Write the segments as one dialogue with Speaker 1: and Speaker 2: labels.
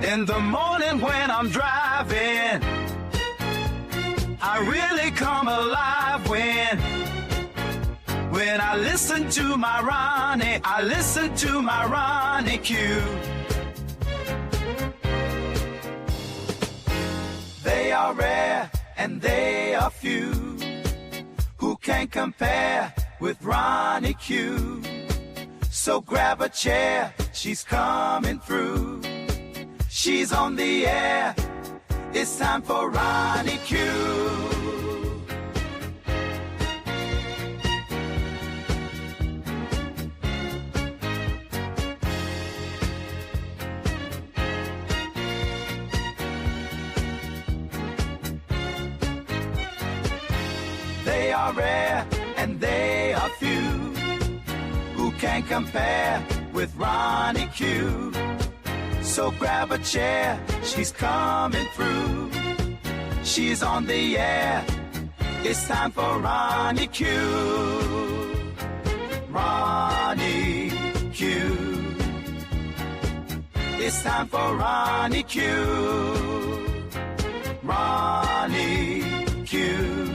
Speaker 1: In the morning when I'm driving, I really come alive when I listen to my Ronnie, I listen to my Ronnie Q. They are rare and they are few who can compare with Ronnie Q. So grab a chair, she's coming through. She's on the air, it's time for Ronnie Q. They are rare and they are few who can compare with Ronnie Q. So grab a chair, she's coming through. She's on the air, it's time for Ronnie Q. Ronnie Q. It's time for Ronnie Q. Ronnie Q.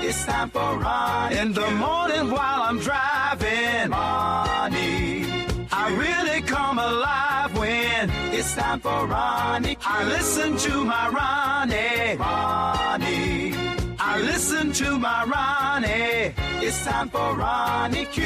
Speaker 1: It's time for Ronnie in the morning while I'm driving. Ronnie, I really come alive when it's time for Ronnie Q. I listen to my Ronnie. Ronnie, I listen to my Ronnie. It's time for Ronnie Q.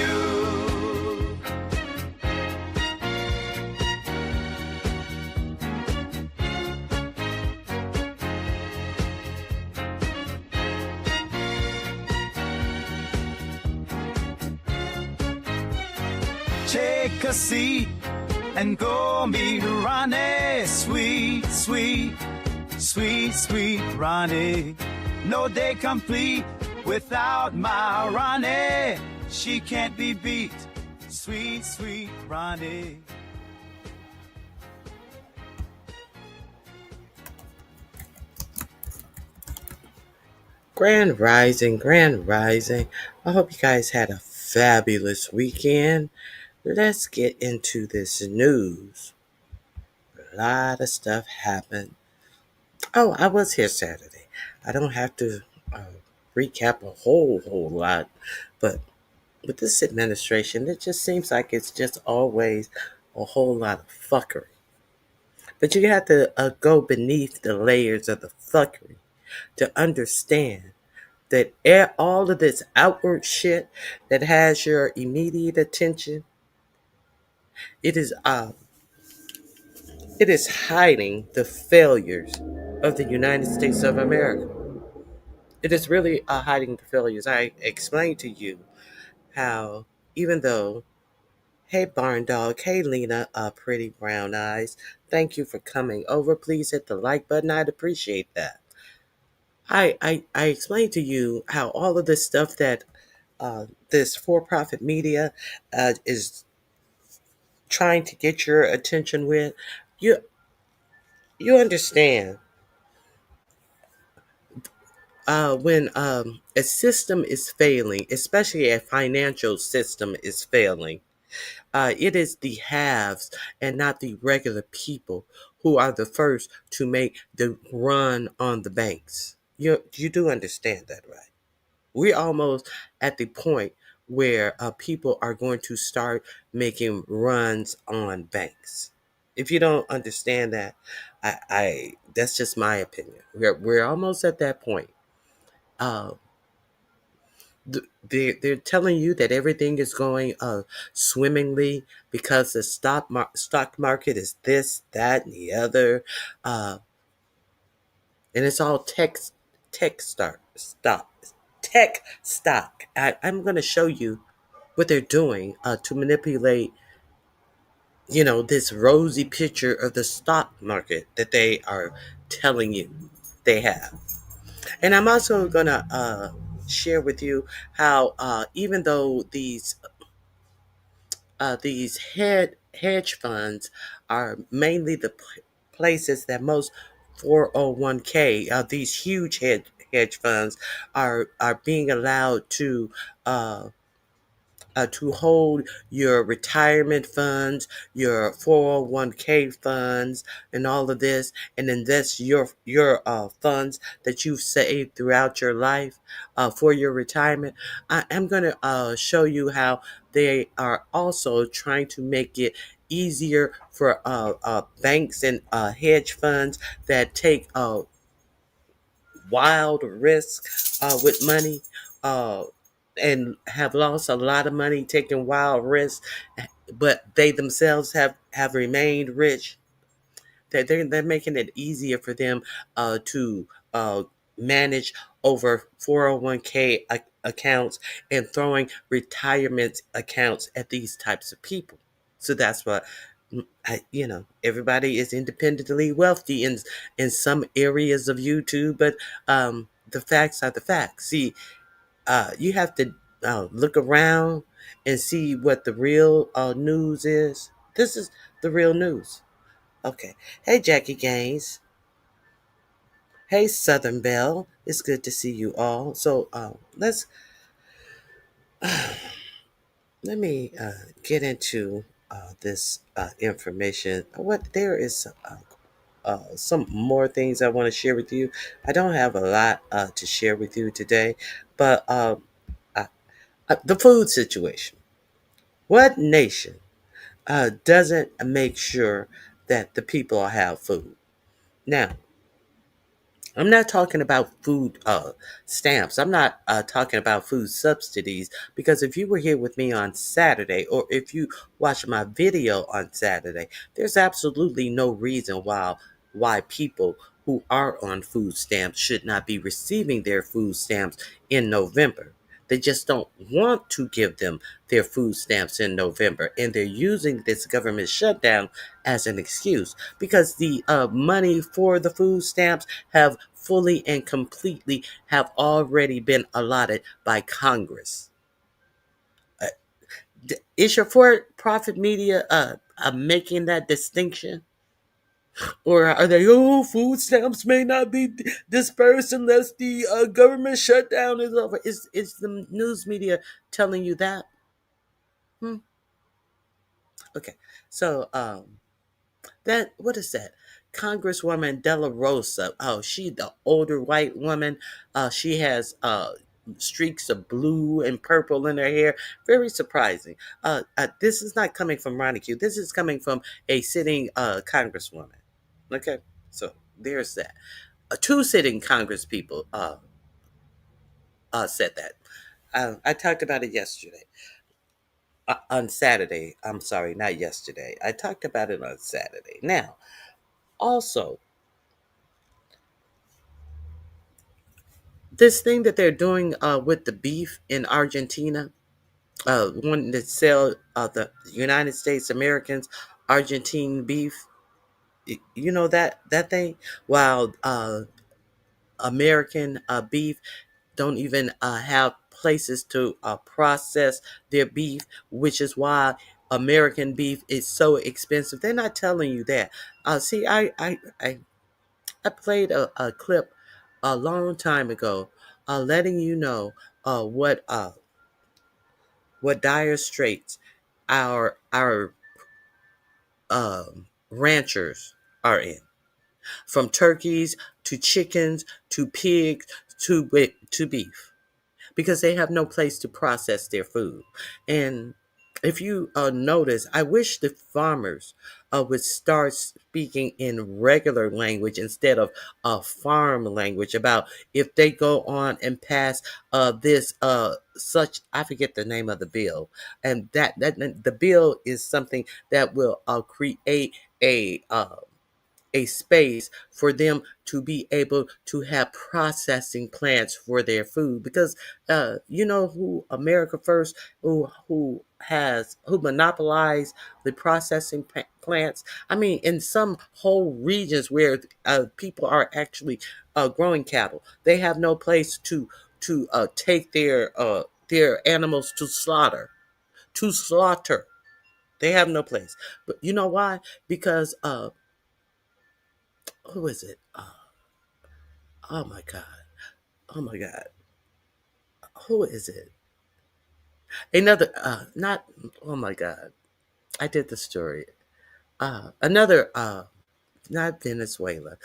Speaker 1: Take a seat and go meet Ronnie. Sweet, sweet, sweet, sweet Ronnie. No day complete without my Ronnie. She can't be beat. Sweet, sweet Ronnie.
Speaker 2: Grand Rising, Grand Rising. I hope you guys had a fabulous weekend. Let's get into this news. A lot of stuff happened. Oh, I was here Saturday. I don't have to recap a whole lot, but with this administration, it just seems like it's just always a whole lot of fuckery. But you have to go beneath the layers of the fuckery to understand that all of this outward shit that has your immediate attention, it is hiding the failures of the United States of America. It is really hiding the failures. I explained to you how, even though, hey Barn Dog, hey Lena, pretty brown eyes, thank you for coming over. Please hit the like button. I'd appreciate that. I explained to you how all of this stuff that this for-profit media is trying to get your attention with, you understand when a system is failing, especially a financial system is failing, it is the haves and not the regular people who are the first to make the run on the banks. You do understand that, right? We're almost at the point where people are going to start making runs on banks. If you don't understand that, I that's just my opinion. We're almost at that point. Uh, they're telling you that everything is going swimmingly because the stock market is this, that, and the other, and it's all tech stock tech stock. I'm going to show you what they're doing to manipulate, this rosy picture of the stock market that they are telling you they have. And I'm also going to share with you how even though these hedge funds are mainly the places that most 401k, these huge hedge funds are being allowed to to hold your retirement funds, your 401k funds, and all of this, and invest your funds that you've saved throughout your life for your retirement. I am going to show you how they are also trying to make it easier for banks and hedge funds that take wild risk with money uh, and have lost a lot of money taking wild risks, but they themselves have remained rich. They're making it easier for them to manage over 401k accounts and throwing retirement accounts at these types of people. So that's what everybody is independently wealthy in some areas of YouTube, but the facts are the facts. See, you have to look around and see what the real news is. This is the real news. Okay. Hey, Jackie Gaines. Hey, Southern Belle. It's good to see you all. So let me get into this information. What there is some more things I want to share with you. I don't have a lot to share with you today, but uh, the food situation. What nation doesn't make sure that the people have food? Now, I'm not talking about food stamps. I'm not talking about food subsidies, because if you were here with me on Saturday, or if you watched my video on Saturday, there's absolutely no reason why people who are on food stamps should not be receiving their food stamps in November. They just don't want to give them their food stamps in November, and they're using this government shutdown as an excuse, because the money for the food stamps have fully and completely have already been allotted by Congress. Uh, is your for-profit media making that distinction? Or are they, food stamps may not be dispersed unless the government shutdown is over? Is the news media telling you that? Hmm? Okay. So, that, what is that? Congresswoman Della Rosa. Oh, she the older white woman. She has streaks of blue and purple in her hair. Very surprising. This is not coming from Ronnie Q. This is coming from a sitting congresswoman. Okay, so there's that. Two sitting Congress people said that. I talked about it yesterday. On Saturday. I'm sorry, not yesterday. I talked about it on Saturday. Now, also, this thing that they're doing with the beef in Argentina, wanting to sell the United States Americans Argentine beef. You know that thing. While American beef don't even have places to process their beef, which is why American beef is so expensive. They're not telling you that. See, I played a clip a long time ago, letting you know what dire straits our ranchers are in, from turkeys to chickens to pigs to beef, because they have no place to process their food. And if you notice, I wish the farmers would start speaking in regular language instead of farm language, about if they go on and pass this such, I forget the name of the bill, and that the bill is something that will create a space for them to be able to have processing plants for their food, because you know who America First, who monopolized the processing plants. I mean, in some whole regions where people are actually growing cattle, they have no place to take their animals to slaughter. They have no place. But you know why? Because who is it? Oh my God. Oh my God. Who is it? Another, not, oh my God, I did the story. Another, not Venezuela.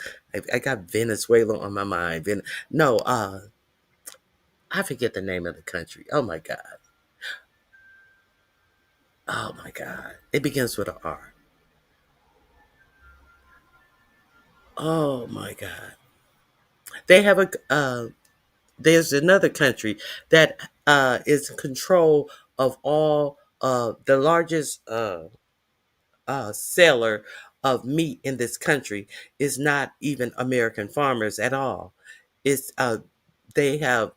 Speaker 2: I got Venezuela on my mind. No, I forget the name of the country. Oh my God. Oh my God. It begins with an R. Oh my God. They have there's another country that is in control of all the largest seller of meat in this country is not even American farmers at all. It's they have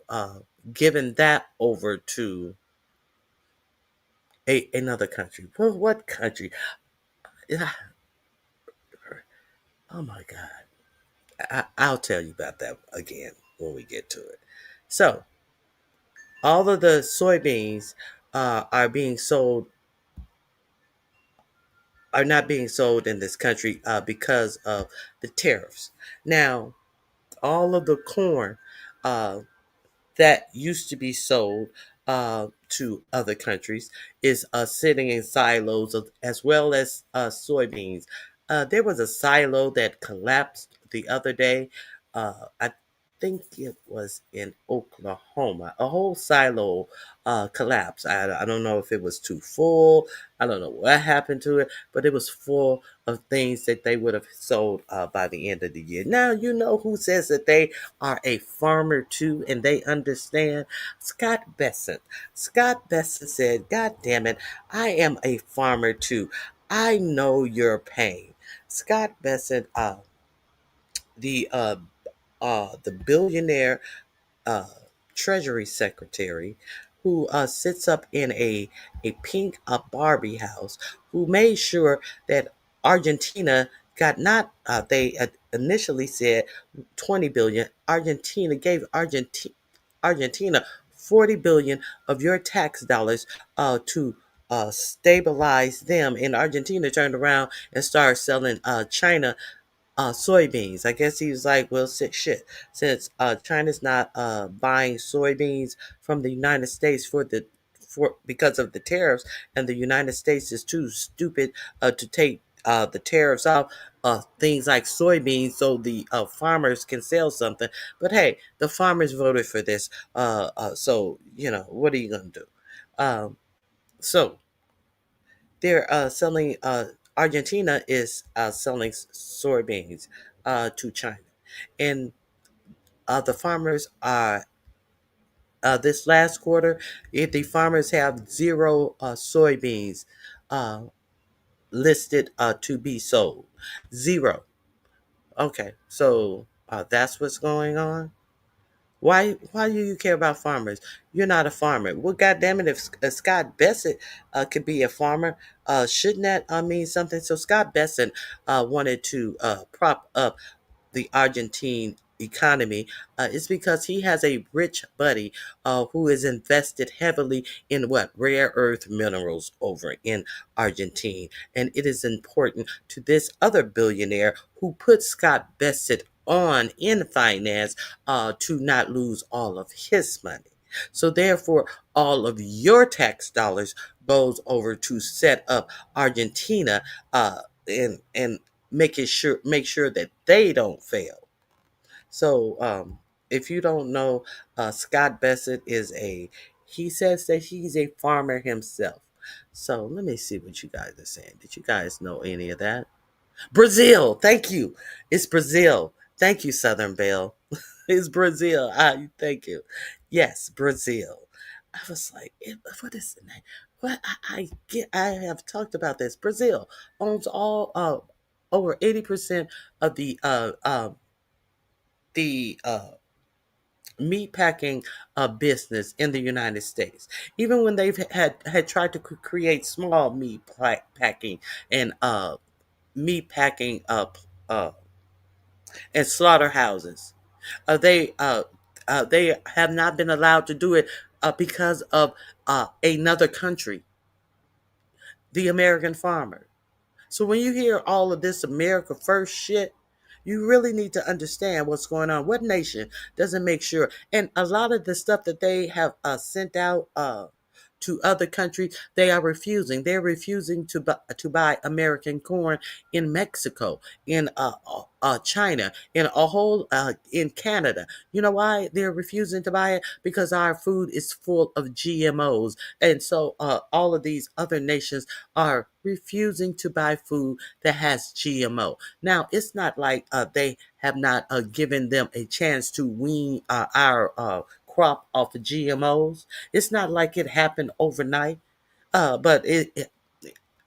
Speaker 2: given that over to another country. Well, what country? Yeah, oh my God. I'll tell you about that again when we get to it. So, all of the soybeans are being sold are not being sold in this country because of the tariffs. Now, all of the corn uh, that used to be sold to other countries is sitting in silos as well as soybeans. There was a silo that collapsed the other day. I think it was in Oklahoma. A whole silo collapsed. I don't know if it was too full. I don't know what happened to it, but it was full of things that they would have sold by the end of the year. Now, you know who says that they are a farmer too and they understand? Scott Besson. Scott Besson said, God damn it, I am a farmer too. I know your pain. Scott Besson, the uh, the billionaire uh, Treasury Secretary who sits up in a pink Barbie house, who made sure that Argentina got not, they initially said 20 billion. Argentina gave Argentina 40 billion of your tax dollars to stabilize them. And Argentina turned around and started selling China soybeans. I guess he was like, well, shit, since China's not buying soybeans from the United States for because of the tariffs, and the United States is too stupid to take the tariffs off things like soybeans so the farmers can sell something. But hey, the farmers voted for this, so you know what are you gonna do? Um, so they're selling. Argentina is selling soybeans to China, and the farmers are this last quarter. If the farmers have zero soybeans uh, listed to be sold, zero. Okay, so that's what's going on. Why do you care about farmers? You're not a farmer. Well, goddamn it, if Scott Bessent could be a farmer, shouldn't that mean something? So Scott Bessent wanted to prop up the Argentine economy is because he has a rich buddy who is invested heavily in what rare earth minerals over in Argentina, and it is important to this other billionaire who put Scott Bessent on in finance to not lose all of his money. So therefore, all of your tax dollars goes over to set up Argentina and make sure that they don't fail. So if you don't know, Scott Bessent is he says that he's a farmer himself. So let me see what you guys are saying. Did you guys know any of that? Brazil, thank you. It's Brazil. Thank you, Southern Belle. It's Brazil. Thank you. Yes, Brazil. I was like, what is the name? What I get? I have talked about this. Brazil owns all over 80% of the meat packing business in the United States. Even when they've had tried to create small meat packing and meat packing uh, and slaughterhouses. They have not been allowed to do it because of another country, the American farmer. So when you hear all of this America first shit, you really need to understand what's going on. What nation doesn't make sure? And a lot of the stuff that they have sent out to other countries, they are refusing. They're refusing to buy American corn in Mexico, in China, in a whole in Canada. You know why they're refusing to buy it? Because our food is full of GMOs, and so all of these other nations are refusing to buy food that has GMO. Now, it's not like they have not given them a chance to wean our crop off of GMOs. It's not like it happened overnight, but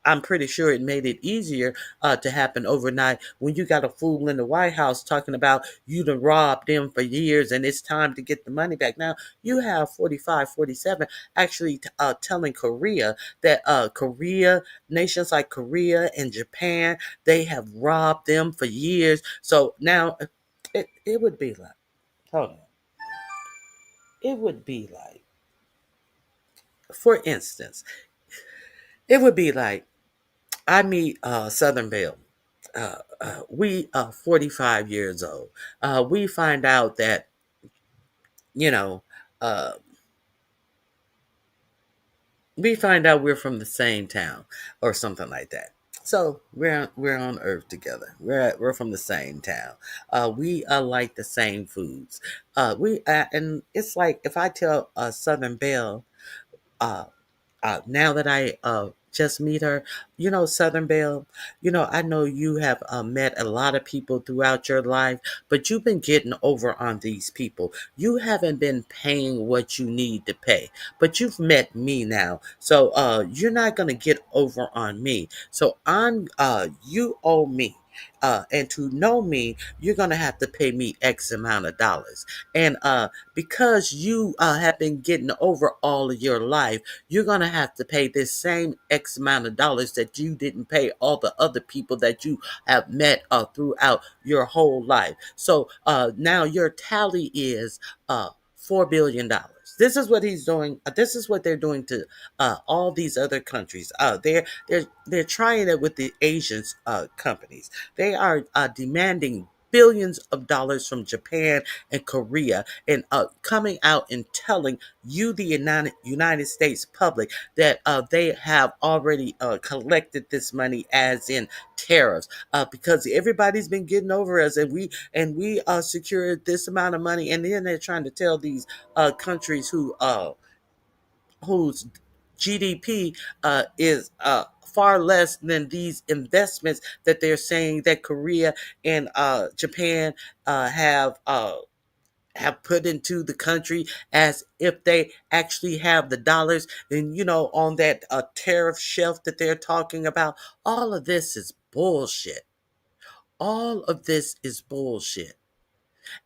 Speaker 2: I'm pretty sure it made it easier to happen overnight when you got a fool in the White House talking about you done robbed them for years and it's time to get the money back. Now, you have 45, 47 actually telling Korea that nations like Korea and Japan, they have robbed them for years. So now it would be like, hold on, it would be like, for instance, it would be like I meet Southern Belle. We 45 years old. We find out that you know uh, we find out we're from the same town or something like that. So we're on Earth together. We're from the same town. We like the same foods. We and it's like if I tell Southern Belle, uh, now that I just meet her, Southern Belle, I know you have met a lot of people throughout your life, but you've been getting over on these people. You haven't been paying what you need to pay, but you've met me now. So you're not going to get over on me. So you owe me. And to know me, you're going to have to pay me X amount of dollars. And because you have been getting over all of your life, you're going to have to pay this same X amount of dollars that you didn't pay all the other people that you have met throughout your whole life. So now your tally is $4 billion. This is what he's doing. This is what they're doing to all these other countries. They're trying it with the Asian companies. They are demanding billions of dollars from Japan and Korea, and coming out and telling you, the United States public, that they have already collected this money, as in tariffs, because everybody's been getting over us, and we secured this amount of money, and then they're trying to tell these countries whose GDP is far less than these investments that they're saying that Korea and Japan have put into the country, as if they actually have the dollars. And on that tariff shelf that they're talking about, all of this is bullshit. All of this is bullshit.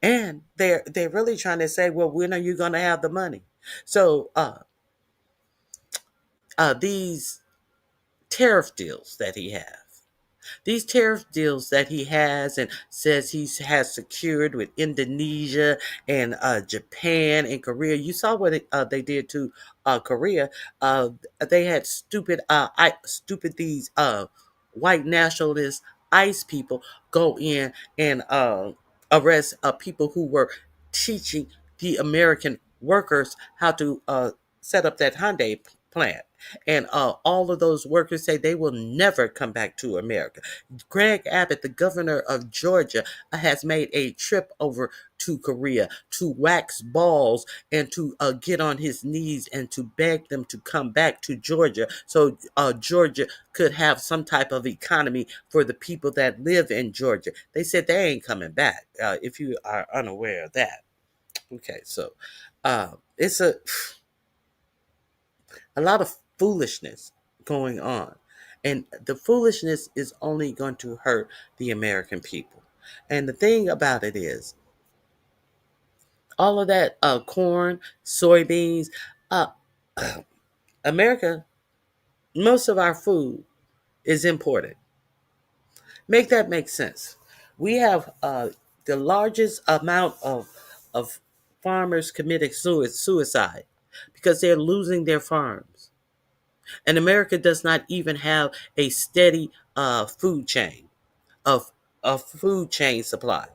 Speaker 2: And they're really trying to say, well, when are you going to have the money? So these tariff deals that he has. These tariff deals that he has and says he has secured with Indonesia and Japan and Korea. You saw what they did to Korea. They had stupid these white nationalist ICE people go in and arrest people who were teaching the American workers how to set up that Hyundai plant. And all of those workers say they will never come back to America. Greg Abbott, the governor of Georgia, has made a trip over to Korea to wax balls and to get on his knees and to beg them to come back to Georgia, so Georgia could have some type of economy for the people that live in Georgia. They said they ain't coming back, if you are unaware of that. Okay, so it's a lot of foolishness going on. And the foolishness is only going to hurt the American people. And the thing about it is, all of that corn, soybeans, uh, America, most of our food is imported. Make that make sense. We have the largest amount of farmers committing suicide because they're losing their farms. And America does not even have a steady food chain of food chain supply.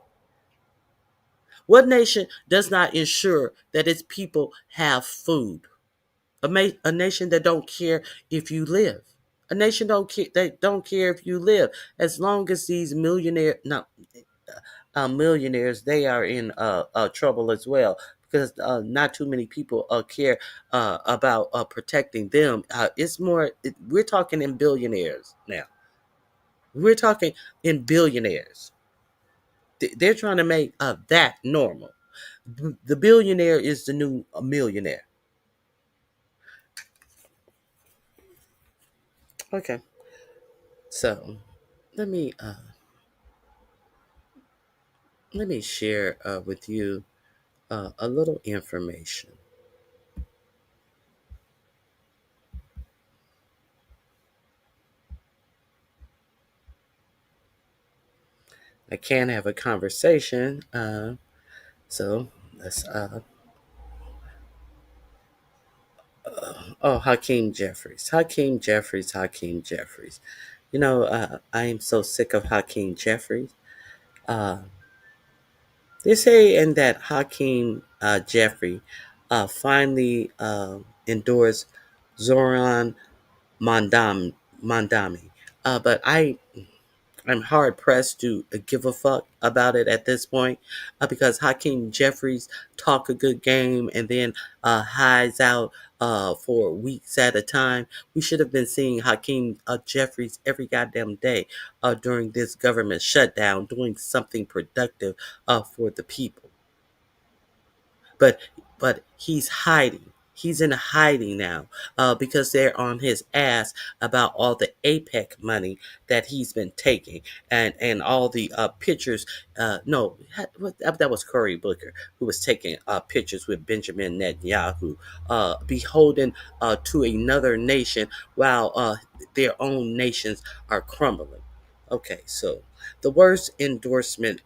Speaker 2: What nation does not ensure that its people have food? A nation that don't care if you live. A nation don't care. They don't care if you live, as long as these millionaires, they are in trouble as well, because not too many people care about protecting them. We're talking in billionaires now. We're talking in billionaires. They're trying to make that normal. The billionaire is the new millionaire. Okay, so let me uh, let me share with you a little information. I can't have a conversation, so let's. Oh, Hakeem Jeffries, Hakeem Jeffries, Hakeem Jeffries. I am so sick of Hakeem Jeffries. Uh, they say in that Hakeem Jeffrey finally endorsed Zoran Mondami, but I'm hard pressed to give a fuck about it at this point, because Hakeem Jeffries talk a good game and then hides out for weeks at a time. We should have been seeing Hakeem Jeffries every goddamn day during this government shutdown, doing something productive for the people. but but he's hiding. He's in hiding now because they're on his ass about all the APEC money that he's been taking, and all the pictures. No, that was Cory Booker, who was taking pictures with Benjamin Netanyahu, beholden to another nation while their own nations are crumbling. Okay, so the worst endorsement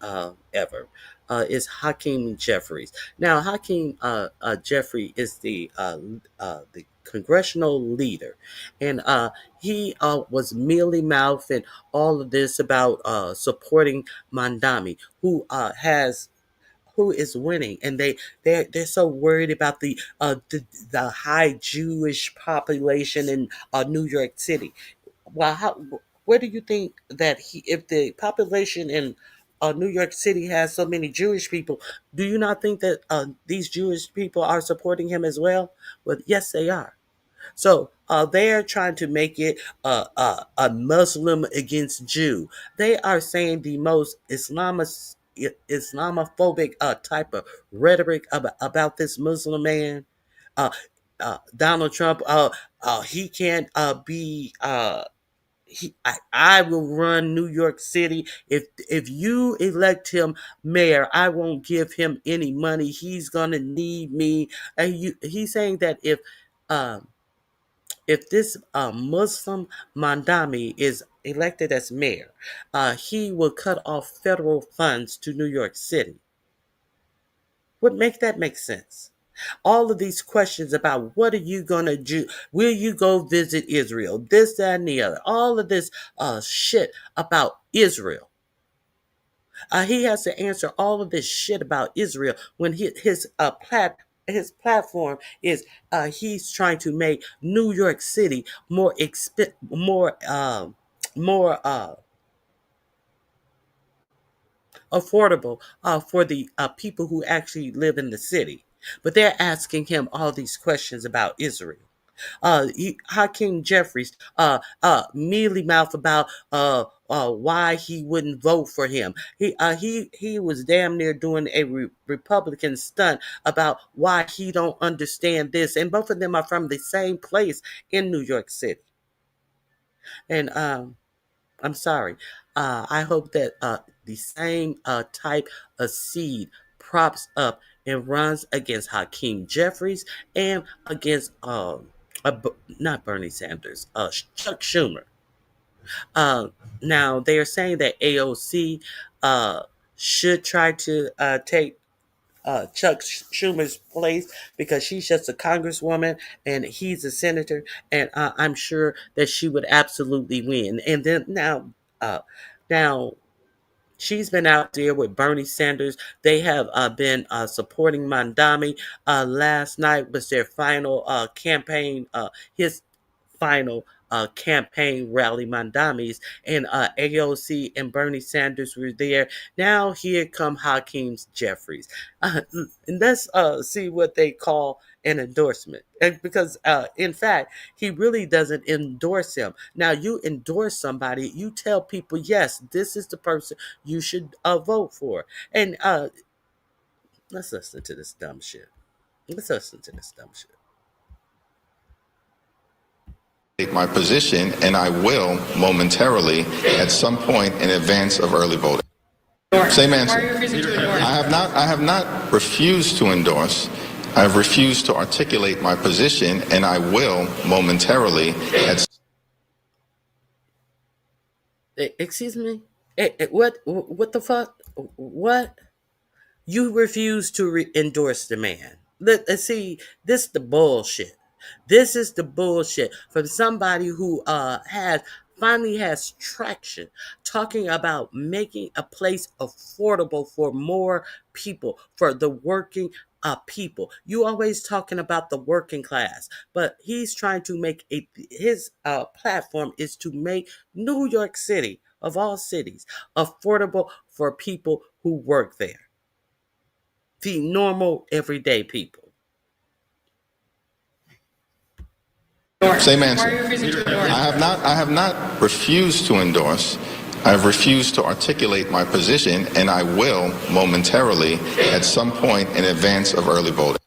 Speaker 2: ever is Hakeem Jeffries. Now, Hakeem Jeffrey is the congressional leader, and he was mealy mouthed and all of this about supporting Mandami, who is winning, and they're so worried about the high Jewish population in New York City. Well, where do you think that if the population in New York City has so many Jewish people, do you not think that these Jewish people are supporting him as well? Well, yes, they are. So they're trying to make it a Muslim against Jew. They are saying the most Islamophobic type of rhetoric about this Muslim man. Uh, Donald Trump, he can't be. I will run New York City. If you elect him mayor, I won't give him any money. He's gonna need me. And he's saying that um, if this Muslim Mandami is elected as mayor, he will cut off federal funds to New York City. What make that make sense? All of these questions about what are you gonna do? Will you go visit Israel? This, that, and the other. All of this shit about Israel. He has to answer all of this shit about Israel when his platform is he's trying to make New York City more affordable for the people who actually live in the city. But they're asking him all these questions about Israel. Hakeem Jeffries mealy mouth about why he wouldn't vote for him. He was damn near doing a Republican stunt about why he don't understand this, and both of them are from the same place in New York City. And I'm sorry. I hope that the same type of seed props up and runs against Hakeem Jeffries and against not Bernie Sanders, Chuck Schumer. Uh, Now they are saying that AOC uh, should try to take Chuck Schumer's place because she's just a congresswoman and he's a senator, and I'm sure that she would absolutely win. And then now She's been out there with Bernie Sanders. They have been supporting Mandami. Last night was their final campaign, his final campaign rally, Mandami's, and AOC and Bernie Sanders were there. Now here come Hakeem Jeffries. And let's see what they call an endorsement. Because in fact, he really doesn't endorse him. Now, you endorse somebody, you tell people, yes, this is the person you should vote for. And let's listen to this dumb shit. Let's listen to this dumb shit.
Speaker 3: My position, and I will momentarily at some point in advance of early voting. Same answer. I have not refused to endorse. I have refused to articulate my position, and I will momentarily at.
Speaker 2: Excuse me? What the fuck? What? You refuse to endorse the man. Let's see, this the bullshit. This is the bullshit from somebody who finally has traction, talking about making a place affordable for more people, for the working people. You always talking about the working class, but he's trying to make his platform is to make New York City, of all cities, affordable for people who work there. The normal, everyday people.
Speaker 3: Same answer. I have not refused to endorse. I have refused to articulate my position, and I will momentarily at some point in advance of early voting.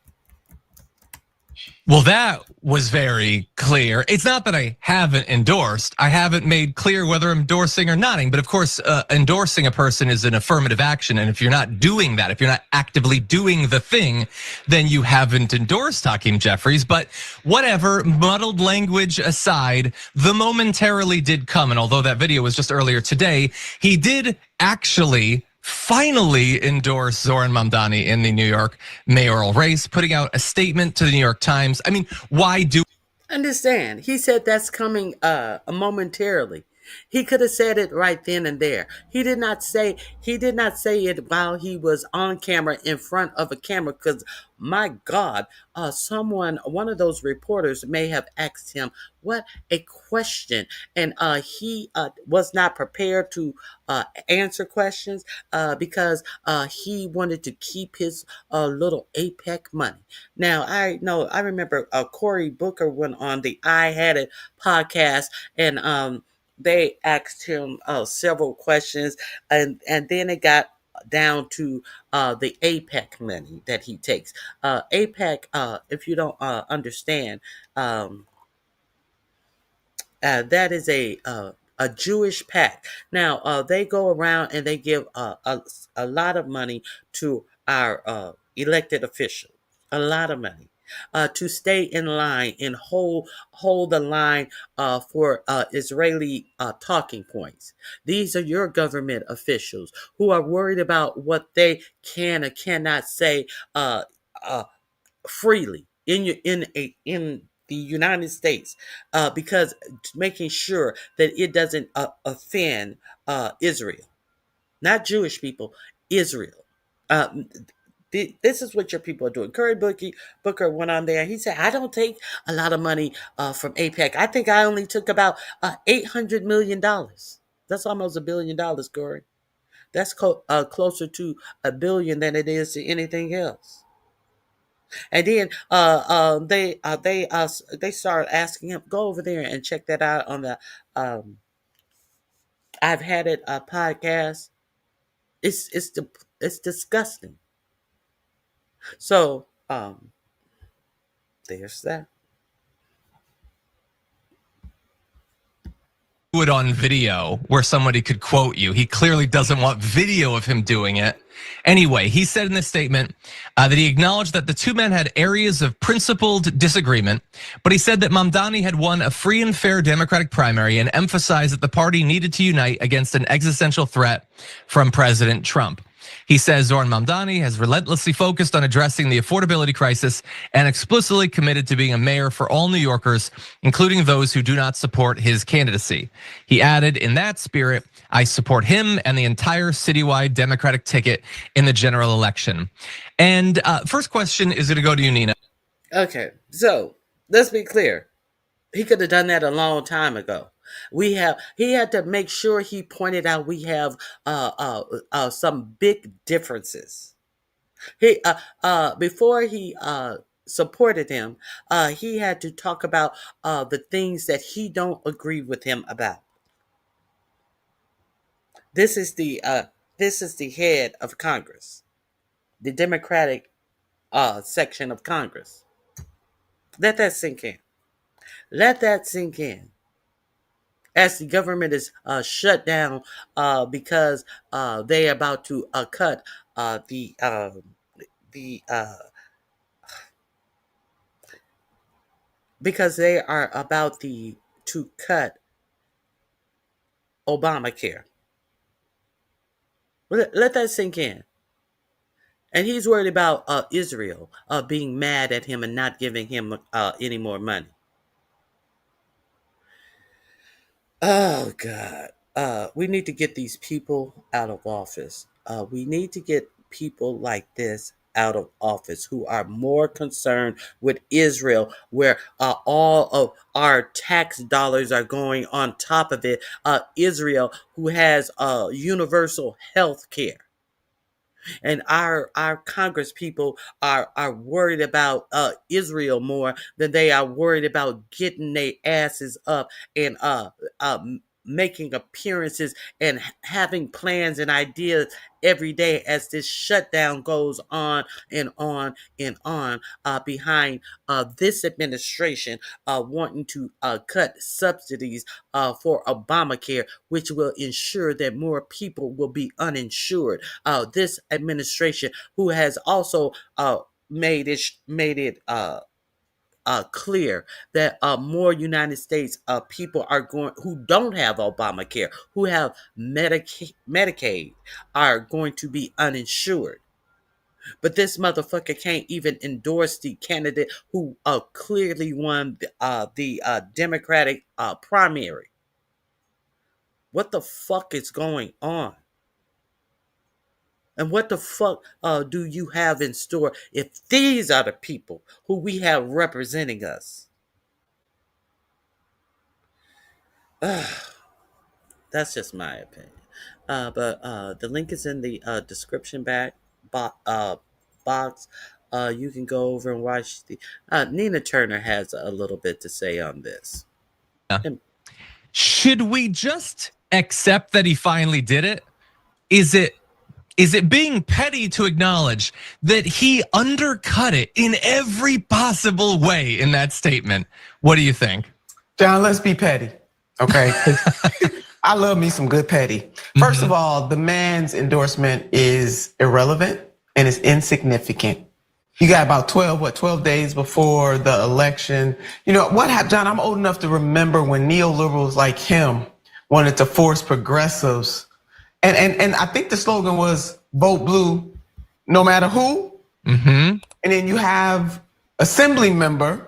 Speaker 4: Well, that was very clear. It's not that I haven't endorsed. I haven't made clear whether I'm endorsing or not. But of course, endorsing a person is an affirmative action. And if you're not doing that, if you're not actively doing the thing, then you haven't endorsed Hakeem Jeffries. But whatever, muddled language aside, the momentarily did come. And although that video was just earlier today, he did actually finally endorsed Zoran Mamdani in the New York mayoral race, putting out a statement to the New York Times. I mean, why do?
Speaker 2: Understand, he said that's coming momentarily. He could have said it right then and there. He did not say it while he was on camera in front of a camera, because my God, one of those reporters may have asked him what a question, and he was not prepared to answer questions because he wanted to keep his little APEC money. Now, I remember Cory Booker went on the I Had It podcast, and they asked him several questions, and then it got down to the APEC money that he takes. APEC, if you don't understand, that is a Jewish pact. Now, they go around and they give a lot of money to our elected officials, a lot of money. To stay in line and hold the line for Israeli talking points. These are your government officials who are worried about what they can or cannot say freely in the United States, because making sure that it doesn't offend Israel, not Jewish people, Israel. This is what your people are doing. Cory Booker went on there. He said, I don't take a lot of money from APEC. I think I only took about $800 million. That's almost $1 billion, Cory. That's closer to $1 billion than it is to anything else. And then they started asking him, go over there and check that out on the I've Had It podcast. It's disgusting. So, there's that.
Speaker 4: Do it on video where somebody could quote you. He clearly doesn't want video of him doing it. Anyway, he said in this statement that he acknowledged that the two men had areas of principled disagreement, but he said that Mamdani had won a free and fair Democratic primary and emphasized that the party needed to unite against an existential threat from President Trump. He says Zoran Mamdani has relentlessly focused on addressing the affordability crisis and explicitly committed to being a mayor for all New Yorkers, including those who do not support his candidacy. He added, in that spirit, I support him and the entire citywide Democratic ticket in the general election. And first question is going to go to you, Nina.
Speaker 2: Okay, so let's be clear. He could have done that a long time ago. He had to make sure he pointed out we have some big differences. He before he supported him, he had to talk about the things that he don't agree with him about. This is the head of Congress, the Democratic section of Congress. Let that sink in. Let that sink in. As the government is shut down because they are about to cut because they are about to cut Obamacare. Let that sink in. And he's worried about Israel being mad at him and not giving him any more money. Oh, God. We need to get these people out of office. We need to get people like this out of office who are more concerned with Israel, where all of our tax dollars are going on top of it. Israel, who has universal health care. And our Congress people are worried about Israel more than they are worried about getting their asses up and making appearances and having plans and ideas every day as this shutdown goes on and on and on behind this administration wanting to cut subsidies for Obamacare, which will ensure that more people will be uninsured. This administration, who has also made it clear that more United States people are going who don't have Obamacare, who have Medicaid, are going to be uninsured. But this motherfucker can't even endorse the candidate who clearly won the Democratic primary. What the fuck is going on? And what the fuck do you have in store if these are the people who we have representing us? That's just my opinion. But the link is in the description box. You can go over and watch the. Nina Turner has a little bit to say on this.
Speaker 4: Yeah. Should we just accept that he finally did it? Is it being petty to acknowledge that he undercut it in every possible way in that statement? What do you think?
Speaker 5: John, let's be petty, okay? I love me some good petty. First of all, the man's endorsement is irrelevant and it's insignificant. You got about 12 days before the election. You know, what happened, John, I'm old enough to remember when neoliberals like him wanted to force progressives. And I think the slogan was vote blue no matter who. And then you have Assembly member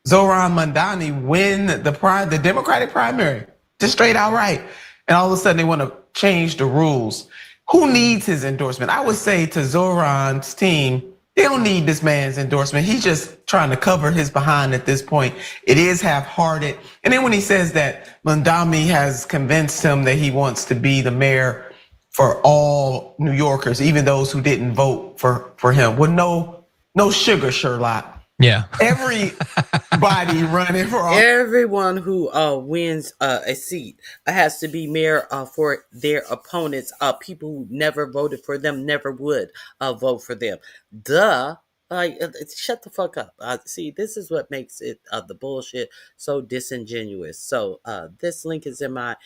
Speaker 5: Zoran Mamdani win the Democratic primary, just straight outright. And all of a sudden they want to change the rules. Who needs his endorsement? I would say to Zoran's team, they don't need this man's endorsement. He's just trying to cover his behind at this point. It is half-hearted. And then when he says that Mamdani has convinced him that he wants to be the mayor for all New Yorkers, even those who didn't vote for him. Well, no sugar, Sherlock.
Speaker 4: Yeah.
Speaker 5: Everybody running for office.
Speaker 2: Everyone who wins a seat has to be mayor for their opponents. People who never voted for them never would vote for them. Duh. Shut the fuck up. See, this is what makes it the bullshit so disingenuous. So this link is in my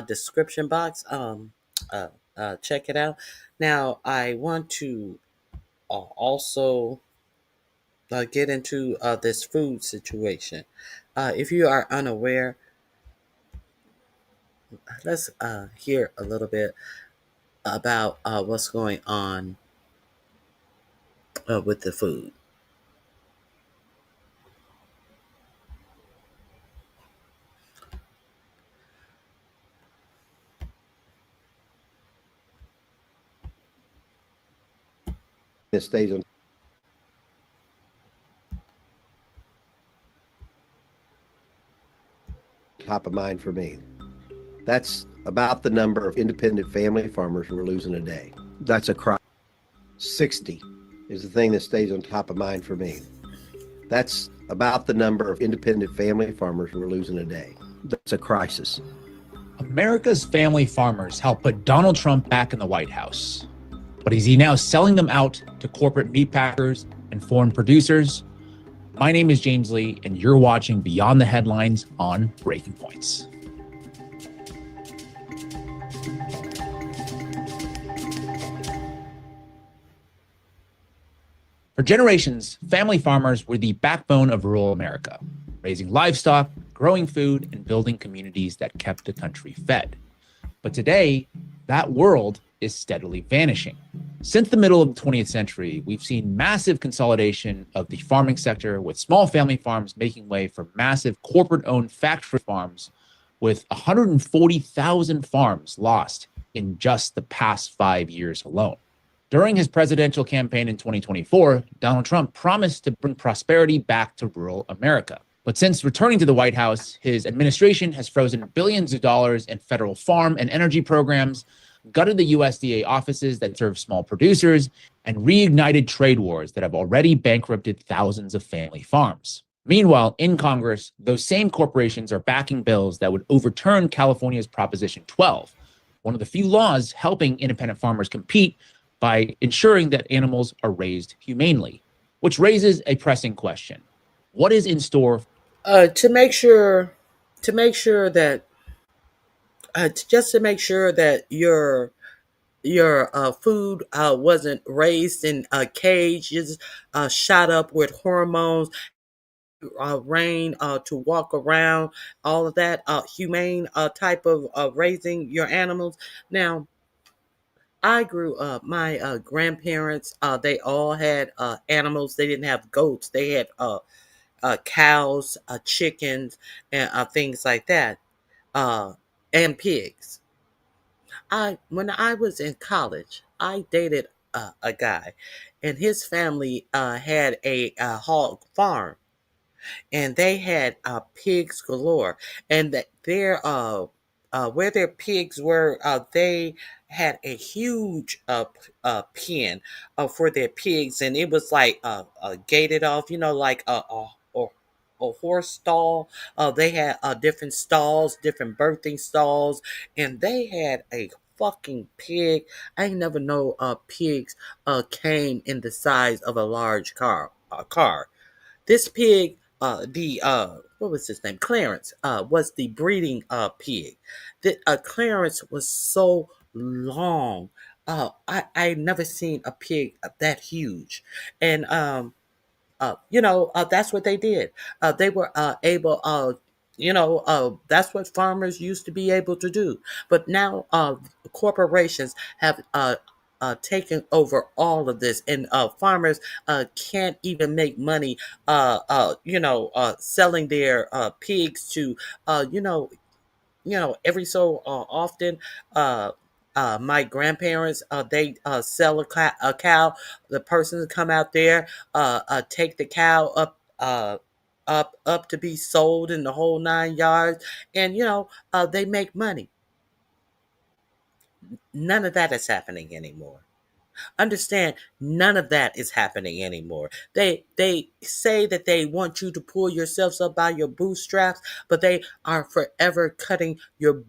Speaker 2: description box. Check it out. Now I want to also get into this food situation. If you are unaware, let's hear a little bit about what's going on with the food.
Speaker 6: It stays on top of mind for me. That's about the number of independent family farmers we're losing a day. That's a cry. 60 is the thing that stays on top of mind for me. That's about the number of independent family farmers we're losing a day. That's a crisis.
Speaker 7: America's family farmers helped put Donald Trump back in the White House. But is he now selling them out to corporate meat packers and foreign producers? My name is James Lee, and you're watching Beyond the Headlines on Breaking Points. For generations, family farmers were the backbone of rural America, raising livestock, growing food, and building communities that kept the country fed. But today, that world is steadily vanishing. Since the middle of the 20th century, we've seen massive consolidation of the farming sector, with small family farms making way for massive corporate-owned factory farms, with 140,000 farms lost in just the past 5 years alone. During his presidential campaign in 2024, Donald Trump promised to bring prosperity back to rural America. But since returning to the White House, his administration has frozen billions of dollars in federal farm and energy programs, gutted the USDA offices that serve small producers, and reignited trade wars that have already bankrupted thousands of family farms. Meanwhile, in Congress, those same corporations are backing bills that would overturn California's Proposition 12, one of the few laws helping independent farmers compete by ensuring that animals are raised humanely, which raises a pressing question. What is in store?
Speaker 2: To make sure that just to make sure that your food wasn't raised in cages, shot up with hormones, rain to walk around, all of that humane type of raising your animals. Now, I grew up. My grandparents, they all had animals. They didn't have goats. They had cows, chickens, and things like that, and pigs. When I was in college, I dated a guy, and his family had a hog farm, and they had pigs galore, and that their where their pigs were, they had a huge pen for their pigs, and it was like gated off, like a horse stall. They had different stalls, different birthing stalls, and they had a fucking pig. I ain't never know pigs came in the size of a large car. This pig, the what was his name? Clarence, was the breeding pig. The Clarence was so long. I never seen a pig that huge, and that's what they did. They were able. That's what farmers used to be able to do. But now corporations have taken over all of this, and farmers can't even make money. Selling their pigs to, every so often. My grandparents, they sell a cow. The person come out there, take the cow up to be sold in the whole 9 yards, and they make money. None of that is happening anymore. Understand, none of that is happening anymore. They say that they want you to pull yourselves up by your bootstraps, but they are forever cutting your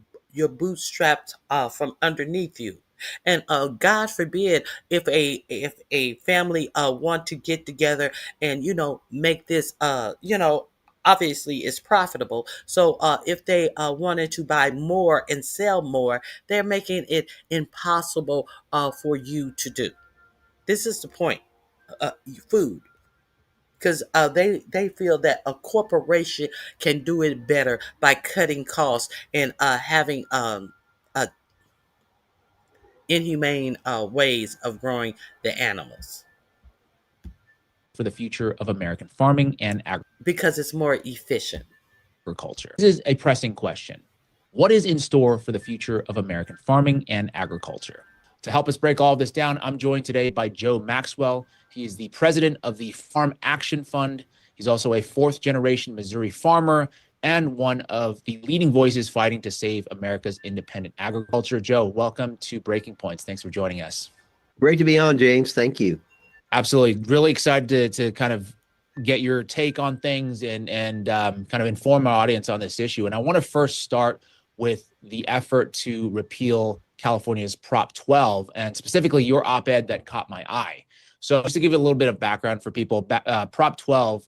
Speaker 2: bootstraps from underneath you. And God forbid if a family want to get together and make this obviously it's profitable. So if they wanted to buy more and sell more, they're making it impossible for you to do. This is the point. Food. Because they feel that a corporation can do it better by cutting costs and having inhumane ways of growing the animals.
Speaker 7: For the future of American farming and
Speaker 2: because it's more efficient.
Speaker 7: Agriculture. This is a pressing question. What is in store for the future of American farming and agriculture? To help us break all of this down, I'm joined today by Joe Maxwell. He is the president of the Farm Action Fund. He's also a fourth-generation Missouri farmer and one of the leading voices fighting to save America's independent agriculture. Joe, welcome to Breaking Points. Thanks for joining us.
Speaker 6: Great to be on, James. Thank you.
Speaker 7: Absolutely. Really excited to kind of get your take on things and kind of inform our audience on this issue. And I want to first start with the effort to repeal California's Prop 12, and specifically your op-ed that caught my eye. So just to give you a little bit of background for people, Prop 12,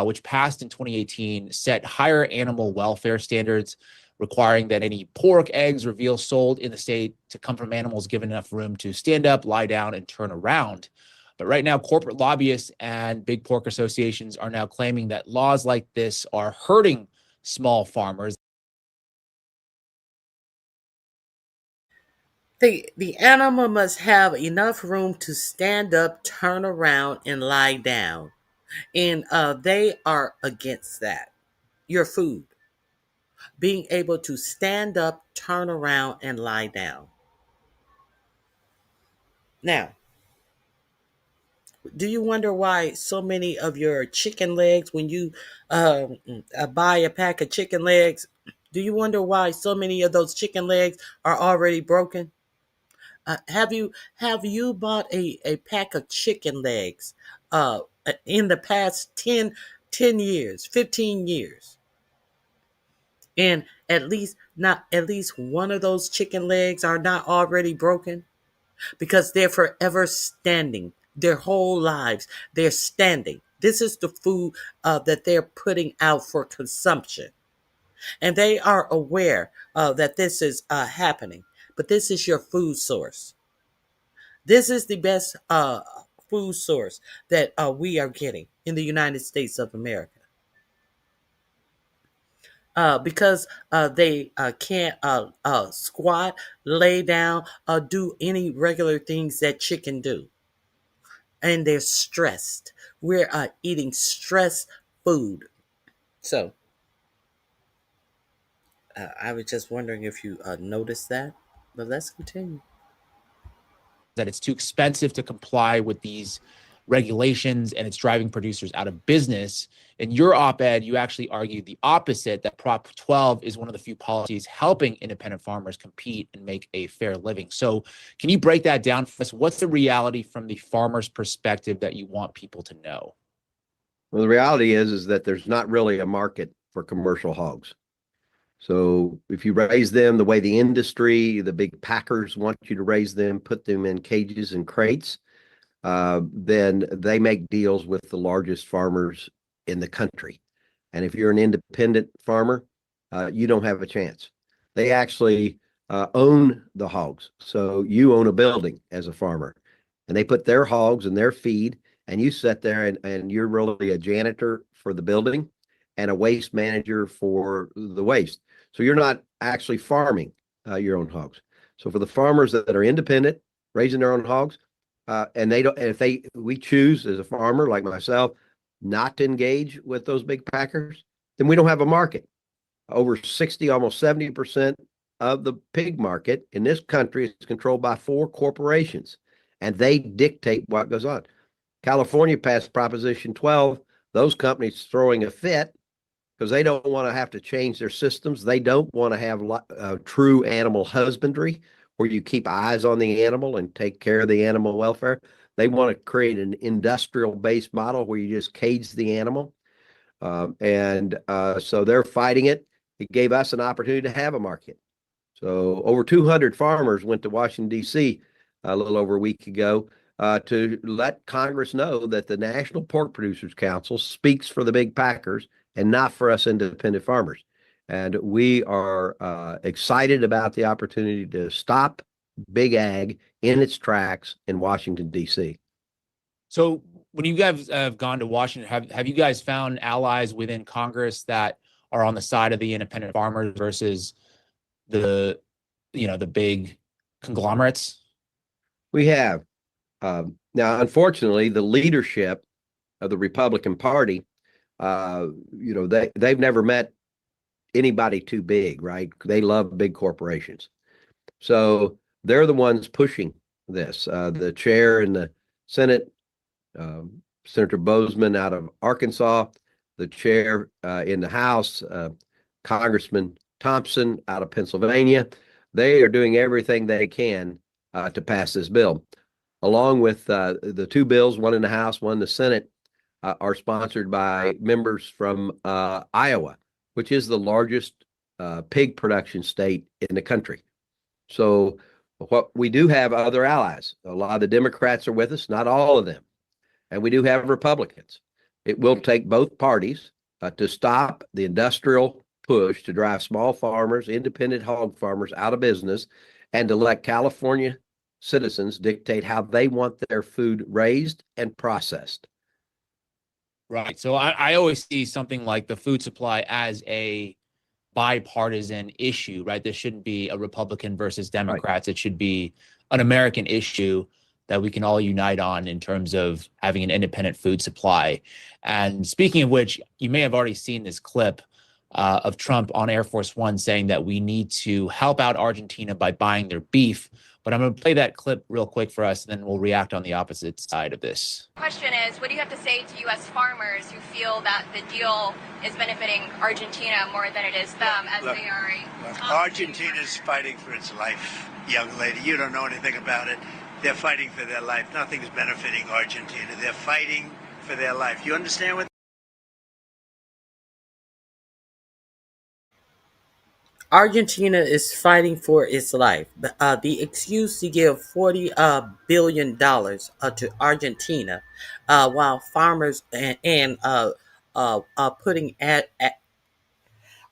Speaker 7: which passed in 2018, set higher animal welfare standards, requiring that any pork, eggs, or veal sold in the state to come from animals given enough room to stand up, lie down, and turn around. But right now, corporate lobbyists and big pork associations are now claiming that laws like this are hurting small farmers.
Speaker 2: The animal must have enough room to stand up, turn around, and lie down. And they are against that. Your food. Being able to stand up, turn around, and lie down. Now, do you wonder why so many of your chicken legs, when you buy a pack of chicken legs, do you wonder why so many of those chicken legs are already broken? Have you bought a pack of chicken legs in the past 10 years, 15 years? And at least one of those chicken legs are not already broken? Because they're forever standing. Their whole lives, they're standing. This is the food that they're putting out for consumption. And they are aware that this is happening. But this is your food source. This is the best food source that we are getting in the United States of America. Because they can't squat, lay down, do any regular things that chicken do. And they're stressed. We're eating stress food. So, I was just wondering if you noticed that. But let's continue.
Speaker 7: That it's too expensive to comply with these regulations and it's driving producers out of business. In your op-ed, you actually argued the opposite, that Prop 12 is one of the few policies helping independent farmers compete and make a fair living. So can you break that down for us? What's the reality from the farmer's perspective that you want people to know?
Speaker 6: Well, the reality is that there's not really a market for commercial hogs. So if you raise them the way the industry, the big packers want you to raise them, put them in cages and crates, then they make deals with the largest farmers in the country. And if you're an independent farmer, you don't have a chance. They actually own the hogs. So you own a building as a farmer, and they put their hogs and their feed, and you sit there and you're really a janitor for the building and a waste manager for the waste. So you're not actually farming your own hogs. So for the farmers that are independent, raising their own hogs, and they don't, and if we choose as a farmer like myself not to engage with those big packers, then we don't have a market. Over 60, almost 70% of the pig market in this country is controlled by 4 corporations, and they dictate what goes on. California passed Proposition 12. Those companies throwing a fit because they don't want to have to change their systems. They don't want to have true animal husbandry where you keep eyes on the animal and take care of the animal welfare. They want to create an industrial-based model where you just cage the animal. So they're fighting it. It gave us an opportunity to have a market. So over 200 farmers went to Washington, D.C. a little over a week ago to let Congress know that the National Pork Producers Council speaks for the big packers and not for us independent farmers. And we are excited about the opportunity to stop big ag in its tracks in Washington, D.C.
Speaker 7: So when you guys have gone to Washington, have you guys found allies within Congress that are on the side of the independent farmers versus the big conglomerates?
Speaker 6: We have. Now, unfortunately, the leadership of the Republican Party, they've never met anybody too big, right? They love big corporations. So they're the ones pushing this. The chair in the Senate, Senator Bozeman out of Arkansas, the chair in the House, Congressman Thompson out of Pennsylvania. They are doing everything they can to pass this bill. Along with the two bills, one in the House, one in the Senate, are sponsored by members from Iowa, which is the largest pig production state in the country. So what we do have other allies. A lot of the Democrats are with us, not all of them. And we do have Republicans. It will take both parties to stop the industrial push to drive small farmers, independent hog farmers out of business, and to let California citizens dictate how they want their food raised and processed.
Speaker 7: Right. So I always see something like the food supply as a bipartisan issue, right? This shouldn't be a Republican versus Democrats. Right. It should be an American issue that we can all unite on in terms of having an independent food supply. And speaking of which, you may have already seen this clip of Trump on Air Force One saying that we need to help out Argentina by buying their beef. But I'm going to play that clip real quick for us, and then we'll react on the opposite side of this.
Speaker 8: Question is, what do you have to say to U.S. farmers who feel that the deal is benefiting Argentina more than it is them, as they are
Speaker 9: Argentina's fighting for its life, young lady. You don't know anything about it. They're fighting for their life. Nothing's benefiting Argentina. They're fighting for their life. You understand what?
Speaker 2: Argentina is fighting for its life. The excuse to give $40 billion to Argentina, while farmers and putting at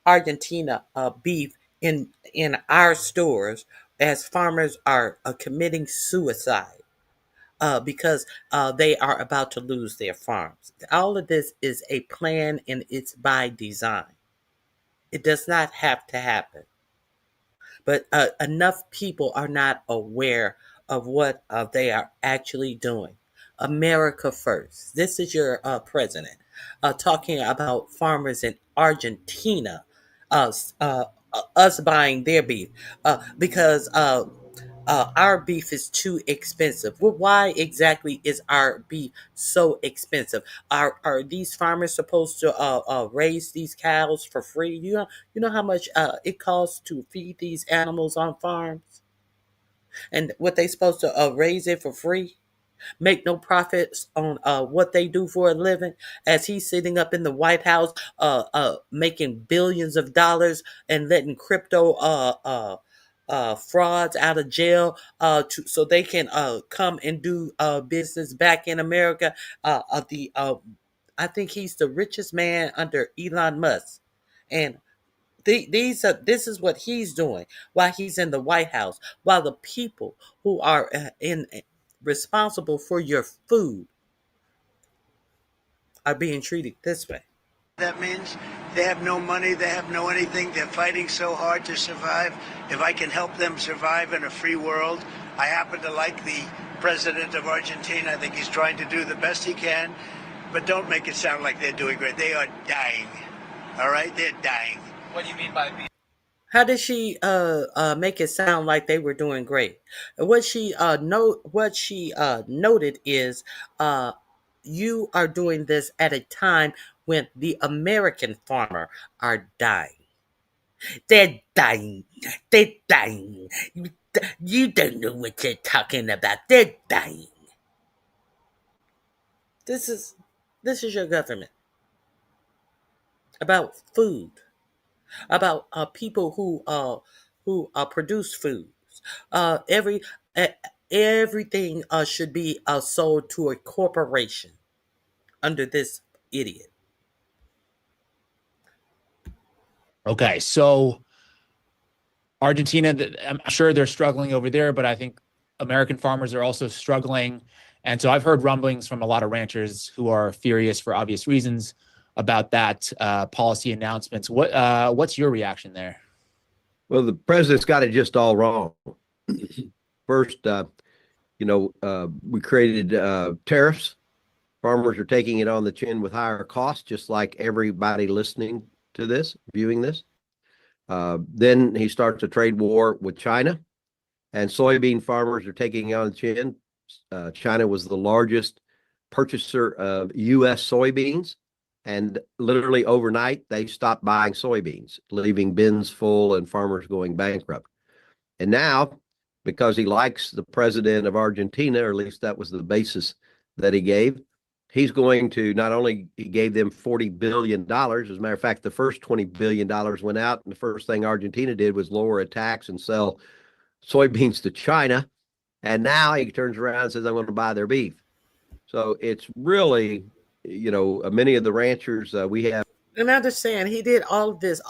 Speaker 2: Argentina beef in our stores, as farmers are committing suicide because they are about to lose their farms. All of this is a plan, and it's by design. It does not have to happen. But enough people are not aware of what they are actually doing. America first. This is your president talking about farmers in Argentina, us buying their beef because our beef is too expensive. Well, why exactly is our beef so expensive? Are these farmers supposed to raise these cows for free? You know how much it costs to feed these animals on farms, and what they supposed to raise it for free? Make no profits on what they do for a living, as he's sitting up in the White House making billions of dollars and letting crypto frauds out of jail so they can come and do business back in America. I think he's the richest man under Elon Musk, and this is what he's doing while he's in the White House, while the people who are responsible for your food are being treated this way.
Speaker 9: That means they have no money, they have no anything. They're fighting so hard to survive. If I can help them survive in a free world, I happen to like the president of Argentina. I think he's trying to do the best he can, but don't make it sound like they're doing great. They are dying. All right, they're dying.
Speaker 7: What do you mean by
Speaker 2: How did she make it sound like they were doing great? What she noted is you are doing this at a time when the American farmer are dying. They're dying. They're dying. You don't know what you're talking about. They're dying. This is your government. About food. About people who produce foods. Everything should be sold to a corporation under this idiot.
Speaker 7: Okay, so Argentina, I'm sure they're struggling over there, but I think American farmers are also struggling. And so I've heard rumblings from a lot of ranchers who are furious for obvious reasons about that policy announcements. What's your reaction there?
Speaker 6: Well, the president's got it just all wrong. First, We created tariffs. Farmers are taking it on the chin with higher costs, just like everybody listening to this, viewing this. Then he starts a trade war with China, and soybean farmers are taking it on the chin. China was the largest purchaser of U.S. soybeans, and literally overnight they stopped buying soybeans, leaving bins full and farmers going bankrupt. And now, because he likes the president of Argentina, or at least that was the basis that he gave, he's going to not only he gave them $40 billion. As a matter of fact, the first $20 billion went out, and the first thing Argentina did was lower a tax and sell soybeans to China. And now he turns around and says, I'm going to buy their beef. So it's really, many of the ranchers we have.
Speaker 2: And understand, he did all of this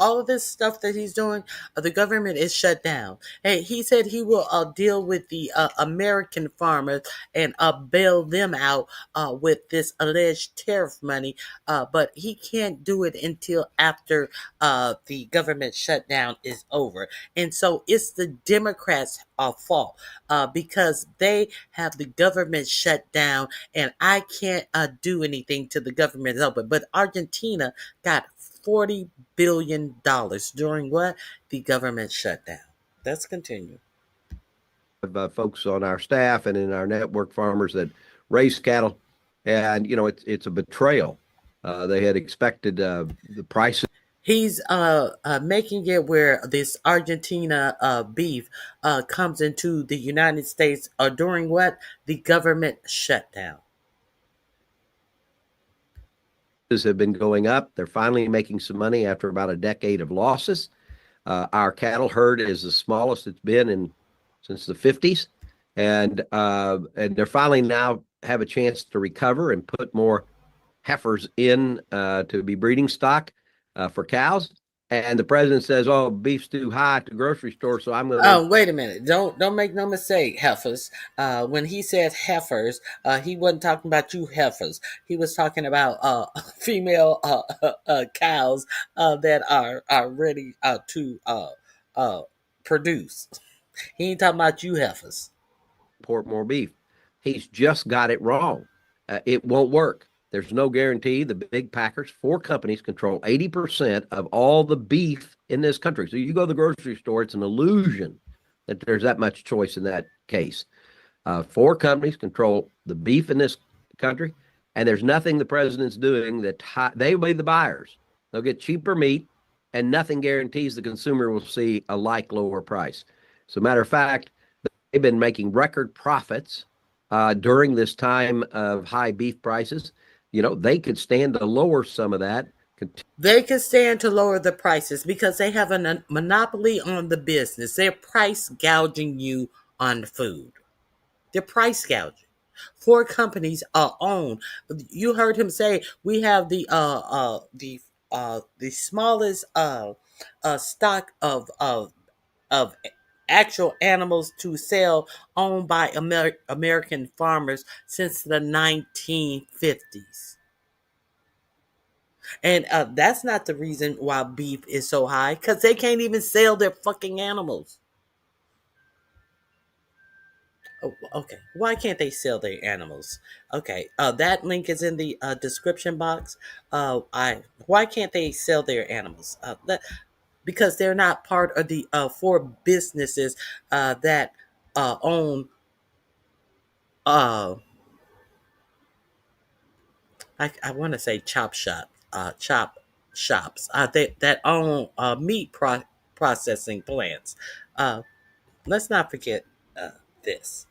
Speaker 2: stuff that he's doing. The government is shut down. And he said he will deal with the American farmers and bail them out with this alleged tariff money. But he can't do it until after the government shutdown is over. And so it's the Democrats' fault because they have the government shut down, and I can't do anything till the government is open. But Argentina got $40 billion during what? The government shutdown. Let's continue.
Speaker 6: Folks on our staff and in our network, farmers that raise cattle, and it's a betrayal. They had expected the price.
Speaker 2: He's making it where this Argentina beef comes into the United States during what? The government shutdown.
Speaker 6: Have been going up. They're finally making some money after about a decade of losses. Our cattle herd is the smallest it's been since the 50s, and they're finally now have a chance to recover and put more heifers in to be breeding stock for cows. And the president says, "Oh, beef's too high at the grocery store, so I'm going to."
Speaker 2: Oh, wait a minute! Don't make no mistake, heifers. When he said heifers, he wasn't talking about you heifers. He was talking about female cows that are ready to produce. He ain't talking about you heifers.
Speaker 6: Import more beef. He's just got it wrong. It won't work. There's no guarantee. The big packers, 4 companies, control 80% of all the beef in this country. So you go to the grocery store, it's an illusion that there's that much choice in that case. 4 companies control the beef in this country, and there's nothing the president's doing that they will be the buyers. They'll get cheaper meat, and nothing guarantees the consumer will see a lower price. So, matter of fact, they've been making record profits during this time of high beef prices. They could stand to lower some of that.
Speaker 2: They can stand to lower the prices because they have a monopoly on the business. They're price gouging you on food. They're price gouging. 4 companies own. You heard him say we have the smallest stock of actual animals to sell owned by American farmers since the 1950s. And that's not the reason why beef is so high, because they can't even sell their fucking animals. Oh, okay. Why can't they sell their animals? Okay. That link is in the description box. Why can't they sell their animals? Because they're not part of the 4 businesses that own. I want to say chop shops. That own meat processing plants. Let's not forget this.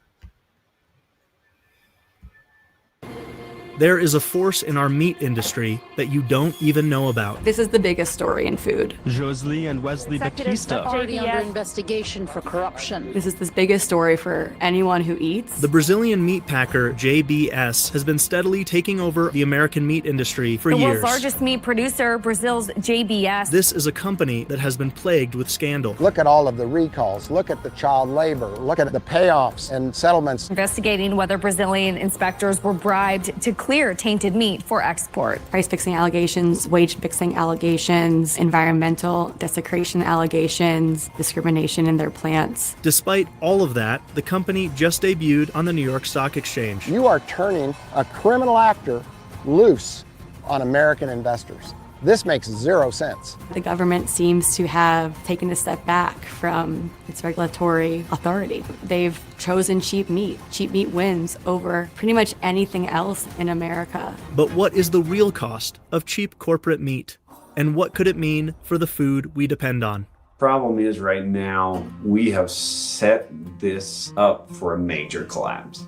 Speaker 10: There is a force in our meat industry that you don't even know about.
Speaker 11: This is the biggest story in food.
Speaker 12: Josley and Wesley Batista.
Speaker 13: Already under investigation for corruption.
Speaker 11: This is the biggest story for anyone who eats.
Speaker 10: The Brazilian meat packer JBS has been steadily taking over the American meat industry for years.
Speaker 14: The world's largest meat producer, Brazil's JBS.
Speaker 10: This is a company that has been plagued with scandal.
Speaker 15: Look at all of the recalls. Look at the child labor. Look at the payoffs and settlements.
Speaker 14: Investigating whether Brazilian inspectors were bribed to clear tainted meat for export.
Speaker 11: Price fixing allegations, wage fixing allegations, environmental desecration allegations, discrimination in their plants.
Speaker 10: Despite all of that, the company just debuted on the New York Stock Exchange.
Speaker 15: You are turning a criminal actor loose on American investors. This makes zero sense.
Speaker 11: The government seems to have taken a step back from its regulatory authority. They've chosen cheap meat. Cheap meat wins over pretty much anything else in America.
Speaker 10: But what is the real cost of cheap corporate meat? And what could it mean for the food we depend on?
Speaker 16: Problem is right now, we have set this up for a major collapse.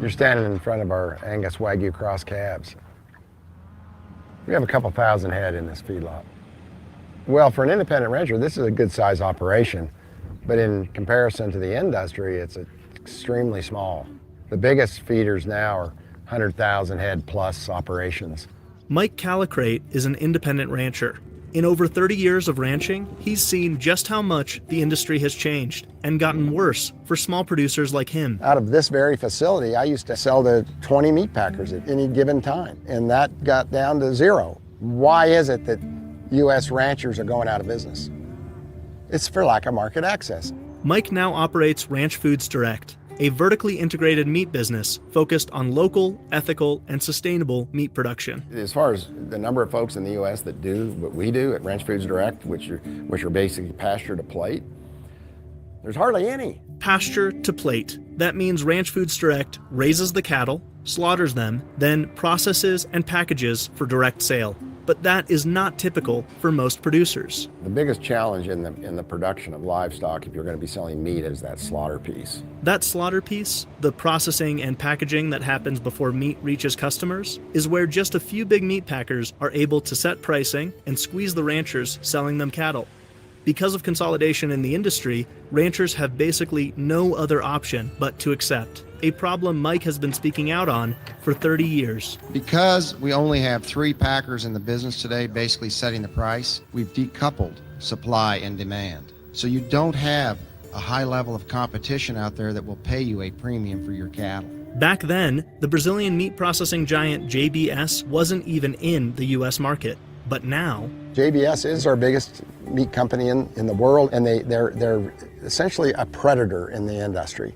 Speaker 15: You're standing in front of our Angus Wagyu cross calves. We have a couple thousand head in this feedlot. Well, for an independent rancher, this is a good size operation, but in comparison to the industry, it's extremely small. The biggest feeders now are 100,000 head plus operations.
Speaker 10: Mike Calicrate is an independent rancher. In over 30 years of ranching, he's seen just how much the industry has changed and gotten worse for small producers like him.
Speaker 15: Out of this very facility, I used to sell to 20 meat packers at any given time, and that got down to 0. Why is it that U.S. ranchers are going out of business? It's for lack of market access.
Speaker 10: Mike now operates Ranch Foods Direct, a vertically integrated meat business focused on local, ethical, and sustainable meat production.
Speaker 15: As far as the number of folks in the U.S. that do what we do at Ranch Foods Direct, which are basically pasture to plate, there's hardly any.
Speaker 10: Pasture to plate. That means Ranch Foods Direct raises the cattle, slaughters them, then processes and packages for direct sale. But that is not typical for most producers.
Speaker 15: The biggest challenge in the production of livestock, if you're going to be selling meat, is that slaughter piece.
Speaker 10: That slaughter piece, the processing and packaging that happens before meat reaches customers, is where just a few big meat packers are able to set pricing and squeeze the ranchers selling them cattle. Because of consolidation in the industry, ranchers have basically no other option but to accept, a problem Mike has been speaking out on for 30 years.
Speaker 17: Because we only have 3 packers in the business today basically setting the price, we've decoupled supply and demand. So you don't have a high level of competition out there that will pay you a premium for your cattle.
Speaker 10: Back then, the Brazilian meat processing giant JBS wasn't even in the US market. But now,
Speaker 15: JBS is our biggest meat company in the world, and they're essentially a predator in the industry.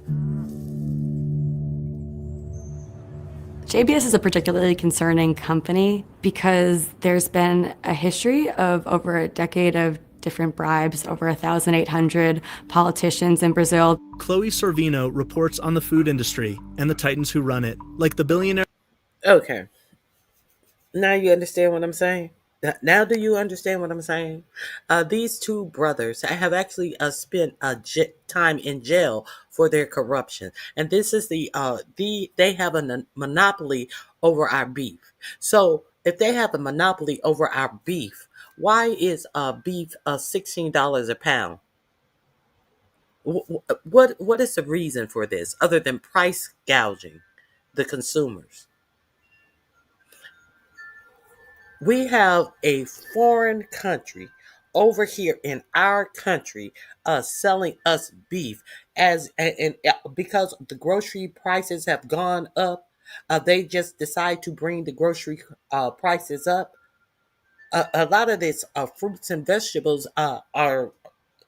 Speaker 11: JBS is a particularly concerning company because there's been a history of over a decade of different bribes, over 1,800 politicians in Brazil.
Speaker 10: Chloe Sorvino reports on the food industry and the titans who run it, like the billionaire.
Speaker 2: Okay. Now you understand what I'm saying? Now do you understand what I'm saying? These two brothers have actually spent time in jail for their corruption. And this is they have a monopoly over our beef. So if they have a monopoly over our beef, why is beef $16 a pound? What is the reason for this other than price gouging the consumers? We have a foreign country over here in our country selling us beef and because the grocery prices have gone up, they just decide to bring the grocery prices up. A lot of this fruits and vegetables are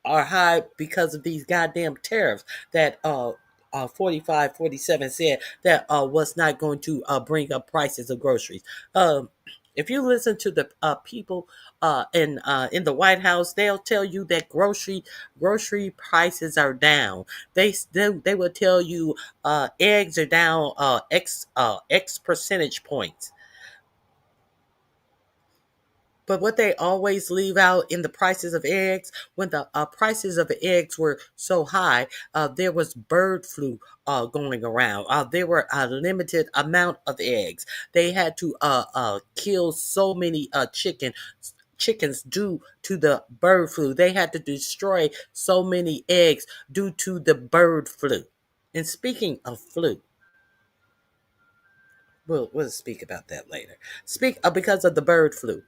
Speaker 2: high because of these goddamn tariffs that 45, 47 said that was not going to bring up prices of groceries. If you listen to the people in the White House, they'll tell you that grocery prices are down. They will tell you eggs are down X percentage points. But what they always leave out in the prices of eggs, when the prices of eggs were so high, there was bird flu going around. There were a limited amount of eggs. They had to kill so many chickens due to the bird flu. They had to destroy so many eggs due to the bird flu. And speaking of flu, we'll speak about that later. Because of the bird flu.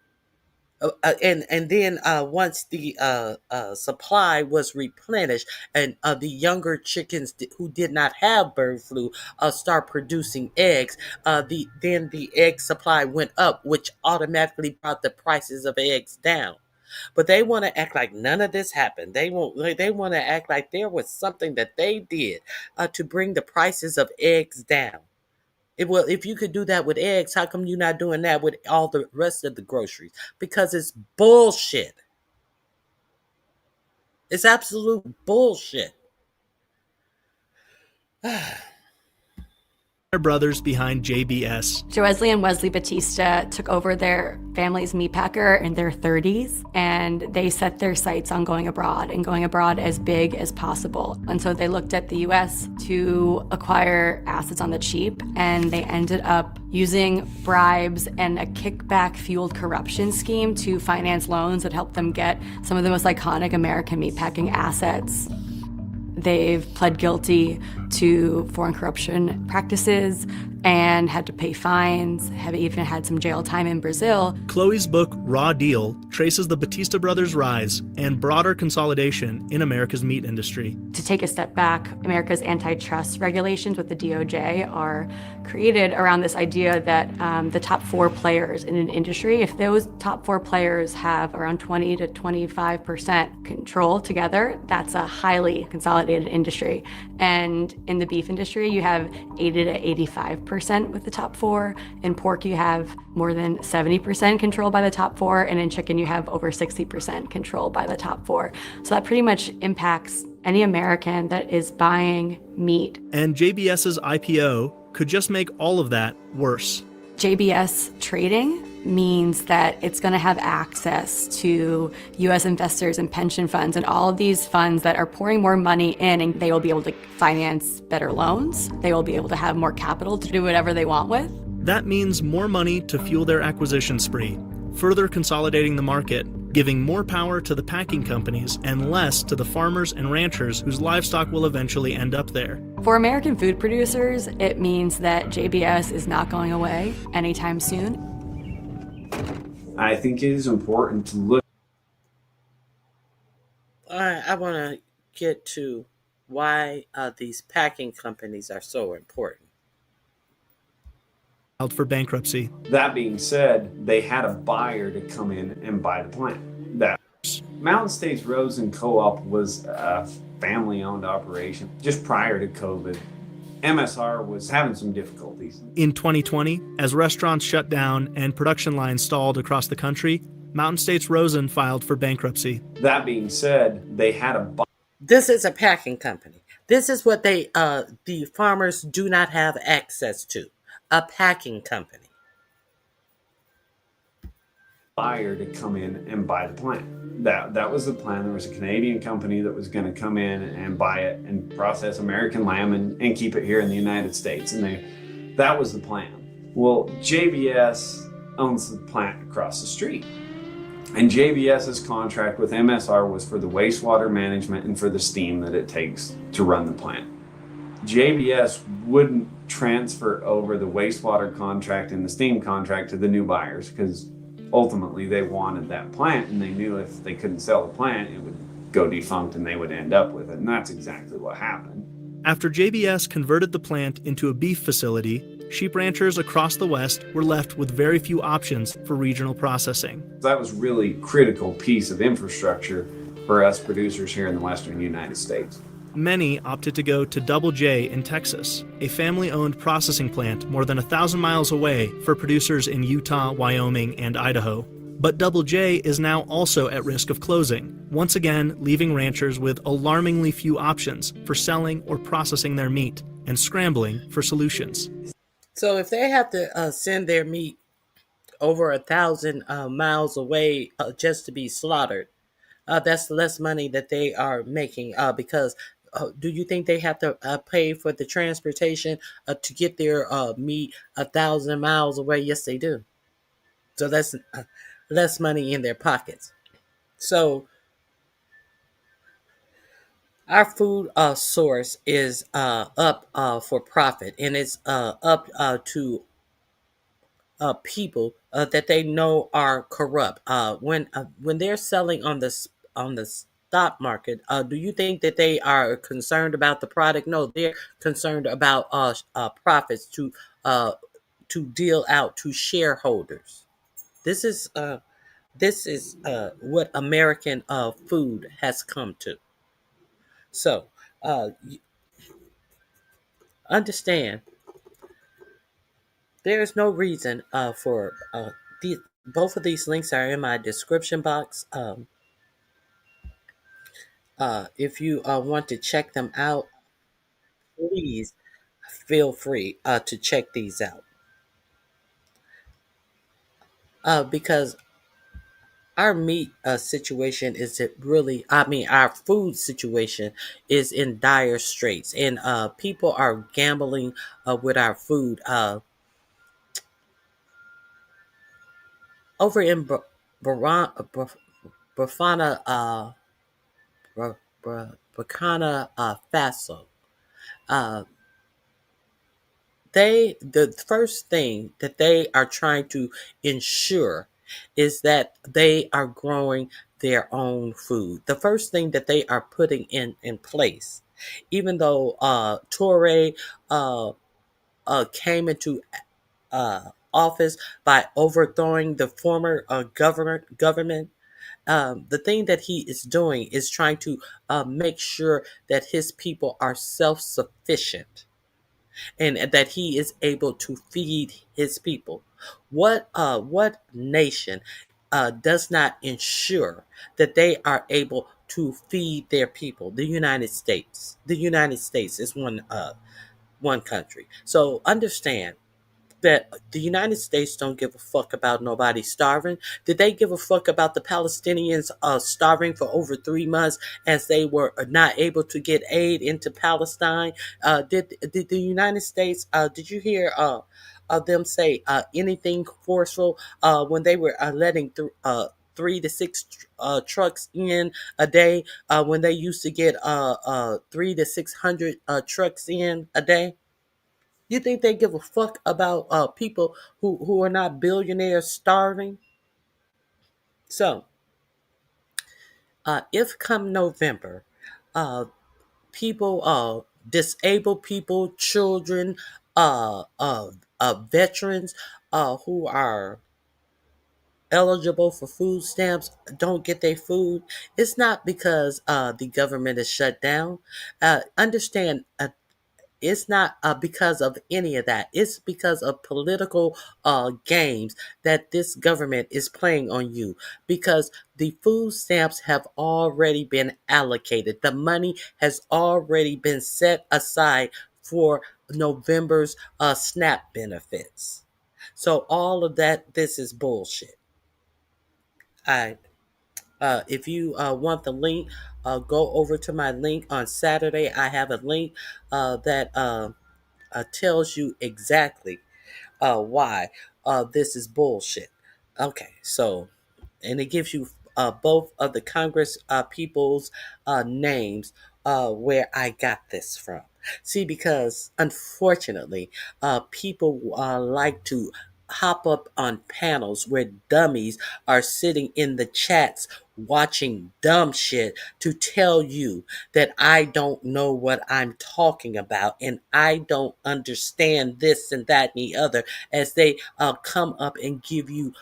Speaker 2: And then once the supply was replenished, and the younger chickens who did not have bird flu start producing eggs, then the egg supply went up, which automatically brought the prices of eggs down. But they want to act like none of this happened. They want to act like there was something that they did to bring the prices of eggs down. Well, if you could do that with eggs, how come you're not doing that with all the rest of the groceries? Because it's bullshit. It's absolute bullshit.
Speaker 10: Brothers behind JBS.
Speaker 11: Joesley and Wesley Batista took over their family's meat packer in their 30s, and they set their sights on going abroad and going abroad as big as possible. And so they looked at the US to acquire assets on the cheap, and they ended up using bribes and a kickback-fueled corruption scheme to finance loans that helped them get some of the most iconic American meatpacking assets. They've pled guilty to foreign corruption practices and had to pay fines, have even had some jail time in Brazil.
Speaker 10: Chloe's book, Raw Deal, traces the Batista brothers' rise and broader consolidation in America's meat industry.
Speaker 11: To take a step back, America's antitrust regulations with the DOJ are created around this idea that the top 4 players in an industry, if those top 4 players have around 20 to 25% control together, that's a highly consolidated industry. And in the beef industry, you have 80 to 85% with the top 4. In pork, you have more than 70% control by the top 4. And in chicken, you have over 60% control by the top 4. So that pretty much impacts any American that is buying meat.
Speaker 10: And JBS's IPO could just make all of that worse.
Speaker 11: JBS trading means that it's going to have access to U.S. investors and pension funds and all of these funds that are pouring more money in, and they will be able to finance better loans. They will be able to have more capital to do whatever they want with.
Speaker 10: That means more money to fuel their acquisition spree, further consolidating the market, giving more power to the packing companies and less to the farmers and ranchers whose livestock will eventually end up there.
Speaker 11: For American food producers, it means that JBS is not going away anytime soon.
Speaker 16: I think it is important to look.
Speaker 2: I want to get to why these packing companies are so important.
Speaker 10: Filed for bankruptcy.
Speaker 16: That being said, they had a buyer to come in and buy the plant. That Mountain States Rose and Co-op was a family-owned operation just prior to COVID. MSR was having some difficulties.
Speaker 10: In 2020, as restaurants shut down and production lines stalled across the country, Mountain States Rosen filed for bankruptcy.
Speaker 16: That being said, they had a
Speaker 2: This is a packing company. This is what the farmers do not have access to. A packing company.
Speaker 16: buyer to come in and buy the plant. That was the plan. There was a Canadian company that was going to come in and buy it and process American lamb and keep it here in the United States. And that was the plan. Well, JBS owns the plant across the street. And JBS's contract with MSR was for the wastewater management and for the steam that it takes to run the plant. JBS wouldn't transfer over the wastewater contract and the steam contract to the new buyers because ultimately they wanted that plant, and they knew if they couldn't sell the plant, it would go defunct and they would end up with it. And that's exactly what happened.
Speaker 10: After JBS converted the plant into a beef facility, sheep ranchers across the West were left with very few options for regional processing.
Speaker 16: That was really critical piece of infrastructure for us producers here in the Western United States.
Speaker 10: Many opted to go to Double J in Texas, a family-owned processing plant more than 1,000 miles away for producers in Utah, Wyoming, and Idaho. But Double J is now also at risk of closing, once again leaving ranchers with alarmingly few options for selling or processing their meat and scrambling for solutions.
Speaker 2: So if they have to send their meat over 1,000 miles away just to be slaughtered, that's less money that they are making because do you think they have to pay for the transportation to get their meat 1,000 miles away? Yes, they do. So that's less money in their pockets. So our food source is up for profit, and it's up to people that they know are corrupt. When they're selling on the stock market, do you think that they are concerned about the product? No, they're concerned about profits uh, to deal out to shareholders. This is what American food has come to. So understand there is no reason for both of these links are in my description box. If you want to check them out, please feel free to check these out. Because our meat situation is it really, I mean, our food situation is in dire straits, and people are gambling with our food. Over in Burkina, Burkina Faso, uh, the first thing that they are trying to ensure is that they are growing their own food. The first thing that they are putting in place, even though Toure uh, came into office by overthrowing the former government. The thing that he is doing is trying to make sure that his people are self-sufficient and that he is able to feed his people. What nation does not ensure that they are able to feed their people? The United States. The United States is one country. So understand that the United States don't give a fuck about nobody starving. Did they give a fuck about the Palestinians starving for over 3 months as they were not able to get aid into Palestine? Did the United States? Did you hear them say anything forceful when they were letting through? 3 to 6 trucks in a day when they used to get 3 to 600 trucks in a day. You think they give a fuck about people who are not billionaires starving? So, if come November, uh, people, disabled people, children, veterans who are eligible for food stamps don't get their food, it's not because the government is shut down. Understand, it's not because of any of that. It's because of political games that this government is playing on you. Because the food stamps have already been allocated. The money has already been set aside for November's SNAP benefits. So all of that, this is bullshit. I if you want the link, go over to my link on Saturday. I have a link that tells you exactly why this is bullshit. Okay, so, and it gives you both of the Congress people's names where I got this from. See, because unfortunately, people like to hop up on panels where dummies are sitting in the chats watching dumb shit to tell you that I don't know what I'm talking about and I don't understand this and that and the other as they come up and give you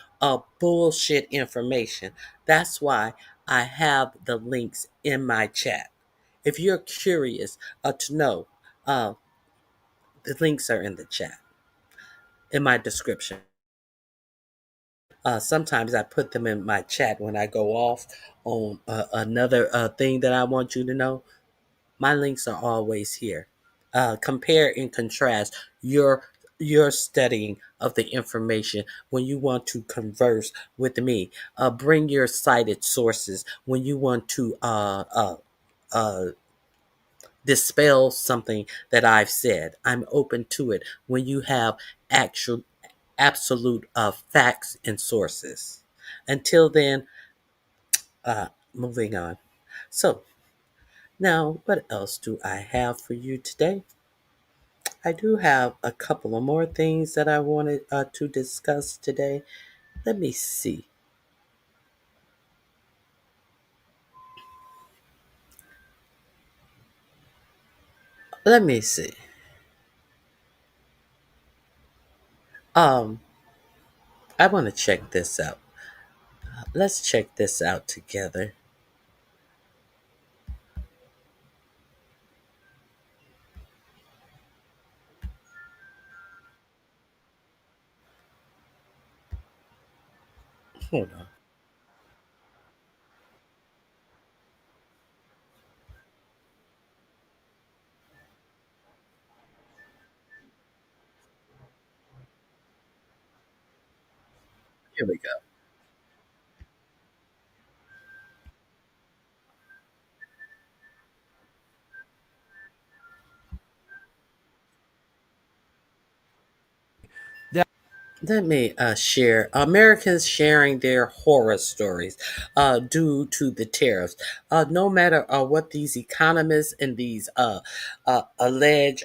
Speaker 2: bullshit information. That's why I have the links in my chat. If you're curious to know, uh, the links are in the chat, in my description. Sometimes I put them in my chat when I go off on another thing that I want you to know. My links are always here. Compare and contrast your studying of the information when you want to converse with me. Bring your cited sources when you want to dispel something that I've said. I'm open to it when you have actual absolute facts and sources. Until then, moving on. So now, what else do I have for you today? I do have a couple of more things that I wanted to discuss today. Let me see. Let me see. Um, I want to check this out. Let's check this out together. Hold on. Here we go. Let me share Americans sharing their horror stories due to the tariffs. No matter what these economists and these alleged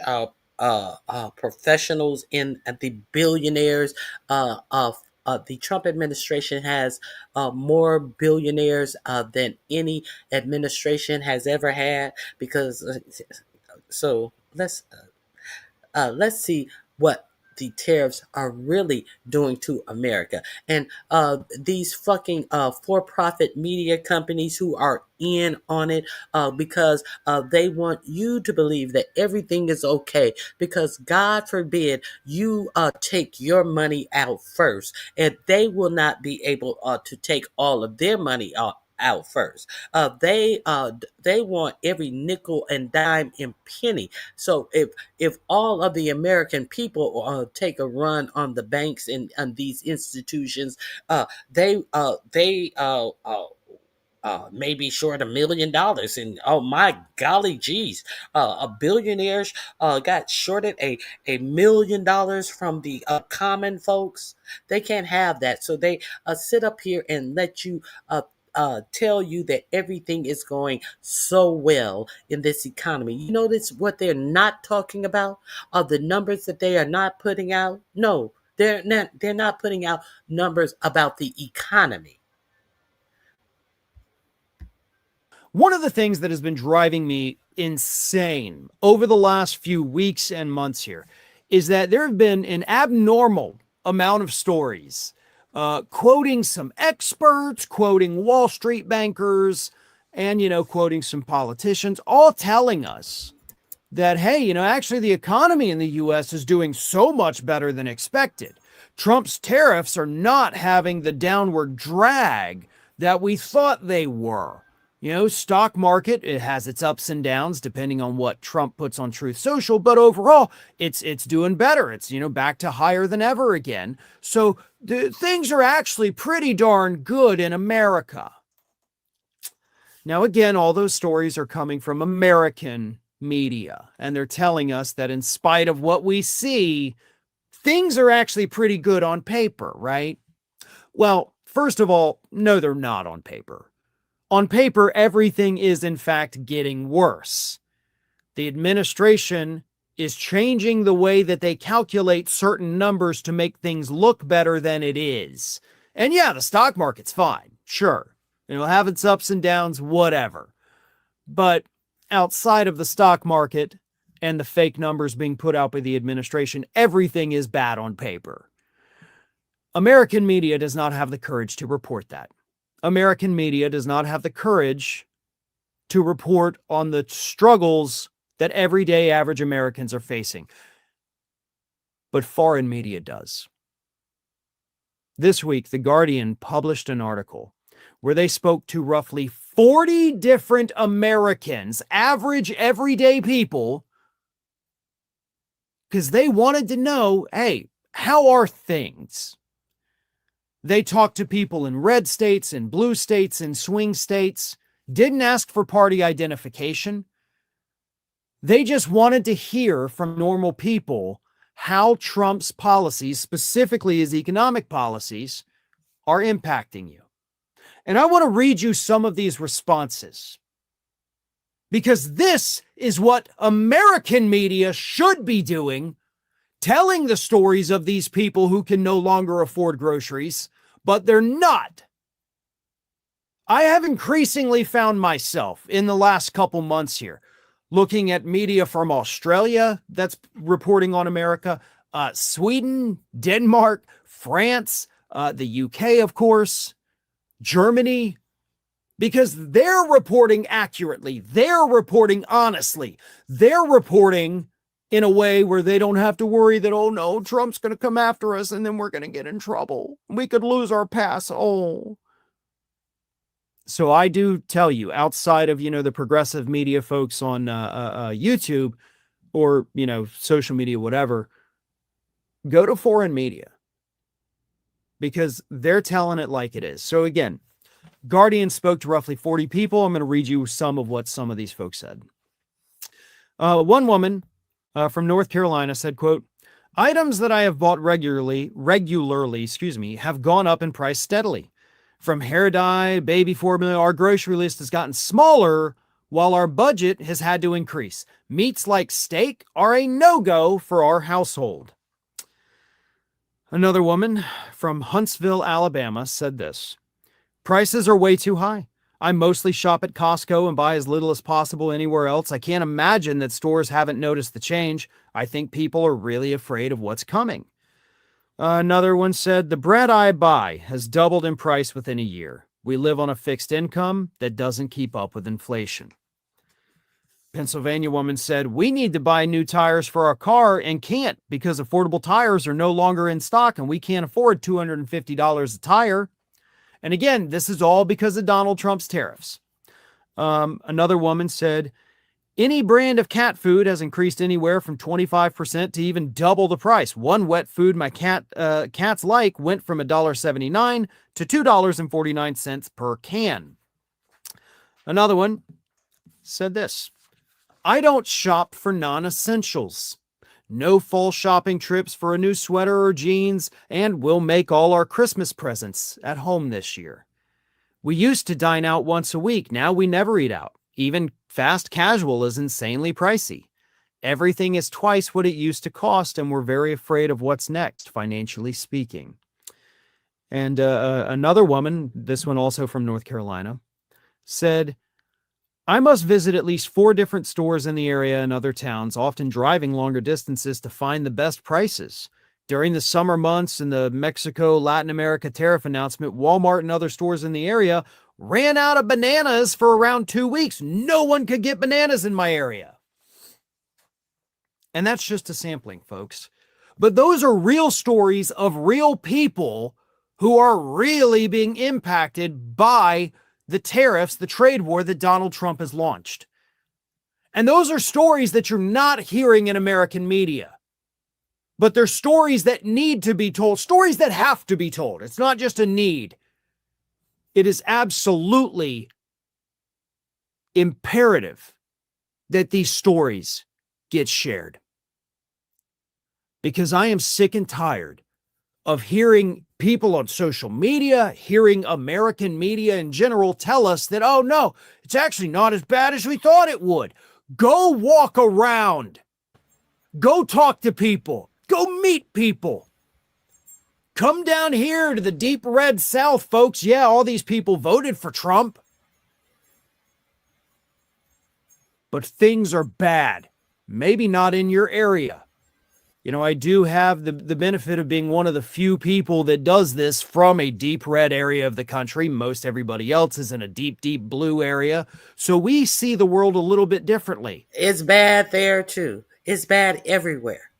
Speaker 2: professionals in the billionaires of the Trump administration has more billionaires than any administration has ever had. Because so let's see what the tariffs are really doing to America. And these fucking for-profit media companies who are in on it because they want you to believe that everything is okay, because God forbid you take your money out first, and they will not be able to take all of their money out first. They want every nickel and dime and penny. So if all of the American people take a run on the banks and these institutions, they may be short $1 million. And oh my golly geez, a billionaires got shorted $1 million from the common folks. They can't have that. So they sit up here and let you tell you that everything is going so well in this economy. You notice what they're not talking about are the numbers that they are not putting out. No, they're not. They're not putting out numbers about the economy.
Speaker 18: One of the things that has been driving me insane over the last few weeks and months here is that there have been an abnormal amount of stories quoting some experts, quoting Wall Street bankers, and, quoting some politicians, all telling us that, hey, actually the economy in the US is doing so much better than expected. Trump's tariffs are not having the downward drag that we thought they were. Stock market, it has its ups and downs depending on what Trump puts on Truth Social, but overall, it's doing better. It's, back to higher than ever again. So things are actually pretty darn good in America. Now, again, all those stories are coming from American media, and they're telling us that in spite of what we see, things are actually pretty good on paper, right? Well, first of all, no, they're not on paper. On paper, everything is in fact getting worse. The administration is changing the way that they calculate certain numbers to make things look better than it is. And yeah, the stock market's fine. Sure. It'll have its ups and downs, whatever. But outside of the stock market and the fake numbers being put out by the administration, everything is bad on paper. American media does not have the courage to report that. American media does not have the courage to report on the struggles that everyday average Americans are facing. But foreign media does. This week, The Guardian published an article where they spoke to roughly 40 different Americans, average everyday people, because they wanted to know, hey, how are things? They talked to people in red states, in blue states, in swing states, didn't ask for party identification. They just wanted to hear from normal people how Trump's policies, specifically his economic policies, are impacting you. And I want to read you some of these responses. Because this is what American media should be doing, telling the stories of these people who can no longer afford groceries, but they're not. I have increasingly found myself in the last couple months here looking at media from Australia that's reporting on America, Sweden, Denmark, France, the UK, of course, Germany, because they're reporting accurately, they're reporting honestly, they're reporting in a way where they don't have to worry that, oh no, Trump's going to come after us and then we're going to get in trouble. We could lose our pass. Oh. So I do tell you, outside of, the progressive media folks on YouTube or, social media, whatever, go to foreign media because they're telling it like it is. So again, Guardian spoke to roughly 40 people. I'm going to read you some of what some of these folks said. One woman from North Carolina said, quote, items that I have bought regularly, have gone up in price steadily. From hair dye, baby formula, our grocery list has gotten smaller while our budget has had to increase. Meats like steak are a no-go for our household. Another woman from Huntsville, Alabama said this. Prices are way too high. I mostly shop at Costco and buy as little as possible anywhere else. I can't imagine that stores haven't noticed the change. I think people are really afraid of what's coming. Another one said, the bread I buy has doubled in price within a year. We live on a fixed income that doesn't keep up with inflation. Pennsylvania woman said, we need to buy new tires for our car and can't because affordable tires are no longer in stock and we can't afford $250 a tire. And again, this is all because of Donald Trump's tariffs. Another woman said, any brand of cat food has increased anywhere from 25% to even double the price. One wet food my cats like went from $1.79 to $2.49 per can. Another one said this. I don't shop for non-essentials. No fall shopping trips for a new sweater or jeans, and we'll make all our Christmas presents at home this year. We used to dine out once a week. Now we never eat out. Even fast casual is insanely pricey. Everything is twice what it used to cost, and we're very afraid of what's next, financially speaking. And another woman, this one also from North Carolina, said, I must visit at least 4 different stores in the area and other towns, often driving longer distances to find the best prices. During the summer months and the Mexico, Latin America tariff announcement, Walmart and other stores in the area ran out of bananas for around 2 weeks. No one could get bananas in my area. And that's just a sampling, folks. But those are real stories of real people who are really being impacted by the tariffs, the trade war that Donald Trump has launched. And those are stories that you're not hearing in American media. But they're stories that need to be told, stories that have to be told. It's not just a need. It is absolutely imperative that these stories get shared. Because I am sick and tired of hearing people on social media, hearing American media in general tell us that, oh no, it's actually not as bad as we thought it would. Go walk around. Go talk to people. Go meet people. Come down here to the deep red South, folks. Yeah, all these people voted for Trump. But things are bad. Maybe not in your area. I do have the benefit of being one of the few people that does this from a deep red area of the country. Most everybody else is in a deep, deep blue area. So we see the world a little bit differently.
Speaker 2: It's bad there too. It's bad everywhere.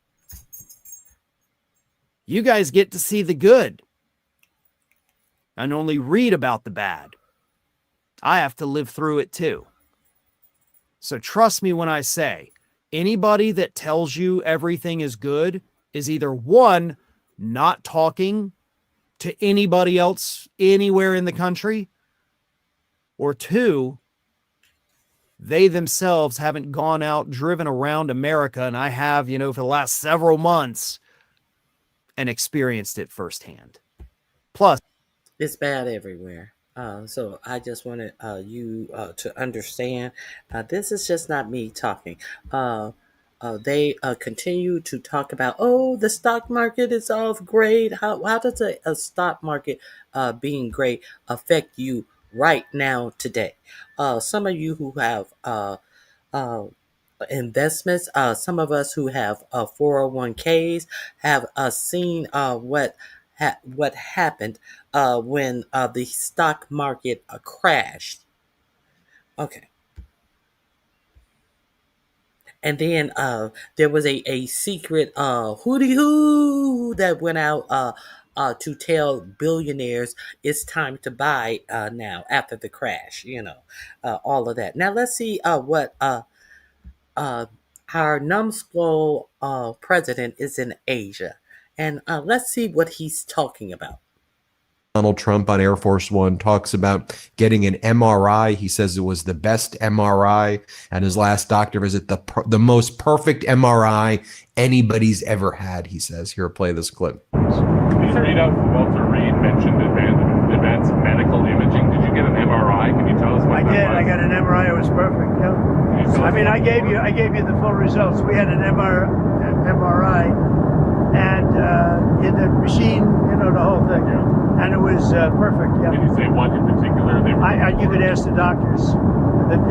Speaker 18: You guys get to see the good and only read about the bad. I have to live through it too. So trust me when I say, anybody that tells you everything is good is either one, not talking to anybody else anywhere in the country, or two, they themselves haven't gone out, driven around America, and I have, for the last several months, and experienced it firsthand. Plus,
Speaker 2: it's bad everywhere. So I just wanted you to understand this is just not me talking. They continue to talk about, oh, the stock market is off great. How does a stock market being great affect you right now today? Some of you who have uh, investments, some of us who have 401ks have seen what happened when the stock market crashed. Okay. And then there was a secret hooty hoo that went out to tell billionaires it's time to buy now after the crash, all of that. Now let's see what uh, our numbskull president is in Asia. And let's see what he's talking about.
Speaker 19: Donald Trump on Air Force One talks about getting an MRI. He says it was the best MRI at his last doctor visit, the most perfect MRI anybody's ever had, he says. Here, play this clip.
Speaker 20: These readouts Walter Reed mentioned advanced medical imaging. Did you get an MRI? Can you tell us what
Speaker 9: I did. I got an MRI. It was perfect. Yeah. I mean, I gave you the full results. We had an MRI, and in the machine, the whole thing. Yeah. And it was perfect. Yeah.
Speaker 20: Did you say one in particular?
Speaker 9: You could ask the doctors.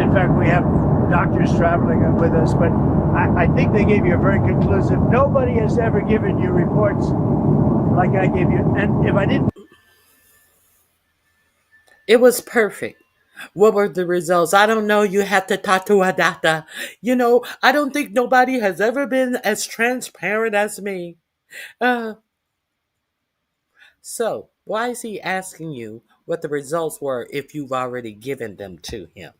Speaker 9: In fact, we have doctors traveling with us, but I think they gave you a very conclusive. Nobody has ever given you reports like I gave you. And if I didn't,
Speaker 2: it was perfect. What were the results? I don't know. You have to talk to a doctor. I don't think nobody has ever been as transparent as me. So why is he asking you what the results were if you've already given them to him?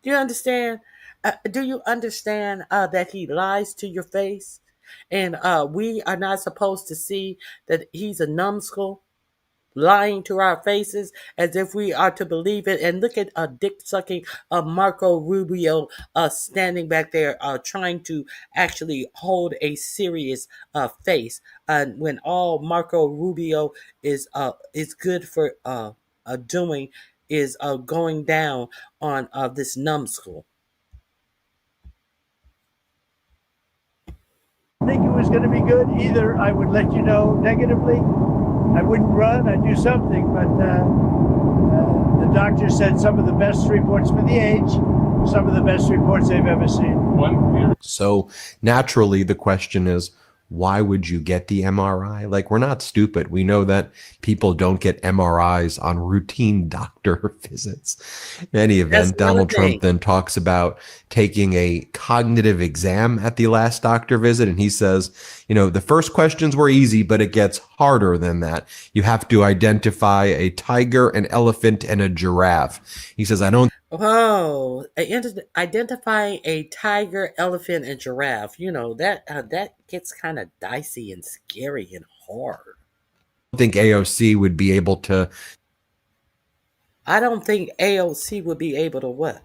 Speaker 2: Do you understand? Do you understand that he lies to your face? And we are not supposed to see that he's a numbskull lying to our faces as if we are to believe it. And look at dick sucking Marco Rubio standing back there trying to actually hold a serious face when all Marco Rubio is good for doing is going down on this numbskull.
Speaker 9: think it was going to be good. Either I would let you know negatively, I wouldn't run, I'd do something, but the doctor said some of the best reports for the age, some of the best reports they've ever seen.
Speaker 19: So naturally, the question is, why would you get the MRI? Like, we're not stupid. We know that people don't get MRIs on routine doctor visits. In any event, Donald Trump then talks about taking a cognitive exam at the last doctor visit. And he says, the first questions were easy, but it gets harder than that. You have to identify a tiger, an elephant, and a giraffe. He says,
Speaker 2: Oh, identifying a tiger, elephant, and giraffe. That gets kind of dicey and scary and hard.
Speaker 19: I don't think AOC would be able to.
Speaker 2: I don't think AOC would be able to what?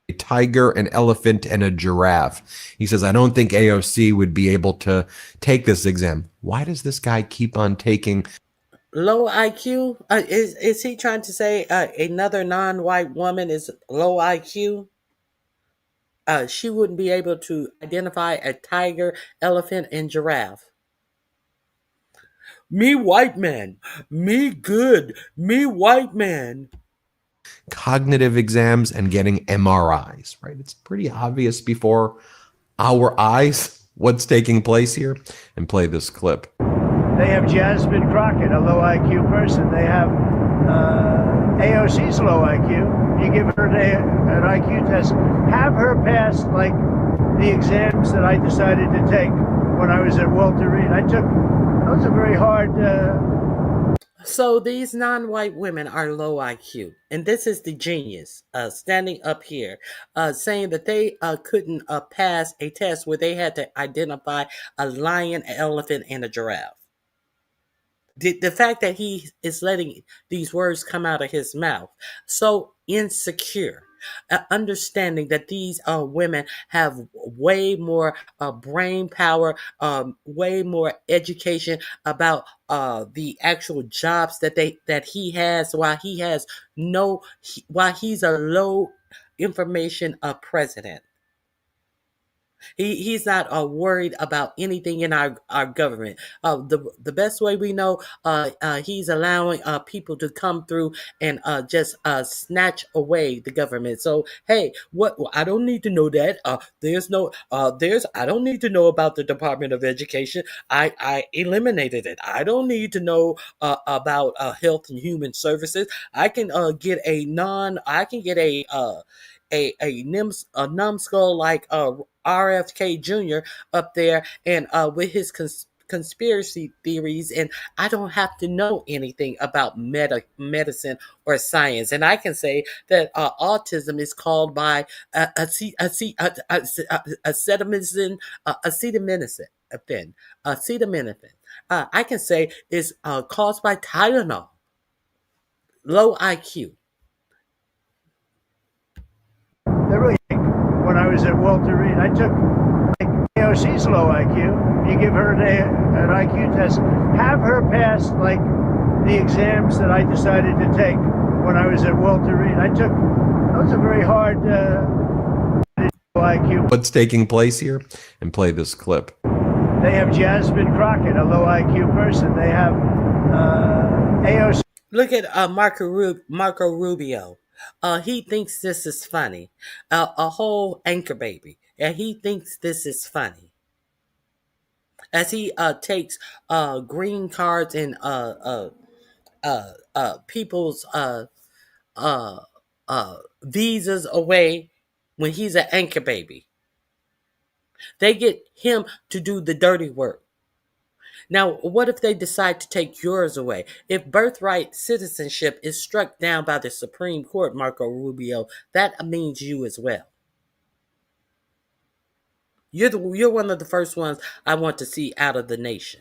Speaker 19: A tiger, an elephant, and a giraffe. He says, I don't think AOC would be able to take this exam. Why does this guy keep on taking
Speaker 2: low IQ? Is he trying to say another non-white woman is low IQ? She wouldn't be able to identify a tiger, elephant, and giraffe. Me white man. Me good. Me white man.
Speaker 19: Cognitive exams and getting MRIs, right? It's pretty obvious before our eyes what's taking place here. And play this clip.
Speaker 9: They have Jasmine Crockett, a low IQ person. They have AOC's low IQ. You give her an IQ test, have her pass like the exams that I decided to take when I was at Walter Reed. Those are very hard.
Speaker 2: So these non-white women are low IQ. And this is the genius standing up here saying that they couldn't pass a test where they had to identify a lion, an elephant, and a giraffe. The fact that he is letting these words come out of his mouth, so insecure, understanding that these women have way more brain power, way more education about the actual jobs that he has, while he's a low information president. He's not worried about anything in our government. The best way we know, he's allowing people to come through and just snatch away the government. So hey, what? I don't need to know that. I don't need to know about the Department of Education. I eliminated it. I don't need to know about Health and Human Services. I can get a non. I can get a numbskull like RFK Jr. up there and with his conspiracy theories, and I don't have to know anything about medicine or science. And I can say that autism is called by acetaminophen. I can say is caused by Tylenol. Low IQ.
Speaker 9: When I was at Walter Reed, I took AOC's low IQ. You give her an IQ test, have her pass like the exams that I decided to take when I was at Walter Reed. That was a very hard IQ.
Speaker 19: What's taking place here? And play this clip.
Speaker 9: They have Jasmine Crockett, a low IQ person. They have AOC.
Speaker 2: Look at Marco Rubio. He thinks this is funny. A whole anchor baby. And he thinks this is funny. As he takes green cards and people's visas away when he's an anchor baby. They get him to do the dirty work. Now, what if they decide to take yours away? If birthright citizenship is struck down by the Supreme Court, Marco Rubio, that means you as well. You're one of the first ones I want to see out of the nation.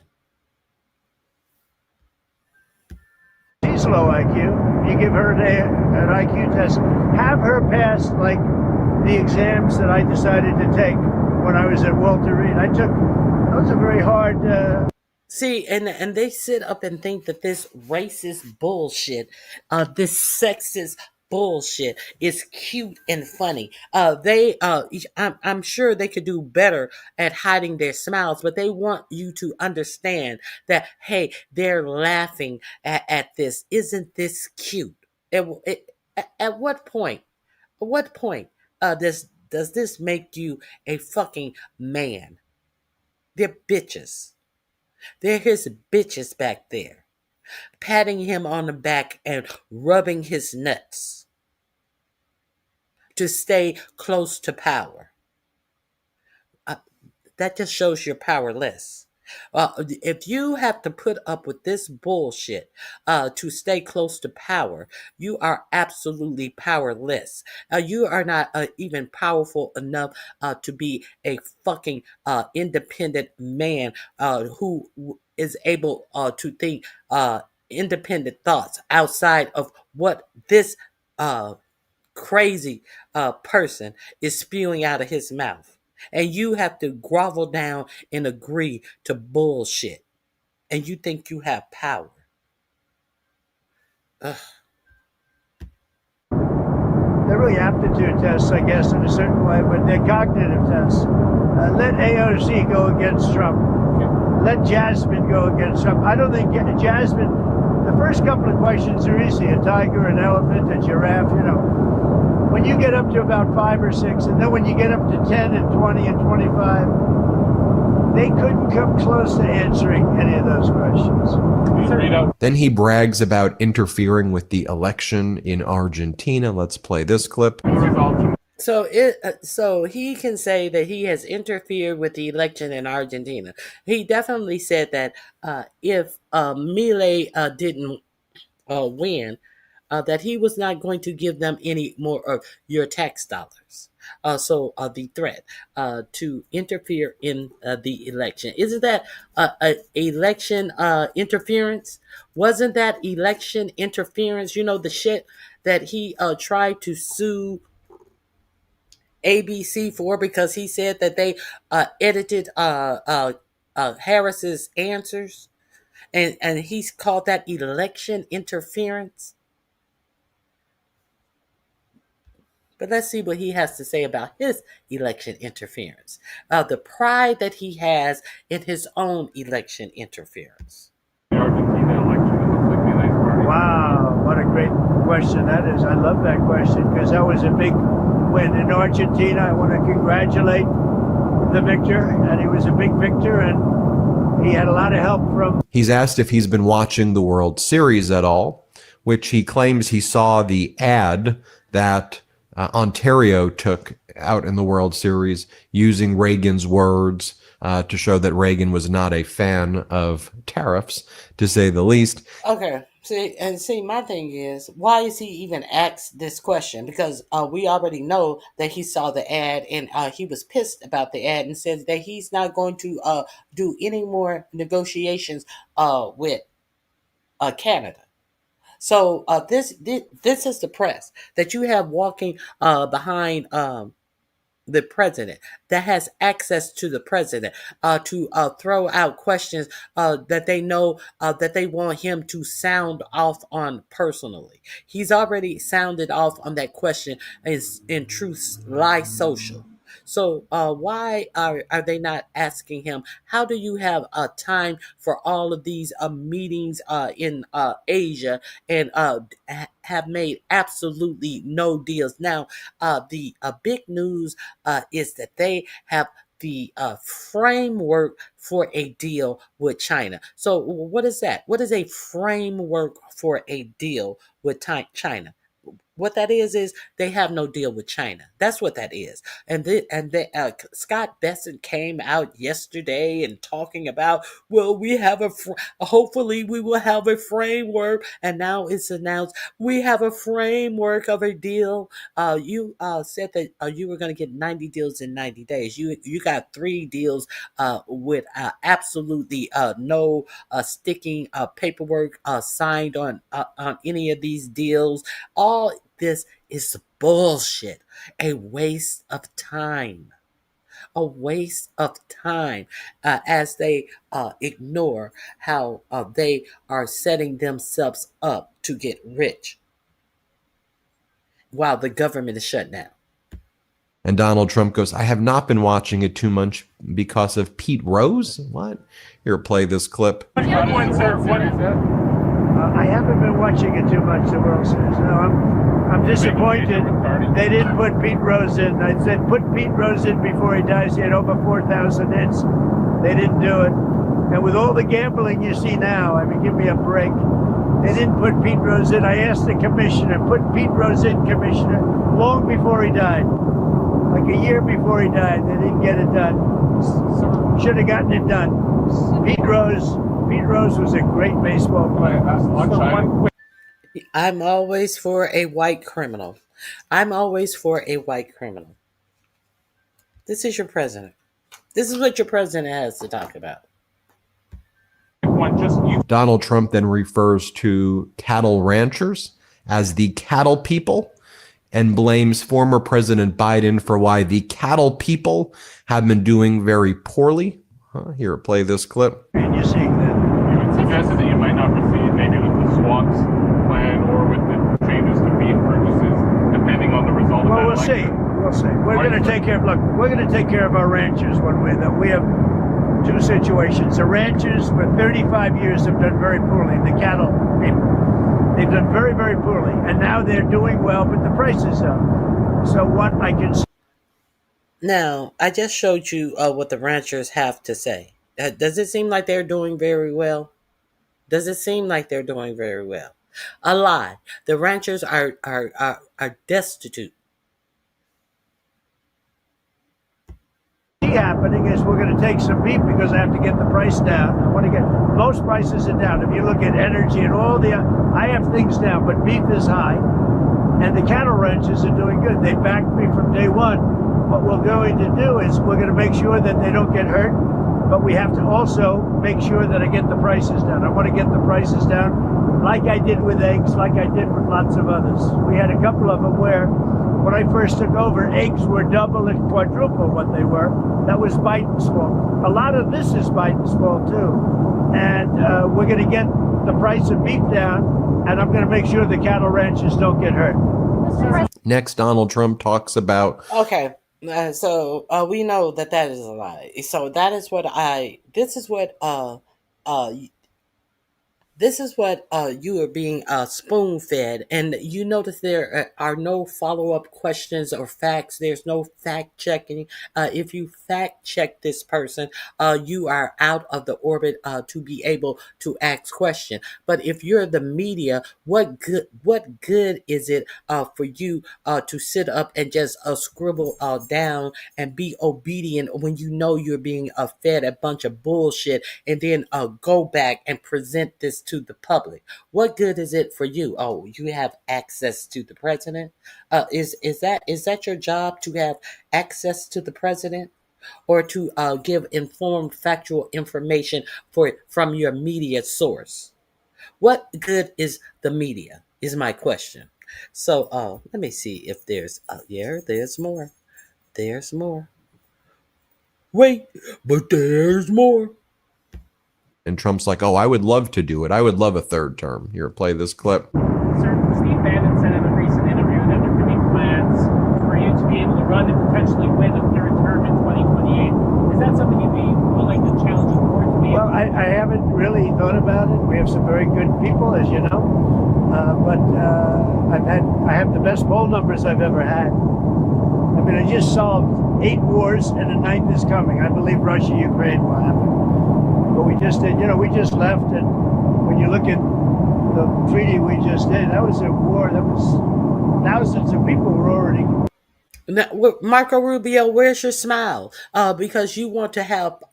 Speaker 9: She's low IQ. You give her an IQ test, have her pass like the exams that I decided to take when I was at Walter Reed. That was a very hard.
Speaker 2: See, and they sit up and think that this racist bullshit, this sexist bullshit is cute and funny. I'm sure they could do better at hiding their smiles, but they want you to understand that, hey, they're laughing at this. Isn't this cute? At what point? At what point does this make you a fucking man? They're bitches. They're his bitches back there, patting him on the back and rubbing his nuts to stay close to power. That just shows you're powerless. If you have to put up with this bullshit to stay close to power, you are absolutely powerless. You are not even powerful enough to be a fucking independent man who is able to think independent thoughts outside of what this crazy person is spewing out of his mouth. And you have to grovel down and agree to bullshit. And you think you have power. Ugh.
Speaker 9: They're really aptitude tests, I guess, in a certain way, but they're cognitive tests. Let AOC go against Trump. Let Jasmine go against Trump. I don't think Jasmine, the first couple of questions are easy. A tiger, an elephant, a giraffe, When you get up to about 5 or 6, and then when you get up to 10 and 20 and 25, they couldn't come close to answering any of those questions.
Speaker 19: Then he brags about interfering with the election in Argentina. Let's play this clip.
Speaker 2: So he can say that he has interfered with the election in Argentina. He definitely said that if Milei didn't win, that he was not going to give them any more of your tax dollars. So the threat to interfere in the election. Isn't that election interference? Wasn't that election interference? The shit that he tried to sue ABC for because he said that they edited Harris's answers, and he's called that election interference. But let's see what he has to say about his election interference. The pride that he has in his own election interference.
Speaker 9: Wow, what a great question that is. I love that question because that was a big win in Argentina. I want to congratulate the victor, and he was a big victor, and he had a lot of help from...
Speaker 19: He's asked if he's been watching the World Series at all, which he claims he saw the ad that Ontario took out in the World Series using Reagan's words to show that Reagan was not a fan of tariffs, to say the least.
Speaker 2: Okay. See, my thing is, why is he even asked this question? Because we already know that he saw the ad and he was pissed about the ad and said that he's not going to do any more negotiations with Canada. So this is the press that you have walking behind the president, that has access to the president to throw out questions that they know that they want him to sound off on personally. He's already sounded off on that question in Truth Lie Social. So why are they not asking him, how do you have time for all of these meetings in Asia and have made absolutely no deals? Now, the big news is that they have the framework for a deal with China. So what is that? What is a framework for a deal with China? What that is they have no deal with China. That's what that is. And Scott Bessent came out yesterday and talking about, well, we have hopefully we will have a framework. And now it's announced we have a framework of a deal. You said that you were going to get 90 deals in 90 days. You got 3 deals with absolutely no sticking paperwork signed on any of these deals. All this is bullshit, a waste of time. A waste of time as they ignore how they are setting themselves up to get rich while the government is shut down.
Speaker 19: And Donald Trump goes, I have not been watching it too much because of Pete Rose. What? Here, play this clip.
Speaker 9: What is that? I haven't been watching it too much, the World Series. No, I'm disappointed they didn't put Pete Rose in. I said put Pete Rose in before he dies. He had over 4,000 hits. They didn't do it. And with all the gambling you see now, I mean, give me a break. They didn't put Pete Rose in. I asked the commissioner, put Pete Rose in, commissioner, long before he died. Like a year before he died. They didn't get it done. Should have gotten it done. Pete Rose was a great baseball player.
Speaker 2: I'm always for a white criminal. I'm always for a white criminal. This is your president. This is what your president has to talk about.
Speaker 19: Donald Trump then refers to cattle ranchers as the cattle people and blames former President Biden for why the cattle people have been doing very poorly. Here, play this clip.
Speaker 9: And you're seeing that.
Speaker 20: You had suggested that you might not proceed maybe with the swaps plan or with the changes to beef purchases, depending on the result of that election.
Speaker 9: We'll see. We're going to take care of, look, we're going to take care of our ranchers one way. That we have 2 situations. The ranchers for 35 years have done very poorly. The cattle people, they've done very, very poorly. And now they're doing well, but the price is up. So what I can say.
Speaker 2: Now, I just showed you what the ranchers have to say. Does it seem like they're doing very well? Does it seem like they're doing very well? A lie. The ranchers are destitute.
Speaker 9: Happening is we're going to take some beef because I have to get the price down. I want to get most prices are down. If you look at energy and all the, I have things down, but beef is high, and the cattle ranchers are doing good. They backed me from day one. What we're going to do is we're going to make sure that they don't get hurt, but we have to also make sure that I get the prices down. I want to get the prices down like I did with eggs, like I did with lots of others. We had a couple of them where When I first took over, eggs were double and quadruple what they were. That was Biden's fault. A lot of this is Biden's fault too. And we're going to get the price of beef down, and I'm going to make sure the cattle ranchers don't get hurt.
Speaker 19: Next, Donald Trump talks about.
Speaker 2: Okay. So we know that is a lie. So that is what this is what you are being spoon fed, and you notice there are no follow up questions or facts. There's no fact checking. If you fact check this person, you are out of the orbit to be able to ask questions. But if you're the media, what good is it for you to sit up and just scribble down and be obedient when you know you're being fed a bunch of bullshit, and then go back and present this to the public? What good is it for you? Oh, you have access to the president? Is that your job, to have access to the president, or to give informed, factual information from your media source? What good is the media? Is my question. So let me see if there's there's more. There's more. Wait, but there's more.
Speaker 19: And Trump's like, oh, I would love to do it. I would love a third term. Here, play this clip.
Speaker 21: Sir, Steve Bannon said in a recent interview that there could be plans for you to be able to run and potentially win a third term in 2028. Is that something you'd be willing to challenge the board to be? Well, I haven't really thought about it. We have some very good people, as you know. But I have the best poll numbers I've ever had. I mean, I just solved 8 wars and a 9th is coming. I believe Russia, Ukraine will happen. But we just did, we just left, and when you look at the treaty we just did, that was a war that was thousands of people were already.
Speaker 2: Now, Marco Rubio, where's your smile? Because you want to have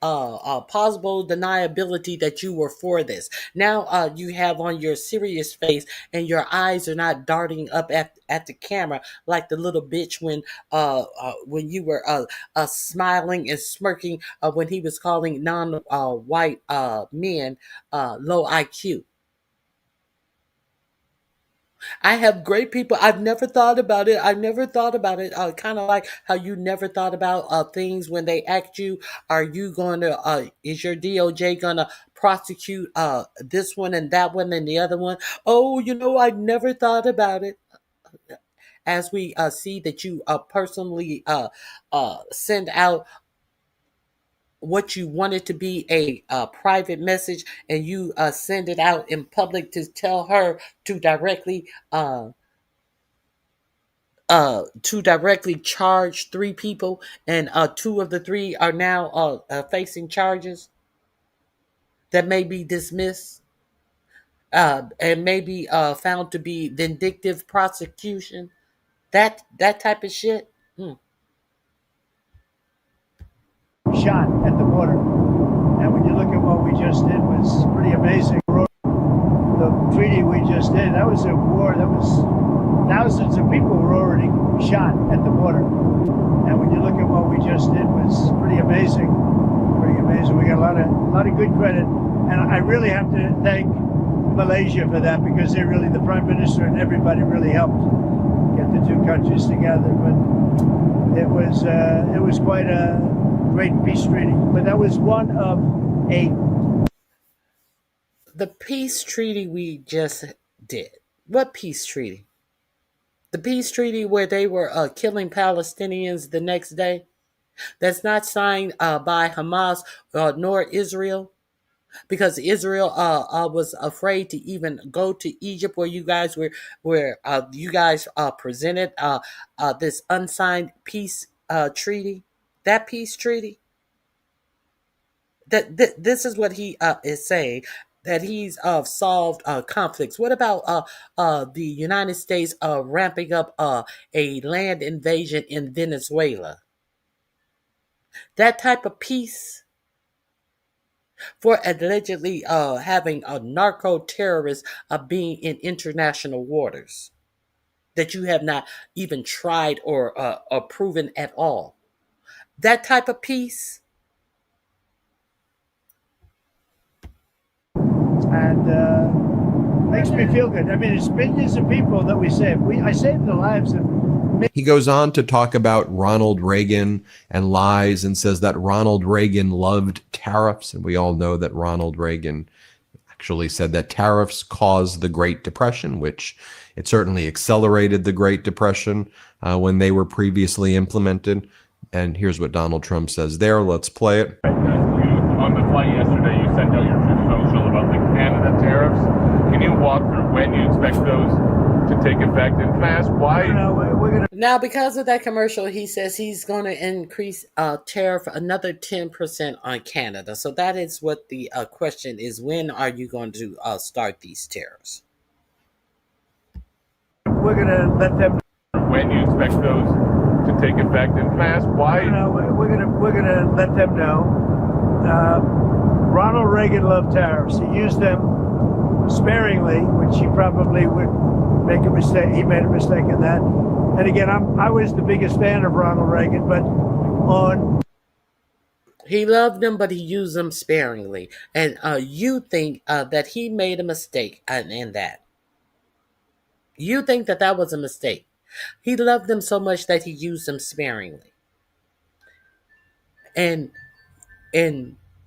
Speaker 2: plausible deniability that you were for this. Now you have on your serious face, and your eyes are not darting up at the camera like the little bitch when you were smiling and smirking when he was calling non-white men low IQ. I have great people. I've never thought about it. Kind of like how you never thought about things when they asked you, are you going to, is your DOJ going to prosecute this one and that one and the other one? Oh, I never thought about it. As we see that you personally send out what you wanted to be a private message, and you send it out in public to tell her to directly charge 3 people, and 2 of the 3 are now facing charges that may be dismissed and may be found to be vindictive prosecution. That type of shit.
Speaker 9: Shot at the border. And when you look at what we just did, was pretty amazing. The treaty we just did, that was a war that was thousands of people were already shot at the border. And when you look at what we just did, was pretty amazing. Pretty amazing. We got a lot of good credit. And I really have to thank Malaysia for that, because the Prime Minister and everybody really helped get the 2 countries together. But it was quite a great peace treaty. But that was one of 8.
Speaker 2: The peace treaty we just did. What peace treaty? The peace treaty where they were killing Palestinians the next day? That's not signed by Hamas nor Israel, because Israel was afraid to even go to Egypt, where you guys presented this unsigned peace treaty. That peace treaty. This is what he is saying, that he's solved conflicts. What about the United States ramping up a land invasion in Venezuela? That type of peace, for allegedly having a narco-terrorist being in international waters that you have not even tried or proven at all. That type of peace. And makes me feel good. I mean, it's billions of people that we saved. I saved the lives of
Speaker 19: He goes on to talk about Ronald Reagan and lies and says that Ronald Reagan loved tariffs. And we all know that Ronald Reagan actually said that tariffs caused the Great Depression, which it certainly accelerated the Great Depression when they were previously implemented. And here's what Donald Trump says there. Let's play it.
Speaker 20: On the flight yesterday, you sent out your Truth Social about the Canada tariffs. Can you walk through when you expect those to take effect? And can I ask why?
Speaker 2: Now, because of that commercial, he says he's going to increase tariff another 10% on Canada. So that is what the question is. When are you going to start these tariffs?
Speaker 9: We're going to let them.
Speaker 20: When you expect those to take effect? And can I ask why?
Speaker 9: We're gonna let them know. Ronald Reagan loved tariffs. He used them sparingly, which he probably would make a mistake. He made a mistake in that. And again, I was the biggest fan of Ronald Reagan, but
Speaker 2: he loved them, but he used them sparingly. And you think that he made a mistake in that? You think that that was a mistake? He loved them so much that he used them sparingly. And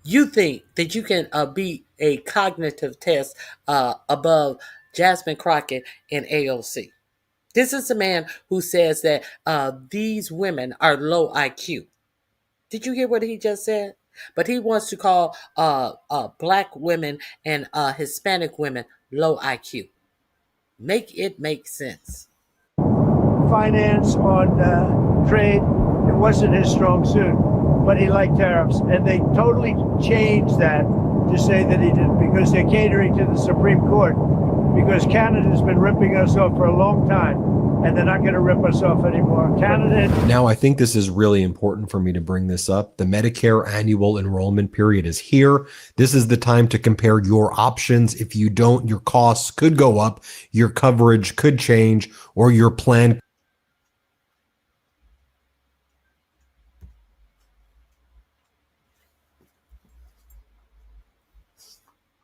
Speaker 2: you think that you can beat a cognitive test above Jasmine Crockett and AOC. This is a man who says that these women are low IQ. Did you hear what he just said? But he wants to call black women and Hispanic women low IQ. Make it make sense.
Speaker 9: Finance, on trade, it wasn't his strong suit, but he liked tariffs, and they totally changed that to say that he didn't, because they're catering to the Supreme Court, because Canada's been ripping us off for a long time, and they're not going to rip us off anymore. Canada.
Speaker 19: Now, I think this is really important for me to bring this up. The Medicare annual enrollment period is here. This is the time to compare your options. If you don't, your costs could go up, your coverage could change, or your plan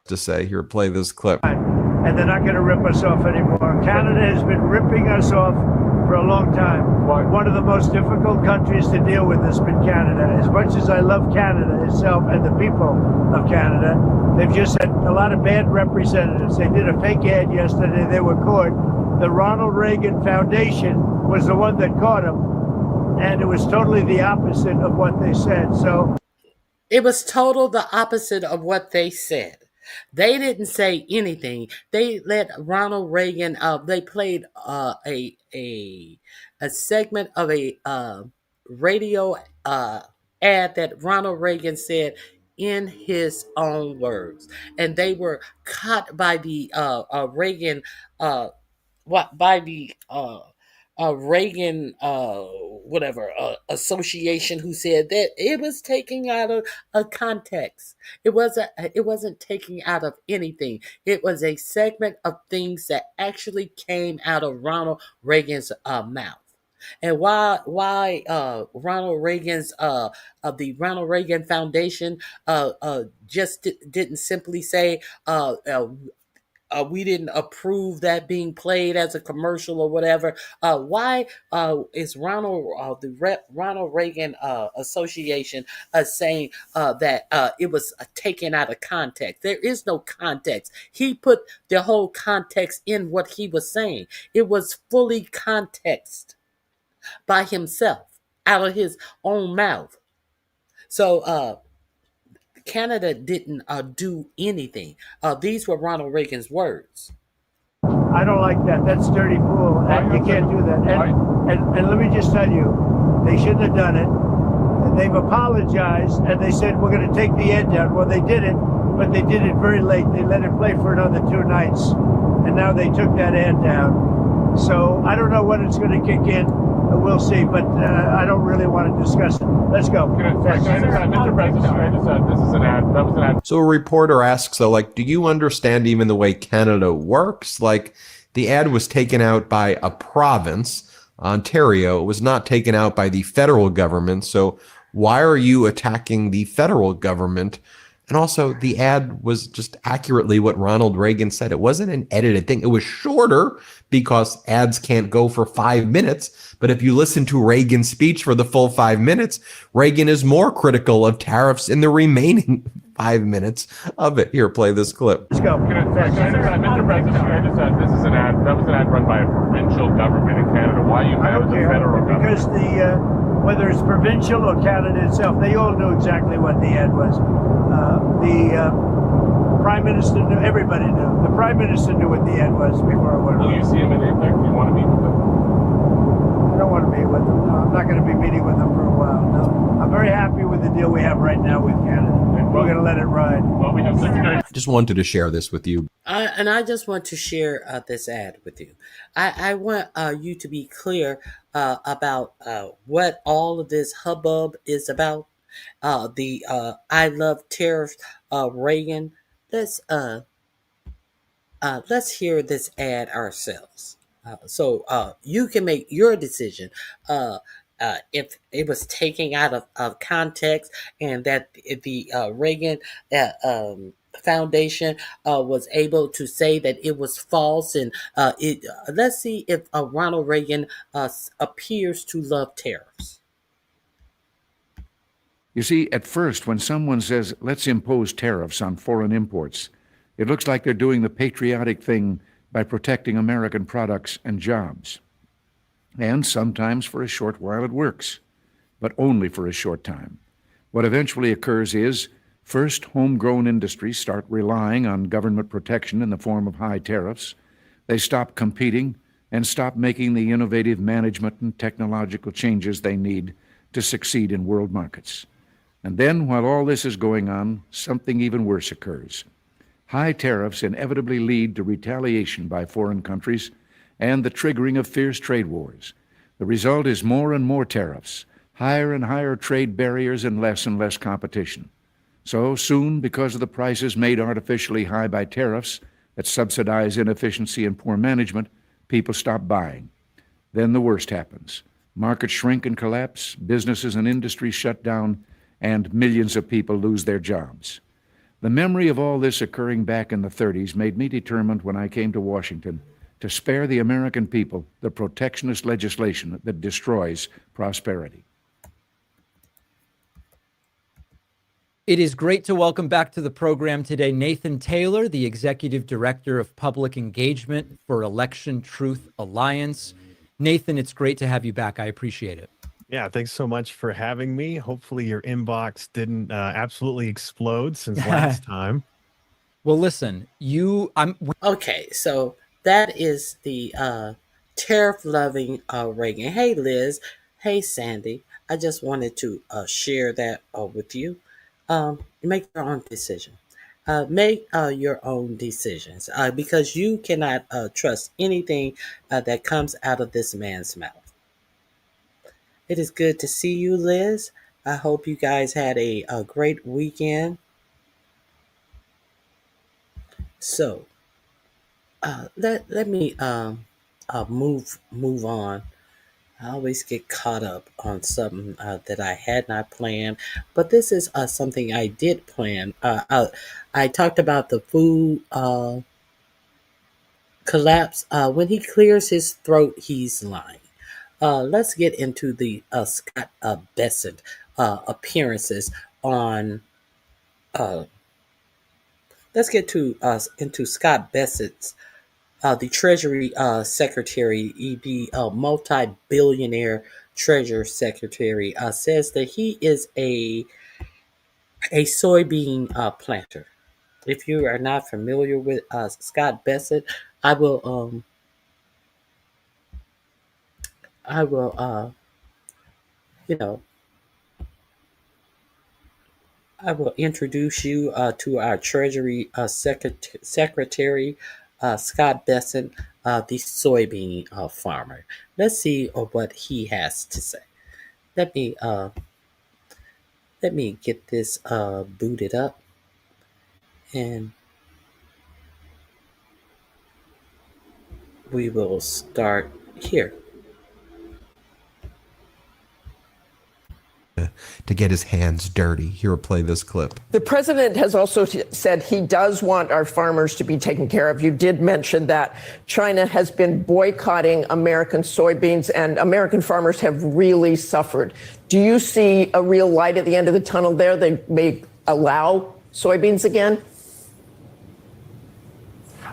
Speaker 19: to say. Here, play this clip.
Speaker 9: And they're not going to rip us off anymore. Canada has been ripping us off for a long time. One of the most difficult countries to deal with has been Canada. As much as I love Canada itself and the people of Canada, they've just had a lot of bad representatives. They did a fake ad yesterday. They were caught. The Ronald Reagan Foundation was the one that caught them, and it was totally the opposite of what they said. So
Speaker 2: it was total the opposite of what they said. They didn't say anything. They let Ronald Reagan. They played a segment of a radio ad that Ronald Reagan said in his own words, and they were caught by the Reagan Reagan association, who said that it was taken out of a context. It wasn't taken out of anything. It was a segment of things that actually came out of Ronald Reagan's mouth. And why Ronald Reagan's the Ronald Reagan Foundation just didn't simply say we didn't approve that being played as a commercial or whatever. Why is the Ronald Reagan Association saying that it was taken out of context? There is no context. He put the whole context in what he was saying. It was fully context by himself, out of his own mouth. So Canada didn't do anything. These were Ronald Reagan's words.
Speaker 9: I don't like that. That's dirty pool. And you can't do that. And let me just tell you, they shouldn't have done it. And they've apologized, and they said, we're going to take the ad down. Well, they did it, but they did it very late. They let it play for another 2 nights, and now they took that ad down. So I don't know when it's going to kick in. We'll see, but I don't really want to discuss it. Let's go.
Speaker 20: Mr. President, this is an ad. That was an ad.
Speaker 19: So a reporter asks, so like, do you understand even the way Canada works? Like, the ad was taken out by a province, Ontario. It was not taken out by the federal government. So why are you attacking the federal government And also, the ad was just accurately what Ronald Reagan said. It wasn't an edited thing. It was shorter because ads can't go for 5 minutes. But if you listen to Reagan's speech for the full 5 minutes, Reagan is more critical of tariffs in the remaining 5 minutes of it. Here, play this clip.
Speaker 20: Let's go. Mr. President, can I just ask, this is an ad, that was an ad run by a provincial government in Canada. Why are you mad at the federal government?
Speaker 9: Because whether it's provincial or Canada itself, they all knew exactly what the ad was. The Prime Minister knew, everybody knew. The Prime Minister knew what the ad was before it went on.
Speaker 20: Will you see him in APEC? Do you want to meet with him?
Speaker 9: I don't want to meet with them. No, I'm not going to be meeting with them for a while. No, I'm very happy with the deal we have right now with Canada. We're going to let it ride.
Speaker 20: Well, we have Secretary.
Speaker 19: I just wanted to share this with you.
Speaker 2: And I just want to share this ad with you. I want you to be clear about what all of this hubbub is about. The I love tariffs, Reagan. Let's hear this ad ourselves, so you can make your decision. If it was taken out of context, and that the Reagan Foundation was able to say that it was false, and let's see if Ronald Reagan appears to love tariffs.
Speaker 1: You see, at first, when someone says, let's impose tariffs on foreign imports, it looks like they're doing the patriotic thing by protecting American products and jobs. And sometimes for a short while it works, but only for a short time. What eventually occurs is, first, homegrown industries start relying on government protection in the form of high tariffs. They stop competing and stop making the innovative management and technological changes they need to succeed in world markets. And then, while all this is going on, something even worse occurs. High tariffs inevitably lead to retaliation by foreign countries and the triggering of fierce trade wars. The result is more and more tariffs, higher and higher trade barriers, and less competition. So soon, because of the prices made artificially high by tariffs that subsidize inefficiency and poor management, people stop buying. Then the worst happens. Markets shrink and collapse, businesses and industries shut down, and millions of people lose their jobs. The memory of all this occurring back in the 30s made me determined when I came to Washington to spare the American people the protectionist legislation that destroys prosperity.
Speaker 18: It is great to welcome back to the program today Nathan Taylor, the Executive Director of Public Engagement for Election Truth Alliance. Nathan, it's great to have you back. I appreciate it.
Speaker 12: Yeah, thanks so much for having me. Hopefully your inbox didn't absolutely explode since last time.
Speaker 18: Well, listen,
Speaker 2: Okay, so that is the tariff-loving Reagan. Hey, Liz. Hey, Sandy. I just wanted to share that with you. Make your own decision. Make your own decisions because you cannot trust anything that comes out of this man's mouth. It is good to see you, Liz. I hope you guys had a great weekend. So, let me move on. I always get caught up on something that I had not planned, but this is something I did plan. I talked about the food collapse. When he clears his throat, he's lying. Let's get into the Scott Bessent appearances on. Let's get to into Scott Bessent's, the Treasury Secretary, the multi-billionaire Treasury Secretary, says that he is a soybean planter. If you are not familiar with Scott Bessent, I will you know, I will introduce you to our Treasury Secretary, Scott Bessent, the soybean farmer. Let's see what he has to say. Let me get this booted up, and we will start here.
Speaker 19: to get his hands dirty. Here, play this clip.
Speaker 3: The president has also said he does want our farmers to be taken care of. You did mention that China has been boycotting American soybeans and American farmers have really suffered. Do you see a real light at the end of the tunnel there? They may allow soybeans again?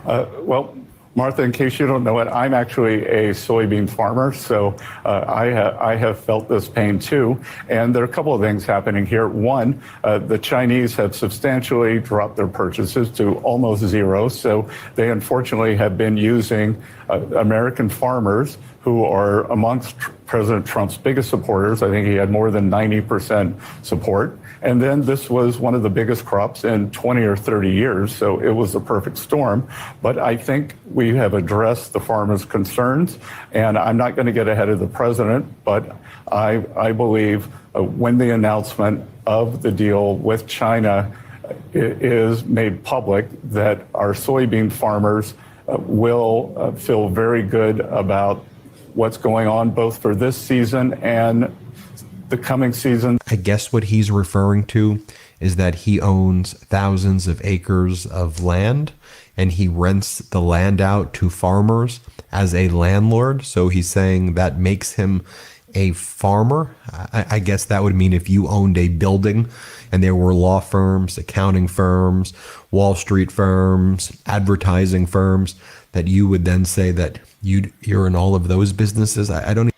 Speaker 22: Well, Martha, in case you don't know it, I'm actually a soybean farmer, so I have felt this pain too. And there are a couple of things happening here. One, the Chinese have substantially dropped their purchases to almost zero, so they unfortunately have been using American farmers who are amongst President Trump's biggest supporters. I think he had more than 90% support. And then this was one of the biggest crops in 20 or 30 years, so it was a perfect storm. But I think we have addressed the farmers' concerns, and I'm not going to get ahead of the president, but I believe when the announcement of the deal with China is made public, that our soybean farmers will feel very good about what's going on both for this season and the coming season.
Speaker 19: I guess what he's referring to is that he owns thousands of acres of land and he rents the land out to farmers as a landlord. So he's saying that makes him a farmer. I guess that would mean if you owned a building and there were law firms, accounting firms, Wall Street firms, advertising firms, that you would then say that you're in all of those businesses. I don't.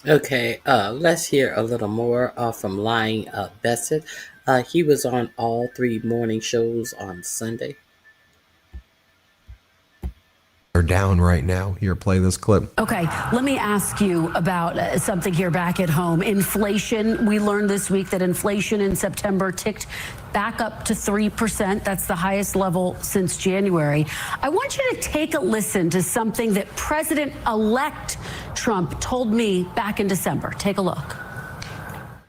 Speaker 2: Okay, let's hear a little more from Lying Bessett. He was on all 3 morning shows on Sunday.
Speaker 19: Are down right now. Here, play this clip.
Speaker 13: Okay, let me ask you about something here back at home. Inflation. We learned this week that inflation in September ticked back up to 3%. That's the highest level since January. I want you to take a listen to something that President-elect Trump told me back in December. Take a look.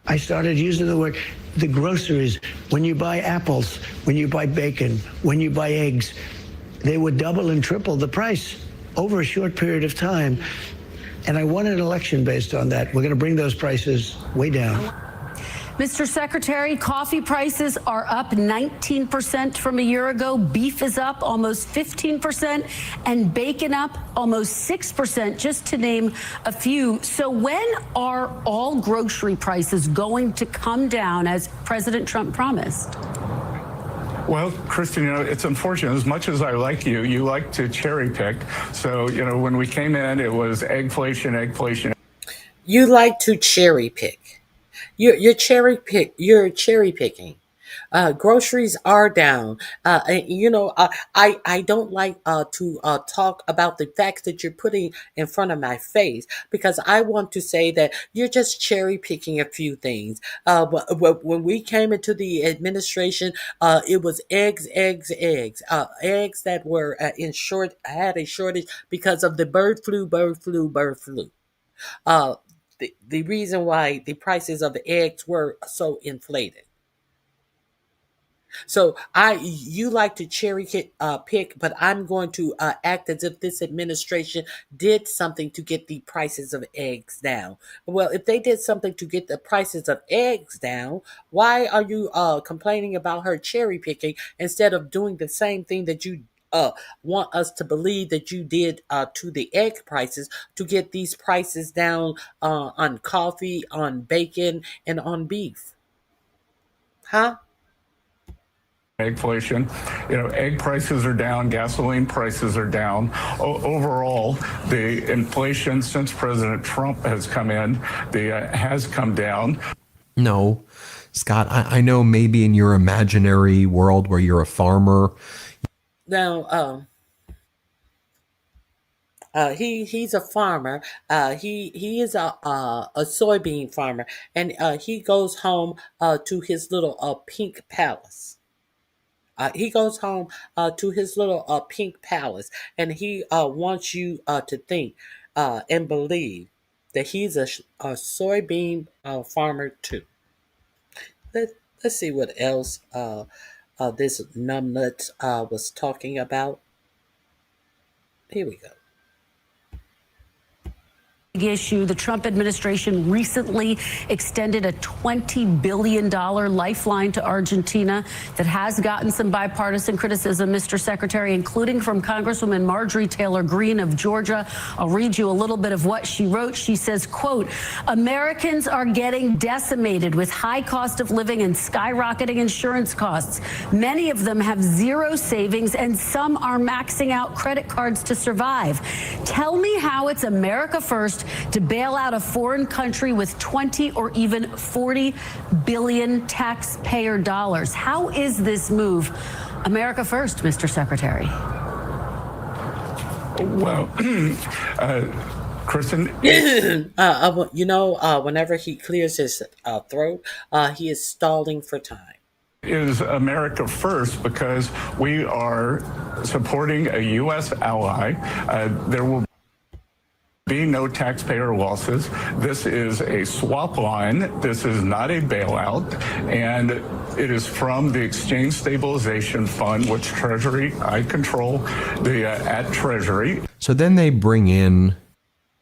Speaker 23: I started using the word, the groceries. When you buy apples, when you buy bacon, when you buy eggs, they would double and triple the price over a short period of time. And I won an election based on that. We're going to bring those prices way down.
Speaker 13: Mr. Secretary, coffee prices are up 19% from a year ago. Beef is up almost 15% and bacon up almost 6%, just to name a few. So when are all grocery prices going to come down as President Trump promised?
Speaker 22: Well, Kristen, it's unfortunate. As much as I like you, you like to cherry pick. So, when we came in, it was eggflation.
Speaker 2: You like to cherry pick. You're cherry picking. Groceries are down. I don't like to talk about the facts that you're putting in front of my face, because I want to say that you're just cherry picking a few things. When we came into the administration, it was eggs. Eggs that were had a shortage because of the bird flu. The reason why the prices of the eggs were so inflated. So you like to cherry pick, but I'm going to act as if this administration did something to get the prices of eggs down. Well, if they did something to get the prices of eggs down, why are you complaining about her cherry picking instead of doing the same thing that you want us to believe that you did to the egg prices to get these prices down on coffee, on bacon, and on beef? Huh?
Speaker 22: Eggflation. Egg prices are down, gasoline prices are down. Overall, the inflation since President Trump has come in, has come down.
Speaker 19: No, Scott, I know maybe in your imaginary world where you're a farmer.
Speaker 2: Now, he's a farmer. He is a soybean farmer, and he goes home to his little pink palace. He goes home to his little pink palace, and he wants you to think and believe that he's a soybean farmer too. Let's see what else this numbnut was talking about. Here we go.
Speaker 13: issue. The Trump administration recently extended a $20 billion lifeline to Argentina that has gotten some bipartisan criticism, Mr. Secretary, including from Congresswoman Marjorie Taylor Greene of Georgia. I'll read you a little bit of what she wrote. She says, quote, Americans are getting decimated with high cost of living and skyrocketing insurance costs. Many of them have zero savings and some are maxing out credit cards to survive. Tell me how it's America first to bail out a foreign country with 20 or even 40 billion taxpayer dollars. How is this move America first, Mr. Secretary?
Speaker 22: Well, Kristen,
Speaker 2: whenever he clears his throat, he is stalling for time.
Speaker 22: Is America first because we are supporting a U.S. ally. There will be no taxpayer losses. This is a swap line. This is not a bailout. And it is from the Exchange Stabilization Fund, which Treasury, I control at Treasury.
Speaker 19: So then they bring in.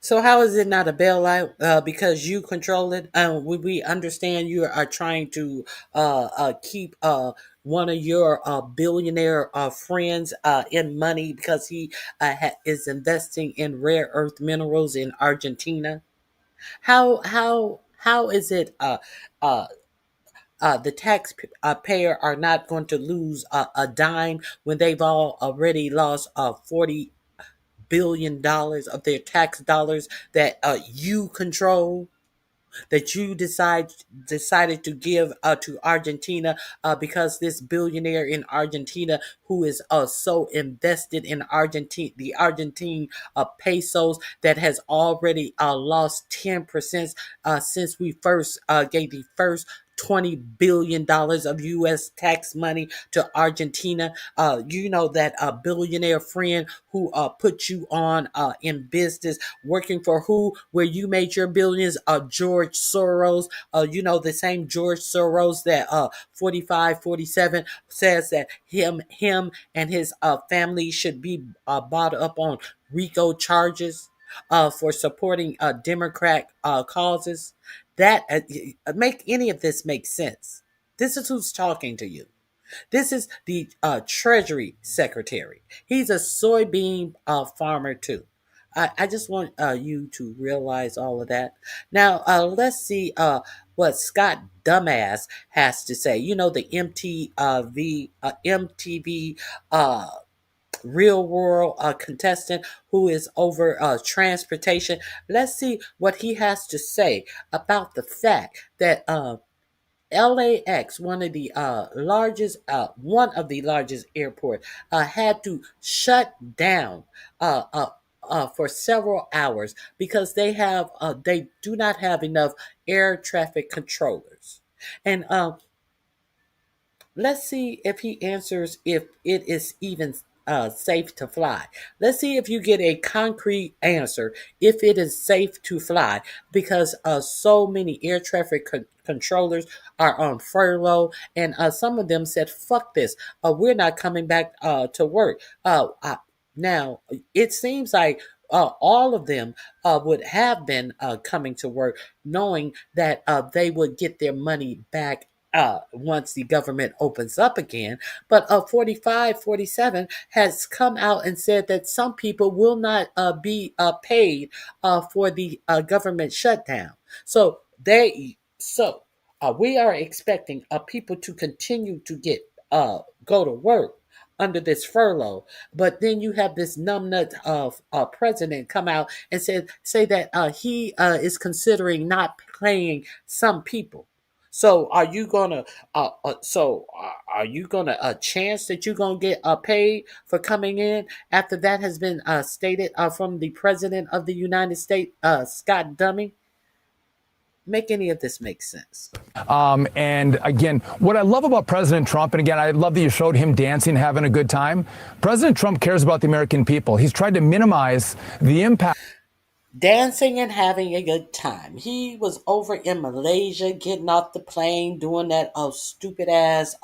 Speaker 2: So how is it not a bailout? Because you control it. We understand you are trying to keep one of your billionaire friends in money because he is investing in rare earth minerals in Argentina. How is it the taxpayer are not going to lose a dime when they've already lost $40 billion of their tax dollars that you control, that you decided to give to Argentina because this billionaire in Argentina who is so invested in the Argentine pesos that has already lost 10% since we first gave the first $20 billion of U.S. tax money to Argentina. You know that billionaire friend who put you on in business, working for who, where you made your billions, George Soros. You know, the same George Soros that 4547 says that him and his family should be bought up on RICO charges for supporting Democrat causes. That make any of this make sense? This is who's talking to you. This is the Treasury Secretary. He's a soybean farmer too. I just want you to realize all of that. Now, let's see what Scott Dumbass has to say. You know, the MTV real world contestant who is over transportation. Let's see what he has to say about the fact that LAX, one of the largest airports, had to shut down for several hours because they do not have enough air traffic controllers. And let's see if he answers if it is even safe to fly. Let's see if you get a concrete answer if it is safe to fly, because so many air traffic controllers are on furlough, and some of them said, fuck this, we're not coming back to work. Now, it seems like all of them would have been coming to work knowing that they would get their money back once the government opens up again. But 4547 has come out and said that some people will not be paid for the government shutdown. So we are expecting people to continue to get go to work under this furlough, but then you have this numbnut of president come out and say that he is considering not paying some people. So are you gonna chance that you're gonna get paid for coming in after that has been stated from the president of the United States, Scott Dummy? Make any of this make sense?
Speaker 4: And again, what I love about President Trump, and again, I love that you showed him dancing, having a good time. President Trump cares about the American people. He's tried to minimize the impact.
Speaker 2: Dancing and having a good time. He was over in Malaysia getting off the plane doing that stupid ass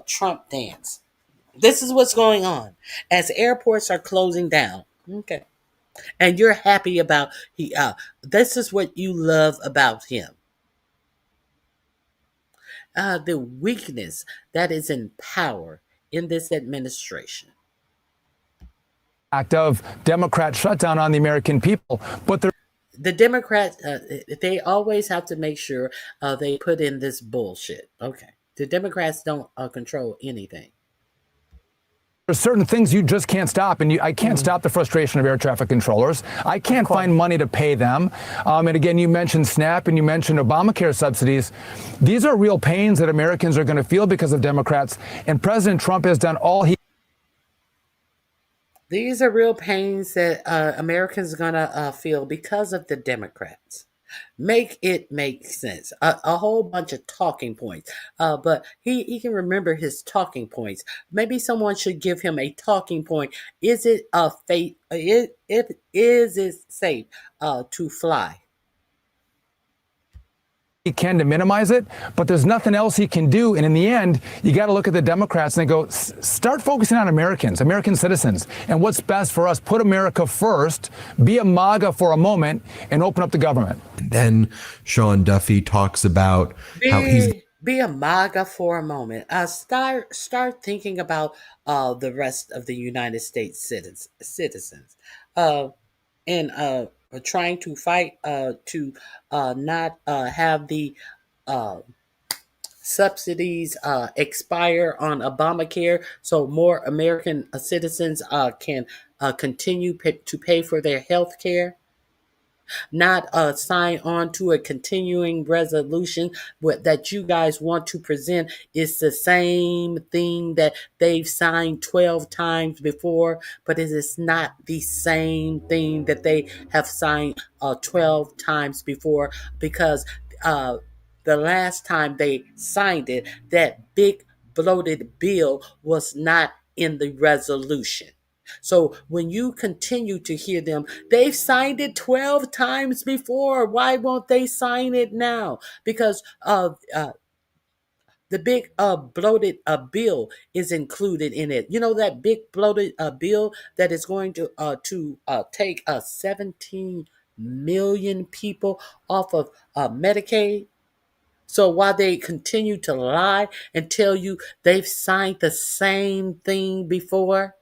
Speaker 2: Trump dance. This is what's going on as airports are closing down. Okay. And you're happy about this is what you love about him. The weakness that is in power in this administration.
Speaker 4: Act of Democrat shutdown on the American people, but
Speaker 2: the Democrats, they always have to make sure they put in this bullshit. Okay. The Democrats don't control anything.
Speaker 4: There's certain things you just can't stop, and I can't stop the frustration of air traffic controllers. I can't find money to pay them. And again, you mentioned SNAP and you mentioned Obamacare subsidies. These are real pains that Americans are going to feel because of Democrats, and President Trump has done all he.
Speaker 2: These are real pains that Americans are going to feel because of the Democrats. Make it make sense. A whole bunch of talking points. But he can remember his talking points. Maybe someone should give him a talking point. Is it a fate? Is it safe to fly?
Speaker 4: He can to minimize it, but there's nothing else he can do. And in the end, you got to look at the Democrats and they go, start focusing on Americans, American citizens, and what's best for us. Put America first, be a MAGA for a moment, and open up the government.
Speaker 19: And then Sean Duffy talks about how he's...
Speaker 2: Be a MAGA for a moment. Start thinking about the rest of the United States citizens. And trying to fight to not have the subsidies expire on Obamacare, so more American citizens can continue to pay for their health care. Not sign on to a continuing resolution that you guys want to present is the same thing that they've signed 12 times before, but it is not the same thing that they have signed 12 times before, because the last time they signed it, that big bloated bill was not in the resolution. So when you continue to hear them, they've signed it 12 times before. Why won't they sign it now? Because the big bloated bill is included in it. You know, that big bloated bill that is going to take 17 million people off of Medicaid. So while they continue to lie and tell you they've signed the same thing before.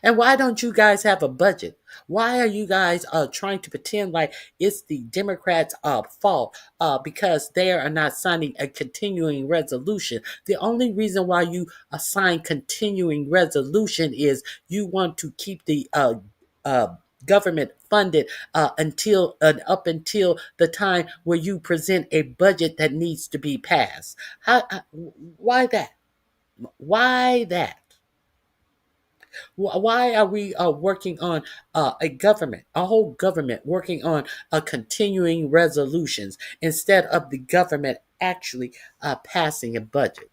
Speaker 2: And why don't you guys have a budget? Why are you guys trying to pretend like it's the Democrats' fault because they are not signing a continuing resolution? The only reason why you assign continuing resolution is you want to keep the government funded up until the time where you present a budget that needs to be passed. Why that? Why that? Why are we working on a whole government working on continuing resolutions instead of the government actually passing a budget?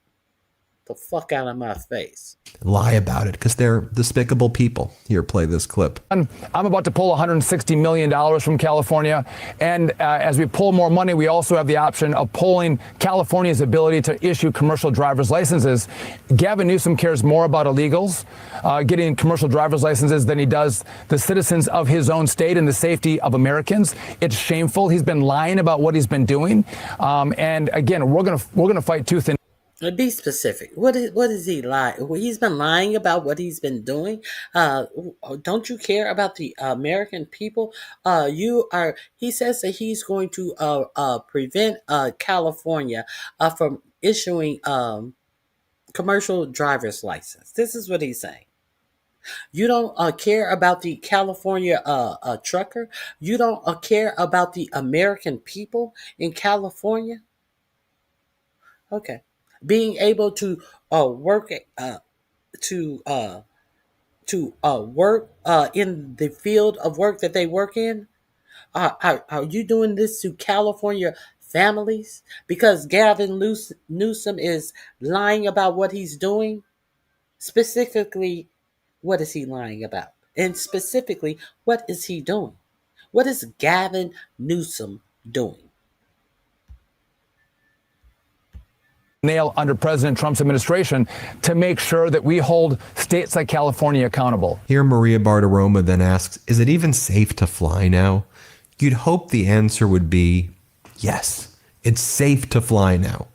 Speaker 2: The fuck out of my face.
Speaker 19: Lie about it because they're despicable people. Here, play this clip.
Speaker 4: I'm about to pull $160 million from California. And as we pull more money, we also have the option of pulling California's ability to issue commercial driver's licenses. Gavin Newsom cares more about illegals getting commercial driver's licenses than he does the citizens of his own state and the safety of Americans. It's shameful. He's been lying about what he's been doing. And again, we're gonna fight tooth and
Speaker 2: Be specific. What is he lying? Well, he's been lying about what he's been doing. Don't you care about the American people? He says that he's going to prevent California from issuing commercial driver's license. This is what he's saying. You don't care about the California trucker. You don't care about the American people in California. Okay. Being able to work work in the field of work that they work in. Are you doing this to California families because Gavin Newsom is lying about what he's doing? Specifically, what is he lying about? And specifically, what is he doing? What is Gavin Newsom doing?
Speaker 4: nail under President Trump's administration to make sure that we hold states like California accountable.
Speaker 19: Here, Maria Bartiromo then asks, is it even safe to fly now? You'd hope the answer would be yes, it's safe to fly now.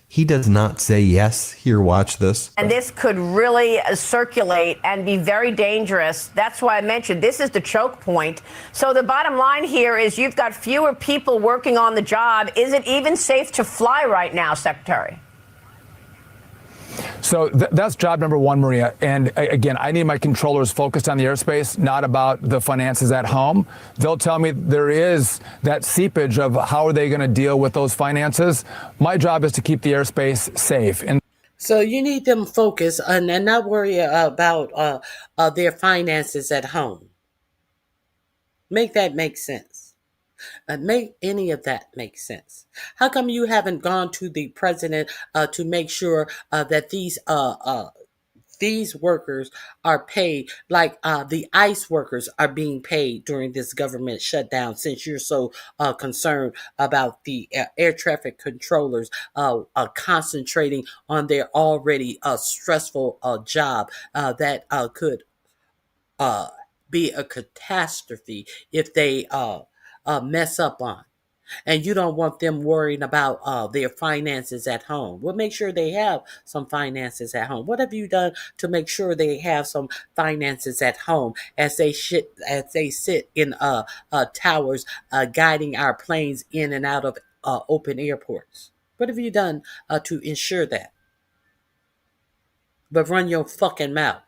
Speaker 19: He does not say yes. Here, watch this.
Speaker 5: And this could really circulate and be very dangerous. That's why I mentioned this is the choke point. So the bottom line here is you've got fewer people working on the job. Is it even safe to fly right now, Secretary?
Speaker 4: So that's job number one, Maria. And again, I need my controllers focused on the airspace, not about the finances at home. They'll tell me there is that seepage of how are they going to deal with those finances. My job is to keep the airspace safe. And
Speaker 2: so you need them focused and not worry about their finances at home. Make that make sense. Make any of that make sense. How come you haven't gone to the president to make sure that these workers are paid like the ICE workers are being paid during this government shutdown, since you're so concerned about the air traffic controllers concentrating on their already stressful job that could be a catastrophe if they mess up on. And you don't want them worrying about their finances at home. Well, make sure they have some finances at home. What have you done to make sure they have some finances at home as they sit in towers guiding our planes in and out of open airports? What have you done to ensure that? But run your fucking mouth.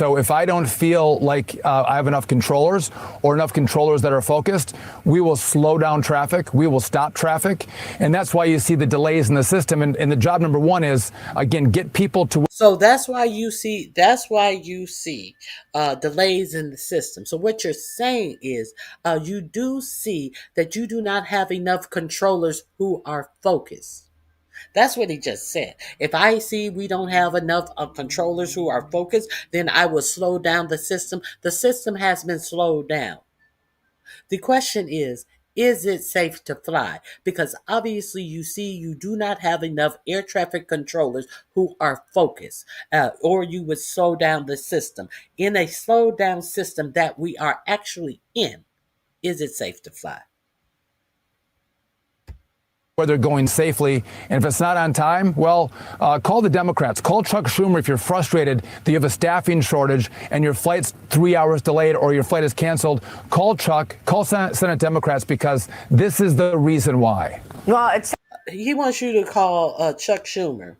Speaker 4: so if I don't feel like I have enough controllers or enough controllers that are focused, we will slow down traffic. We will stop traffic. And that's why you see the delays in the system. And the job number one is, again, get people to.
Speaker 2: So that's why you see delays in the system. So what you're saying is you do see that you do not have enough controllers who are focused. That's what he just said. If I see we don't have enough controllers who are focused, then I will slow down the system. The system has been slowed down. The question is it safe to fly? Because obviously you see you do not have enough air traffic controllers who are focused, or you would slow down the system. In a slowed down system that we are actually in, is it safe to fly?
Speaker 4: Where they're going safely. And if it's not on time, well, call the Democrats. Call Chuck Schumer if you're frustrated that you have a staffing shortage and your flight's 3 hours delayed or your flight is canceled. Call Chuck, call Senate Democrats, because this is the reason why.
Speaker 2: Well, he wants you to call Chuck Schumer.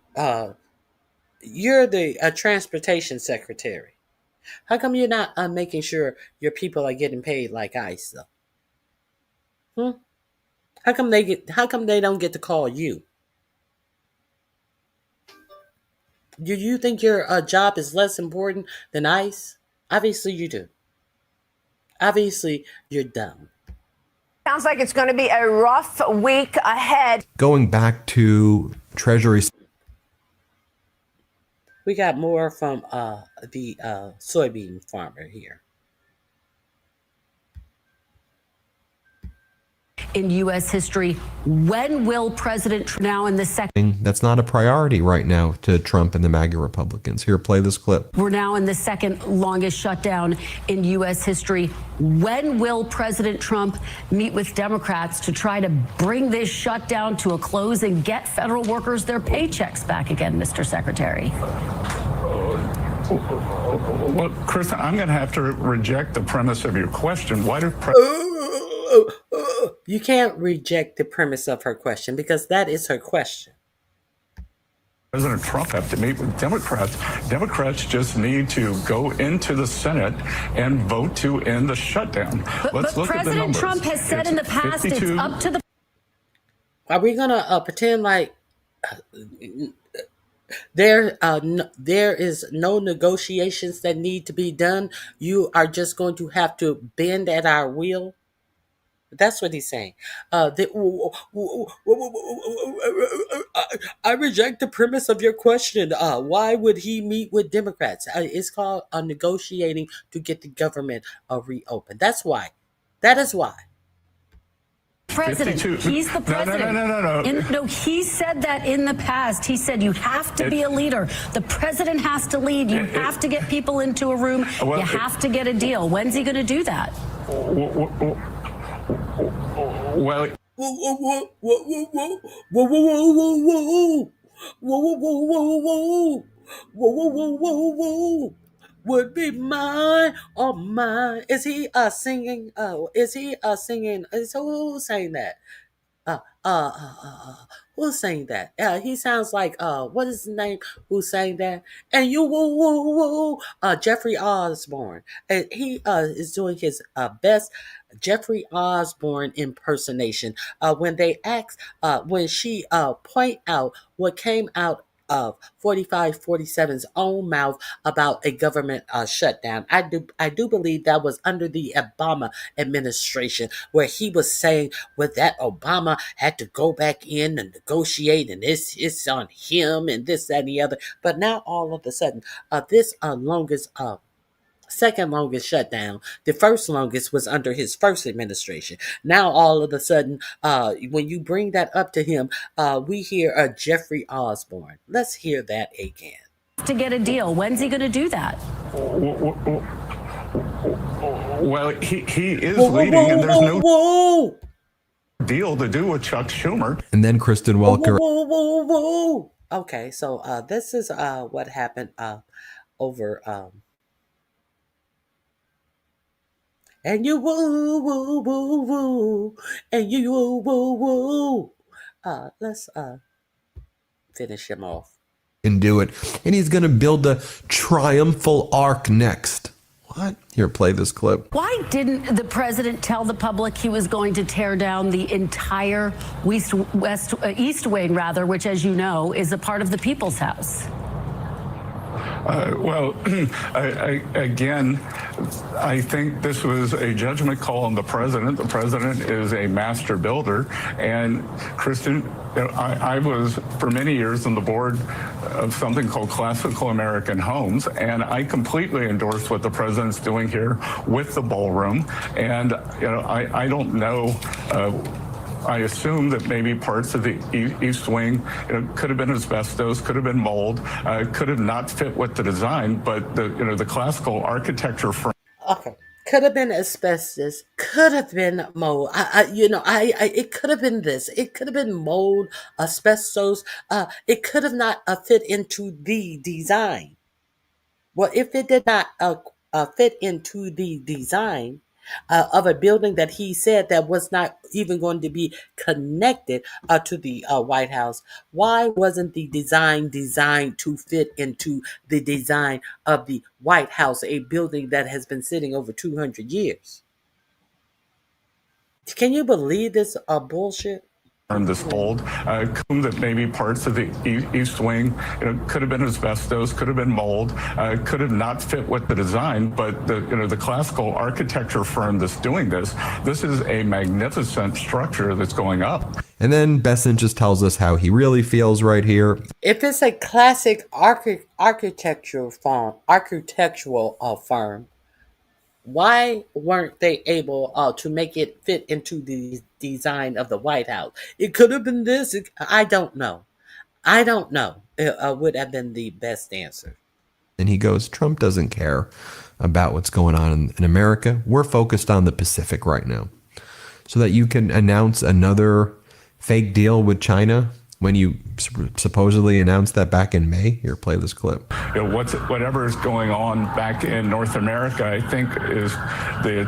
Speaker 2: You're the transportation secretary. How come you're not making sure your people are getting paid like ICE, though? How come they don't get to call you? Do you think your job is less important than ICE? Obviously you do. Obviously you're dumb.
Speaker 5: Sounds like it's going to be a rough week ahead.
Speaker 19: Going back to Treasury.
Speaker 2: We got more from the soybean farmer here.
Speaker 13: In U.S. history, when will President now in the second?
Speaker 19: That's not a priority right now to Trump and the MAGA Republicans. Here, play this clip.
Speaker 13: We're now in the second longest shutdown in U.S. history. When will President Trump meet with Democrats to try to bring this shutdown to a close and get federal workers their paychecks back again, Mr. Secretary?
Speaker 22: Well, Chris, I'm going to have to reject the premise of your question. Why do
Speaker 2: you can't reject the premise of her question, because that is her question.
Speaker 22: President Trump have to meet with Democrats? Democrats just need to go into the Senate and vote to end the shutdown. Let's look at the numbers.
Speaker 13: President Trump has said in the past it's up to the.
Speaker 2: Are we going to pretend like there is no negotiations that need to be done? You are just going to have to bend at our will? That's what he's saying. I reject the premise of your question. Why would he meet with Democrats? It's called negotiating to get the government reopened. That's why. That is why.
Speaker 13: President.
Speaker 22: 52.
Speaker 13: He's the president.
Speaker 22: No.
Speaker 13: He said that in the past. He said you have to be a leader. The president has to lead. You have to get people into a room. You have to get a deal. When's he going to do that?
Speaker 22: Well,
Speaker 2: would be mine or mine. Is he singing? Is he singing? Is who sang that? Uh, uh, uh, uh, uh, who sang that? He sounds like what is his name? Who sang that? And you woo woo woo. Jeffrey Osborne. And he is doing his best Jeffrey Osborne impersonation. When they ask, when she point out what came out of 4547's own mouth about a government shutdown. I do believe that was under the Obama administration, where he was saying that Obama had to go back in and negotiate, and it's on him and this, that, and the other. But now all of a sudden, this second longest shutdown. The first longest was under his first administration. Now, all of a sudden, when you bring that up to him, we hear Jeffrey Osborne. Let's hear that again.
Speaker 13: To get a deal. When's he going to do that?
Speaker 22: Well, he is leading, and there's no deal to do with Chuck Schumer.
Speaker 19: And then Kristen Welker.
Speaker 2: Okay, so this is what happened over. And you woo woo woo woo, and you woo woo woo. Let's finish him off.
Speaker 19: Can do it, and he's going to build a triumphal arc next. What? Here, play this clip.
Speaker 13: Why didn't the president tell the public he was going to tear down the entire East Wing, which, as you know, is a part of the People's House?
Speaker 22: Well, again, I think this was a judgment call on the president. The president is a master builder. And Kristen, I was for many years on the board of something called Classical American Homes, and I completely endorse what the president's doing here with the ballroom. And I don't know. I assume that maybe parts of the East Wing could have been asbestos, could have been mold, could have not fit with the design, but the classical architecture firm.
Speaker 2: Okay, could have been asbestos, could have been mold. It could have been this. It could have been mold, asbestos. It could have not fit into the design. Well, if it did not fit into the design of a building that he said that was not even going to be connected to the White House, why wasn't the design designed to fit into the design of the White House, a building that has been sitting over 200 years? Can you believe this bullshit?
Speaker 22: This hold, that maybe parts of the East Wing could have been asbestos, could have been mold, could have not fit with the design, but the classical architecture firm that's doing this is a magnificent structure that's going up.
Speaker 19: And then Besson just tells us how he really feels right here.
Speaker 2: If it's a classic architectural firm, why weren't they able to make it fit into the design of the White House? It could have been this. I don't know. It would have been the best answer.
Speaker 19: And he goes, Trump doesn't care about what's going on in America. We're focused on the Pacific right now. So that you can announce another fake deal with China when you supposedly announced that back in May. Here, play this clip.
Speaker 22: Whatever is going on back in North America, I think, is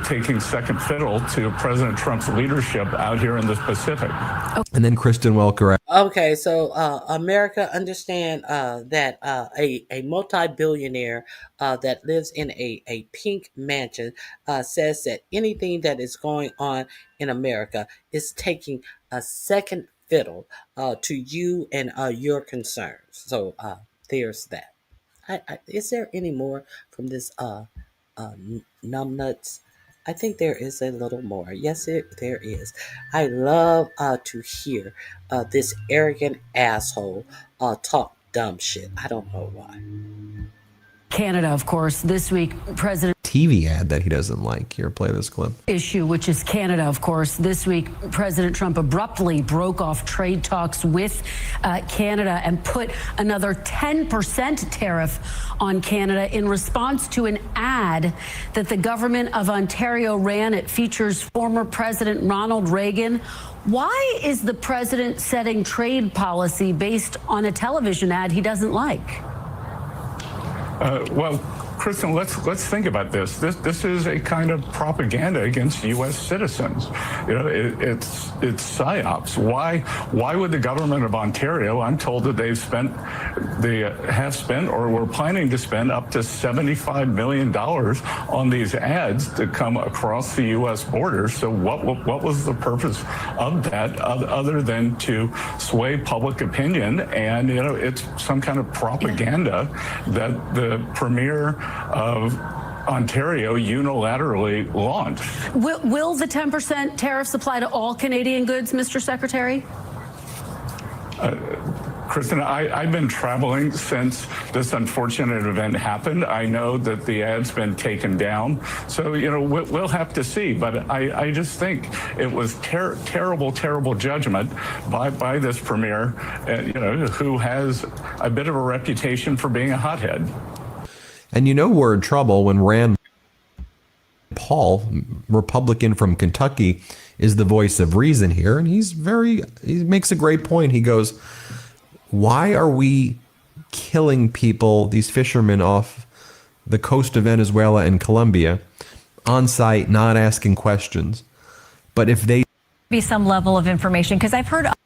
Speaker 22: taking second fiddle to President Trump's leadership out here in the Pacific.
Speaker 19: And then Kristen Welker.
Speaker 2: Okay, so America, understand that a multi-billionaire that lives in a pink mansion says that anything that is going on in America is taking a second fiddle to you and your concerns. So there's that. Is there any more from this numbnuts? I think there is a little more. Yes, there is. I love to hear this arrogant asshole talk dumb shit. I don't know why.
Speaker 13: Canada, of course. This week, President
Speaker 19: TV ad that he doesn't like. Here, play this clip.
Speaker 13: issue, which is Canada, of course. This week, President Trump abruptly broke off trade talks with Canada and put another 10% tariff on Canada in response to an ad that the government of Ontario ran. It features former President Ronald Reagan. Why is the president setting trade policy based on a television ad he doesn't like?
Speaker 22: Well, Kristen, let's think about this. This is a kind of propaganda against U.S. citizens. You know, it's psyops. Why would the government of Ontario? I'm told that they have spent or were planning to spend up to $75 million on these ads to come across the U.S. border. So what was the purpose of that other than to sway public opinion? And it's some kind of propaganda that the premier of Ontario unilaterally launched.
Speaker 13: Will the 10% tariffs apply to all Canadian goods, Mr. Secretary?
Speaker 22: Kristen, I've been traveling since this unfortunate event happened. I know that the ad's been taken down. So, we'll have to see. But I just think it was terrible judgment by this premier, who has a bit of a reputation for being a hothead.
Speaker 19: And we're in trouble when Rand Paul, Republican from Kentucky, is the voice of reason here. And he makes a great point. He goes, why are we killing people, these fishermen off the coast of Venezuela and Colombia, on site, not asking questions? But if they
Speaker 14: be some level of information, because I've heard
Speaker 19: at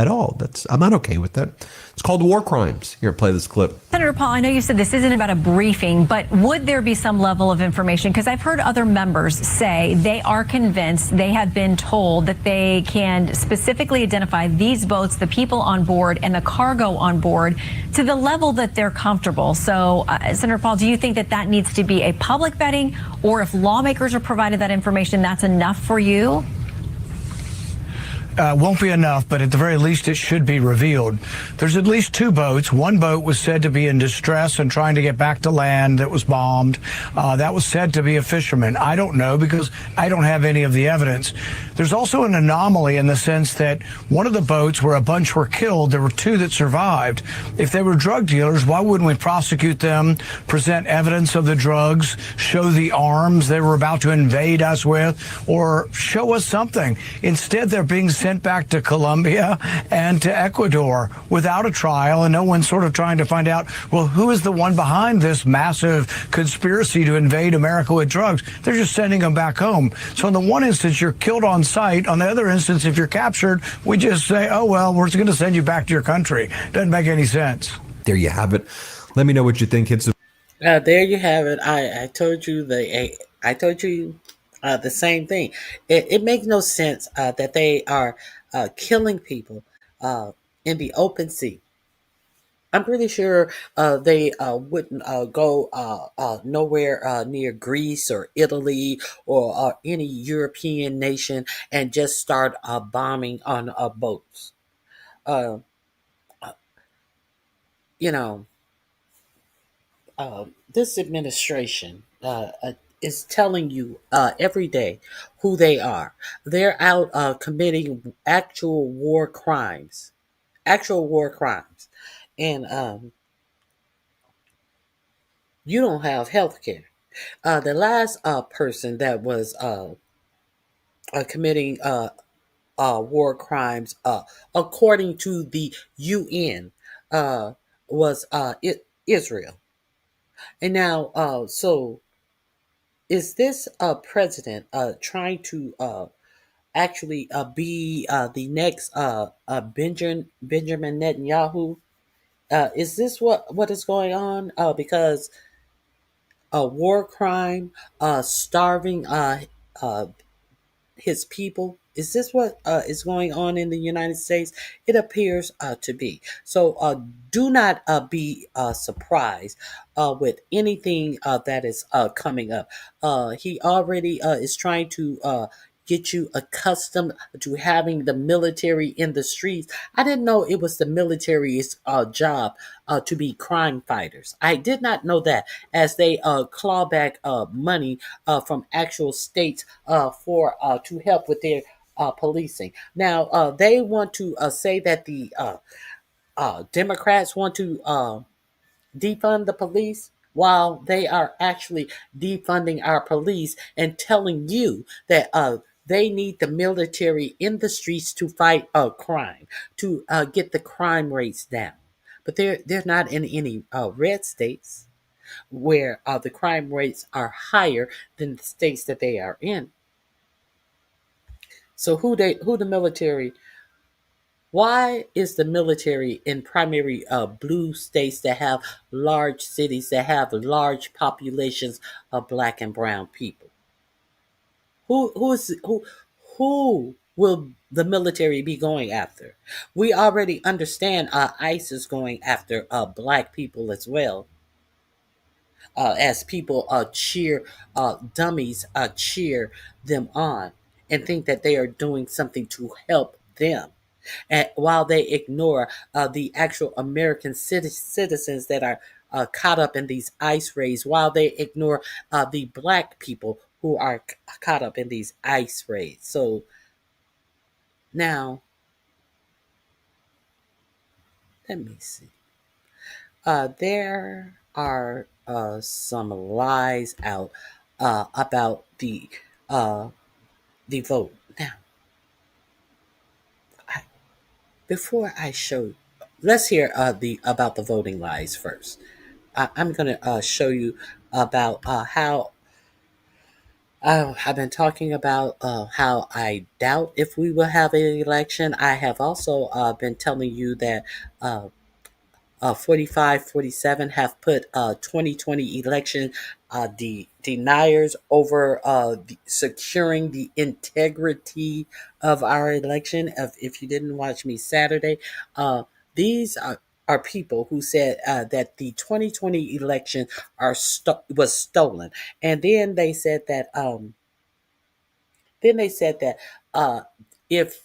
Speaker 19: all, I'm not okay with that. It's called war crimes. Here, play this clip.
Speaker 14: Senator Paul, I know you said this isn't about a briefing, but would there be some level of information? Because I've heard other members say they are convinced, they have been told that they can specifically identify these boats, the people on board, and the cargo on board to the level that they're comfortable. So, Senator Paul, do you think that needs to be a public vetting, or if lawmakers are provided that information, that's enough for you?
Speaker 23: Won't be enough, but at the very least, it should be revealed. There's at least two boats. One boat was said to be in distress and trying to get back to land that was bombed. That was said to be a fisherman. I don't know because I don't have any of the evidence. There's also an anomaly in the sense that one of the boats where a bunch were killed, there were two that survived. If they were drug dealers, why wouldn't we prosecute them, present evidence of the drugs, show the arms they were about to invade us with, or show us something? Instead, they're being sent back to Colombia and to Ecuador without a trial, and no one's sort of trying to find out, well, who is the one behind this massive conspiracy to invade America with drugs? They're just sending them back home. So in the one instance, you're killed on sight. On the other instance, if you're captured, we just say, oh, well, we're going to send you back to your country. Doesn't make any sense.
Speaker 19: There you have it. Let me know what you think.
Speaker 2: There you have it. I told you the same thing. It makes no sense that they are killing people in the open sea. I'm pretty sure they wouldn't go nowhere near Greece or Italy or any European nation and just start bombing on boats. This administration is telling you every day who they are. They're out committing actual war crimes. And you don't have health care. The last person that was committing war crimes, according to the UN, was Israel. And now, so is this president trying to actually be the next Benjamin Netanyahu? Is this what is going on? Because a war crime, starving his people. Is this what is going on in the United States? It appears to be. So do not be surprised with anything that is coming up. He already is trying to get you accustomed to having the military in the streets. I didn't know it was the military's job to be crime fighters. I did not know that, as they claw back money from actual states for to help with their policing. Now they want to say that the Democrats want to defund the police, while they are actually defunding our police and telling you that they need the military in the streets to fight crime, to get the crime rates down. But they're not in any red states where the crime rates are higher than the states that they are in. So who the military? Why is the military in primary blue states that have large cities, that have large populations of black and brown people? Who will the military be going after? We already understand ICE is going after black people as well, as people dummies cheer them on and think that they are doing something to help them. And while they ignore the actual American citizens that are caught up in these ICE raids, while they ignore the black people who are caught up in these ICE raids. So now, let me see. There are some lies out about the vote. Now, before I show, let's hear about the voting lies first. I'm going to show you about how I've been talking about how I doubt if we will have an election. I have also been telling you that 45, 47 have put 2020 election deniers over securing the integrity of our election. If you didn't watch me Saturday, these are people who said that the 2020 election was stolen, and then they said that if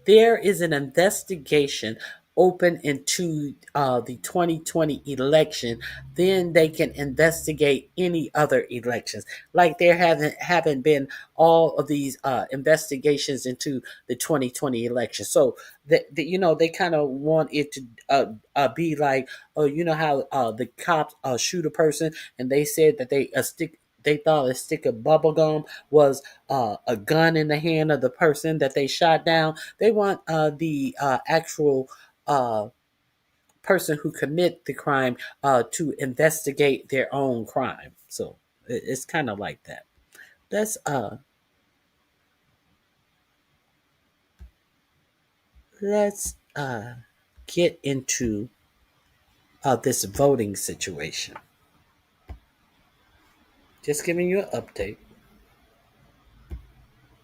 Speaker 2: there is an investigation open into the 2020 election, then they can investigate any other elections. Like there haven't been all of these investigations into the 2020 election. So they kind of want it to be like, oh, you know how the cops shoot a person and they said that they thought a stick of bubble gum was a gun in the hand of the person that they shot down. They want the actual person who commit the crime to investigate their own crime. So it's kind of like that. Let's get into this voting situation. Just giving you an update.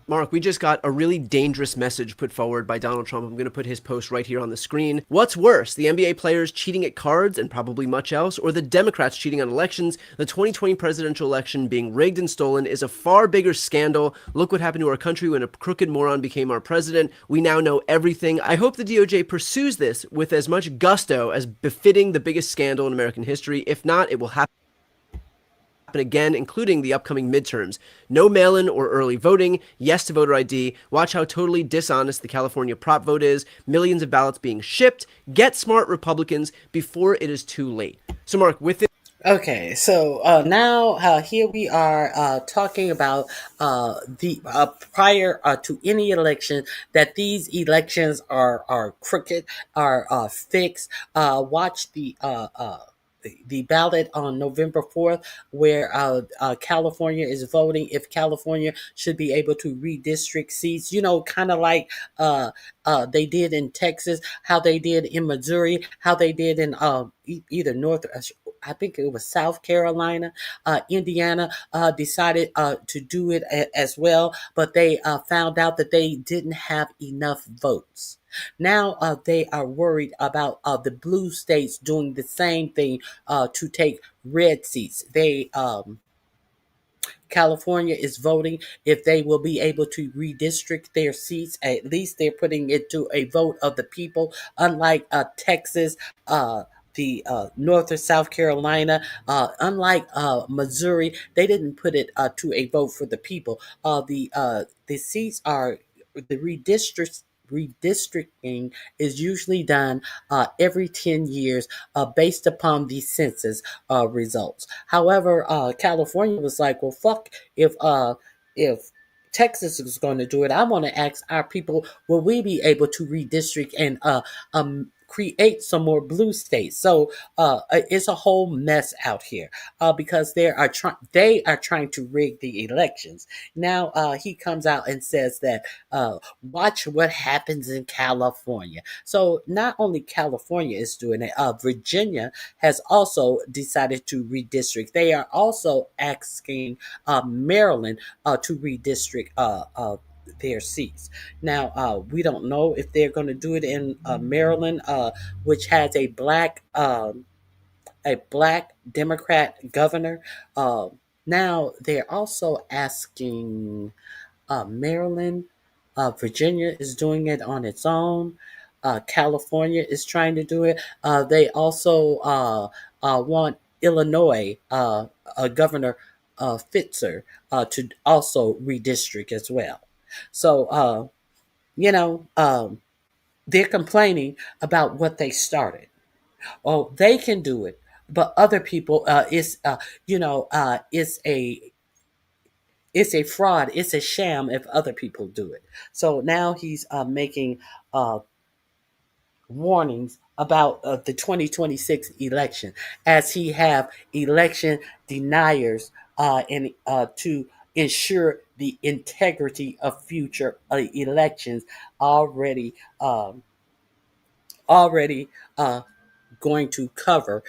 Speaker 6: Mark, we just got a really dangerous message put forward by Donald Trump. I'm going to put his post right here on the screen. What's worse, the NBA players cheating at cards and probably much else, or the Democrats cheating on elections? The 2020 presidential election being rigged and stolen is a far bigger scandal. Look what happened to our country when a crooked moron became our president. We now know everything. I hope the DOJ pursues this with as much gusto as befitting the biggest scandal in American history. If not, it will happen again, including the upcoming midterms. No mail-in or early voting, yes to voter ID. Watch how totally dishonest the California prop vote is. Millions of ballots being shipped. Get smart, Republicans, before it is too late. So, Mark, with it.
Speaker 2: Okay, so now here we are talking about the prior to any election, that these elections are crooked, are fixed. Watch the ballot on November 4th, where California is voting if California should be able to redistrict seats, kind of like they did in Texas, how they did in Missouri, how they did in either I think it was South Carolina, Indiana decided to do it as well, but they found out that they didn't have enough votes. Now they are worried about the blue states doing the same thing to take red seats. They California is voting if they will be able to redistrict their seats. At least they're putting it to a vote of the people, unlike Texas, the North or South Carolina, unlike Missouri, they didn't put it to a vote for the people. The seats are the redistricting is usually done every 10 years based upon the census results. However, California was like, well, fuck, if Texas is going to do it, I want to ask our people, will we be able to redistrict and create some more blue states? So it's a whole mess out here because they are trying to rig the elections. Now he comes out and says that watch what happens in California. So not only California is doing it, Virginia has also decided to redistrict. They are also asking Maryland to redistrict their seats. Now, we don't know if they're going to do it in Maryland, which has a black Democrat governor. Now they're also asking Maryland. Virginia is doing it on its own. California is trying to do it. They also want Illinois Governor Fitzer to also redistrict as well. So, they're complaining about what they started. Oh, they can do it, but other people, it's a fraud, it's a sham if other people do it. So now he's making warnings about the 2026 election, as he have election deniers and to ensure the integrity of future elections already going to cover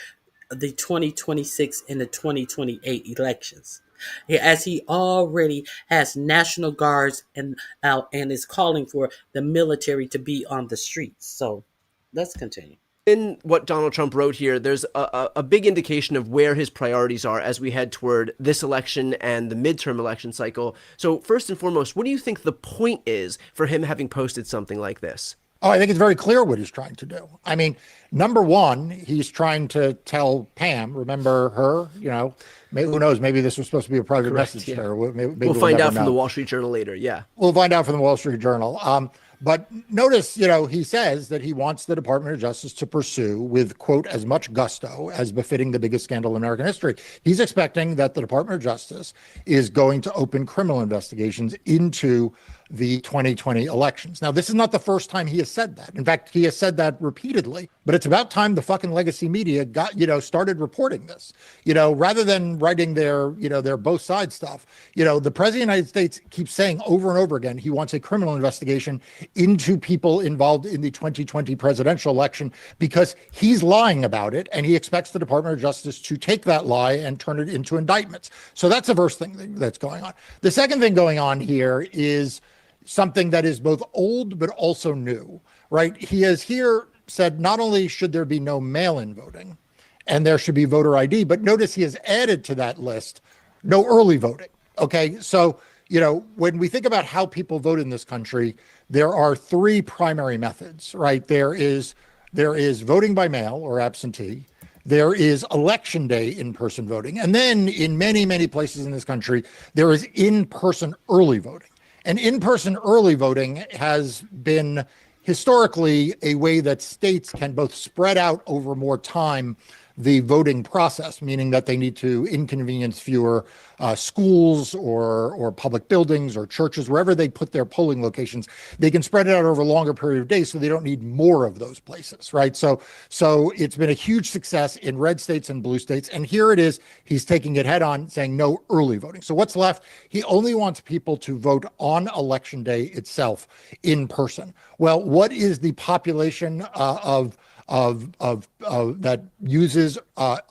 Speaker 2: the 2026 and the 2028 elections, as he already has National Guards and is calling for the military to be on the streets. So let's continue.
Speaker 6: In what Donald Trump wrote here, there's a big indication of where his priorities are as we head toward this election and the midterm election cycle. So first and foremost, what do you think the point is for him having posted something like this?
Speaker 7: Oh, I think it's very clear what he's trying to do. I mean, number one, he's trying to tell Pam, remember her, who knows, maybe this was supposed to be a private message to her.
Speaker 6: We'll find out from the Wall Street Journal later, yeah.
Speaker 7: We'll find out from the Wall Street Journal. But notice, he says that he wants the Department of Justice to pursue with, quote, as much gusto as befitting the biggest scandal in American history. He's expecting that the Department of Justice is going to open criminal investigations into the 2020 elections. Now, this is not the first time he has said that. In fact, he has said that repeatedly, but it's about time the fucking legacy media started reporting this, rather than writing their both sides stuff. The president of the United States keeps saying over and over again, he wants a criminal investigation into people involved in the 2020 presidential election because he's lying about it. And he expects the Department of Justice to take that lie and turn it into indictments. So that's the first thing that's going on. The second thing going on here is something that is both old but also new, right? He has here said not only should there be no mail-in voting and there should be voter ID, but notice he has added to that list no early voting. Okay, so when we think about how people vote in this country, there are three primary methods, right? There is voting by mail or absentee. There is election day in-person voting. And then in many, many places in this country, there is in-person early voting. And in-person early voting has been historically a way that states can both spread out over more time the voting process, meaning that they need to inconvenience fewer schools or public buildings or churches, wherever they put their polling locations. They can spread it out over a longer period of days, so they don't need more of those places, right? So it's been a huge success in red states and blue states. And here it is, he's taking it head on, saying no early voting. So what's left? He only wants people to vote on election day itself in person. Well, what is the population of that uses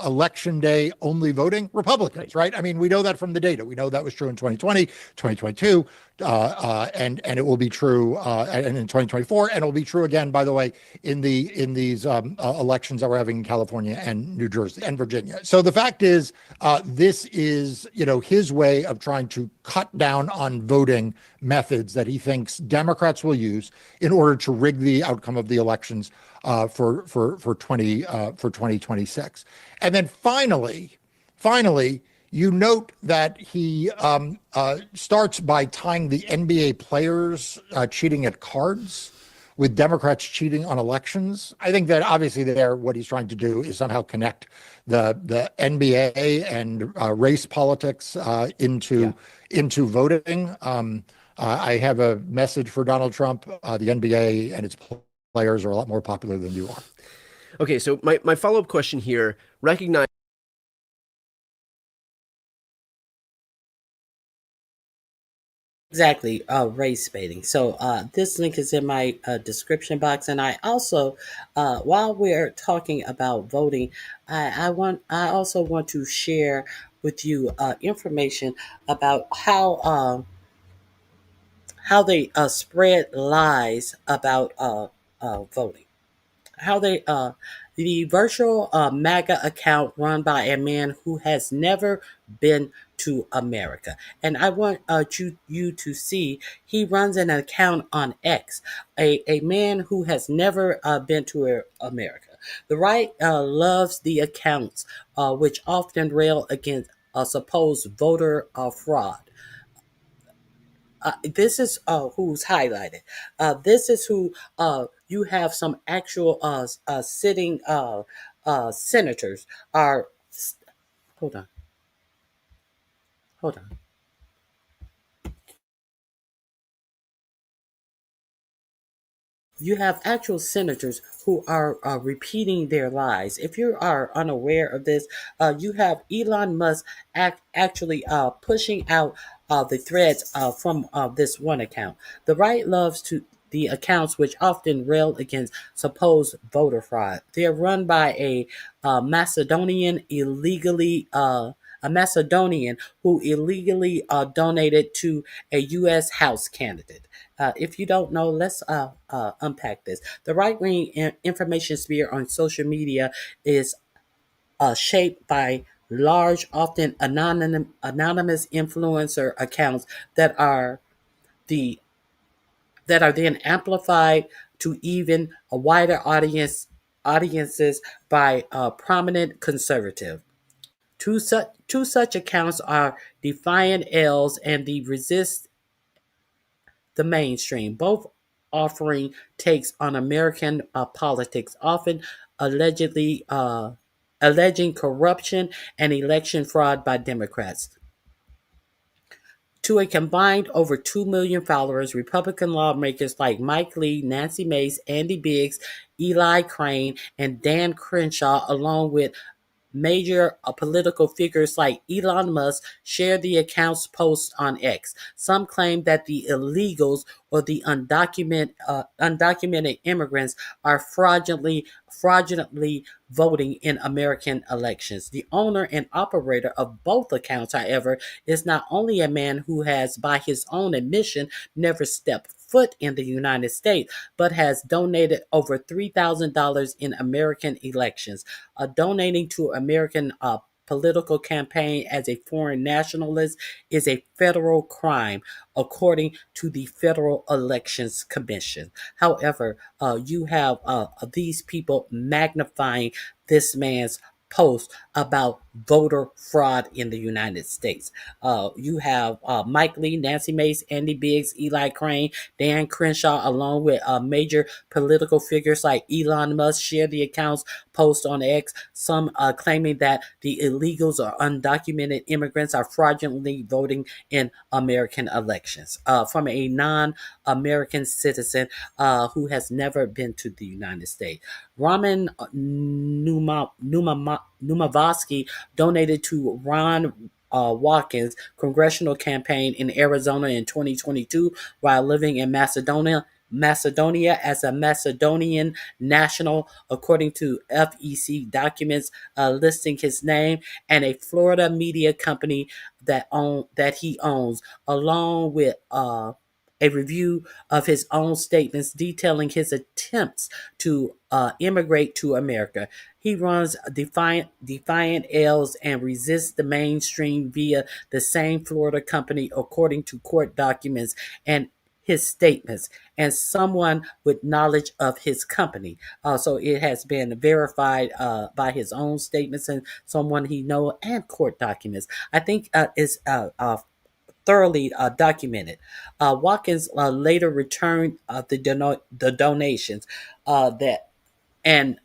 Speaker 7: election day only voting? Republicans, right? I mean, we know that from the data. We know that was true in 2020, 2022, and it will be true and in 2024, and it will be true again, by the way, in these elections that we're having in California and New Jersey and Virginia. So the fact is, this is his way of trying to cut down on voting methods that he thinks Democrats will use in order to rig the outcome of the elections for 2026. And then finally, you note that he starts by tying the NBA players cheating at cards with Democrats cheating on elections. I think that obviously what he's trying to do is somehow connect the NBA and race politics into voting. I have a message for Donald Trump. The NBA and its players are a lot more popular than you are.
Speaker 6: Okay, so my follow-up question here, recognize
Speaker 2: Exactly, race baiting. So this link is in my description box, and I also, while we're talking about voting, I also want to share with you information about how they spread lies about voting. How they the virtual MAGA account run by a man who has never been to America, and I want you to see he runs an account on X, a man who has never been to America. The right loves the accounts which often rail against supposed voter fraud. This is who's highlighted. This is who you have some actual sitting senators are. Hold on. Hold on. You have actual senators who are repeating their lies. If you are unaware of this, you have Elon Musk actually pushing out the threads from this one account. The right loves to the accounts which often rail against supposed voter fraud. They're run by a Macedonian who illegally donated to a U.S. House candidate. If you don't know, let's unpack this. The right-wing information sphere on social media is shaped by large, often anonymous influencer accounts that are then amplified to even a wider audiences by prominent conservative. Two such accounts are Defiant L's and the Resist the Mainstream, both offering takes on American politics, often allegedly alleging corruption and election fraud by Democrats. To a combined over 2 million followers, Republican lawmakers like Mike Lee, Nancy Mace, Andy Biggs, Eli Crane, and Dan Crenshaw, along with major political figures like Elon Musk, share the account's posts on X. Some claim that the illegals or the undocumented immigrants are fraudulently voting in American elections. The owner and operator of both accounts, however, is not only a man who has, by his own admission, never stepped foot in the United States, but has donated over $3,000 in American elections. Donating to American political campaign as a foreign nationalist is a federal crime, according to the Federal Elections Commission. However, you have these people magnifying this man's post about voter fraud in the United States. You have Mike Lee, Nancy Mace, Andy Biggs, Eli Crane, Dan Crenshaw, along with major political figures like Elon Musk, share the account's post on X, some claiming that the illegals or undocumented immigrants are fraudulently voting in American elections. From a non-American citizen who has never been to the United States. Raman Numavosky donated to Ron Watkins' congressional campaign in Arizona in 2022 while living in Macedonia, Macedonia as a Macedonian national, according to FEC documents listing his name, and a Florida media company that he owns, along with a review of his own statements detailing his attempts to immigrate to America. He runs Defiant L's and resists the mainstream via the same Florida company, according to court documents and his statements, and someone with knowledge of his company. So it has been verified by his own statements and someone he knows, and court documents. I think is thoroughly documented. Watkins later returned the donations that, and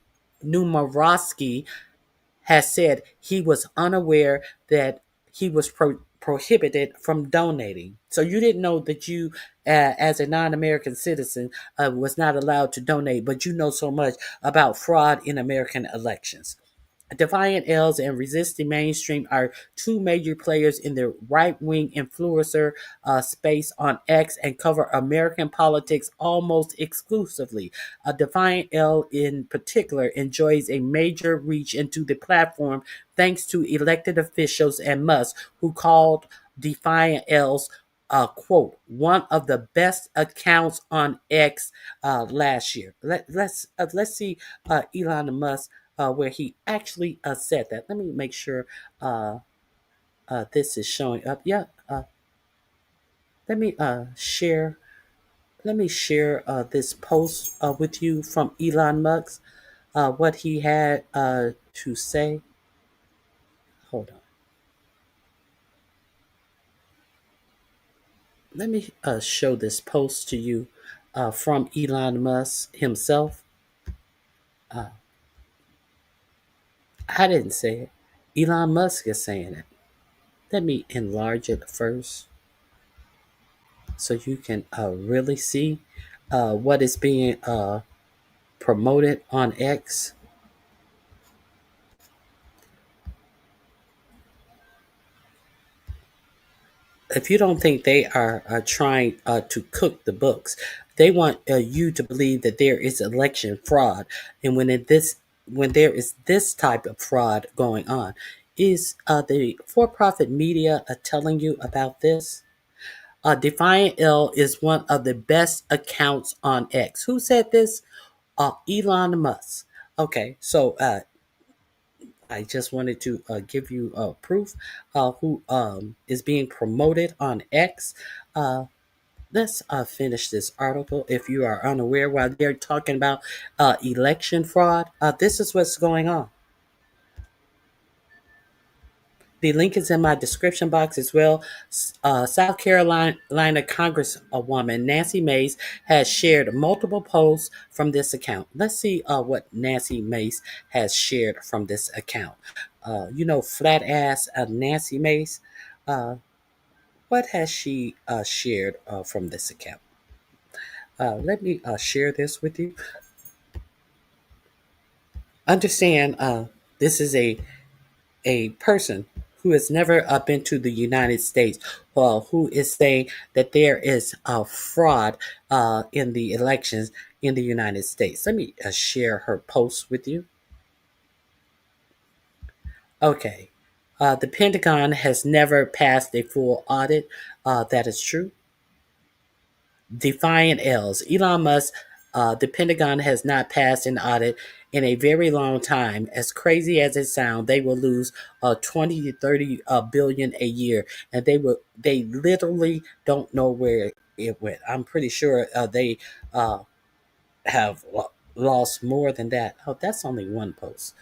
Speaker 2: Numarowski has said he was unaware that he was prohibited from donating. So you didn't know that you, as a non-American citizen, was not allowed to donate, but you know so much about fraud in American elections. Defiant L's and Resist the Mainstream are two major players in the right-wing influencer space on X and cover American politics almost exclusively. Defiant L, in particular, enjoys a major reach into the platform thanks to elected officials and Musk, who called Defiant L's quote, one of the best accounts on X last year. Let's see Elon Musk where he actually said that. Let me make sure this is showing up. Yeah. Let me share. Let me share this post with you from Elon Musk. What he had to say. Hold on. Let me show this post to you from Elon Musk himself. I didn't say it. Elon Musk is saying it. Let me enlarge it first so you can really see what is being promoted on X. If you don't think they are trying to cook the books, they want you to believe that there is election fraud, and when there is this type of fraud going on, is the for-profit media telling you about this? Defiant L is one of the best accounts on X. Who said this? Elon Musk. Okay, so I just wanted to give you proof who is being promoted on X. Let's finish this article. If you are unaware, while they're talking about election fraud, this is what's going on. The link is in my description box as well. South Carolina Congresswoman Nancy Mace has shared multiple posts from this account. Let's see what Nancy Mace has shared from this account. Flat ass Nancy Mace. What has she shared from this account? Let me share this with you. Understand, this is a person who has never been to the United States, who is saying that there is fraud in the elections in the United States. Let me share her post with you. Okay. The Pentagon has never passed a full audit. That is true. Defiant L's. Elon Musk, the Pentagon has not passed an audit in a very long time. As crazy as it sounds, they will lose 20 to 30 billion a year, and they literally don't know where it went. I'm pretty sure they have lost more than that. Oh, that's only one post.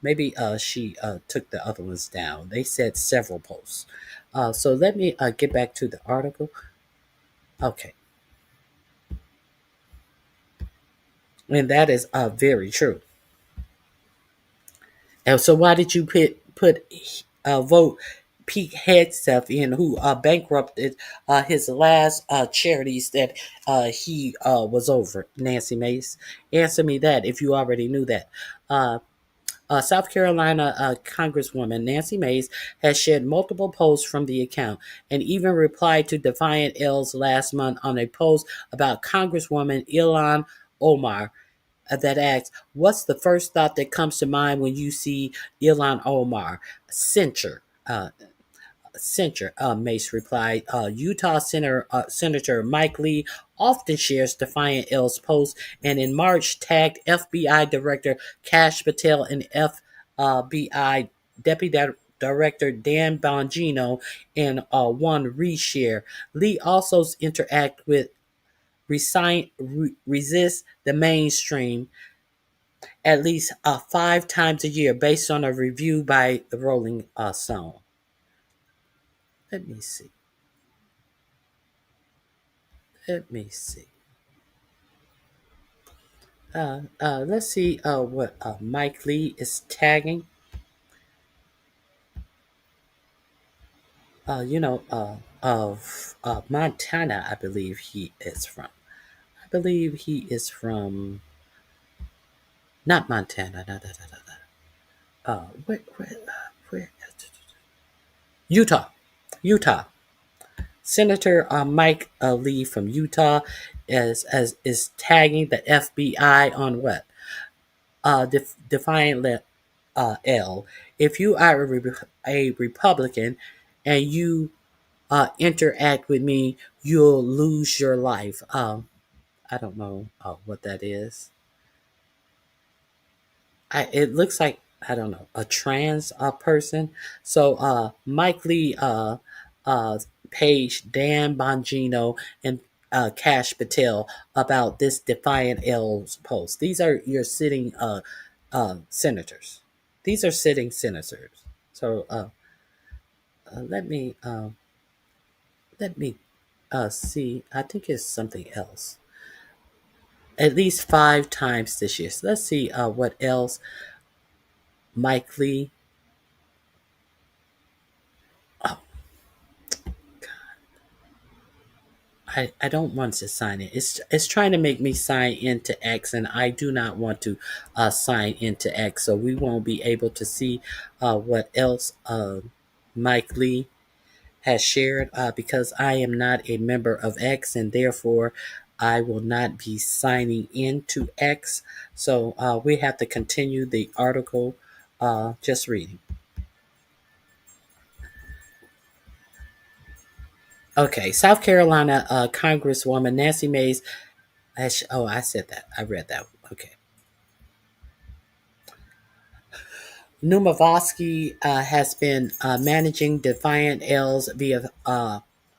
Speaker 2: Maybe she took the other ones down. They said several posts. So let me get back to the article. Okay. And that is very true. And so why did you vote Pete Hegseth in, who bankrupted his last charities that he was over? Nancy Mace, answer me that if you already knew that. South Carolina Congresswoman Nancy Mace has shared multiple posts from the account and even replied to Defiant L's last month on a post about Congresswoman Ilhan Omar that asks, "What's the first thought that comes to mind when you see Ilhan Omar?" Censure. Mace replied. Utah Senator Mike Lee often shares Defiant L's posts and in March tagged FBI Director Kash Patel and FBI Deputy Director Dan Bongino in one reshare. Lee also interact with resist the mainstream at least 5 times a year based on a review by the Rolling Stone. Let me see. Let me see. Let's see what Mike Lee is tagging. Of Montana, I believe he is from. I believe he is from. Not Montana. No, no, no, no, no. Where? Utah. Utah. Senator Mike Lee from Utah is tagging the FBI on what? Defiant L. If you are a Republican and you interact with me, you'll lose your life. I don't know what that is. It looks like, I don't know, a trans person. So Mike Lee page Dan Bongino and Kash Patel about this Defiant L's post. These are your sitting senators. These are sitting senators. So let me see. I think it's something else. At least 5 times this year. So let's see what else. Mike Lee. Oh, I don't want to sign in. It's trying to make me sign into X, and I do not want to sign into X. So we won't be able to see what else Mike Lee has shared because I am not a member of X, and therefore I will not be signing into X. So we have to continue the article just reading. Okay, South Carolina Congresswoman Nancy Mace. I said that. I read that. Okay. Numavoski has been managing Defiant L's via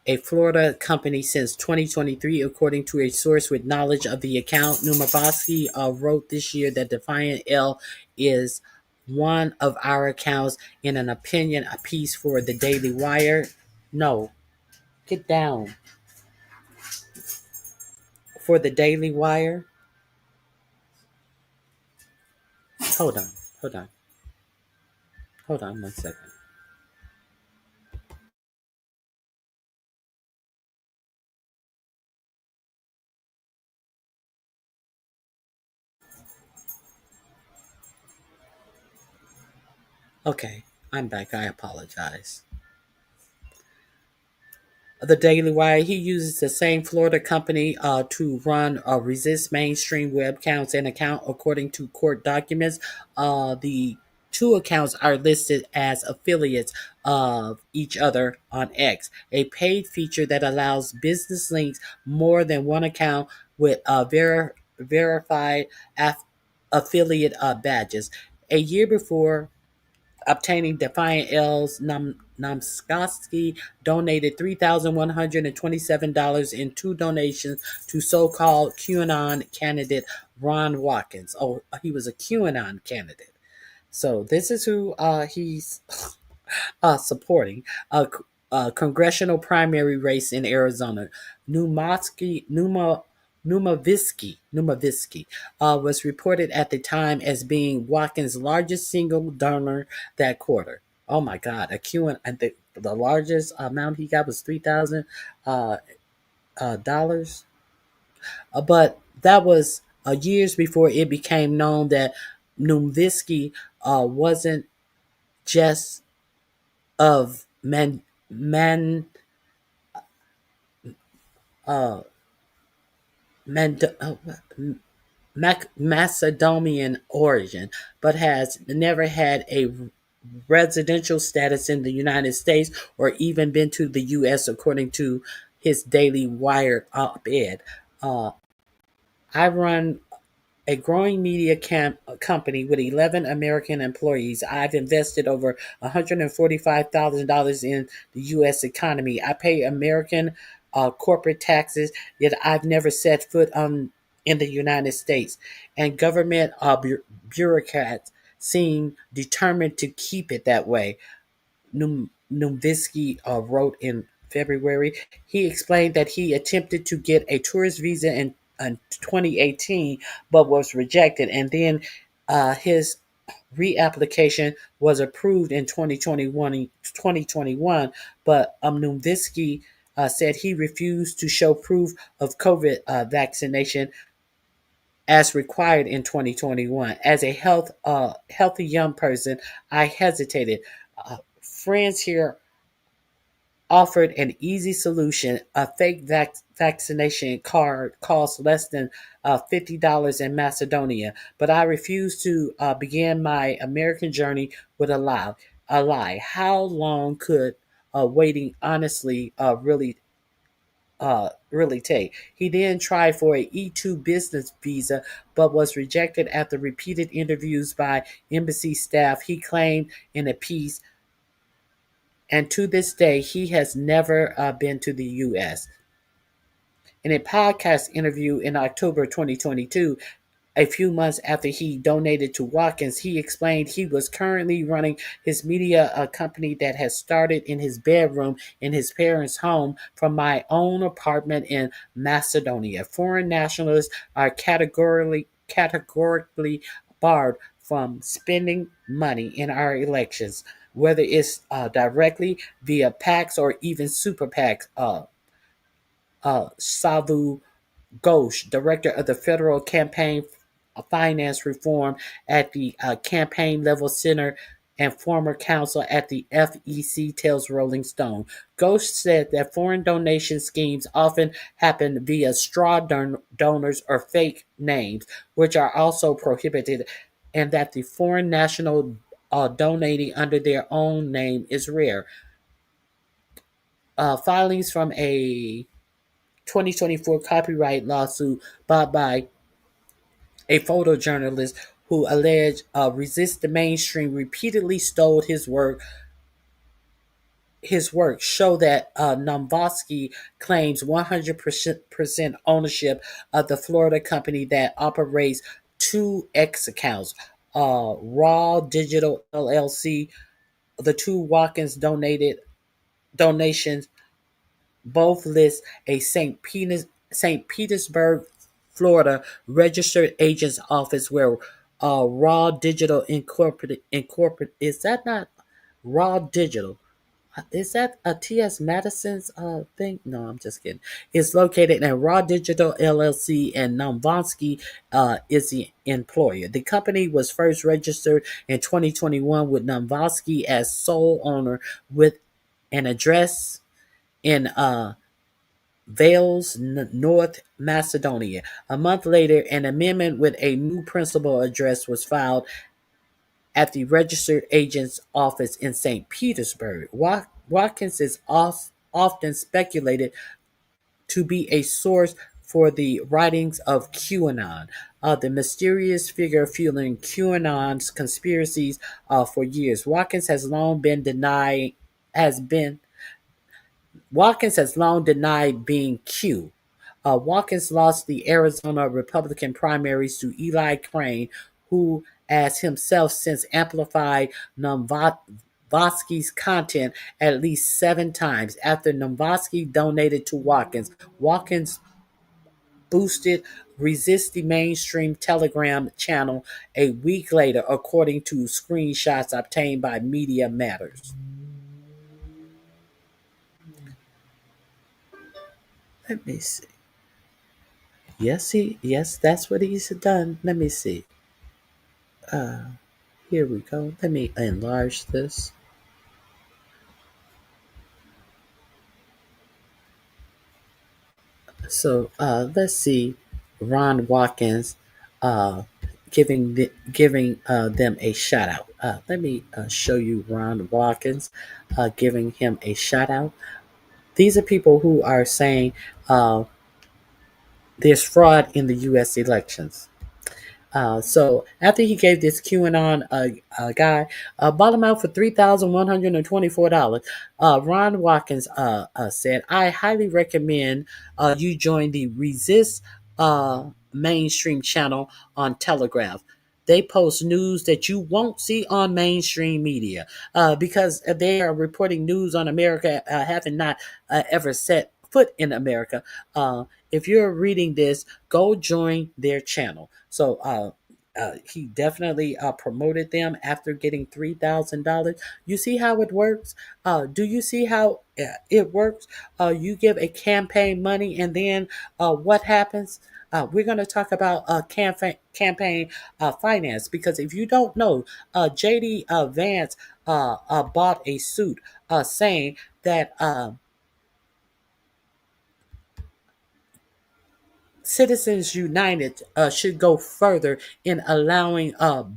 Speaker 2: a Florida company since 2023, according to a source with knowledge of the account. Numavoski wrote this year that Defiant L is one of our accounts in an opinion piece for the Daily Wire. No, get down. For the Daily Wire. Hold on. Hold on 1 second. Okay, I'm back. I apologize. The Daily Wire, he uses the same Florida company to run resist mainstream web accounts and account according to court documents. The two accounts are listed as affiliates of each other on X, a paid feature that allows business links more than one account with verified affiliate badges. A year before obtaining Defiant L's, Namskoski donated $3,127 in two donations to so-called QAnon candidate Ron Watkins. Oh, he was a QAnon candidate. So this is who he's supporting. Congressional primary race in Arizona. Numavisky was reported at the time as being Watkins' largest single donor that quarter. Oh my God! I think the largest amount he got was $3,000. But that was years before it became known that Nowinski wasn't just of uh, Man, Macedonian origin, but has never had a residential status in the United States or even been to the U.S., according to his Daily Wire op-ed. Uh, I run a growing media company with 11 American employees. I've invested over $145,000 in the U.S. economy. I pay American corporate taxes, yet I've never set foot in the United States. And government bureaucrats seem determined to keep it that way. Nowinski wrote in February. He explained that he attempted to get a tourist visa in 2018, but was rejected, and then his reapplication was approved in 2021. But Nowinski said he refused to show proof of COVID vaccination as required in 2021. As a healthy young person, I hesitated. Friends here offered an easy solution. A fake vaccination card costs less than $50 in Macedonia, but I refused to begin my American journey with a lie. How long could waiting honestly really take? He then tried for a E2 business visa, but was rejected after repeated interviews by embassy staff. He claimed in a piece, and to this day, he has never been to the U.S. In a podcast interview in October 2022, a few months after he donated to Watkins, he explained he was currently running his media company that has started in his bedroom in his parents' home from my own apartment in Macedonia. Foreign nationalists are categorically barred from spending money in our elections, whether it's directly via PACs or even super PACs. Savu Ghosh, director of the Federal Campaign Finance Reform at the Campaign Level Center and former counsel at the FEC, tells Rolling Stone. Ghosh said that foreign donation schemes often happen via straw donors or fake names, which are also prohibited, and that the foreign national donating under their own name is rare. Filings from a 2024 copyright lawsuit brought by a photojournalist who alleged Resist the Mainstream repeatedly stole his work. His work show that Nowinski claims 100% ownership of the Florida company that operates two X accounts, Raw Digital LLC. The two Watkins donations both list a St. Petersburg, Florida registered agent's office where Raw Digital Incorporated. Is that not Raw Digital? Is that a T.S. Madison's thing? No, I'm just kidding. It's located in Raw Digital LLC, and Nowinski is the employer. The company was first registered in 2021 with Nowinski as sole owner, with an address in Vales, North Macedonia. A month later, an amendment with a new principal address was filed at the registered agent's office in St. Petersburg. Watkins is often speculated to be a source for the writings of QAnon, the mysterious figure fueling QAnon's conspiracies for years. Watkins has long denied being Q. Watkins lost the Arizona Republican primaries to Eli Crane, who, as himself, since amplified Nowinski's content at least 7 times. After Nowinski donated to Watkins, Watkins boosted Resist the Mainstream Telegram channel a week later, according to screenshots obtained by Media Matters. Let me see. Yes, that's what he's done. Let me see. Here we go. Let me enlarge this. So let's see, Ron Watkins giving them a shout out. Let me show you Ron Watkins giving him a shout out. These are people who are saying there's fraud in the U.S. elections. So after he gave this QAnon guy bottom out for $3,124, Ron Watkins said, "I highly recommend you join the Resist mainstream channel on Telegraph. They post news that you won't see on mainstream media because they are reporting news on America having not ever set foot in America. If you're reading this, go join their channel." So he definitely promoted them after getting $3,000. You see how it works? Do you see how it works? You give a campaign money, and then what happens? We're going to talk about campaign finance, because if you don't know, JD Vance bought a suit saying that Citizens United should go further in allowing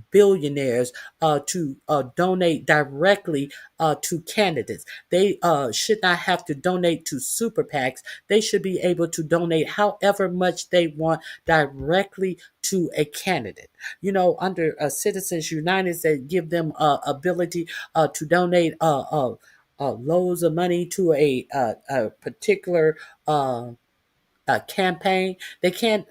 Speaker 2: billionaires to donate directly to candidates. They should not have to donate to super PACs. They should be able to donate however much they want directly to a candidate. You know, under Citizens United, they give them ability to donate loads of money to a particular campaign. They can't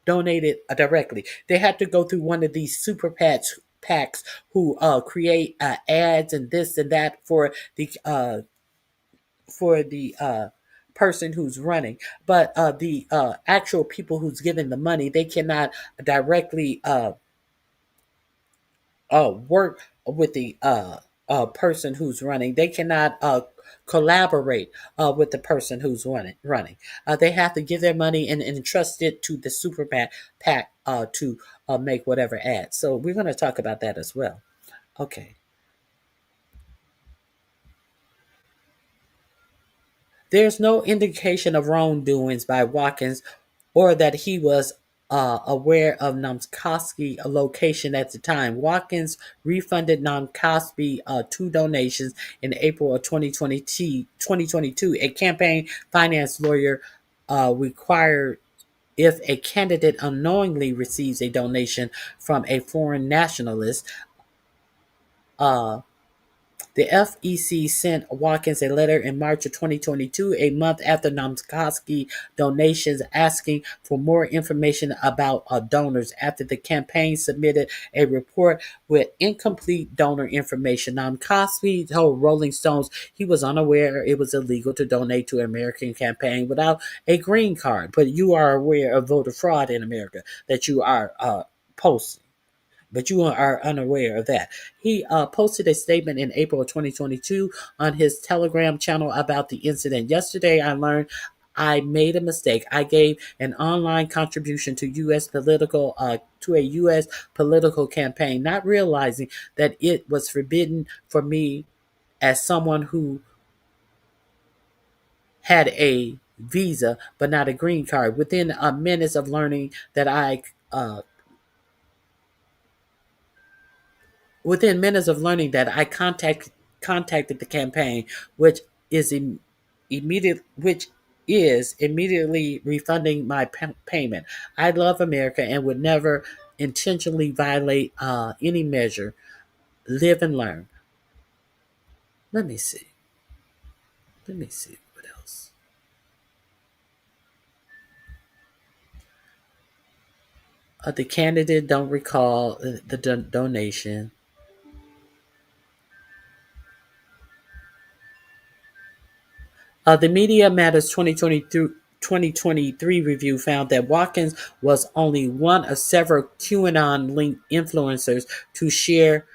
Speaker 2: donate it directly. They have to go through one of these super PACs who create ads and this and that for the person who's running. But the actual people who's giving the money, they cannot directly work with the person who's running. They cannot collaborate with the person who's running. They have to give their money and entrust it to the super PAC to make whatever ads. So we're going to talk about that as well. Okay. There's no indication of wrongdoings by Watkins or that he was aware of Nomkowski's location at the time. Watkins refunded Nomkowski two donations in April of 2022. A campaign finance lawyer required if a candidate unknowingly receives a donation from a foreign nationalist. The FEC sent Watkins a letter in March of 2022, a month after Nomkowski donations, asking for more information about donors. After the campaign submitted a report with incomplete donor information, Nomkowski told Rolling Stones he was unaware it was illegal to donate to an American campaign without a green card. But you are aware of voter fraud in America that you are posting. But you are unaware of that. He posted a statement in April of 2022 on his Telegram channel about the incident. Yesterday, I learned I made a mistake. I gave an online contribution to a U.S. political campaign, not realizing that it was forbidden for me as someone who had a visa but not a green card. Within minutes of learning that I contacted the campaign, which is immediately refunding my payment. I love America and would never intentionally violate any measure. Live and learn. Let me see. What else. The candidate don't recall the donation. The Media Matters 2023 review found that Watkins was only one of several QAnon-linked influencers to share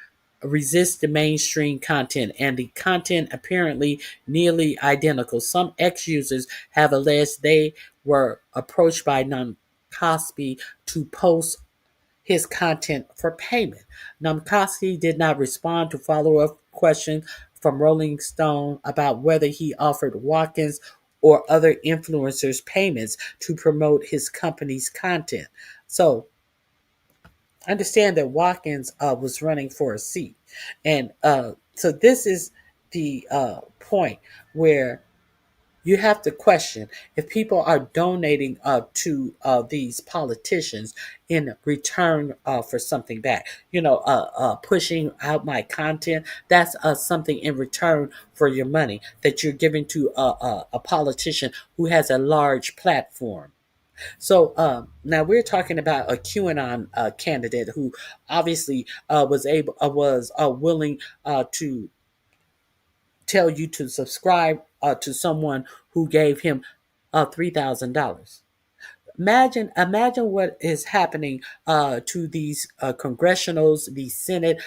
Speaker 2: resist the mainstream content, and the content apparently nearly identical. Some ex-users have alleged they were approached by Nomkowski to post his content for payment. Namkowski did not respond to follow-up questions from Rolling Stone about whether he offered Watkins or other influencers payments to promote his company's content. So understand that Watkins was running for a seat. And so this is the point where you have to question if people are donating to these politicians in return for something back. Pushing out my content, that's something in return for your money that you're giving to a politician who has a large platform. So now we're talking about a QAnon candidate who obviously was willing to tell you to subscribe to someone who gave him $3,000. Imagine what is happening to these congressionals, these Senate,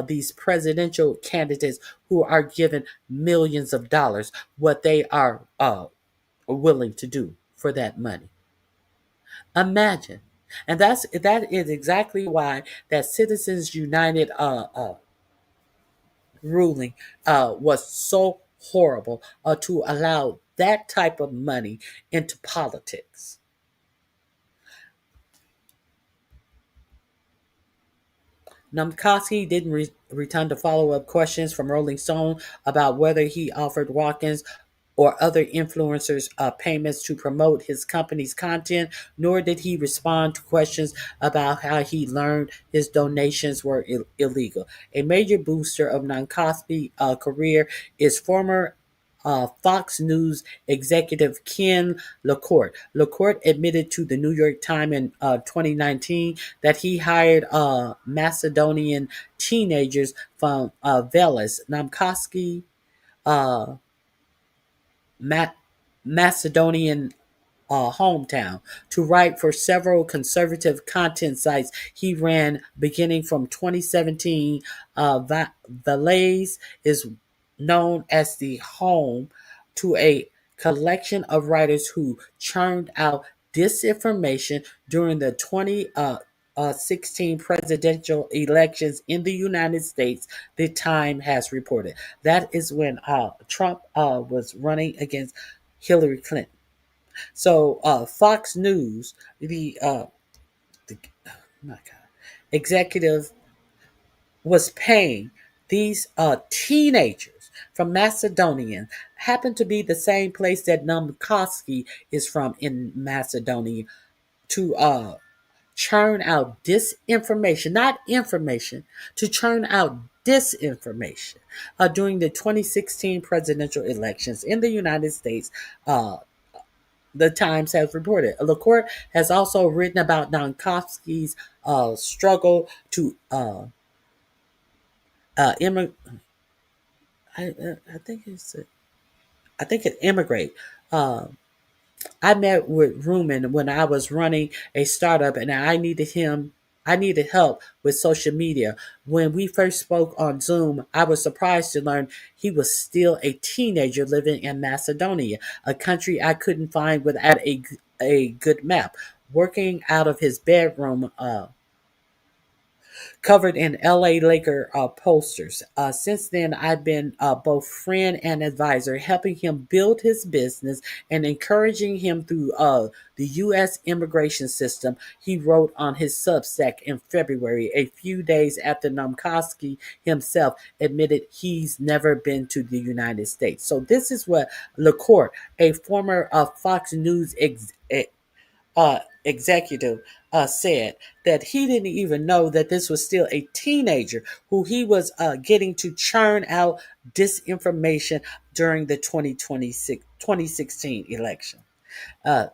Speaker 2: these presidential candidates who are given millions of dollars. What they are willing to do for that money. Imagine, and that is exactly why that Citizens United ruling was so horrible to allow that type of money into politics. Namkowski didn't return to follow-up questions from Rolling Stone about whether he offered Watkins or other influencers payments to promote his company's content, nor did he respond to questions about how he learned his donations were illegal. A major booster of Namkowski's career is former Fox News executive Ken LaCorte. LaCorte admitted to the New York Times in 2019 that he hired Macedonian teenagers from Veles, Namkowski, Macedonian hometown, to write for several conservative content sites he ran beginning from 2017. Valais is known as the home to a collection of writers who churned out disinformation during the 2016 presidential elections in the United States, the Time has reported. That is when Trump was running against Hillary Clinton. So Fox News, the my God, executive was paying these teenagers from Macedonia, happened to be the same place that Namkowski is from in Macedonia, to churn out disinformation, not information, to churn out disinformation during the 2016 presidential elections in the United States. The Times has reported. LaCorte has also written about Namkowski's struggle to immigrate. I think it immigrate. I met with Ruman when I was running a startup, and I needed help with social media. When we first spoke on Zoom, I was surprised to learn he was still a teenager living in Macedonia, a country I couldn't find without a good map. Working out of his bedroom, covered in LA Laker posters. Since then, I've been both friend and advisor, helping him build his business and encouraging him through the U.S. immigration system. He wrote on his Substack in February, a few days after Namkowski himself admitted he's never been to the United States. So this is what LaCorte, a former Fox News executive, said that he didn't even know that this was still a teenager who he was getting to churn out disinformation during the 2016 election. Uh,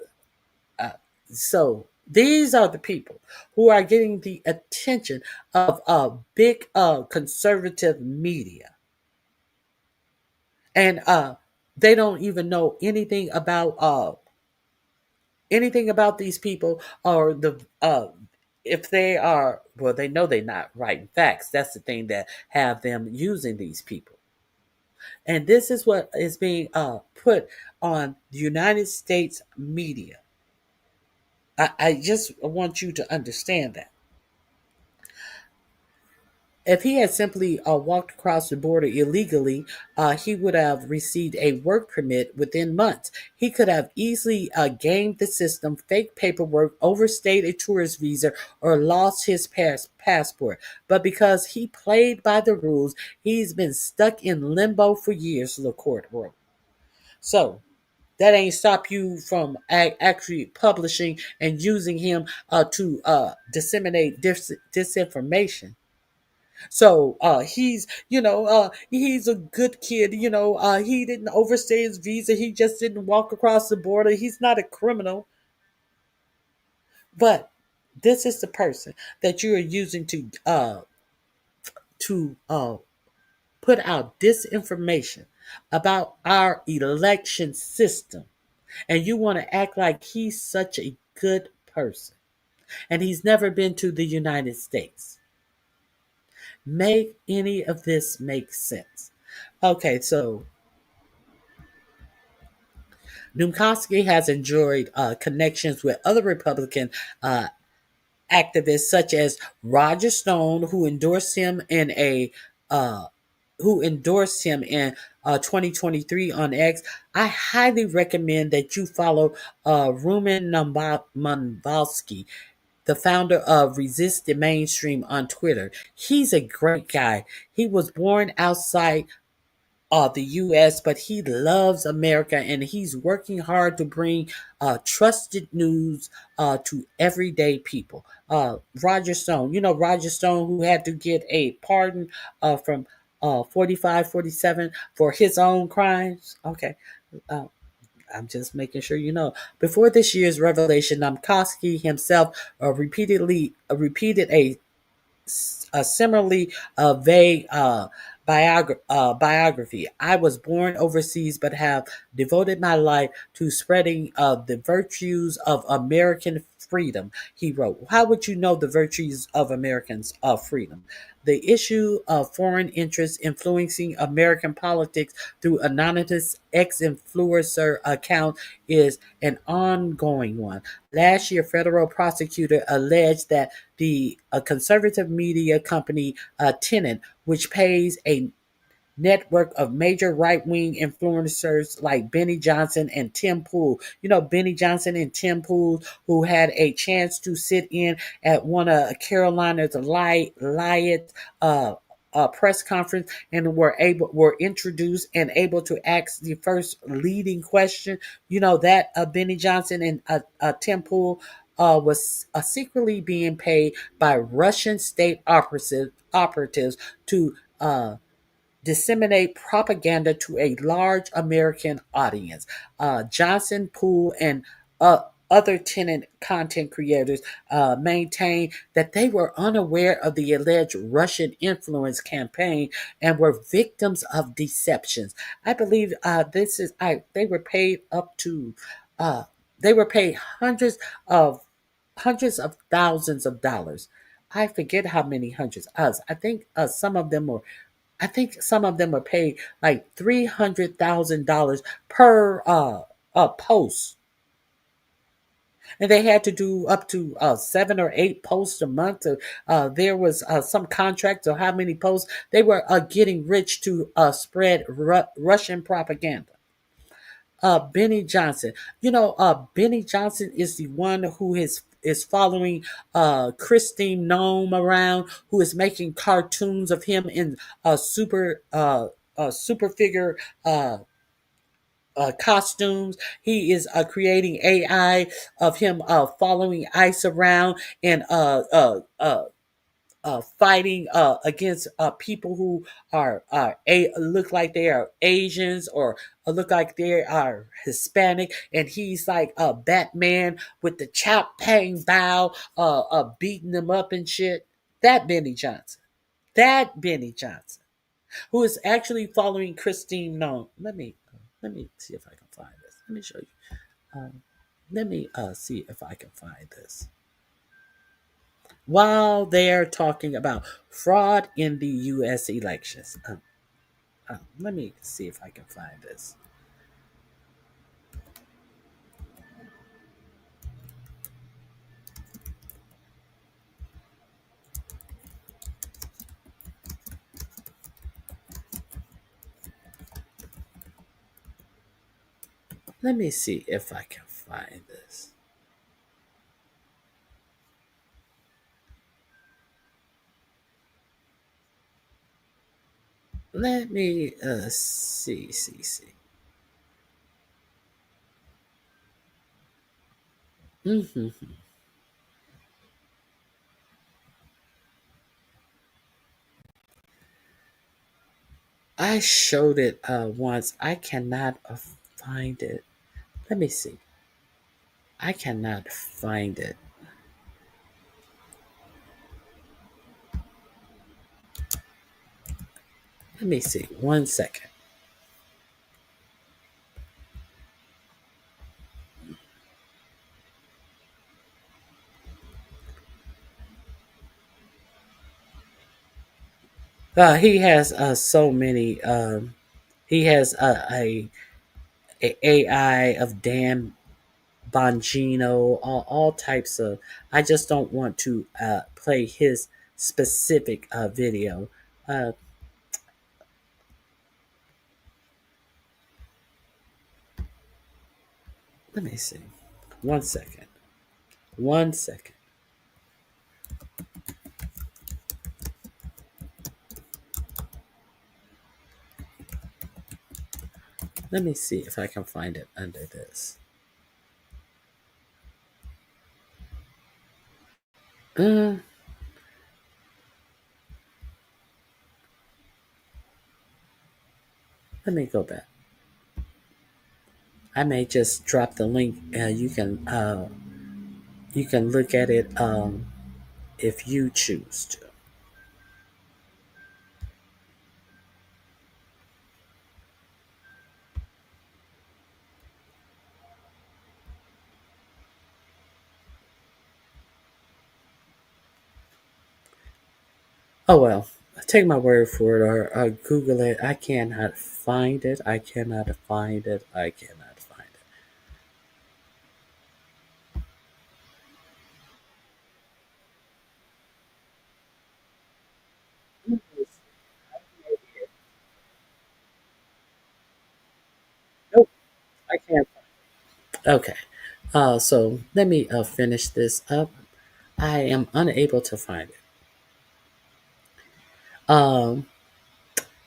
Speaker 2: so these are the people who are getting the attention of big conservative media. And they don't even know anything about these people, or if they are, well, they know they're not writing facts. That's the thing that have them using these people. And this is what is being put on the United States media. I just want you to understand that. If he had simply walked across the border illegally, he would have received a work permit within months. He could have easily gamed the system, faked paperwork, overstayed a tourist visa, or lost his passport. But because he played by the rules, he's been stuck in limbo for years, the court wrote. So, that ain't stop you from actually publishing and using him to disseminate disinformation. So he's a good kid. He didn't overstay his visa. He just didn't walk across the border. He's not a criminal. But this is the person that you are using to put out disinformation about our election system, and you want to act like he's such a good person, and he's never been to the United States. Make any of this make sense? Okay, so Dmowski has enjoyed connections with other Republican activists, such as Roger Stone, who endorsed him uh, 2023 on X. I highly recommend that you follow Rumen Munvalsky, the founder of Resist the Mainstream on Twitter. He's a great guy. He was born outside the U.S., but he loves America, and he's working hard to bring trusted news to everyday people. Roger Stone, Roger Stone, who had to get a pardon from 45, 47 for his own crimes. Okay. Uh, I'm just making sure you know. Before this year's revelation, Dmowski himself repeated a similarly vague biography. I was born overseas, but have devoted my life to spreading the virtues of American freedom, he wrote. How would you know the virtues of Americans of freedom? The issue of foreign interests influencing American politics through anonymous ex-influencer account is an ongoing one. Last year, federal prosecutor alleged that the conservative media company Tenet, which pays a network of major right-wing influencers like Benny Johnson and Tim Pool. Benny Johnson and Tim Pool, who had a chance to sit in at one of Carolina's Lions press conference and were introduced and able to ask the first leading question. That Benny Johnson and Tim Pool was secretly being paid by Russian state operatives to disseminate propaganda to a large American audience. Johnson, Poole, and other tenant content creators maintain that they were unaware of the alleged Russian influence campaign and were victims of deceptions. I believe they were paid up to they were paid hundreds of thousands of dollars. I forget how many hundreds. I think some of them are paid like $300,000 per post, and they had to do up to 7 or 8 posts a month. There was some contract or how many posts they were getting rich to spread Russian propaganda. Benny Johnson. Benny Johnson is the one who is following Christine Nome around, who is making cartoons of him in super figure costumes. He is creating AI of him following ICE around and fighting against people who look like they are Asians or look like they are Hispanic, and he's like a Batman with the chop bang bow, beating them up and shit. That Benny Johnson. That Benny Johnson, who is actually following Christine Nome. Let me see if I can find this. Let me show you. Let me see if I can find this. While they're talking about fraud in the U.S. elections. Let me see if I can find this. Let me see if I can find this. Let me see. hmm I showed it once. I cannot find it. Let me see. I cannot find it. Let me see. 1 second. He has so many. He has a AI of Dan Bongino, all types of. I just don't want to play his specific video. Uh, Let me see. 1 second. 1 second. Let me see if I can find it under this. Uh, Let me go back. I may just drop the link. You can look at it if you choose to. Oh well, take my word for it, or Google it. I cannot find it. I cannot find it. I cannot find it. Nope, I can't. Okay, so let me finish this up. I am unable to find it. Um,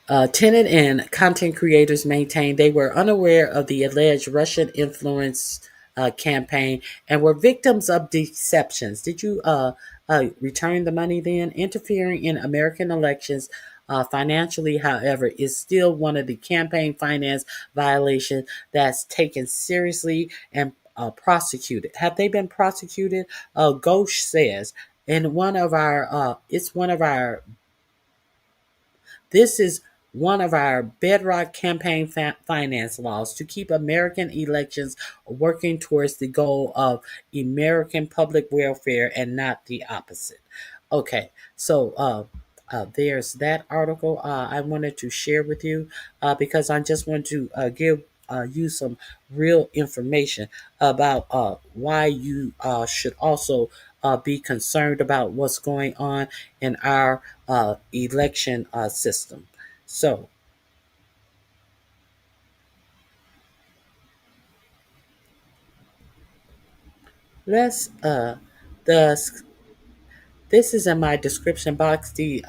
Speaker 2: Tenant and content creators maintained they were unaware of the alleged Russian influence campaign and were victims of deceptions. Did you return the money then? Interfering in American elections financially, however, is still one of the campaign finance violations that's taken seriously and prosecuted. Have they been prosecuted? Ghosh says, in one of our, it's one of our this is one of our bedrock campaign finance laws to keep American elections working towards the goal of American public welfare and not the opposite. Okay, so there's that article I wanted to share with you because I just want to give you some real information about why you should also be concerned about what's going on in our election system. So let's the this is in my description box. The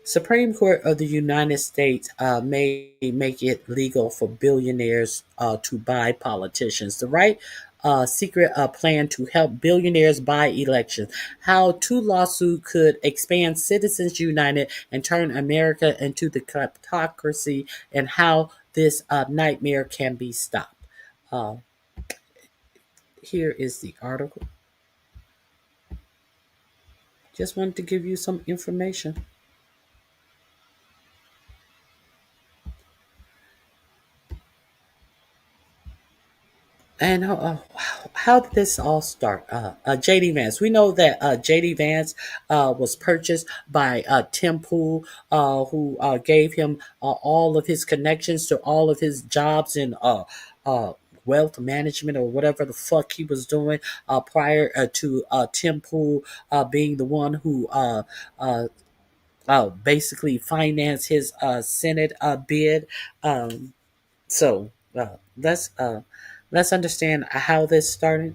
Speaker 2: Supreme Court of the United States may make it legal for billionaires to buy politicians. The right secret plan to help billionaires buy elections. How two lawsuits could expand Citizens United and turn America into the kleptocracy, and how this nightmare can be stopped. Uh, Here is the article. Just wanted to give you some information. And how did this all start? JD Vance. We know that JD Vance was purchased by Tim Pool, who gave him all of his connections to all of his jobs in wealth management or whatever the fuck he was doing prior to Tim Pool being the one who basically finance his Senate bid. So let's understand how this started.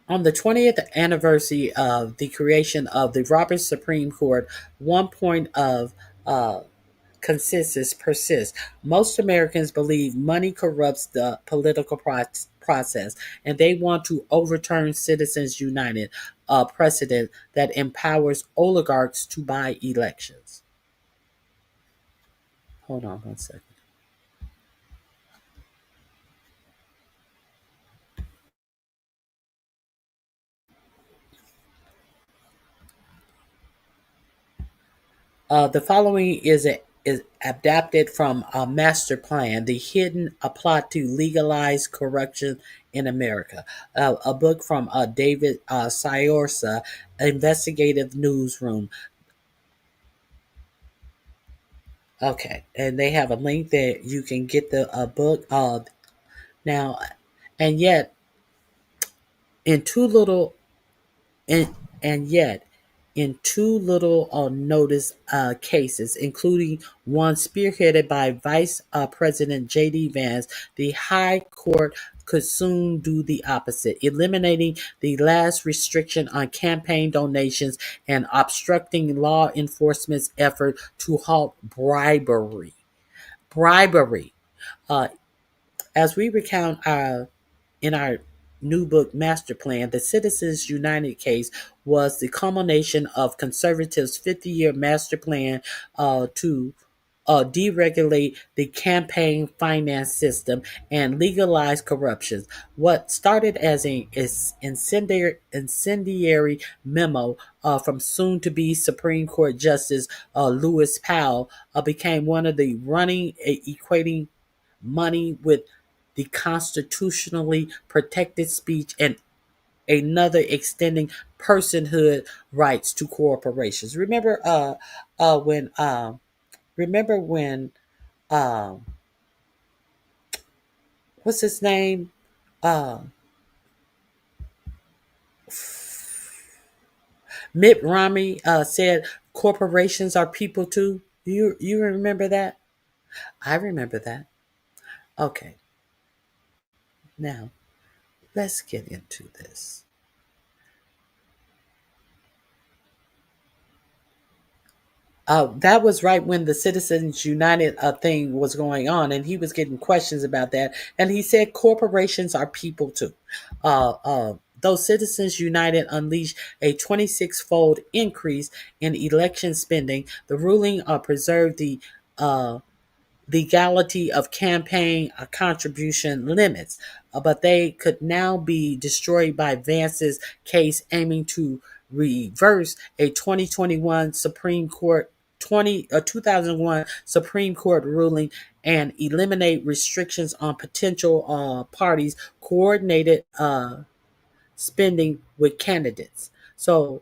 Speaker 2: On the 20th anniversary of the creation of the Roberts Supreme Court, one point of uh, consensus persists. Most Americans believe money corrupts the political process, and they want to overturn Citizens United, a precedent that empowers oligarchs to buy elections. Hold on one second. The following is adapted from a master plan, the hidden a plot to legalize corruption in America, a book from David Sciorza, investigative newsroom. Okay, and they have a link that you can get the book. Now, and yet, in too little and yet in two little notice cases, including one spearheaded by Vice President J.D. Vance, the High Court could soon do the opposite, eliminating the last restriction on campaign donations and obstructing law enforcement's effort to halt bribery. Bribery. Uh, as we recount in our new book, Master Plan, the Citizens United case was the culmination of conservatives' 50-year master plan to deregulate the campaign finance system and legalize corruption. What started as an incendiary memo from soon-to-be Supreme Court Justice Lewis Powell became one of the running equating money with the constitutionally protected speech and another extending personhood rights to corporations. Remember when what's his name? Mitt Romney said corporations are people too. You remember that? I remember that. Okay. Now, let's get into this. That was right when the Citizens United thing was going on, and he was getting questions about that. And he said corporations are people too. Though Citizens United unleashed a 26-fold increase in election spending, the ruling preserved the uh, legality of campaign contribution limits, but they could now be destroyed by Vance's case aiming to reverse a 2001 Supreme Court ruling and eliminate restrictions on potential parties' coordinated spending with candidates. So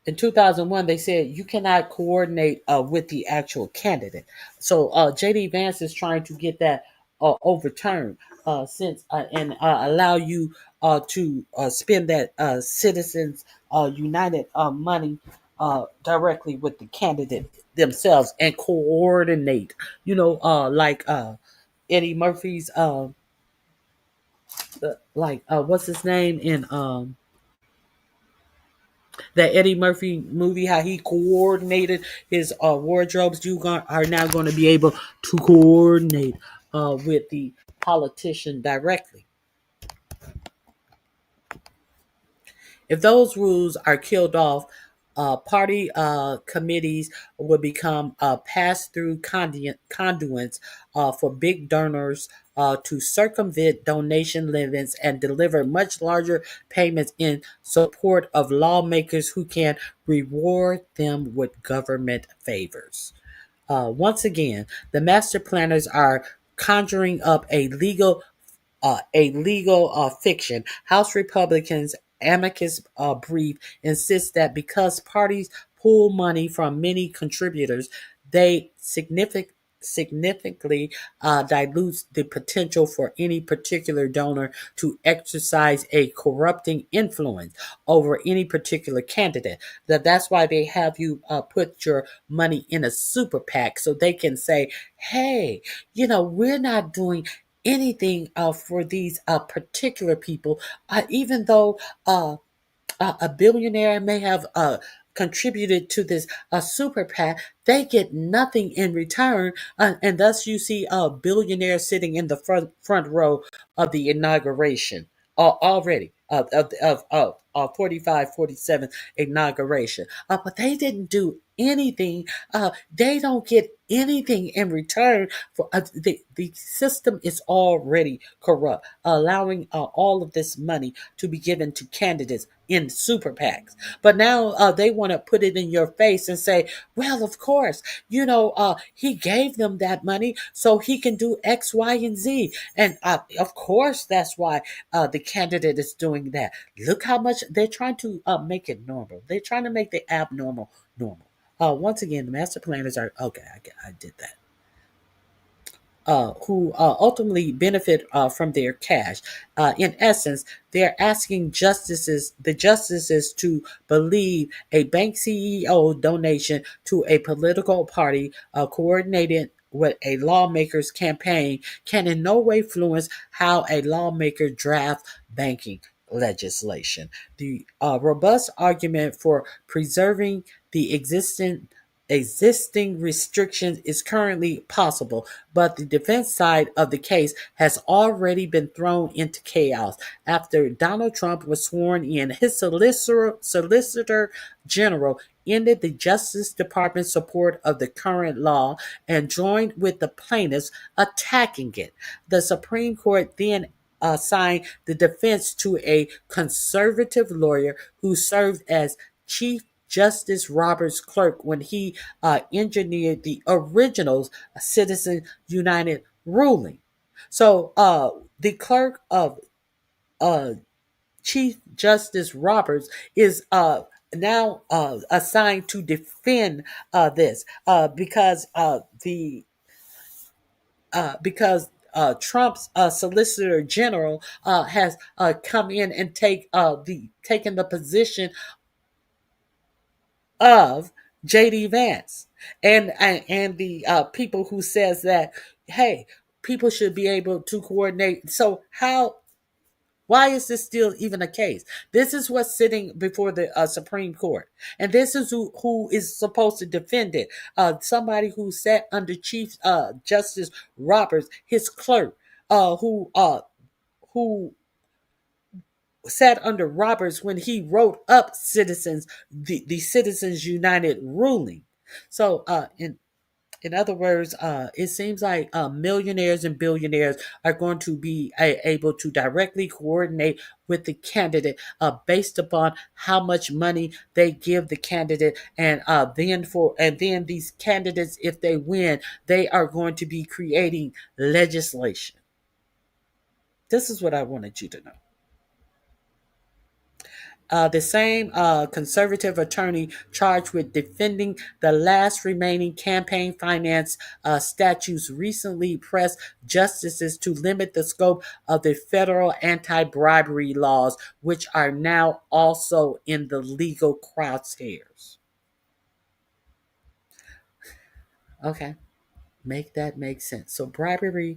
Speaker 2: in 2001, they said you cannot coordinate with the actual candidate. So JD Vance is trying to get that overturned since and allow you to spend that Citizens United money directly with the candidate themselves and coordinate. Like Eddie Murphy's, what's his name in that Eddie Murphy movie, how he coordinated his wardrobes. Are now going to be able to coordinate with the politician directly. If those rules are killed off, party committees will become pass-through conduits for big donors to circumvent donation limits and deliver much larger payments in support of lawmakers who can reward them with government favors. Once again, the master planners are conjuring up a legal fiction. House Republicans amicus brief insists that because parties pull money from many contributors, they significantly dilutes the potential for any particular donor to exercise a corrupting influence over any particular candidate. That's why they have you put your money in a super PAC so they can say, hey, we're not doing anything for these particular people, even though a billionaire may have contributed to this super PAC, they get nothing in return, and thus you see a billionaire sitting in the front row of the inauguration already of 45, 47 inauguration. But they didn't do anything. They don't get anything in return for the system is already corrupt, allowing all of this money to be given to candidates in super PACs. But now they want to put it in your face and say, well, of course, he gave them that money so he can do X, Y, and Z. And of course, that's why the candidate is doing that. Look how much they're trying to make it normal. They're trying to make the abnormal normal. Once again, the master planners are, okay, I did that. Who ultimately benefit from their cash. In essence, they're asking the justices to believe a bank CEO donation to a political party coordinated with a lawmaker's campaign can in no way influence how a lawmaker drafts banking legislation. The robust argument for preserving the existing restrictions is currently possible, but the defense side of the case has already been thrown into chaos after Donald Trump was sworn in. His solicitor general ended the Justice Department's support of the current law and joined with the plaintiffs attacking it. The Supreme Court then assigned the defense to a conservative lawyer who served as Chief Justice Roberts' clerk when he engineered the original Citizens United ruling. So the clerk of Chief Justice Roberts is now assigned to defend this because Trump's Solicitor General has come in and taken the position of JD Vance and the people who says that, hey, people should be able to coordinate. So why is this still even a case? This is what's sitting before the Supreme Court, and this is who is supposed to defend it. Somebody who sat under Chief Justice Roberts, his clerk, who sat under Roberts when he wrote up the Citizens United ruling. So, in other words, it seems like millionaires and billionaires are going to be able to directly coordinate with the candidate based upon how much money they give the candidate, and then these candidates, if they win, they are going to be creating legislation. This is what I wanted you to know. The same conservative attorney charged with defending the last remaining campaign finance statutes recently pressed justices to limit the scope of the federal anti-bribery laws, which are now also in the legal crosshairs. Okay, make that make sense. So bribery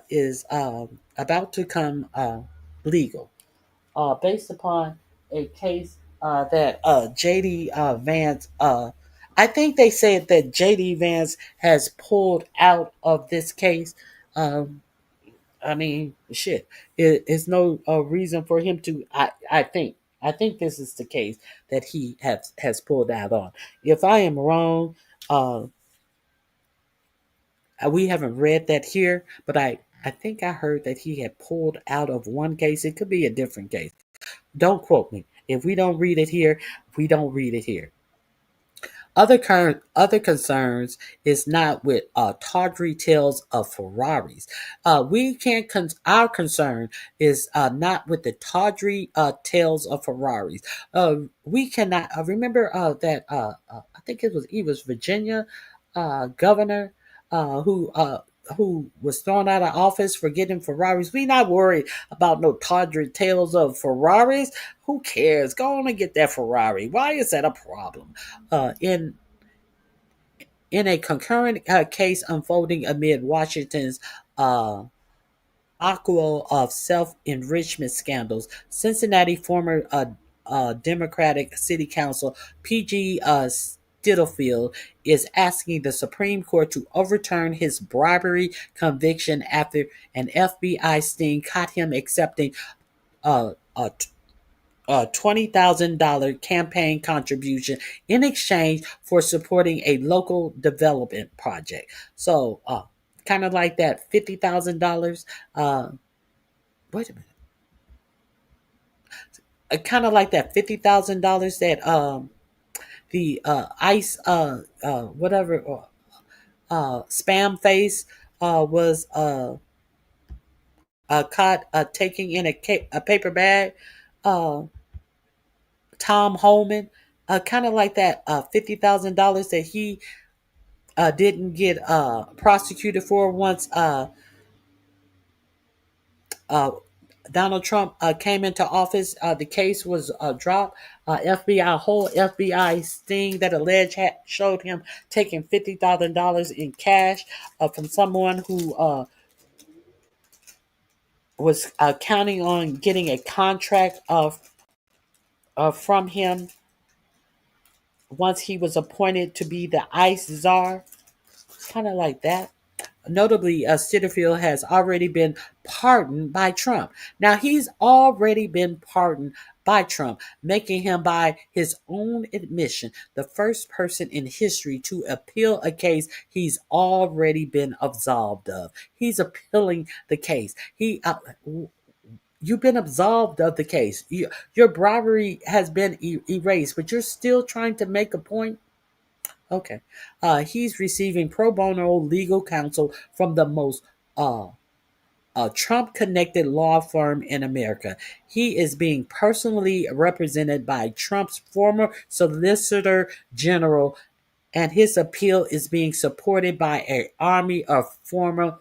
Speaker 2: is about to come legal based upon a case that JD Vance, I think they said that JD Vance has pulled out of this case. I mean, shit, it's no reason for him to. I think this is the case that he has pulled out on. If I am wrong, we haven't read that here, but I think I heard that he had pulled out of one case. It could be a different case. Don't quote me. If we don't read it here, we don't read it here. Other concerns is not with tawdry tales of Ferraris. We can't. Our concern is not with the tawdry tales of Ferraris. We cannot. Remember that. I think he was Virginia governor who was thrown out of office for getting Ferraris. We not worried about no tawdry tales of Ferraris. Who cares? Go on and get that Ferrari. Why is that a problem? In a concurrent case unfolding amid Washington's aqua of self-enrichment scandals, Cincinnati former Democratic City Council P.G. Stuttlefield is asking the Supreme Court to overturn his bribery conviction after an FBI sting caught him accepting a $20,000 campaign contribution in exchange for supporting a local development project. So, kind of like that $50,000. Wait a minute. Kind of like that $50,000 that the ICE whatever spam face was caught taking in a paper bag. Tom Holman, kind of like that $50,000 that he didn't get prosecuted for once Donald Trump came into office. The case was dropped. FBI, whole FBI sting that alleged showed him taking $50,000 in cash from someone who was counting on getting a contract from him once he was appointed to be the ICE czar. Kind of like that. Notably, Stuttlefield has already been pardoned by Trump. Now, he's already been pardoned by Trump, making him, by his own admission, the first person in history to appeal a case he's already been absolved of. He's appealing the case. You've been absolved of the case. Your bribery has been erased, but you're still trying to make a point. Okay. He's receiving pro bono legal counsel from the most Trump-connected law firm in America. He is being personally represented by Trump's former Solicitor General, and his appeal is being supported by an army of former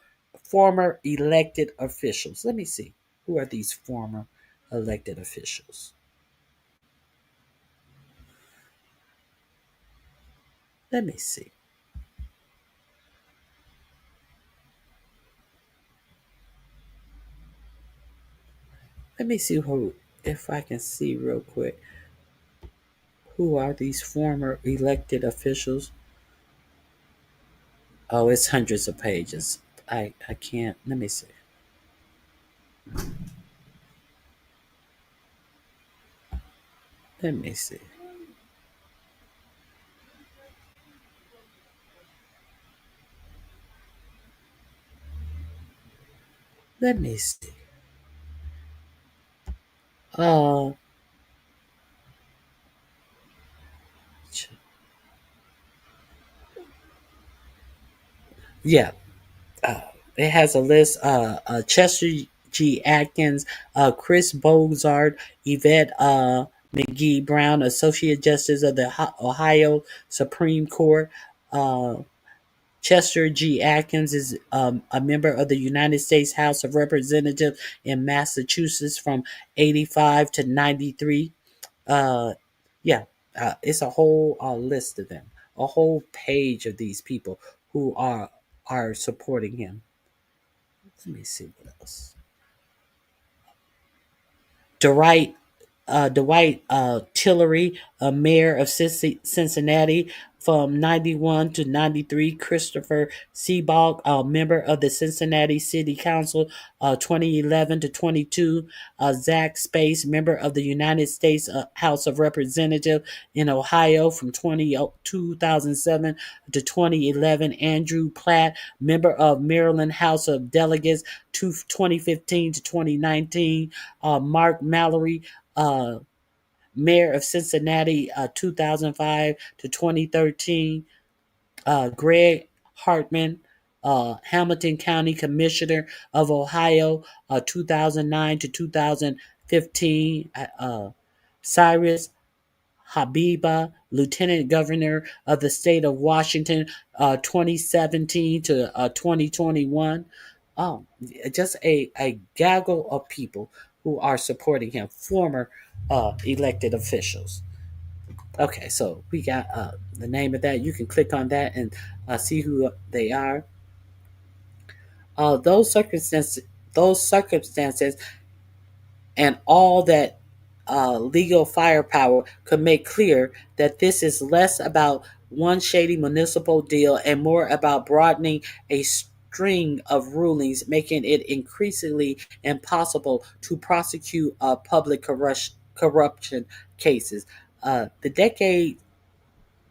Speaker 2: elected officials. Let me see. Who are these former elected officials? Let me see. Let me see if I can see real quick. Who are these former elected officials? Oh, it's hundreds of pages. I can't. Let me see. Let me see. Let me see. Yeah. It has a list. Chester G. Atkins, Chris Bozard, Yvette McGee Brown, Associate Justice of the Ohio Supreme Court. Chester G. Atkins is a member of the United States House of Representatives in Massachusetts from 85 to 93. Yeah, it's a whole list of them, a whole page of these people who are supporting him. Let me see what else. Dwight Tillery, mayor of Cincinnati from 91 to 93. Christopher Seabalk, member of the Cincinnati City Council 2011 to 22. Zach Space, member of the United States House of Representatives in Ohio from 2007 to 2011. Andrew Platt, member of Maryland House of Delegates 2015 to 2019. Mark Mallory, mayor of Cincinnati 2005 to 2013. Greg Hartman, Hamilton County Commissioner of Ohio 2009 to 2015. Cyrus
Speaker 8: Habiba, Lieutenant Governor of the state of Washington, 2017 to 2021. Just a gaggle of people who are supporting him, former elected officials. Okay, so we got the name of that. You can click on that and see who they are. Those circumstances, and all that legal firepower could make clear that this is less about one shady municipal deal and more about broadening a string of rulings, making it increasingly impossible to prosecute public corruption cases. The decade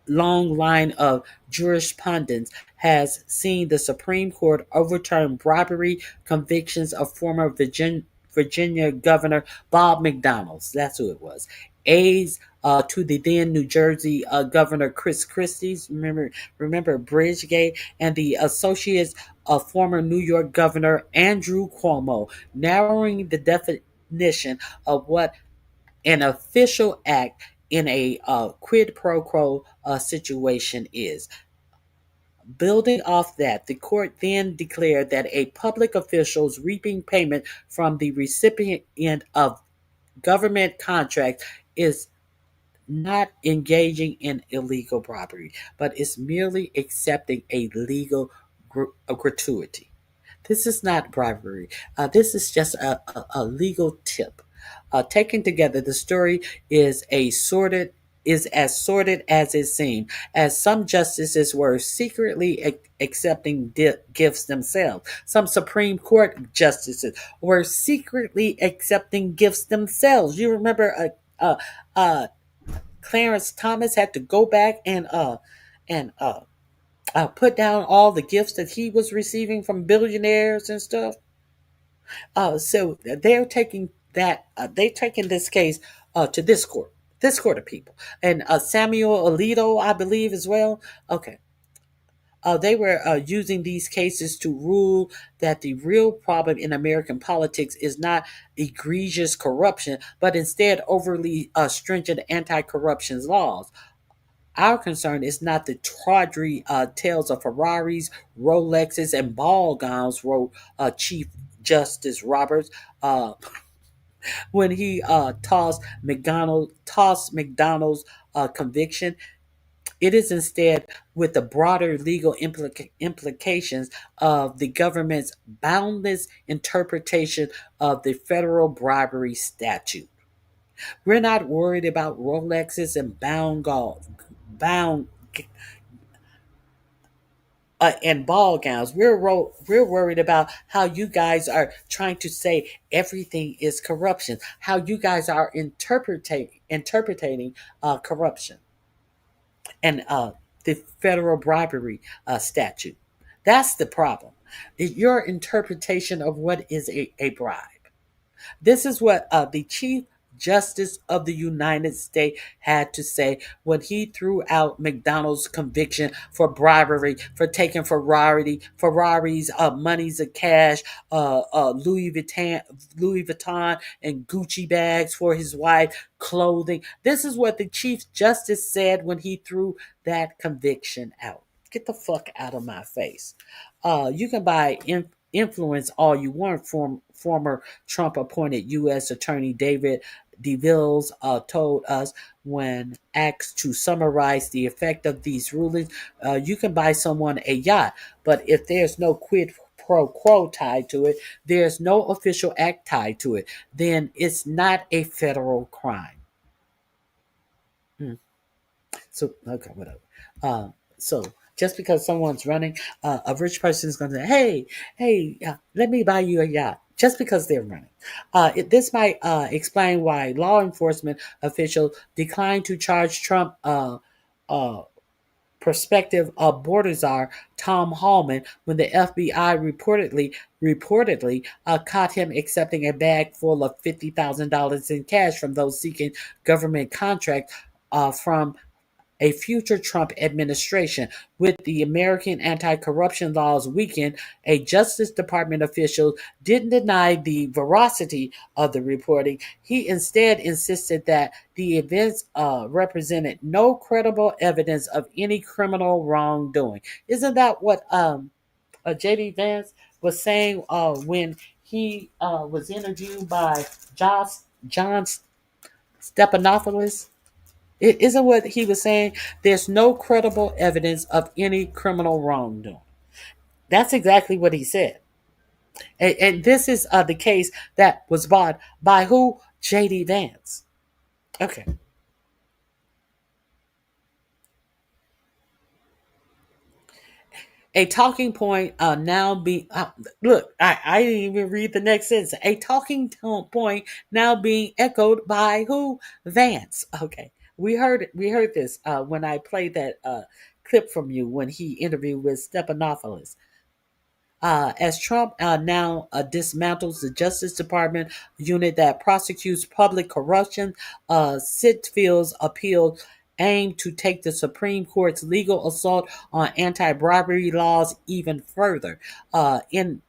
Speaker 8: long line of jurisprudence has seen the Supreme Court overturn bribery convictions of former Virginia Governor Bob McDonnell. That's who it was. Aides to the then New Jersey Governor Chris Christie's, remember Bridgegate, and the associates of former New York Governor Andrew Cuomo, narrowing the definition of what an official act in a quid pro quo situation is. Building off that, the court then declared that a public official's reaping payment from the recipient of government contract is not engaging in illegal bribery, but is merely accepting a legal gratuity. This is not bribery. This is just a legal tip. Taken together, the story is as sordid as it seemed, as some justices were secretly accepting gifts themselves. Some Supreme Court justices were secretly accepting gifts themselves. You remember Clarence Thomas had to go back and put down all the gifts that he was receiving from billionaires and stuff. So they're taking that. They're taking this case to this court of people, and Samuel Alito, I believe, as well. Okay. They were using these cases to rule that the real problem in American politics is not egregious corruption, but instead overly stringent anti-corruption laws. Our concern is not the tawdry tales of Ferraris, Rolexes, and ball gowns, wrote Chief Justice Roberts when he tossed McDonald's conviction. It is instead with the broader legal implications of the government's boundless interpretation of the federal bribery statute. We're not worried about Rolexes and and ball gowns. We're worried about how you guys are trying to say everything is corruption. How you guys are interpreting corruption and the federal bribery statute. That's the problem. Your interpretation of what is a bribe. This is what the Chief Justice of the United States had to say when he threw out McDonald's conviction for bribery, for taking Ferrari's monies of cash, Louis Vuitton and Gucci bags for his wife, clothing. This is what the Chief Justice said when he threw that conviction out. Get the fuck out of my face. You can buy influence all you want. Former Trump-appointed U.S. Attorney David DeVilles told us when asked to summarize the effect of these rulings, you can buy someone a yacht, but if there's no quid pro quo tied to it, there's no official act tied to it, then it's not a federal crime. So, okay, whatever. So just because someone's running, a rich person is going to say, hey, let me buy you a yacht. Just because they're running. This might explain why law enforcement officials declined to charge Trump prospective border czar Tom Hallman when the FBI reportedly caught him accepting a bag full of $50,000 in cash from those seeking government contracts from a future Trump administration. With the American anti-corruption laws weakened, a Justice Department official didn't deny the veracity of the reporting. He instead insisted that the events represented no credible evidence of any criminal wrongdoing. Isn't that what J.D. Vance was saying when he was interviewed by John Stephanopoulos? It isn't what he was saying. There's no credible evidence of any criminal wrongdoing. That's exactly what he said. And this is the case that was bought by who? J.D. Vance. Okay. A talking point now be look. I didn't even read the next sentence. A talking point now being echoed by who? Vance. Okay, we heard it. We heard this when I played that clip from you when he interviewed with Stephanopoulos. As Trump now dismantles the Justice Department unit that prosecutes public corruption, Sitfield's appeal aimed to take the Supreme Court's legal assault on anti-bribery laws even further. In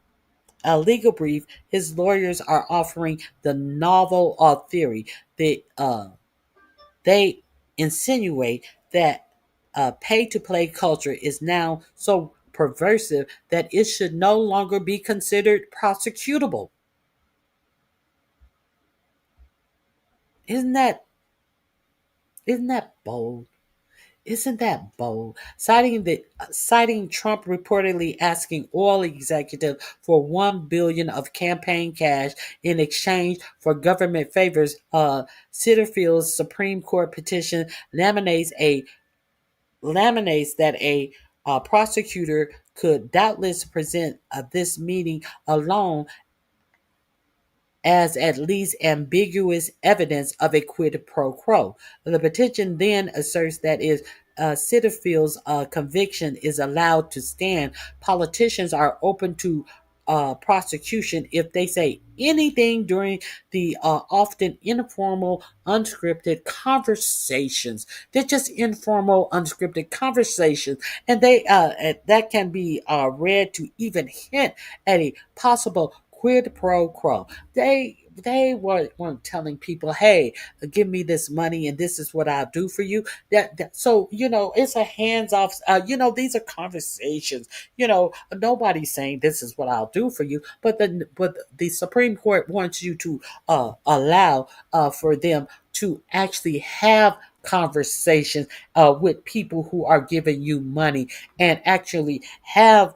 Speaker 8: a legal brief, his lawyers are offering the novel theory that they insinuate that pay-to-play culture is now so pervasive that it should no longer be considered prosecutable. Isn't that bold? Isn't that bold? Citing Trump reportedly asking oil executives for $1 billion of campaign cash in exchange for government favors, Sitterfield's Supreme Court petition laminates that a prosecutor could doubtless present this meeting alone as at least ambiguous evidence of a quid pro quo. The petition then asserts that if Sitterfield's conviction is allowed to stand, politicians are open to prosecution if they say anything during the often informal, unscripted conversations. They're just informal, unscripted conversations, and they that can be read to even hint at a possible quid pro quo. They weren't telling people, "Hey, give me this money, and this is what I'll do for you." So it's a hands off. These are conversations. Nobody's saying this is what I'll do for you, but the Supreme Court wants you to allow for them to actually have conversations with people who are giving you money and actually have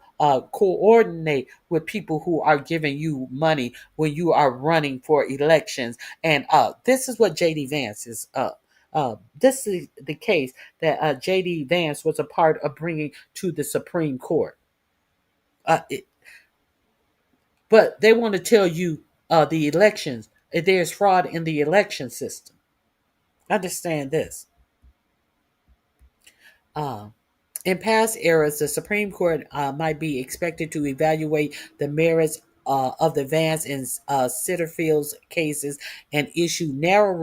Speaker 8: coordinate with people who are giving you money when you are running for elections. And this is what J.D. Vance is. This is the case that J.D. Vance was a part of bringing to the Supreme Court. But they want to tell you the elections, there's fraud in the election system. Understand this. In past eras, the Supreme Court might be expected to evaluate the merits of the Vance and Sitterfield's cases and issue narrow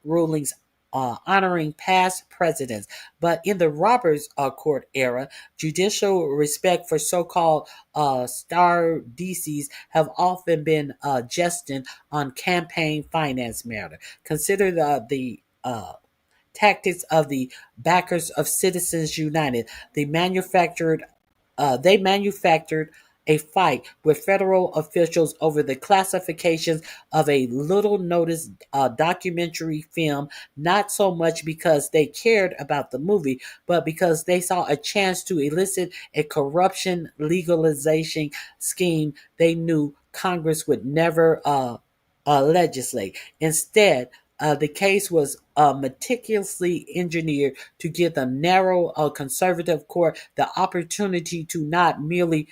Speaker 8: rulings honoring past presidents. But in the Roberts Court era, judicial respect for so-called star DCs have often been jesting on campaign finance matter. Consider the tactics of the backers of Citizens United. They manufactured a fight with federal officials over the classifications of a little noticed documentary film, not so much because they cared about the movie, but because they saw a chance to elicit a corruption legalization scheme they knew Congress would never legislate. Instead, the case was meticulously engineered to give the narrow conservative court the opportunity to not merely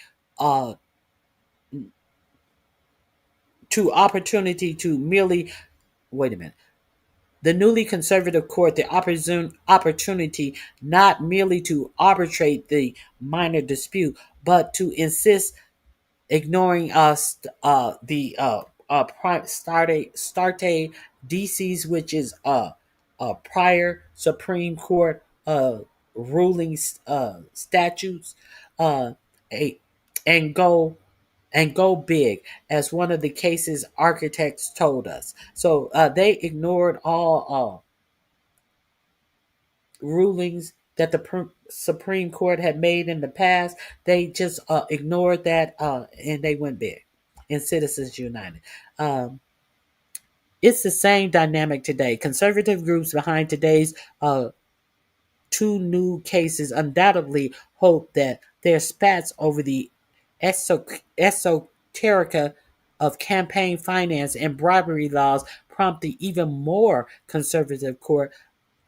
Speaker 8: wait a minute. The newly conservative court the opportunity not merely to arbitrate the minor dispute, but to insist ignoring the Starte DCs, which is a prior Supreme Court ruling statutes, a, and go big, as one of the case's architects told us. So they ignored all rulings that the Supreme Court had made in the past. They just ignored that, and they went big in Citizens United. It's the same dynamic today. Conservative groups behind today's two new cases undoubtedly hope that their spats over the esoterica of campaign finance and bribery laws prompt the even more conservative court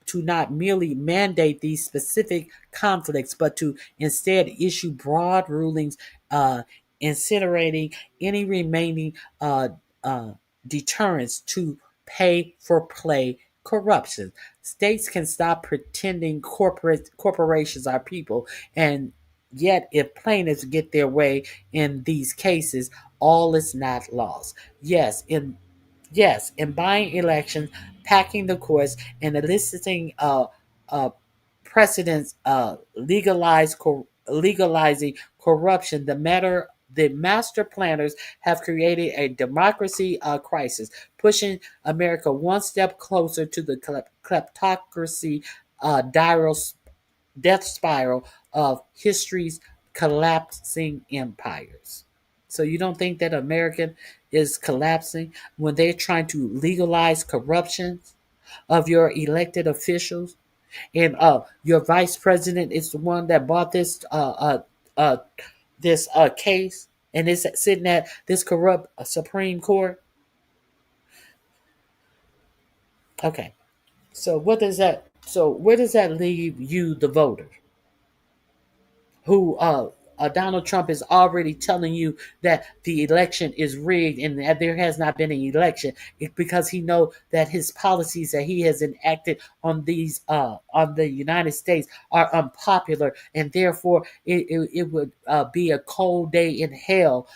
Speaker 8: to not merely mandate these specific conflicts, but to instead issue broad rulings incinerating any remaining deterrents to pay for play corruption. States can stop pretending corporations are people, and yet if plaintiffs get their way in these cases, all is not lost. Yes, in buying elections, packing the courts, and eliciting precedents, legalizing corruption. The master planners have created a democracy crisis, pushing America one step closer to the kleptocracy death spiral of history's collapsing empires. So you don't think that America is collapsing when they're trying to legalize corruption of your elected officials, and your vice president is the one that bought this case and is sitting at this corrupt Supreme Court? Okay, so what does that? So where does that leave you, the voter, who Donald Trump is already telling you that the election is rigged and that there has not been an election? It's because he know that his policies that he has enacted on these on the United States are unpopular, and therefore it would be a cold day in hell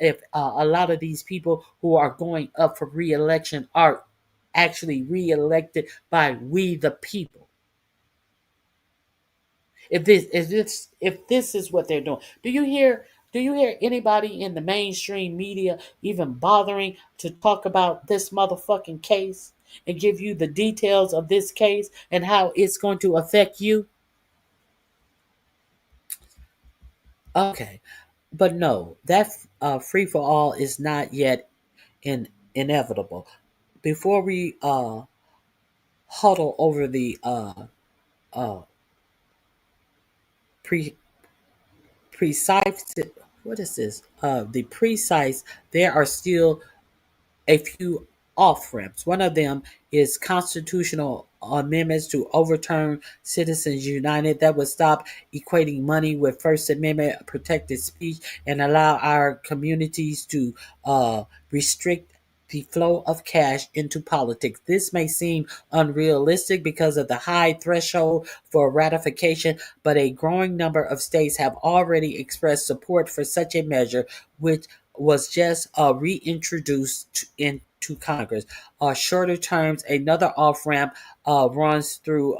Speaker 8: if a lot of these people who are going up for re-election are actually re-elected by we the people. If this is what they're doing, do you hear anybody in the mainstream media even bothering to talk about this motherfucking case and give you the details of this case and how it's going to affect you? Okay, but no, that free for all is not yet inevitable. Before we huddle over the uh, pre precise, what is this? The precise, there are still a few off ramps. One of them is constitutional amendments to overturn Citizens United that would stop equating money with First Amendment protected speech and allow our communities to restrict the flow of cash into politics. This may seem unrealistic because of the high threshold for ratification, but a growing number of states have already expressed support for such a measure, which was just reintroduced into Congress. Shorter terms, another off ramp runs through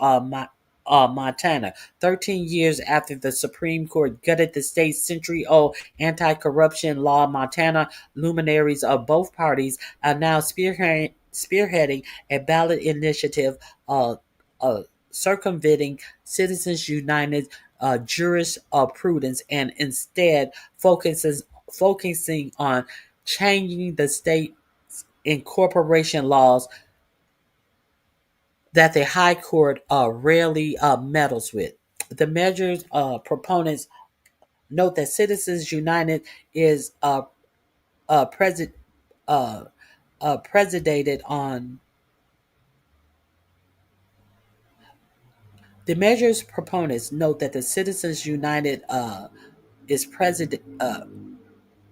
Speaker 8: Montana. 13 years after the Supreme Court gutted the state's century-old anti-corruption law, Montana luminaries of both parties are now spearheading a ballot initiative circumventing Citizens United jurisprudence and instead focusing on changing the state incorporation laws that the High Court rarely meddles with. The measure's proponents note that Citizens United is predicated on the measure's proponents note that the Citizens United is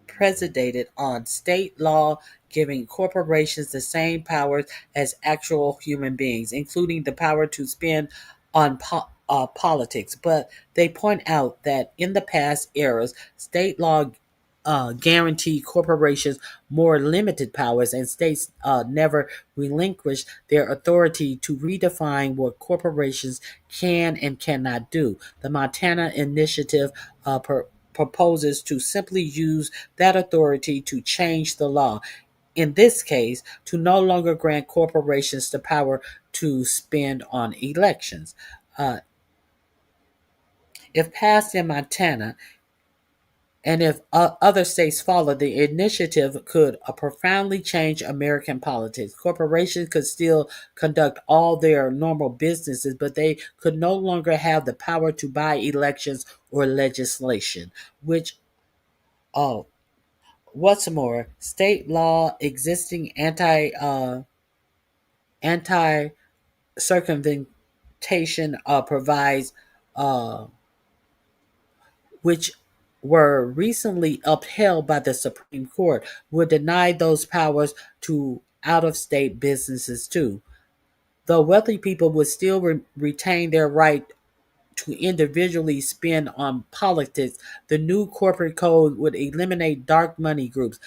Speaker 8: predicated on state law giving corporations the same powers as actual human beings, including the power to spend on politics. But they point out that in the past eras, state law guarantee corporations more limited powers, and states never relinquish their authority to redefine what corporations can and cannot do. The Montana Initiative proposes to simply use that authority to change the law. In this case, to no longer grant corporations the power to spend on elections. If passed in Montana, and if other states follow, the initiative could profoundly change American politics. Corporations could still conduct all their normal businesses, but they could no longer have the power to buy elections or legislation, which, oh, what's more, state law existing anti circumvention provides which were recently upheld by the Supreme Court, would deny those powers to out of state businesses too. Though wealthy people would still retain their right to individually spend on politics, the new corporate code would eliminate dark money groups,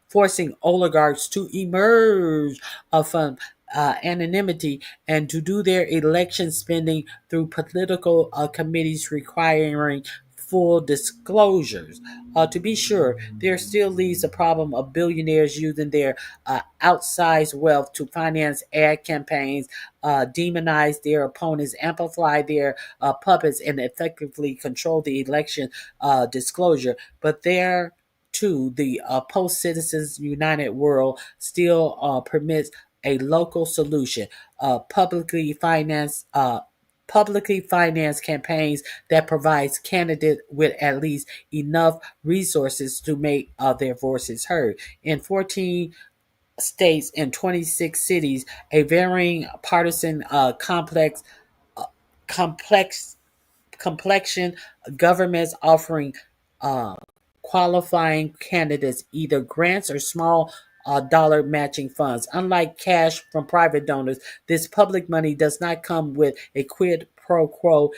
Speaker 8: forcing oligarchs to emerge from anonymity and to do their election spending through political committees requiring full disclosures. To be sure, there still leaves the problem of billionaires using their outsized wealth to finance ad campaigns, demonize their opponents, amplify their puppets, and effectively control the election disclosure. But there, too, the post Citizens United world still permits a local solution, publicly financed campaigns that provides candidates with at least enough resources to make their voices heard. In 14 states and 26 cities, a varying partisan complexion, governments offering qualifying candidates either grants or small dollar matching funds. Unlike cash from private donors, this public money does not come with a quid pro quo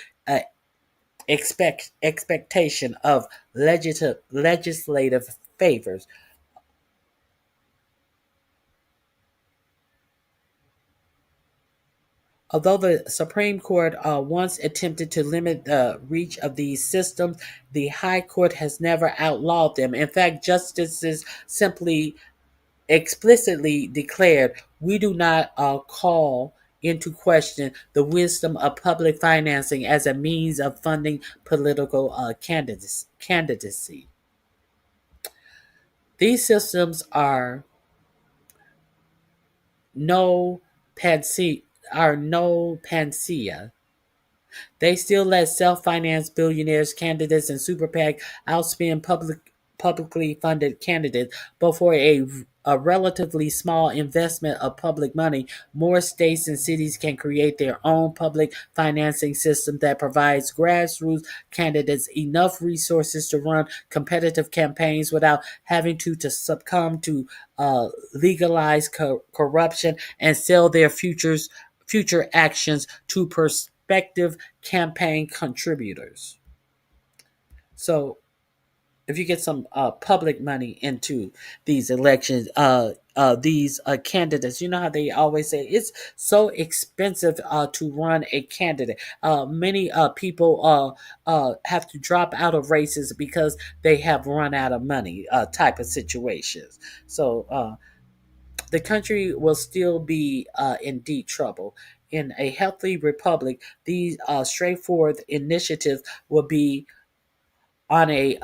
Speaker 8: expectation of legislative favors. Although the Supreme Court once attempted to limit the reach of these systems, the High Court has never outlawed them. In fact, justices simply explicitly declared, we do not call into question the wisdom of public financing as a means of funding political candidacy. These systems are no panacea. They still let self-financed billionaires, candidates, and super PAC outspend publicly funded candidates, but for a relatively small investment of public money, more states and cities can create their own public financing system that provides grassroots candidates enough resources to run competitive campaigns without having to succumb to legalized corruption and sell their future actions to prospective campaign contributors. So if you get some public money into these elections, these candidates, you know how they always say it's so expensive to run a candidate. Many people have to drop out of races because they have run out of money, type of situations. So the country will still be in deep trouble. In a healthy republic, these straightforward initiatives will be on a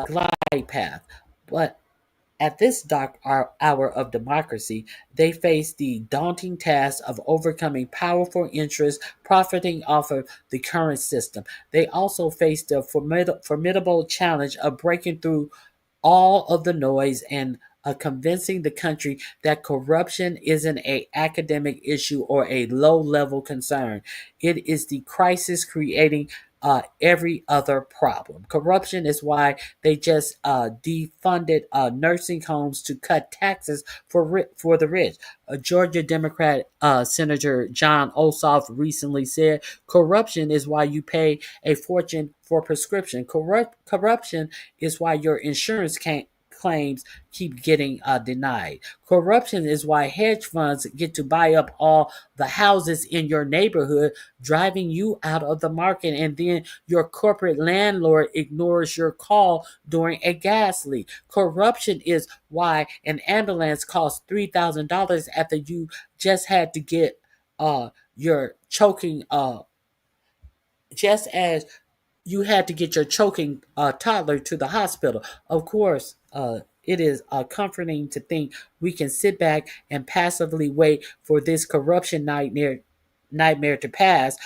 Speaker 8: glide path. But at this dark hour of democracy, they face the daunting task of overcoming powerful interests profiting off of the current system. They also face the formidable challenge of breaking through all of the noise and convincing the country that corruption isn't an academic issue or a low-level concern. It is the crisis creating every other problem. Corruption is why they just defunded nursing homes to cut taxes for the rich. Georgia Democrat Senator John Ossoff recently said, "Corruption is why you pay a fortune for prescription. Corruption is why your insurance claims keep getting denied. Corruption is why hedge funds get to buy up all the houses in your neighborhood, driving you out of the market, and then your corporate landlord ignores your call during a gas leak. Corruption is why an ambulance costs $3,000 after you just had to get your choking just as you had to get your choking toddler to the hospital. Of course, it is comforting to think we can sit back and passively wait for this corruption nightmare to pass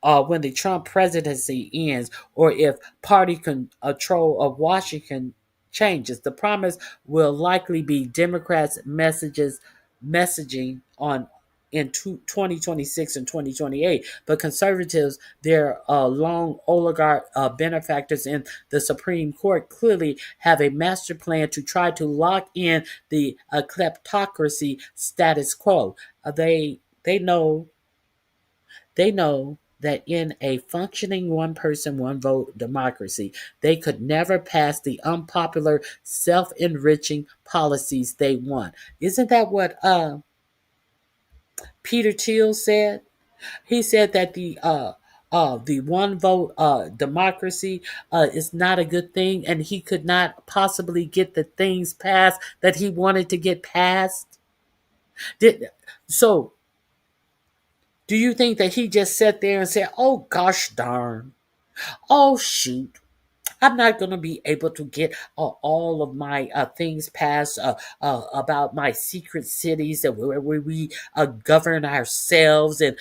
Speaker 8: when the Trump presidency ends, or if party control of Washington changes. The promise will likely be Democrats' messaging on in 2026 and 2028, but conservatives, their long oligarch benefactors in the Supreme Court, clearly have a master plan to try to lock in the kleptocracy status quo. They know that in a functioning one person, one vote democracy, they could never pass the unpopular, self enriching policies they want. Isn't that what Peter Thiel said? He said that the one vote democracy is not a good thing, and he could not possibly get the things passed that he wanted to get passed. So, do you think that he just sat there and said, "Oh gosh darn, oh shoot, I'm not going to be able to get all of my things passed about my secret cities and where we govern ourselves, and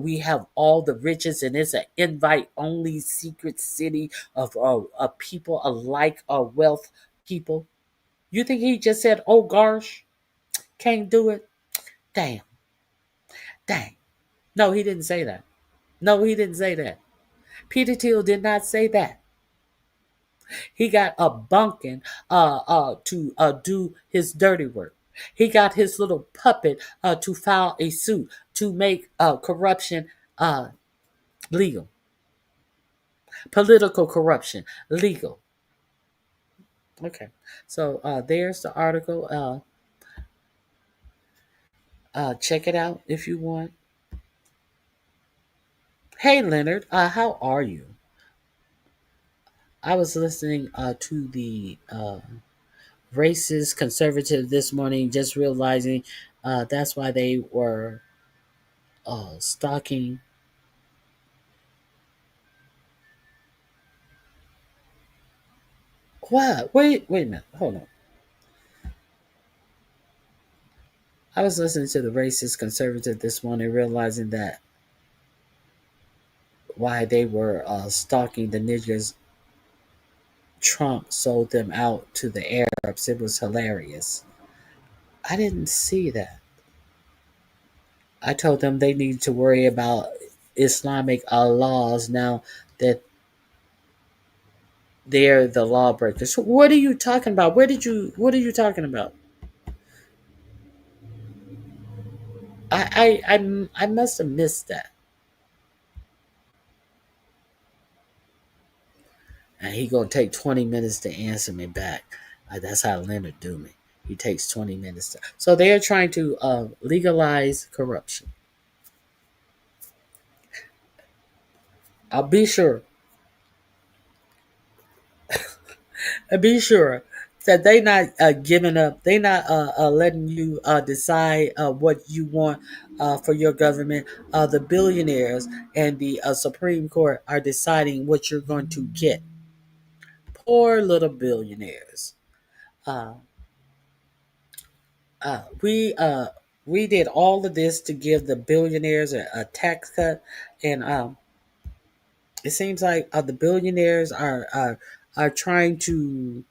Speaker 8: we have all the riches, and it's an invite-only secret city of people alike, wealth people"? You think he just said, "Oh gosh, can't do it"? Damn. No, he didn't say that. No, he didn't say that. Peter Thiel did not say that. He got a bunkin to do his dirty work. He got his little puppet to file a suit to make corruption legal. Political corruption legal. Okay, so there's the article. Check it out if you want. Hey, Leonard, how are you? I was listening to the racist conservative this morning, just realizing that's why they were stalking. What? Wait a minute. Hold on. I was listening to the racist conservative this morning, realizing that why they were stalking the niggers. Trump sold them out to the Arabs. It was hilarious. I didn't see that. I told them they need to worry about Islamic laws now that they're the lawbreakers. What are you talking about? What are you talking about? I must have missed that. And he gonna take 20 minutes to answer me back. That's how Leonard do me. He takes 20 minutes to. So they are trying to legalize corruption. I'll be sure. Be sure that they not giving up. They not letting you decide what you want for your government. The billionaires and the Supreme Court are deciding what you're going to get. Poor little billionaires. Uh, we did all of this to give the billionaires a tax cut, and it seems like the billionaires are trying to,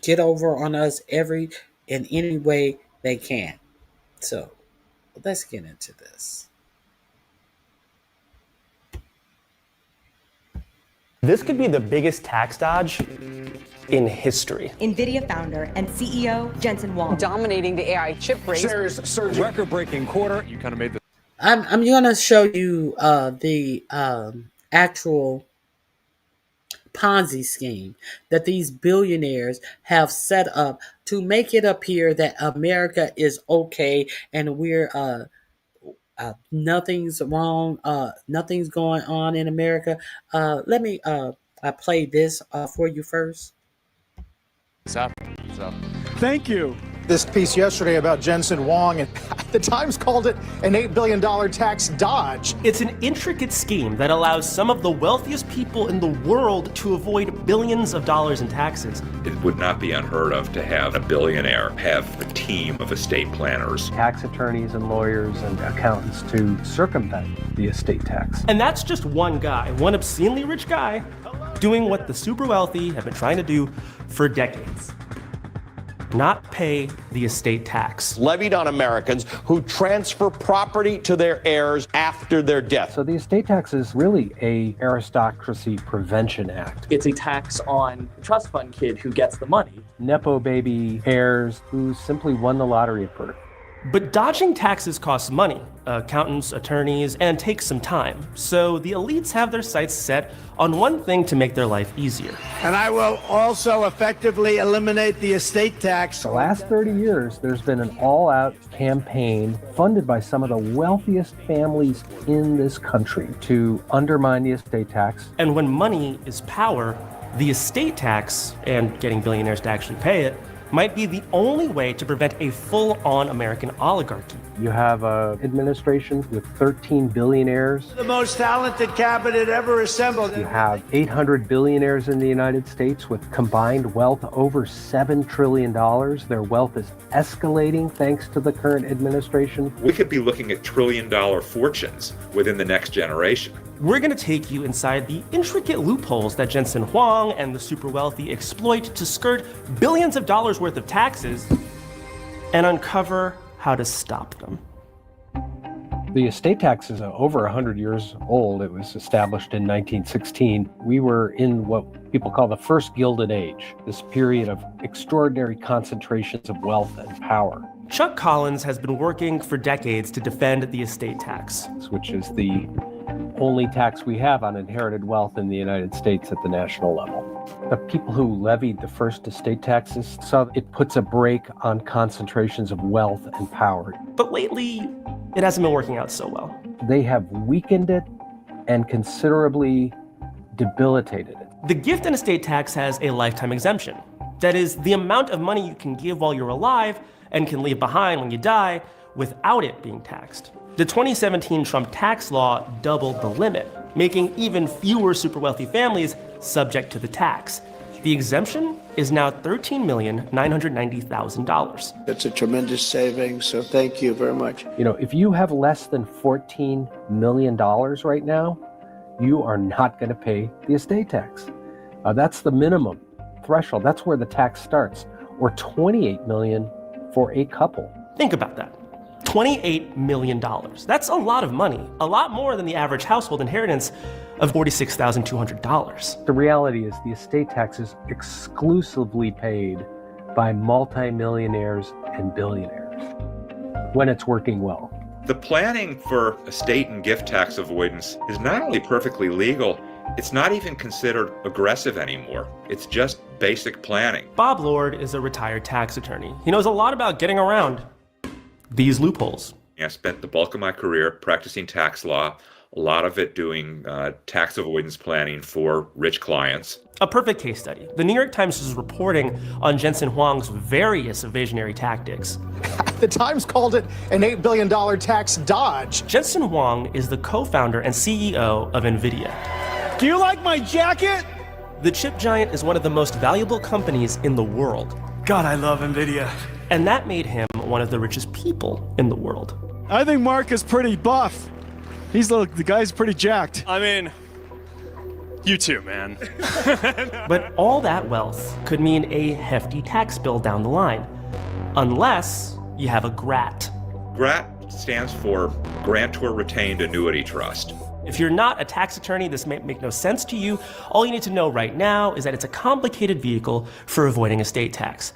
Speaker 8: get over on us in any way they can. So let's get into this.
Speaker 11: This could be the biggest tax dodge in history.
Speaker 15: NVIDIA founder and CEO Jensen Huang.
Speaker 17: Dominating the AI chip race.
Speaker 24: Shares surge, record-breaking quarter. You kind of made the.
Speaker 8: I'm going to show you the actual Ponzi scheme that these billionaires have set up to make it appear that America is okay and we're nothing's wrong, nothing's going on in America. Let me play this for you first.
Speaker 24: What's up?
Speaker 25: Thank you. This piece yesterday about Jensen Huang, and the Times called it an $8 billion tax dodge.
Speaker 11: It's an intricate scheme that allows some of the wealthiest people in the world to avoid billions of dollars in taxes.
Speaker 26: It would not be unheard of to have a billionaire have a team of estate planners.
Speaker 27: Tax attorneys and lawyers and accountants to circumvent the estate tax.
Speaker 11: And that's just one guy, one obscenely rich guy, doing what the super wealthy have been trying to do for decades. Not pay the estate tax.
Speaker 28: Levied on Americans who transfer property to their heirs after their death.
Speaker 27: So the estate tax is really a aristocracy prevention act.
Speaker 29: It's a tax on the trust fund kid who gets the money.
Speaker 27: Nepo baby heirs who simply won the lottery at birth.
Speaker 11: But dodging taxes costs money, accountants, attorneys, and takes some time. So the elites have their sights set on one thing to make their life easier.
Speaker 23: And I will also effectively eliminate the estate tax.
Speaker 27: The last 30 years, there's been an all-out campaign funded by some of the wealthiest families in this country to undermine the estate tax.
Speaker 11: And when money is power, the estate tax, and getting billionaires to actually pay it, might be the only way to prevent a full-on American oligarchy.
Speaker 27: You have an administration with 13 billionaires.
Speaker 23: The most talented cabinet ever assembled.
Speaker 27: You have 800 billionaires in the United States with combined wealth over $7 trillion. Their wealth is escalating thanks to the current administration.
Speaker 26: We could be looking at trillion-dollar fortunes within the next generation.
Speaker 11: We're going to take you inside the intricate loopholes that Jensen Huang and the super wealthy exploit to skirt billions of dollars worth of taxes and uncover how to stop them.
Speaker 27: The estate tax is over 100 years old. It was established in 1916. We were in what people call the first Gilded Age, this period of extraordinary concentrations of wealth and power.
Speaker 11: Chuck Collins has been working for decades to defend the estate tax,
Speaker 27: which is the only tax we have on inherited wealth in the United States at the national level. The people who levied the first estate taxes saw it puts a brake on concentrations of wealth and power.
Speaker 11: But lately, it hasn't been working out so well.
Speaker 27: They have weakened it and considerably debilitated it.
Speaker 11: The gift and estate tax has a lifetime exemption. That is, the amount of money you can give while you're alive and can leave behind when you die without it being taxed. The 2017 Trump tax law doubled the limit, making even fewer super wealthy families subject to the tax. The exemption is now $13,990,000.
Speaker 23: It's a tremendous savings, so thank you very much.
Speaker 27: You know, if you have less than $14 million right now, you are not going to pay the estate tax. That's the minimum threshold. That's where the tax starts, or $28 million for a couple.
Speaker 11: Think about that. $28 million. That's a lot of money, a lot more than the average household inheritance of $46,200.
Speaker 27: The reality is the estate tax is exclusively paid by multimillionaires and billionaires when it's working well.
Speaker 26: The planning for estate and gift tax avoidance is not only perfectly legal, it's not even considered aggressive anymore. It's just basic planning.
Speaker 11: Bob Lord is a retired tax attorney. He knows a lot about getting around these loopholes.
Speaker 26: I spent the bulk of my career practicing tax law, a lot of it doing tax avoidance planning for rich clients.
Speaker 11: A perfect case study. The New York Times is reporting on Jensen Huang's various evasionary tactics.
Speaker 25: The Times called it an $8 billion tax dodge.
Speaker 11: Jensen Huang is the co-founder and CEO of NVIDIA.
Speaker 25: Do you like my jacket?
Speaker 11: The chip giant is one of the most valuable companies in the world.
Speaker 25: God, I love NVIDIA.
Speaker 11: And that made him one of the richest people in the world.
Speaker 25: I think Mark is pretty buff. The guy's pretty jacked.
Speaker 30: I mean, you too, man.
Speaker 11: But all that wealth could mean a hefty tax bill down the line, unless you have a GRAT.
Speaker 26: GRAT stands for Grantor Retained Annuity Trust.
Speaker 11: If you're not a tax attorney, this may make no sense to you. All you need to know right now is that it's a complicated vehicle for avoiding estate tax.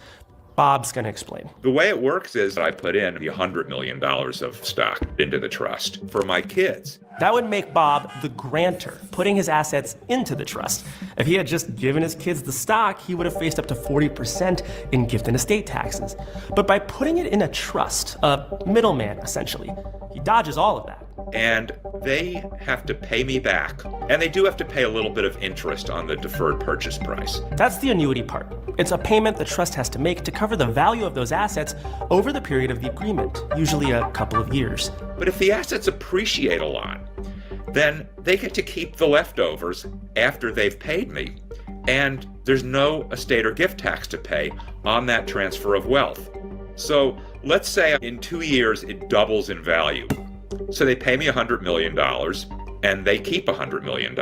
Speaker 11: Bob's going to explain.
Speaker 26: The way it works is I put in the $100 million of stock into the trust for my kids.
Speaker 11: That would make Bob the grantor, putting his assets into the trust. If he had just given his kids the stock, he would have faced up to 40% in gift and estate taxes. But by putting it in a trust, a middleman essentially, he dodges all of that.
Speaker 26: And they have to pay me back. And they do have to pay a little bit of interest on the deferred purchase price.
Speaker 11: That's the annuity part. It's a payment the trust has to make to cover the value of those assets over the period of the agreement, usually a couple of years.
Speaker 26: But if the assets appreciate a lot, then they get to keep the leftovers after they've paid me. And there's no estate or gift tax to pay on that transfer of wealth. So let's say in 2 years it doubles in value. So they pay me $100 million and they keep $100 million.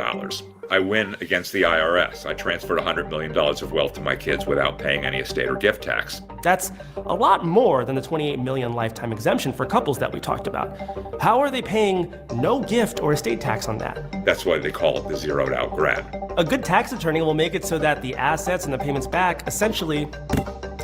Speaker 26: I win against the IRS. I transferred $100 million of wealth to my kids without paying any estate or gift tax.
Speaker 11: That's a lot more than the $28 million lifetime exemption for couples that we talked about. How are they paying no gift or estate tax on that?
Speaker 26: That's why they call it the zeroed out grant.
Speaker 11: A good tax attorney will make it so that the assets and the payments back essentially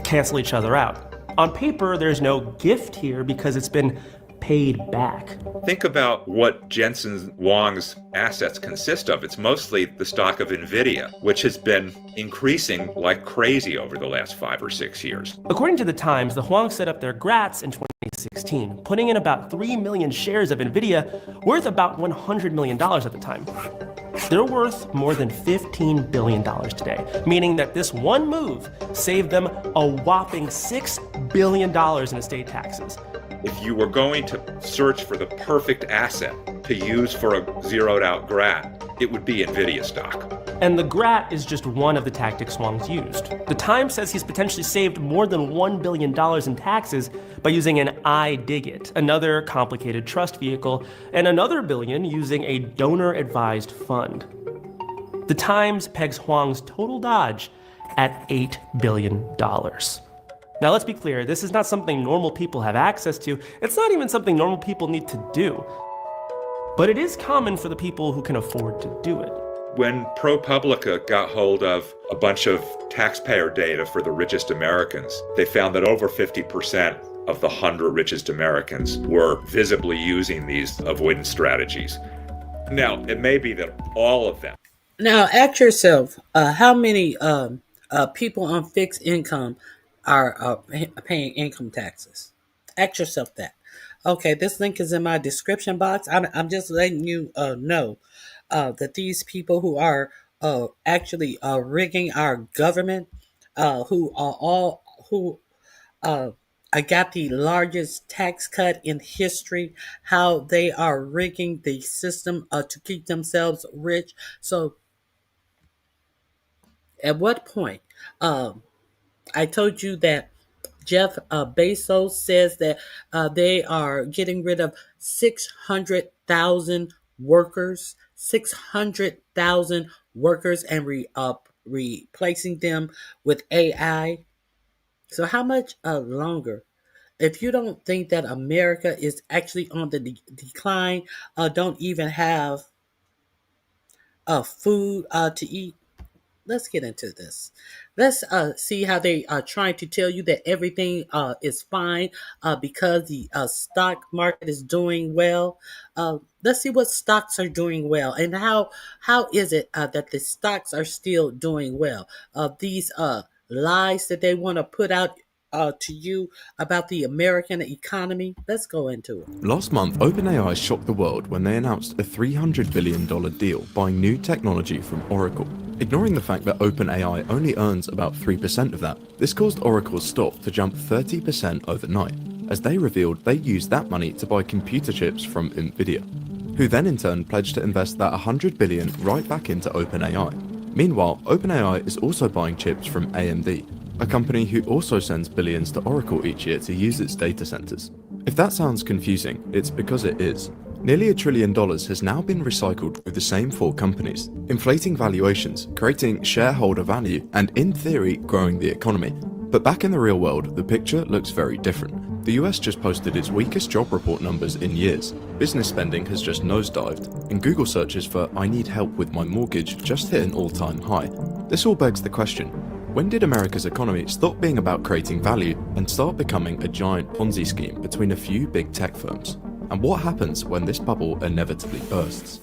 Speaker 11: cancel each other out. On paper, there's no gift here because it's been paid back.
Speaker 26: Think about what Jensen Huang's assets consist of. It's mostly the stock of NVIDIA, which has been increasing like crazy over the last 5 or 6 years.
Speaker 11: According to the Times, the Huang set up their GRATs in 2016, putting in about 3 million shares of NVIDIA, worth about $100 million at the time. They're worth more than $15 billion today, meaning that this one move saved them a whopping $6 billion in estate taxes.
Speaker 26: If you were going to search for the perfect asset to use for a zeroed out GRAT, it would be NVIDIA stock.
Speaker 11: And the GRAT is just one of the tactics Huang's used. The Times says he's potentially saved more than $1 billion in taxes by using an iDigit, another complicated trust vehicle, and another $1 billion using a donor-advised fund. The Times pegs Huang's total dodge at $8 billion. Now, let's be clear, this is not something normal people have access to. It's not even something normal people need to do. But it is common for the people who can afford to do it.
Speaker 26: When ProPublica got hold of a bunch of taxpayer data for the richest Americans, they found that over 50% of the 100 richest Americans were visibly using these avoidance strategies. Now, it may be that all of them.
Speaker 8: Now, ask yourself, how many people on fixed income are paying income taxes? Ask yourself that. Okay, this link is in my description box. I'm just letting you know that these people who are actually rigging our government, who got the largest tax cut in history, how they are rigging the system to keep themselves rich. So at what point? I told you that Jeff Bezos says that they are getting rid of 600,000 workers, 600,000 workers, and replacing them with AI. So how much longer? If you don't think that America is actually on the decline, don't even have food to eat, let's get into this. Let's see how they are trying to tell you that everything is fine because the stock market is doing well. Let's see what stocks are doing well and how is it that the stocks are still doing well. These lies that they want to put out to you about the American economy. Let's go into it.
Speaker 1: Last month, OpenAI shocked the world when they announced a $300 billion deal buying new technology from Oracle. Ignoring the fact that OpenAI only earns about 3% of that, this caused Oracle's stock to jump 30% overnight, as they revealed they used that money to buy computer chips from NVIDIA, who then in turn pledged to invest that $100 billion right back into OpenAI. Meanwhile, OpenAI is also buying chips from AMD, a company who also sends billions to Oracle each year to use its data centers. If that sounds confusing, it's because it is. Nearly $1 trillion has now been recycled through the same 4 companies, inflating valuations, creating shareholder value, and in theory, growing the economy. But back in the real world, the picture looks very different. The US just posted its weakest job report numbers in years. Business spending has just nosedived, and Google searches for "I need help with my mortgage" just hit an all-time high. This all begs the question, when did America's economy stop being about creating value and start becoming a giant Ponzi scheme between a few big tech firms? And what happens when this bubble inevitably bursts?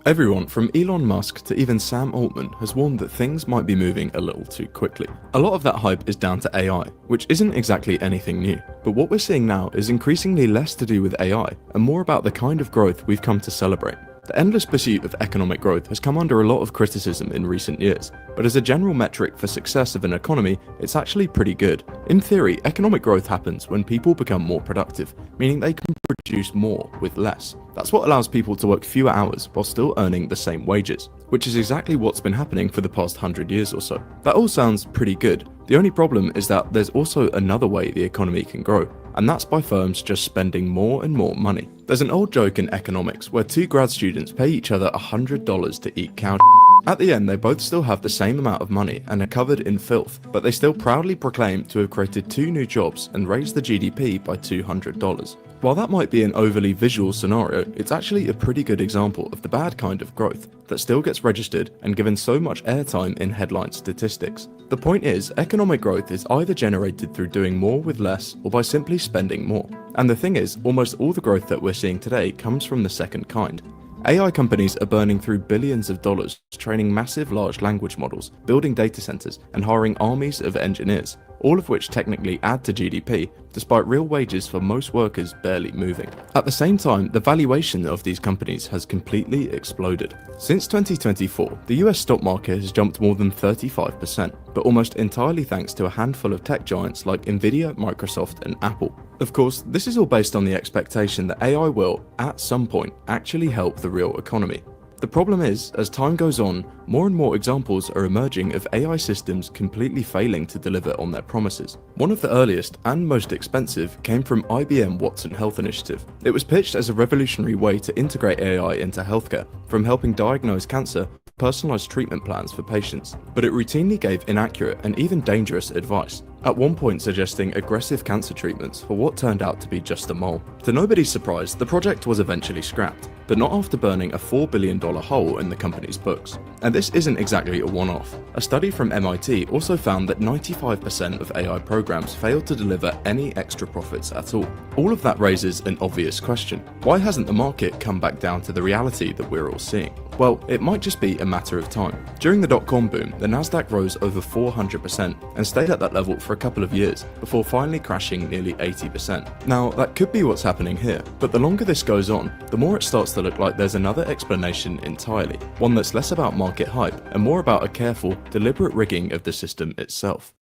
Speaker 1: Everyone from Elon Musk to even Sam Altman has warned that things might be moving a little too quickly. A lot of that hype is down to AI, which isn't exactly anything new. But what we're seeing now is increasingly less to do with AI and more about the kind of growth we've come to celebrate. The endless pursuit of economic growth has come under a lot of criticism in recent years, but as a general metric for success of an economy, it's actually pretty good. In theory, economic growth happens when people become more productive, meaning they can produce more with less. That's what allows people to work fewer hours while still earning the same wages, which is exactly what's been happening for the past 100 years or so. That all sounds pretty good. The only problem is that there's also another way the economy can grow, and that's by firms just spending more and more money. There's an old joke in economics where two grad students pay each other $100 to eat cow. At the end, they both still have the same amount of money and are covered in filth, but they still proudly proclaim to have created 2 new jobs and raised the GDP by $200. While that might be an overly visual scenario, it's actually a pretty good example of the bad kind of growth that still gets registered and given so much airtime in headline statistics. The point is, economic growth is either generated through doing more with less or by simply spending more. And the thing is, almost all the growth that we're seeing today comes from the second kind. AI companies are burning through billions of dollars training massive large language models, building data centers, and hiring armies of engineers, all of which technically add to GDP, despite real wages for most workers barely moving. At the same time, the valuation of these companies has completely exploded. Since 2024, the US stock market has jumped more than 35%, but almost entirely thanks to a handful of tech giants like Nvidia, Microsoft, and Apple. Of course, this is all based on the expectation that AI will, at some point, actually help the real economy. The problem is, as time goes on, more and more examples are emerging of AI systems completely failing to deliver on their promises. One of the earliest and most expensive came from IBM Watson Health Initiative. It was pitched as a revolutionary way to integrate AI into healthcare, from helping diagnose cancer to personalized treatment plans for patients, but it routinely gave inaccurate and even dangerous advice, at one point suggesting aggressive cancer treatments for what turned out to be just a mole. To nobody's surprise, the project was eventually scrapped, but not after burning a $4 billion hole in the company's books. And this isn't exactly a one-off. A study from MIT also found that 95% of AI programs failed to deliver any extra profits at all. All of that raises an obvious question. Why hasn't the market come back down to the reality that we're all seeing? Well, it might just be a matter of time. During the dot-com boom, the Nasdaq rose over 400% and stayed at that level for a couple of years, before finally crashing nearly 80%. Now, that could be what's happening here, but the longer this goes on, the more it starts to look like there's another explanation entirely, one that's less about market hype and more about a careful, deliberate rigging of the system itself.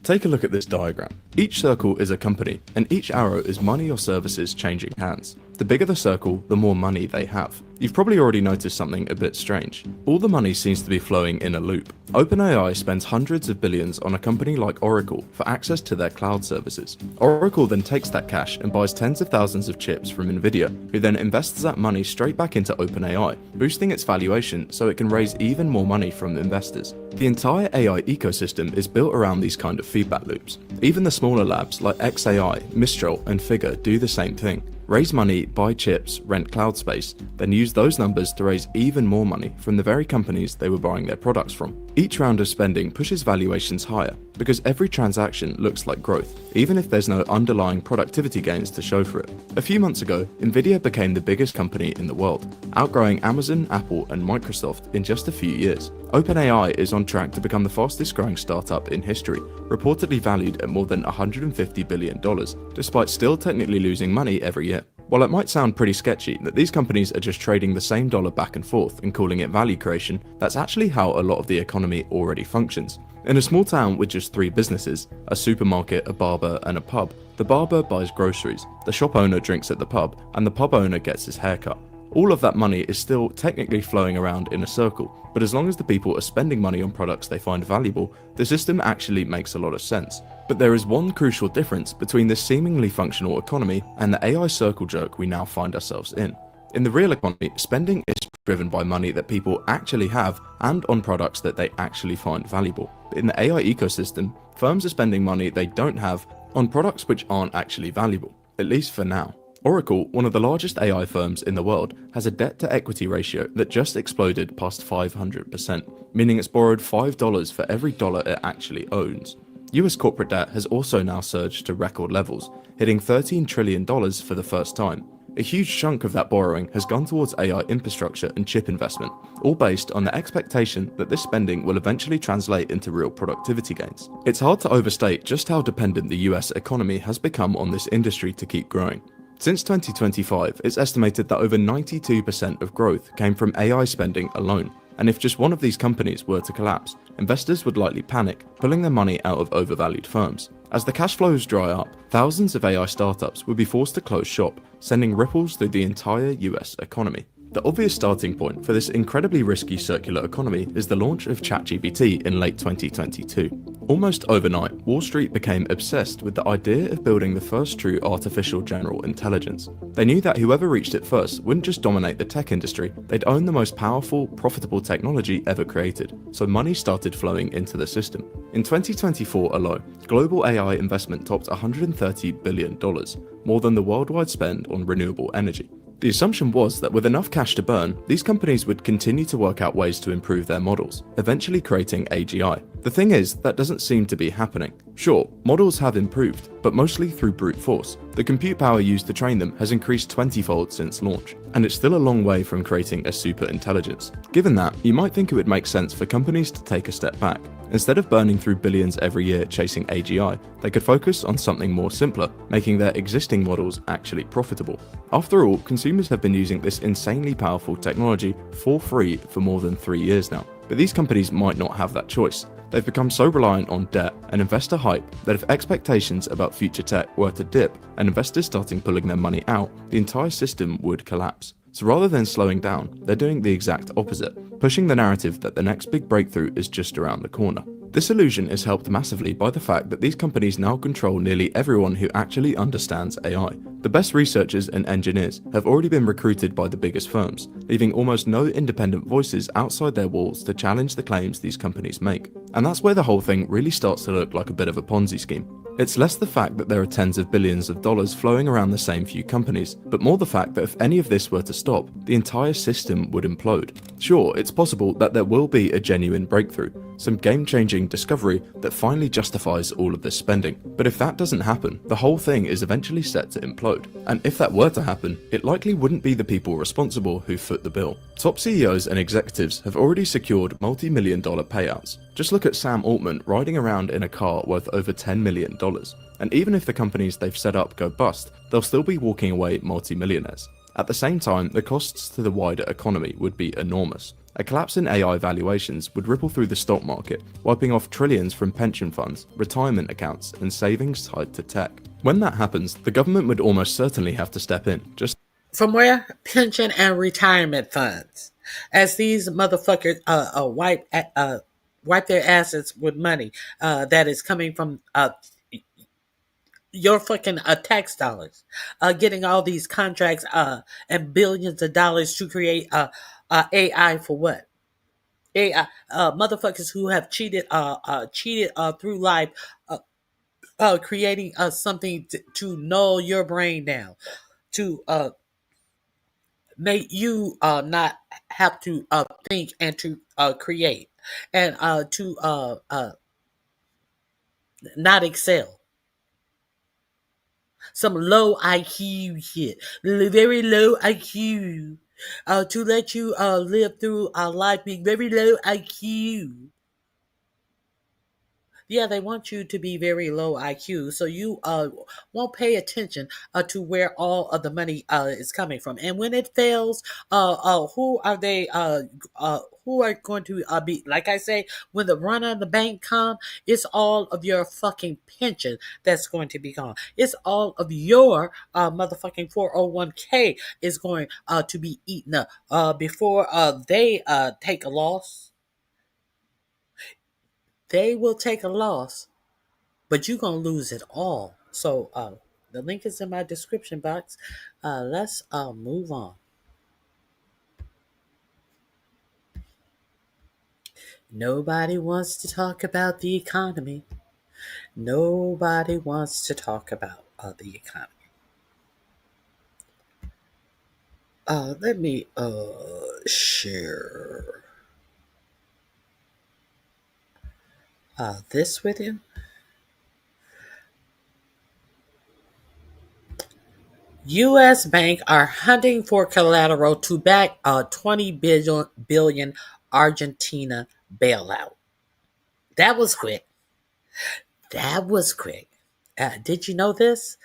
Speaker 1: Take a look at this diagram. Each circle is a company, and each arrow is money or services changing hands. The bigger the circle, the more money they have. You've probably already noticed something a bit strange. All the money seems to be flowing in a loop. OpenAI spends hundreds of billions on a company like Oracle for access to their cloud services. Oracle then takes that cash and buys tens of thousands of chips from Nvidia, who then invests that money straight back into OpenAI, boosting its valuation so it can raise even more money from investors. The entire AI ecosystem is built around these kind of feedback loops. Even the smaller labs like XAI, Mistral, and Figure do the same thing. Raise money, buy chips, rent cloud space, then use those numbers to raise even more money from the very companies they were buying their products from. Each round of spending pushes valuations higher, because every transaction looks like growth, even if there's no underlying productivity gains to show for it. A few months ago, Nvidia became the biggest company in the world, outgrowing Amazon, Apple, and Microsoft in just a few years. OpenAI is on track to become the fastest growing startup in history, reportedly valued at more than $150 billion, despite still technically losing money every year. While it might sound pretty sketchy that these companies are just trading the same dollar back and forth and calling it value creation, that's actually how a lot of the economy already functions. In a small town with just 3 businesses, a supermarket, a barber, and a pub, the barber buys groceries, the shop owner drinks at the pub, and the pub owner gets his haircut. All of that money is still technically flowing around in a circle, but as long as the people are spending money on products they find valuable, the system actually makes a lot of sense. But there is one crucial difference between this seemingly functional economy and the AI circle jerk we now find ourselves in. In the real economy, spending is driven by money that people actually have and on products that they actually find valuable. But in the AI ecosystem, firms are spending money they don't have on products which aren't actually valuable, at least for now. Oracle, one of the largest AI firms in the world, has a debt-to-equity ratio that just exploded past 500%, meaning it's borrowed $5 for every dollar it actually owns. US corporate debt has also now surged to record levels, hitting $13 trillion for the first time. A huge chunk of that borrowing has gone towards AI infrastructure and chip investment, all based on the expectation that this spending will eventually translate into real productivity gains. It's hard to overstate just how dependent the US economy has become on this industry to keep growing. Since 2025, it's estimated that over 92% of growth came from AI spending alone, and if just one of these companies were to collapse, investors would likely panic, pulling their money out of overvalued firms. As the cash flows dry up, thousands of AI startups would be forced to close shop, sending ripples through the entire US economy. The obvious starting point for this incredibly risky circular economy is the launch of ChatGPT in late 2022. Almost overnight, Wall Street became obsessed with the idea of building the first true artificial general intelligence. They knew that whoever reached it first wouldn't just dominate the tech industry, they'd own the most powerful, profitable technology ever created, so money started flowing into the system. In 2024 alone, global AI investment topped $130 billion, more than the worldwide spend on renewable energy. The assumption was that with enough cash to burn, these companies would continue to work out ways to improve their models, eventually creating AGI. The thing is, that doesn't seem to be happening. Sure, models have improved, but mostly through brute force. The compute power used to train them has increased 20-fold since launch, and it's still a long way from creating a super intelligence. Given that, you might think it would make sense for companies to take a step back. Instead of burning through billions every year chasing AGI, they could focus on something more simpler, making their existing models actually profitable. After all, consumers have been using this insanely powerful technology for free for more than 3 years now. But these companies might not have that choice. They've become so reliant on debt and investor hype that if expectations about future tech were to dip and investors starting pulling their money out, the entire system would collapse. So rather than slowing down, they're doing the exact opposite, pushing the narrative that the next big breakthrough is just around the corner. This illusion is helped massively by the fact that these companies now control nearly everyone who actually understands AI. The best researchers and engineers have already been recruited by the biggest firms, leaving almost no independent voices outside their walls to challenge the claims these companies make. And that's where the whole thing really starts to look like a bit of a Ponzi scheme. It's less the fact that there are tens of billions of dollars flowing around the same few companies, but more the fact that if any of this were to stop, the entire system would implode. Sure, it's possible that there will be a genuine breakthrough, some game-changing discovery that finally justifies all of this spending. But if that doesn't happen, the whole thing is eventually set to implode. And if that were to happen, it likely wouldn't be the people responsible who foot the bill. Top CEOs and executives have already secured multi-million-dollar payouts. Just look at Sam Altman riding around in a car worth over $10 million. And even if the companies they've set up go bust, they'll still be walking away multi-millionaires. At the same time, the costs to the wider economy would be enormous. A collapse in AI valuations would ripple through the stock market, wiping off trillions from pension funds, retirement accounts, and savings tied to tech. When that happens, the government would almost certainly have to step in. Just
Speaker 2: from where? Pension and retirement funds. As these motherfuckers wipe their assets with money that is coming from your fucking tax dollars, getting all these contracts and billions of dollars to create AI for what? AI motherfuckers who have cheated through life, creating something to null your brain down, to make you not have to think and to create and to not excel. Some low IQ shit, very low IQ, to let you live through life being very low IQ. Yeah, they want you to be very low IQ, so you won't pay attention to where all of the money is coming from. And when it fails, who are they? Who are going to be? Like I say, when the run on the bank come, it's all of your fucking pension that's going to be gone. It's all of your motherfucking 401k is going to be eaten up before they take a loss. They will take a loss, but you're going to lose it all. So the link is in my description box. Let's move on. Nobody wants to talk about the economy. Nobody wants to talk about the economy. Let me share this with you. U.S. banks are hunting for collateral to back a $20 billion Argentina bailout. That was quick. Did you know this?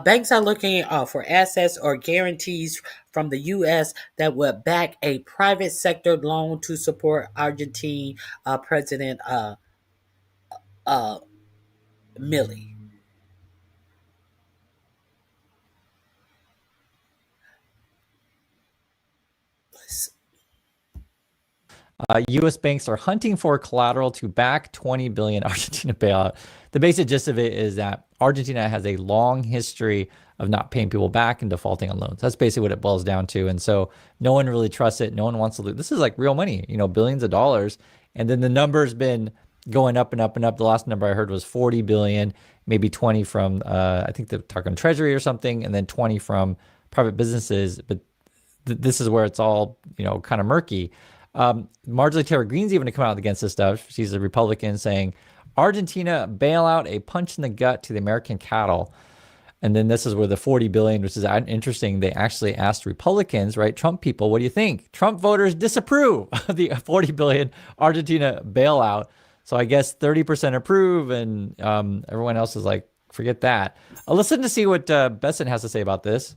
Speaker 2: Banks are looking for assets or guarantees from the U.S. that would back a private sector loan to support Argentine President Milei.
Speaker 3: U.S. banks are hunting for collateral to back 20 billion Argentina bailout. The basic gist of it is that Argentina has a long history of not paying people back and defaulting on loans. That's basically what it boils down to. And so no one really trusts it. No one wants to lose. This is like real money, billions of dollars. And then the number's been going up and up and up. The last number I heard was 40 billion, maybe 20 from, I think they're talking Treasury or something, and then 20 from private businesses. But this is where it's all, kind of murky. Marjorie Taylor Greene's even to come out against this stuff. She's a Republican, saying Argentina bailout a punch in the gut to the American cattle. And then this is where the 40 billion, which is interesting. They actually asked Republicans, right? Trump people, what do you think? Trump voters disapprove of the 40 billion Argentina bailout. So I guess 30% approve, and everyone else is like, forget that. Listen to see what Besson has to say about this.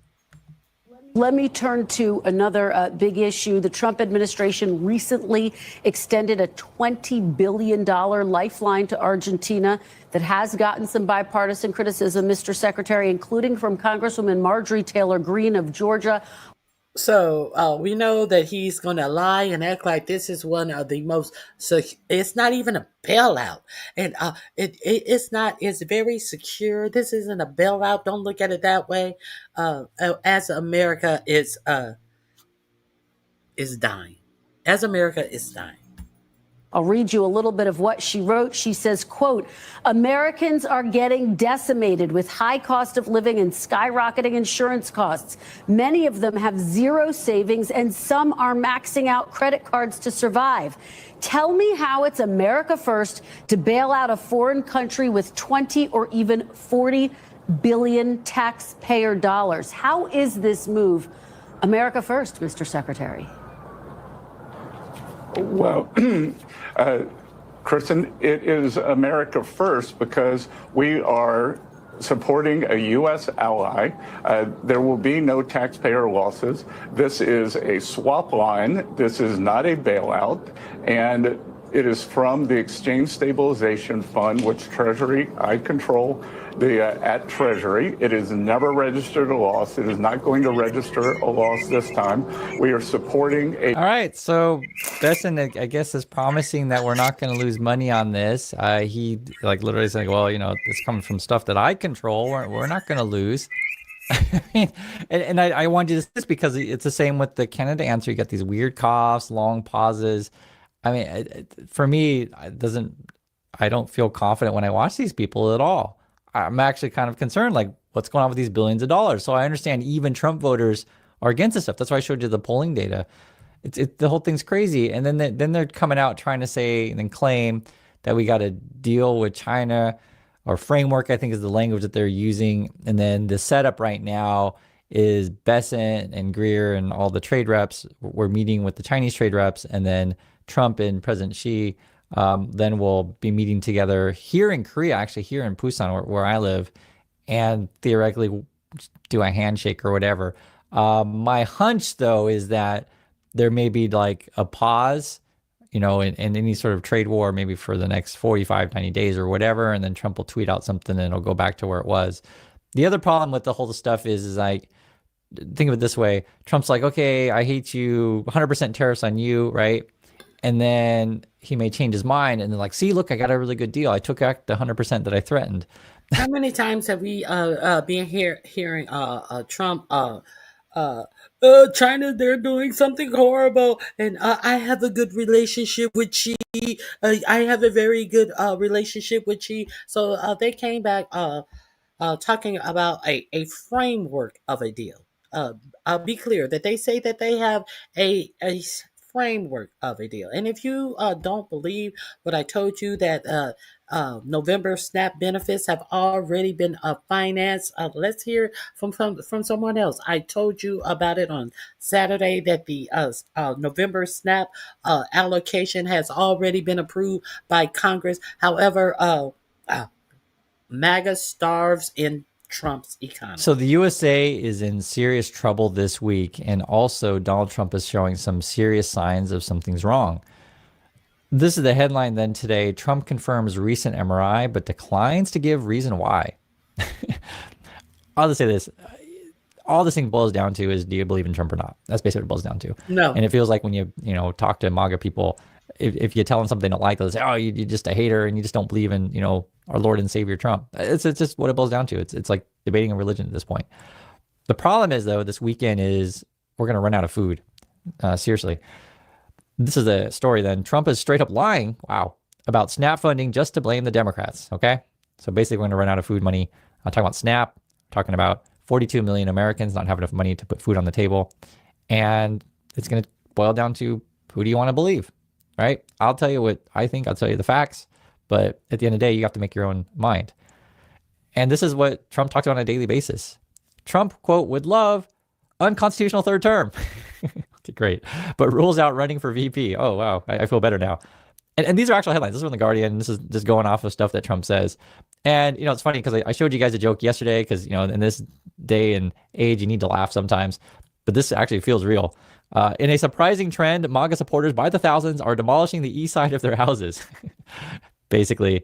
Speaker 13: Let me turn to another big issue. The Trump administration recently extended a $20 billion lifeline to Argentina that has gotten some bipartisan criticism, Mr. Secretary, including from Congresswoman Marjorie Taylor Greene of Georgia.
Speaker 2: So we know that he's going to lie and act like this is one of the most. So it's not even a bailout, and it's not. It's very secure. This isn't a bailout. Don't look at it that way. As America is dying, as America is dying.
Speaker 13: I'll read you a little bit of what she wrote. She says, quote, Americans are getting decimated with high cost of living and skyrocketing insurance costs. Many of them have zero savings and some are maxing out credit cards to survive. Tell me how it's America first to bail out a foreign country with 20 or even 40 billion taxpayer dollars. How is this move America first, Mr. Secretary?
Speaker 22: Well, Kristen, it is America first because we are supporting a U.S. ally. There will be no taxpayer losses. This is a swap line. This is not a bailout. And it is from the Exchange Stabilization Fund, which Treasury, I control at Treasury. It is never registered a loss. It is not going to register a loss this time. We are supporting a...
Speaker 3: All right, so Besson, I guess, is promising that we're not going to lose money on this. He literally saying, well, it's coming from stuff that I control. We're not going to lose. and I want you to say this because it's the same with the Canada answer. You got these weird coughs, long pauses. I mean, for me, I don't feel confident when I watch these people at all. I'm actually kind of concerned, like, what's going on with these billions of dollars? So I understand even Trump voters are against this stuff. That's why I showed you the polling data. The whole thing's crazy. And then they're coming out trying to say and claim that we got to deal with China, or framework, I think is the language that they're using. And then the setup right now is Besson and Greer and all the trade reps. We're meeting with the Chinese trade reps, and then Trump and President Xi then we'll be meeting together here in Korea, actually here in Busan, where I live, and theoretically do a handshake or whatever. My hunch, though, is that there may be like a pause, in any sort of trade war, maybe for the next 45, 90 days or whatever, and then Trump will tweet out something and it'll go back to where it was. The other problem with the whole stuff is like, think of it this way. Trump's like, okay, I hate you, 100% tariffs on you, right? And then he may change his mind and then like, see, look, I got a really good deal. I took back the 100% that I threatened.
Speaker 2: How many times have we been hearing Trump, China, they're doing something horrible, and I have a good relationship with Xi.
Speaker 8: I have a very good relationship with Xi. So they came back talking about a framework of a deal. Be clear that they say that they have a framework of a deal. And if you don't believe what I told you that November SNAP benefits have already been financed, let's hear from someone else. I told you about it on Saturday that the November SNAP allocation has already been approved by Congress. However, MAGA starves in Trump's economy.
Speaker 3: So the USA is in serious trouble this week, and also Donald Trump is showing some serious signs of something's wrong. This is the headline then today. Trump confirms recent MRI, but declines to give reason why. I'll just say this. All this thing boils down to is, do you believe in Trump or not? That's basically what it boils down to.
Speaker 8: No.
Speaker 3: And it feels like when you talk to MAGA people, if you tell them something they don't like, they'll say, oh, you're just a hater and you just don't believe in, our Lord and Savior Trump. It's just what it boils down to. It's like debating a religion at this point. The problem is, though, this weekend is we're going to run out of food. Seriously. This is a story then. Trump is straight up lying, about SNAP funding just to blame the Democrats, okay? So basically we're going to run out of food money. I'm talking about SNAP, talking about 42 million Americans not having enough money to put food on the table. And it's going to boil down to, who do you want to believe, right? I'll tell you what I think. I'll tell you the facts. But at the end of the day, you have to make your own mind. And this is what Trump talks about on a daily basis. Trump, quote, would love unconstitutional third term. Okay, great. But rules out running for VP. Oh, wow. I feel better now. And these are actual headlines. This is from The Guardian. This is just going off of stuff that Trump says. And, it's funny because I showed you guys a joke yesterday because, in this day and age, you need to laugh sometimes. But this actually feels real. In a surprising trend, MAGA supporters by the thousands are demolishing the east side of their houses. Basically,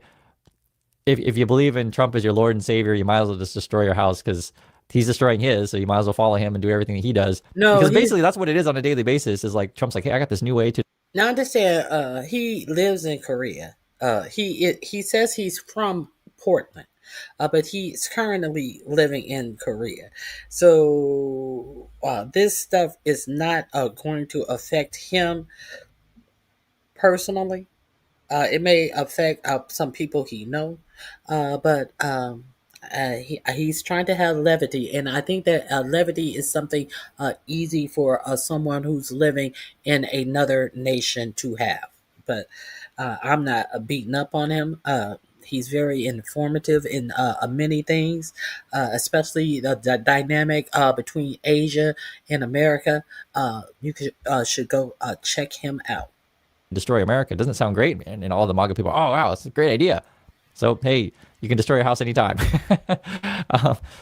Speaker 3: if you believe in Trump as your Lord and Savior, you might as well just destroy your house because he's destroying his, so you might as well follow him and do everything that he does.
Speaker 8: No,
Speaker 3: because basically that's what it is on a daily basis. Is like Trump's like, hey, I got this new way to.
Speaker 8: Now understand, he lives in Korea. He says he's from Portland, but he's currently living in Korea. So this stuff is not going to affect him personally. It may affect some people he know, but he's trying to have levity, and I think that levity is something easy for someone who's living in another nation to have. But I'm not beating up on him. He's very informative in many things, especially the dynamic between Asia and America. You should go check him out.
Speaker 3: Destroy America. It doesn't sound great, man. And all the MAGA people, oh, wow, it's a great idea. So, hey, you can destroy your house anytime.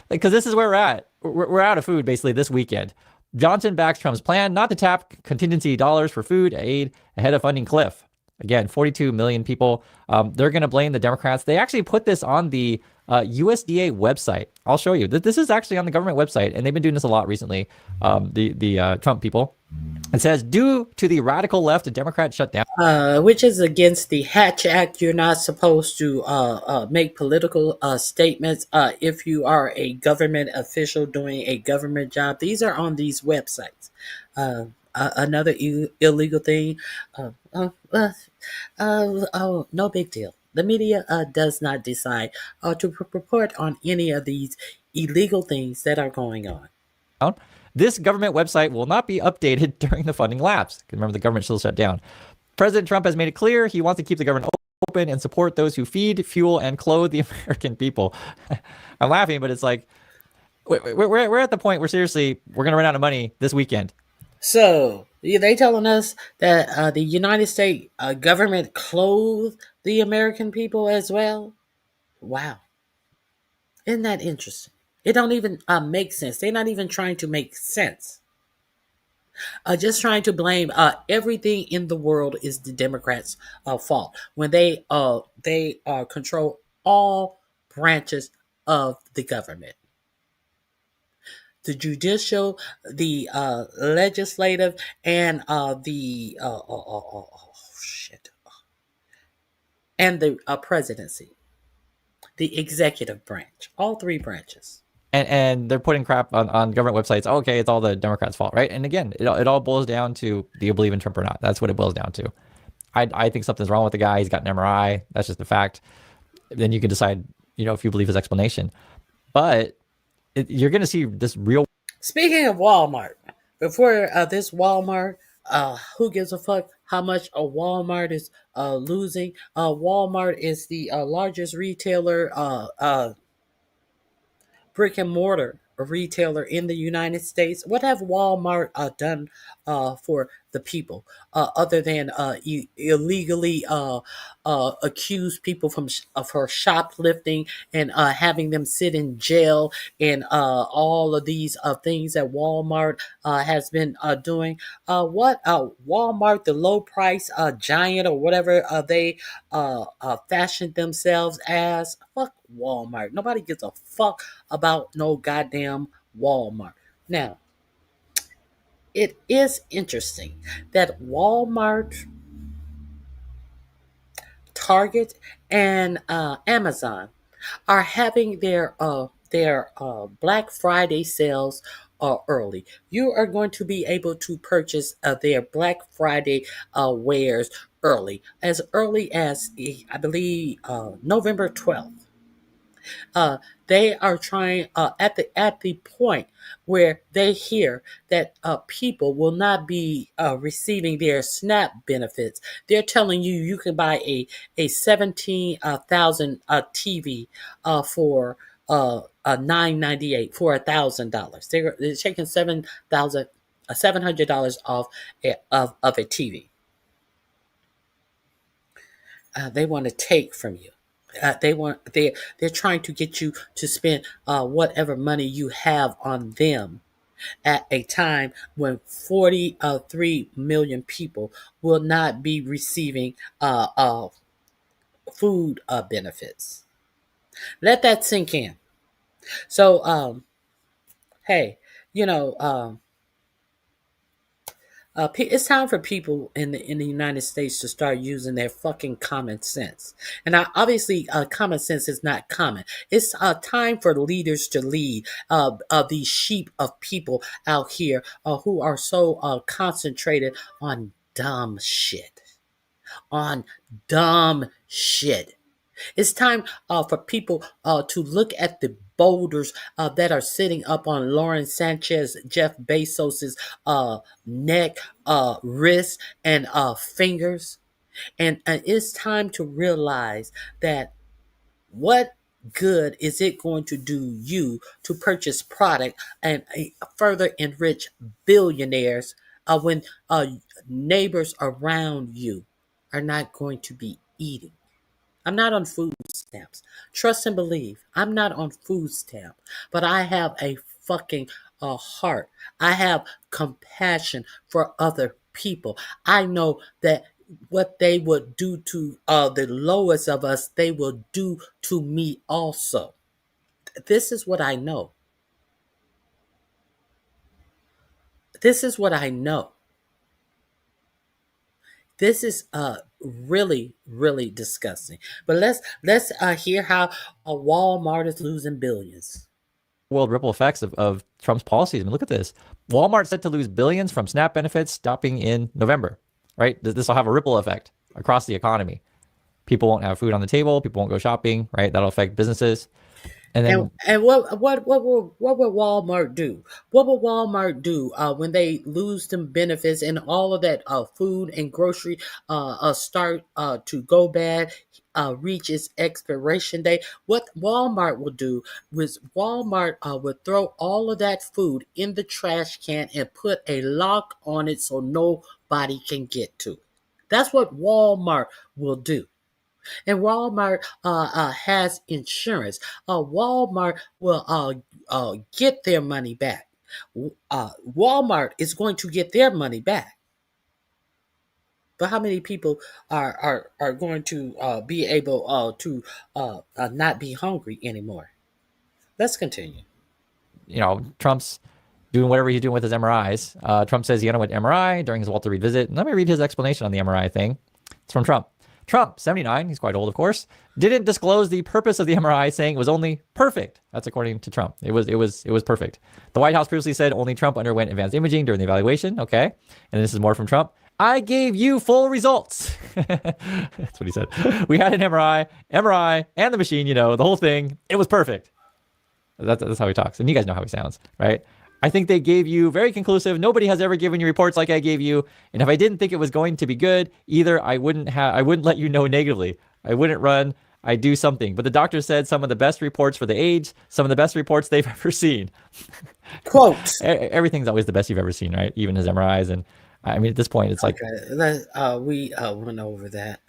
Speaker 3: Because this is where we're at. We're out of food, basically, this weekend. Johnson backs Trump's plan not to tap contingency dollars for food aid ahead of funding cliff. Again, 42 million people. They're going to blame the Democrats. They actually put this on the USDA website. I'll show you. This is actually on the government website, and they've been doing this a lot recently, the Trump people. It says, due to the radical left, the Democrats shut down.
Speaker 8: Which is against the Hatch Act. You're not supposed to make political statements if you are a government official doing a government job. These are on these websites. Another illegal thing. No big deal. The media does not decide to report on any of these illegal things that are going on.
Speaker 3: This government website will not be updated during the funding lapse. Remember, the government still shut down. President Trump has made it clear he wants to keep the government open and support those who feed, fuel, and clothe the American people. I'm laughing, but it's like, we're at the point where seriously, we're going to run out of money this weekend.
Speaker 8: So, they telling us that the United States government clothed the American people as well? Wow. Isn't that interesting? It don't even make sense. They're not even trying to make sense. Just trying to blame everything in the world is the Democrats' fault when they control all branches of the government. The judicial, the legislative, and the presidency, the executive branch, all three branches.
Speaker 3: And they're putting crap on government websites. Oh, okay, it's all the Democrats' fault, right? And again, it all boils down to, do you believe in Trump or not? That's what it boils down to. I think something's wrong with the guy. He's got an MRI. That's just a fact. Then you can decide, if you believe his explanation. But you're going to see this real.
Speaker 8: Speaking of Walmart, before this Walmart, who gives a fuck how much a Walmart is losing? Walmart is the largest retailer, brick and mortar retailer in the United States. What have Walmart done for the people other than illegally accuse people of her shoplifting and having them sit in jail and all of these things that Walmart has been doing? Walmart, the low price giant or whatever they fashioned themselves as? Fuck Walmart. Nobody gives a fuck about no goddamn Walmart. Now, it is interesting that Walmart, Target, and Amazon are having their Black Friday sales early. You are going to be able to purchase their Black Friday wares as early as I believe November 12th. They are trying at the point where they hear that people will not be receiving their SNAP benefits. They're telling you can buy a 17,000 TV for $998 for $1,000. They're taking $700 off of a TV. They want to take from you. They're trying to get you to spend whatever money you have on them at a time when 43 million people will not be receiving food benefits. Let that sink in. So, hey, it's time for people in the United States to start using their fucking common sense. And obviously, common sense is not common. It's time for leaders to lead these sheep of people out here who are so concentrated on dumb shit. It's time for people to look at the boulders that are sitting up on Lauren Sanchez, Jeff Bezos's neck, wrist, and fingers. And it's time to realize that what good is it going to do you to purchase product and further enrich billionaires when neighbors around you are not going to be eating? I'm not on food stamps. Trust and believe. I'm not on food stamps, but I have a fucking heart. I have compassion for other people. I know that what they would do to the lowest of us, they will do to me also. This is what I know. This is what I know. This is really, really disgusting. But let's hear how Walmart is losing billions.
Speaker 3: World ripple effects of Trump's policies. I mean, look at this. Walmart set to lose billions from SNAP benefits stopping in November, right? This will have a ripple effect across the economy. People won't have food on the table. People won't go shopping, right? That'll affect businesses. And then,
Speaker 8: what will Walmart do? What will Walmart do when they lose them benefits and all of that food and grocery start to go bad, reach its expiration date? What Walmart will do is Walmart will throw all of that food in the trash can and put a lock on it so nobody can get to it. That's what Walmart will do. And Walmart has insurance. Walmart will get their money back. Walmart is going to get their money back. But how many people are going to be able to not be hungry anymore? Let's continue.
Speaker 3: Trump's doing whatever he's doing with his MRIs. Trump says he underwent MRI during his Walter Reed visit. And let me read his explanation on the MRI thing. It's from Trump. Trump, 79, he's quite old, of course, didn't disclose the purpose of the MRI, saying it was only perfect. That's according to Trump. It was perfect. The White House previously said only Trump underwent advanced imaging during the evaluation. Okay. And this is more from Trump. I gave you full results. That's what he said. We had an MRI, and the machine, the whole thing. It was perfect. That's how he talks. And you guys know how he sounds, right? I think they gave you very conclusive. Nobody has ever given you reports like I gave you. And if I didn't think it was going to be good, either I wouldn't let you know negatively. I wouldn't run. I do something. But the doctor said some of the best reports for the age, some of the best reports they've ever seen.
Speaker 8: Quote.
Speaker 3: Everything's always the best you've ever seen, right? Even his MRIs. And I mean, at this point, it's like...
Speaker 8: Okay, we went over that.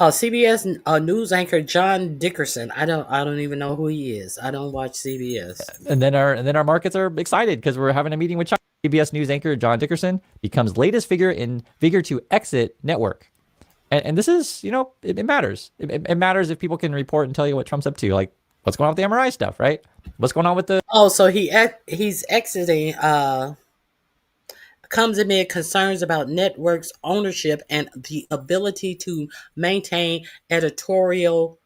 Speaker 8: CBS news anchor John Dickerson. I don't even know who he is. I don't watch CBS.
Speaker 3: And then our markets are excited because we're having a meeting with China. CBS news anchor John Dickerson becomes latest figure to exit network. And this is, it matters. It matters if people can report and tell you what Trump's up to, like what's going on with the MRI stuff, right? What's going on with the...
Speaker 8: Oh, so he's exiting... comes amid concerns about networks' ownership and the ability to maintain editorial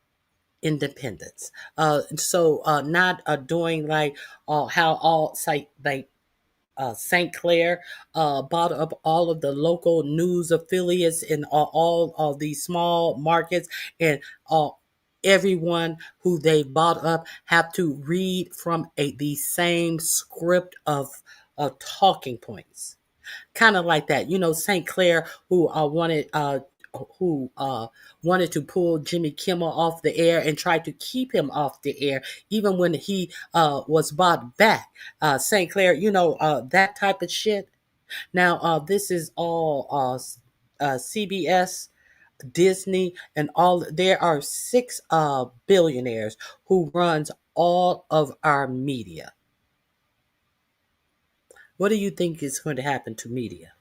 Speaker 8: independence. So not doing like how all St. Clair bought up all of the local news affiliates in all of these small markets, and everyone who they bought up have to read from the same script of talking points. Kind of like that, St. Clair, who wanted to pull Jimmy Kimmel off the air and tried to keep him off the air, even when he was bought back. St. Clair, that type of shit. Now, this is all CBS, Disney, and all. There are 6 billionaires who runs all of our media. What do you think is going to happen to media?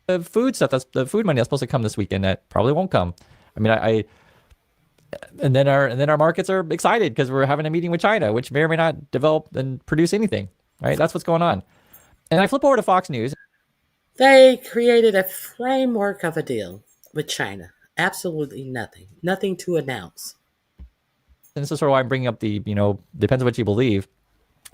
Speaker 3: The food stuff, that's the food money that's supposed to come this weekend, that probably won't come. I mean, and then our markets are excited because we're having a meeting with China, which may or may not develop and produce anything, right? That's what's going on. And I flip over to Fox News.
Speaker 8: They created a framework of a deal with China. Absolutely nothing to announce.
Speaker 3: And this is sort of why I'm bringing up the, depends on what you believe.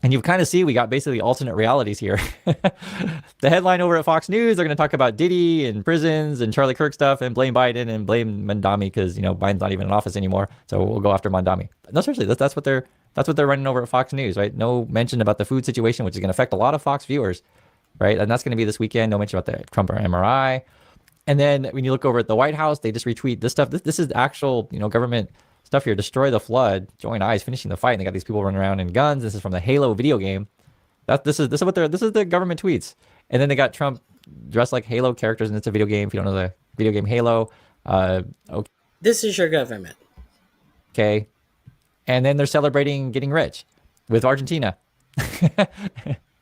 Speaker 3: And you kind of see we got basically alternate realities here. The headline over at Fox News, they're going to talk about Diddy and prisons and Charlie Kirk stuff and blame Biden and blame Mandami because, Biden's not even in office anymore. So we'll go after Mandami. No, seriously, that's what they're running over at Fox News, right? No mention about the food situation, which is going to affect a lot of Fox viewers, right? And that's going to be this weekend. No mention about the Trump MRI. And then when you look over at the White House, they just retweet this stuff. This is actual, government stuff here. Destroy the flood, join eyes, finishing the fight. And they got these people running around in guns. This is from the Halo video game. This is the government tweets. And then they got Trump dressed like Halo characters, and it's a video game. If you don't know the video game Halo, okay.
Speaker 8: This is your government.
Speaker 3: Okay. And then they're celebrating getting rich with Argentina.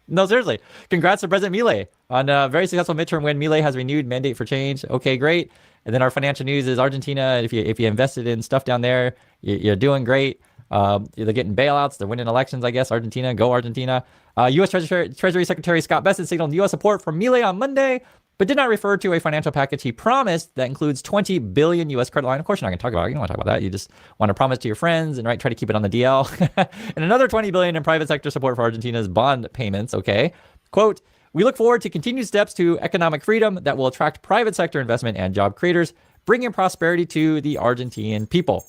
Speaker 3: No, seriously. Congrats to President Milei on a very successful midterm win. Milei has renewed mandate for change. Okay, great. And then our financial news is Argentina. If you invested in stuff down there, you're doing great. They're getting bailouts. They're winning elections, I guess. Argentina, go Argentina. U.S. Treasury Secretary Scott Bessent signaled U.S. support for Milei on Monday, but did not refer to a financial package he promised that includes $20 billion U.S. credit line. Of course, you're not going to talk about it. You don't want to talk about that. You just want to promise to your friends and try to keep it on the DL. And another $20 billion in private sector support for Argentina's bond payments. Okay. Quote, we look forward to continued steps to economic freedom that will attract private sector investment and job creators, bringing prosperity to the Argentine people.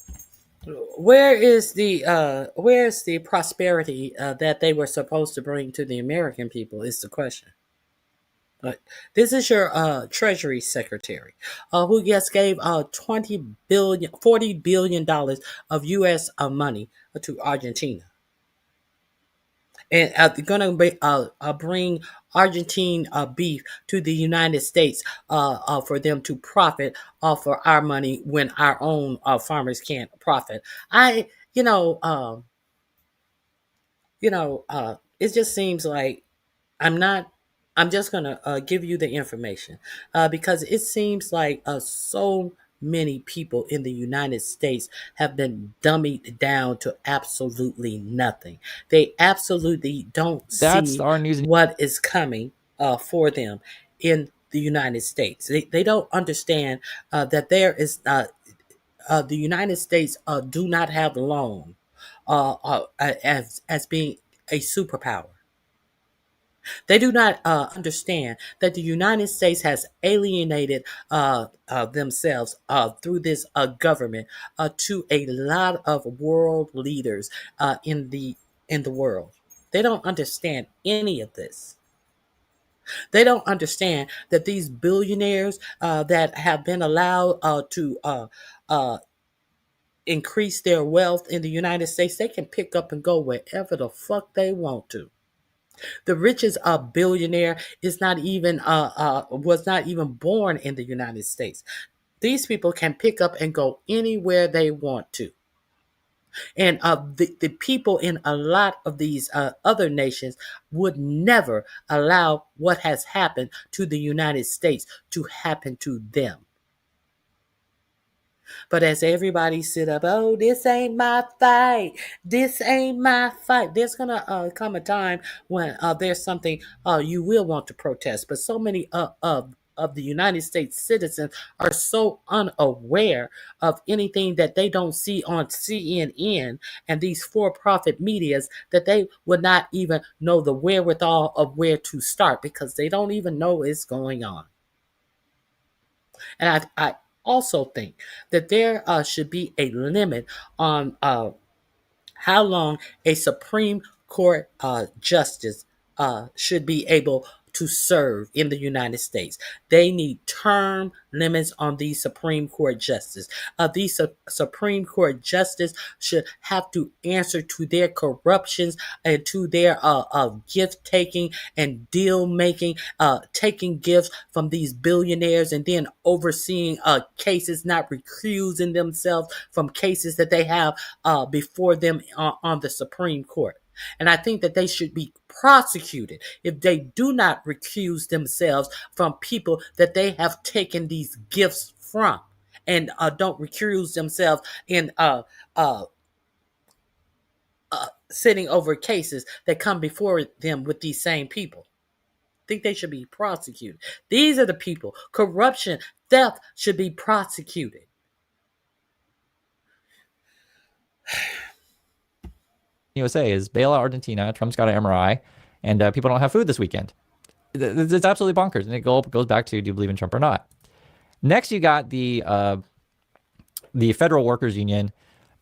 Speaker 8: Where's the prosperity that they were supposed to bring to the American people is the question. This is your Treasury Secretary, who just gave $40 billion of U.S. money to Argentina. And they're going to bring Argentine beef to the United States for them to profit off of our money when our own farmers can't profit. It just seems like I'm just going to give you the information because it seems like so many people in the United States have been dummied down to absolutely nothing. They absolutely don't see
Speaker 3: our news.
Speaker 8: What is coming for them in the United States. They don't understand that there is the United States do not have loan as being a superpower. They do not understand that the United States has alienated themselves through this government to a lot of world leaders in the world. They don't understand any of this. They don't understand that these billionaires that have been allowed to increase their wealth in the United States, they can pick up and go wherever the fuck they want to. The richest billionaire is not even was not even born in the United States. These people can pick up and go anywhere they want to. And the people in a lot of these other nations would never allow what has happened to the United States to happen to them. But as everybody sit up, oh, this ain't my fight. This ain't my fight. There's going to come a time when there's something you will want to protest. But so many of the United States citizens are so unaware of anything that they don't see on CNN and these for-profit medias that they would not even know the wherewithal of where to start because they don't even know it's going on. And I also think that there should be a limit on how long a Supreme Court justice should be able to serve in the United States. They need term limits on these Supreme Court justices. These Supreme Court justices should have to answer to their corruptions and to their gift taking and deal making, taking gifts from these billionaires and then overseeing cases, not recusing themselves from cases that they have before them on the Supreme Court. And I think that they should be prosecuted if they do not recuse themselves from people that they have taken these gifts from and don't recuse themselves in sitting over cases that come before them with these same people. I think they should be prosecuted. These are the people. Corruption, theft should be prosecuted.
Speaker 3: USA is bail out Argentina. Trump's got an MRI, and people don't have food this weekend. It's absolutely bonkers, and it goes back to, do you believe in Trump or not? Next, you got the Federal Workers Union.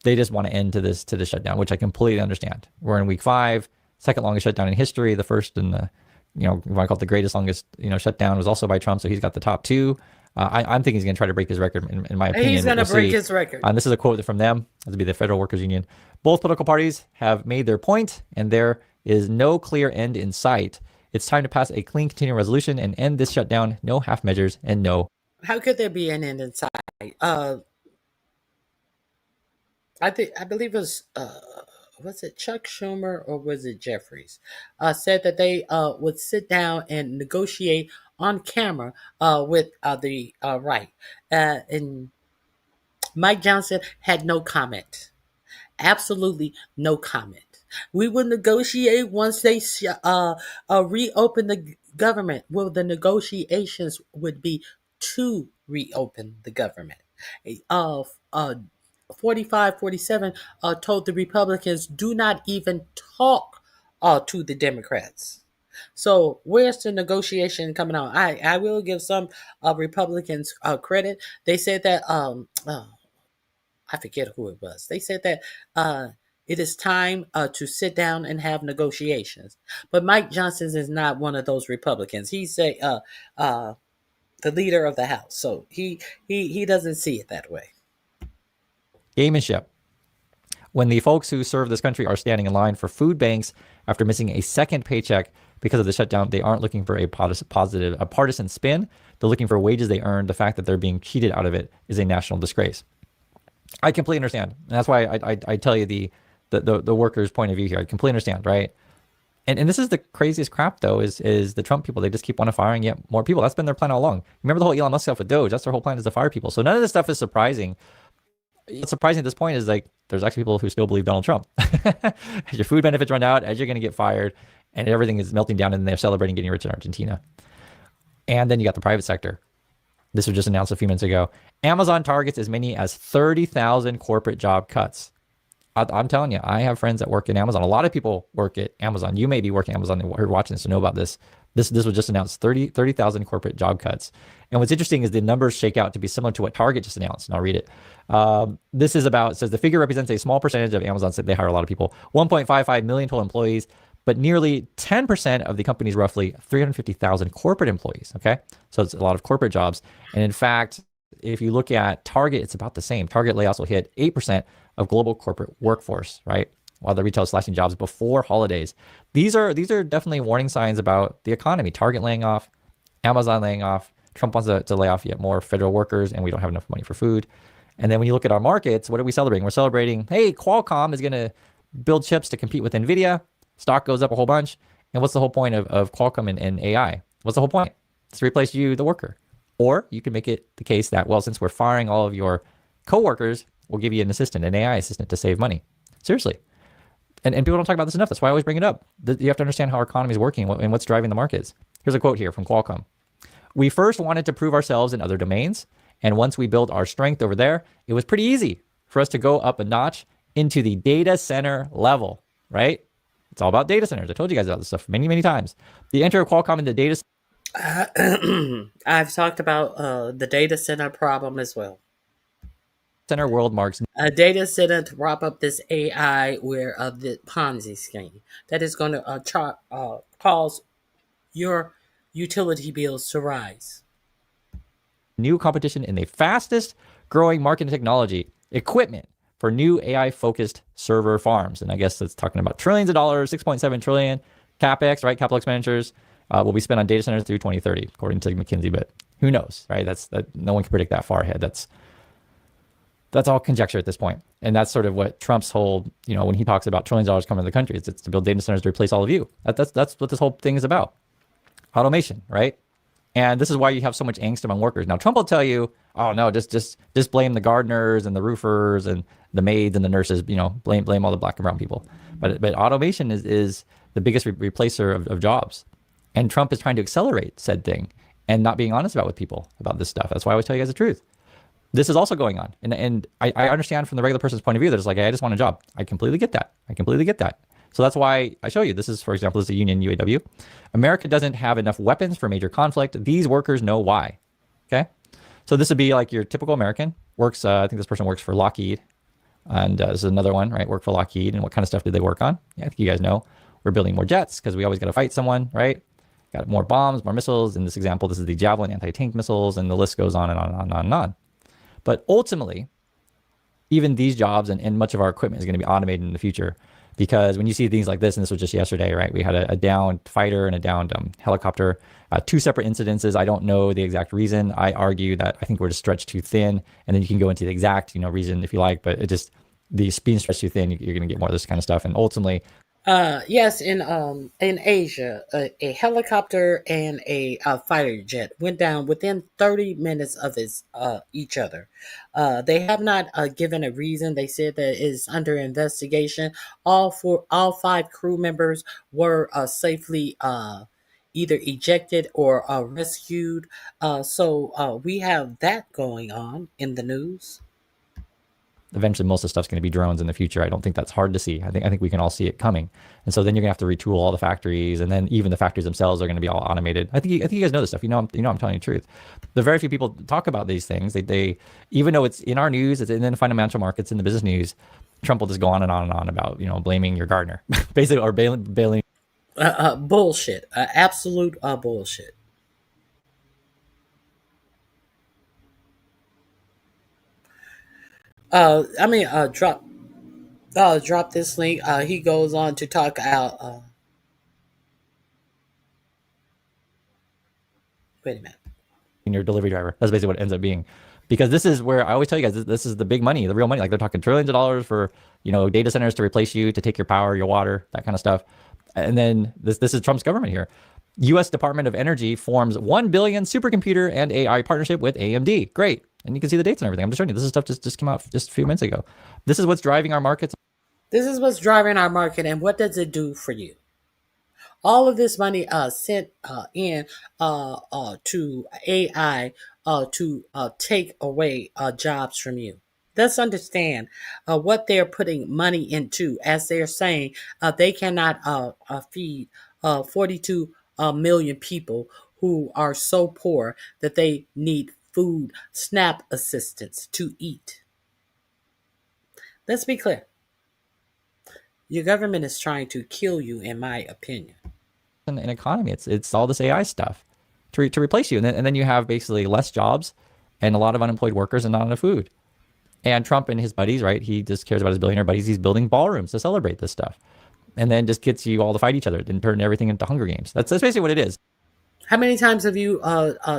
Speaker 3: They just want to end to this shutdown, which I completely understand. We're in week 5, second longest shutdown in history. The first and the, you want to call it the greatest longest, shutdown was also by Trump, so he's got the top 2. I'm thinking he's going to try to break his record, in my opinion.
Speaker 8: He's going to break his record.
Speaker 3: This is a quote from them. This would be the Federal Workers Union. Both political parties have made their point, and there is no clear end in sight. It's time to pass a clean continuing resolution and end this shutdown. No half measures and no.
Speaker 8: How could there be an end in sight? I believe it was it Chuck Schumer or was it Jeffries said that they would sit down and negotiate on camera with the right. And Mike Johnson had no comment. Absolutely no comment. We will negotiate once they reopen the government. Well, the negotiations would be to reopen the government. 47 told the Republicans, do not even talk to the Democrats. So where's the negotiation coming on? I will give some Republicans credit. They said that, I forget who it was. They said that it is time to sit down and have negotiations. But Mike Johnson is not one of those Republicans. He's the leader of the House. So he doesn't see it that way.
Speaker 3: Gamemanship. When the folks who serve this country are standing in line for food banks after missing a second paycheck because of the shutdown, they aren't looking for a partisan spin. They're looking for wages they earned. The fact that they're being cheated out of it is a national disgrace. I completely understand. And that's why I tell you the workers' point of view here. I completely understand, right? And this is the craziest crap, though, is the Trump people. They just keep on firing yet more people. That's been their plan all along. Remember the whole Elon Musk stuff with Doge? That's their whole plan, is to fire people. So none of this stuff is surprising. What's surprising at this point is like there's actually people who still believe Donald Trump. As your food benefits run out, as you're going to get fired, and everything is melting down, and they're celebrating getting rich in Argentina. And then you got the private sector. This was just announced a few minutes ago. Amazon targets as many as 30,000 corporate job cuts. I'm telling you, I have friends that work in Amazon. A lot of people work at Amazon. You may be working at Amazon who are watching this to know about this. This was just announced, 30,000 corporate job cuts. And what's interesting is the numbers shake out to be similar to what Target just announced. And I'll read it. This is about, it says the figure represents a small percentage of Amazon. So they hire a lot of people, 1.55 million total employees, but nearly 10% of the company's roughly 350,000 corporate employees. Okay. So it's a lot of corporate jobs. And in fact, if you look at Target, it's about the same. Target layoffs will hit 8% of global corporate workforce, right? While the retail is slashing jobs before holidays. These are definitely warning signs about the economy. Target laying off, Amazon laying off. Trump wants to lay off yet more federal workers, and we don't have enough money for food. And then when you look at our markets, what are we celebrating? We're celebrating, hey, Qualcomm is going to build chips to compete with NVIDIA. Stock goes up a whole bunch. And what's the whole point of Qualcomm and AI? What's the whole point? It's to replace you, the worker. Or you can make it the case that, well, since we're firing all of your coworkers, we'll give you an assistant, an AI assistant to save money. Seriously. And people don't talk about this enough. That's why I always bring it up. You have to understand how our economy is working and what's driving the markets. Here's a quote here from Qualcomm. We first wanted to prove ourselves in other domains. And once we built our strength over there, it was pretty easy for us to go up a notch into the data center level, right? It's all about data centers. I told you guys about this stuff many, many times. The entry of Qualcomm into data
Speaker 8: I've talked about the data center problem as well.
Speaker 3: center world marks
Speaker 8: A data center to prop up this AI where the Ponzi scheme that is going to cause your utility bills to rise.
Speaker 3: new competition in the fastest growing market in technology, equipment for new AI focused server farms. And I guess it's talking about trillions of dollars, 6.7 trillion capex, right? Capital expenditures will be spent on data centers through 2030, according to McKinsey. But who knows, right? No one can predict that far ahead. That's all conjecture at this point. And that's sort of what Trump's whole, when he talks about trillions of dollars coming to the country, it's to build data centers to replace all of you. That's what this whole thing is about. Automation, right? And this is why you have so much angst among workers. Now, Trump will tell you, oh no, just blame the gardeners and the roofers and the maids and the nurses, blame all the black and brown people. But automation is the biggest replacer of jobs. And Trump is trying to accelerate said thing and not being honest with people about this stuff. That's why I always tell you guys the truth. This is also going on. And I understand from the regular person's point of view that it's like, hey, I just want a job. I completely get that. So that's why I show you. This is, for example, this is a union UAW. America doesn't have enough weapons for major conflict. These workers know why. Okay. So this would be like your typical American works. I think this person works for Lockheed. And this is another one, right? Work for Lockheed. And what kind of stuff do they work on? Yeah, I think you guys know. We're building more jets because we always got to fight someone, right? Got more bombs, more missiles. In this example, this is the Javelin anti-tank missiles, and the list goes on and on and on and on. But ultimately, even these jobs and much of our equipment is going to be automated in the future, because when you see things like this, and this was just yesterday, right? We had a downed fighter and a downed helicopter, two separate incidences. I don't know the exact reason. I argue that I think we're just stretched too thin, and then you can go into the exact reason if you like, but it just being stretched too thin, you're going to get more of this kind of stuff, and ultimately.
Speaker 8: Yes, in Asia, a helicopter and a fighter jet went down within 30 minutes of each other. They have not given a reason. They said that it's under investigation. All 5 crew members were safely either ejected or rescued. So we have that going on in the news.
Speaker 3: Eventually, most of the stuff's going to be drones in the future. I don't think that's hard to see. I think we can all see it coming. And so then you're going to have to retool all the factories, and then even the factories themselves are going to be all automated. I think you guys know this stuff. I'm telling you the truth. The very few people talk about these things. They even though it's in our news, it's in the financial markets, in the business news, Trump will just go on and on and on about blaming your gardener, basically, or bailing.
Speaker 8: Bullshit. Absolute bullshit. Drop this link. He goes on to talk out. Wait a minute.
Speaker 3: Your delivery driver. That's basically what it ends up being. Because this is where I always tell you guys, this is the big money, the real money. Like they're talking trillions of dollars for, data centers to replace you, to take your power, your water, that kind of stuff. And then this is Trump's government here. U.S. Department of Energy forms 1 billion supercomputer and AI partnership with AMD. Great. And you can see the dates and everything. I'm just showing you. This is stuff just came out just a few minutes ago. This is what's driving our markets.
Speaker 8: This is what's driving our market, and what does it do for you? All of this money sent in to AI to take away jobs from you. Let's understand what they're putting money into, as they're saying they cannot feed 42 million people who are so poor that they need food SNAP assistance to eat. Let's be clear. Your government is trying to kill you, in my opinion.
Speaker 3: An economy, it's all this AI stuff to replace you, and then you have basically less jobs and a lot of unemployed workers and not enough food. And Trump and his buddies, right? He just cares about his billionaire buddies. He's building ballrooms to celebrate this stuff, and then just gets you all to fight each other and turn everything into Hunger Games. That's basically what it is.
Speaker 8: How many times have you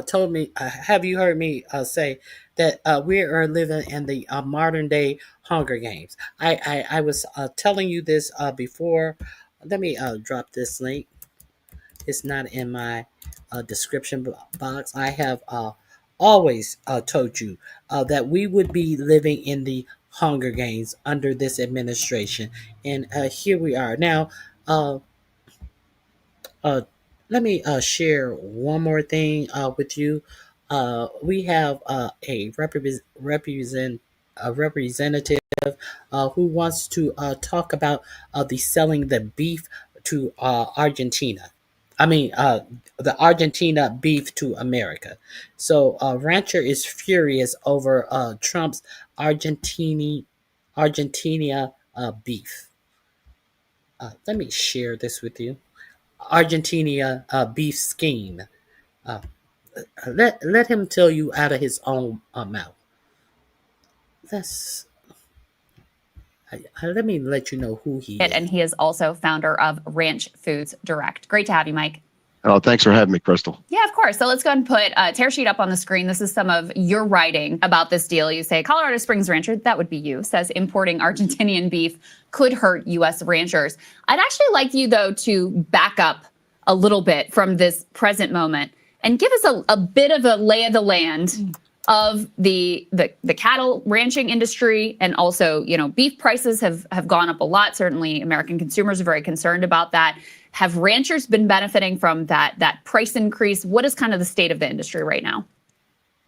Speaker 8: told me? Have you heard me say that we are living in the modern day Hunger Games? I was telling you this before. Let me drop this link. It's not in my description box. I have always told you that we would be living in the Hunger Games under this administration, and here we are now. Let me share one more thing with you. We have a representative who wants to talk about the selling the beef to Argentina. I mean, the Argentina beef to America. So, Rancher is furious over Trump's Argentina beef. Let me share this with you. Argentina beef scheme. Uh, let him tell you out of his own mouth. Let me let you know who he is.
Speaker 4: And he is also founder of Ranch Foods Direct. Great to have you, Mike.
Speaker 5: Oh, thanks for having me, Crystal.
Speaker 4: Yeah, of course. So let's go ahead and put a tear sheet up on the screen. This is some of your writing about this deal. You say Colorado Springs rancher, that would be you, says importing Argentinian beef could hurt U.S. ranchers. I'd actually like you, though, to back up a little bit from this present moment and give us a bit of a lay of the land of the cattle ranching industry. And also, you know, beef prices have gone up a lot. Certainly American consumers are very concerned about that. Have ranchers been benefiting from that price increase? What is kind of the state of the industry right now?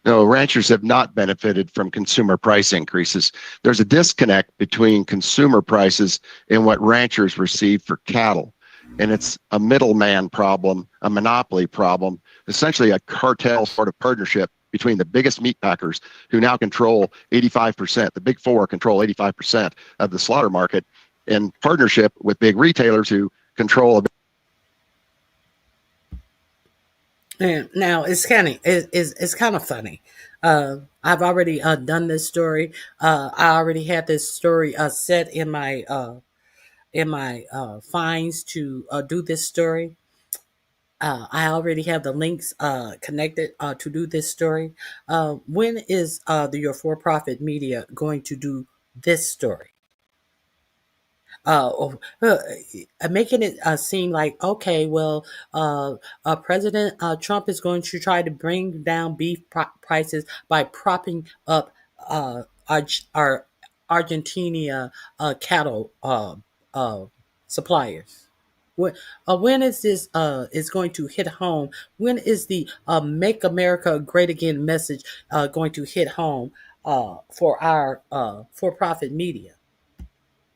Speaker 5: No, ranchers have not benefited from consumer price increases. There's a disconnect between consumer prices and what ranchers receive for cattle. And it's a middleman problem, a monopoly problem, essentially a cartel sort of partnership between the biggest meat packers, who now control 85%, the big four control 85% of the slaughter market, in partnership with big retailers who control.
Speaker 8: Now it's kind of funny. I've already done this story. I already had this story set in my finds to do this story. I already have the links connected to do this story. When is your for-profit media going to do this story? Making it seem like, okay, well, President Trump is going to try to bring down beef prices by propping up our Argentina cattle suppliers. When is this is going to hit home? When is the "Make America Great Again" message going to hit home for our for-profit media?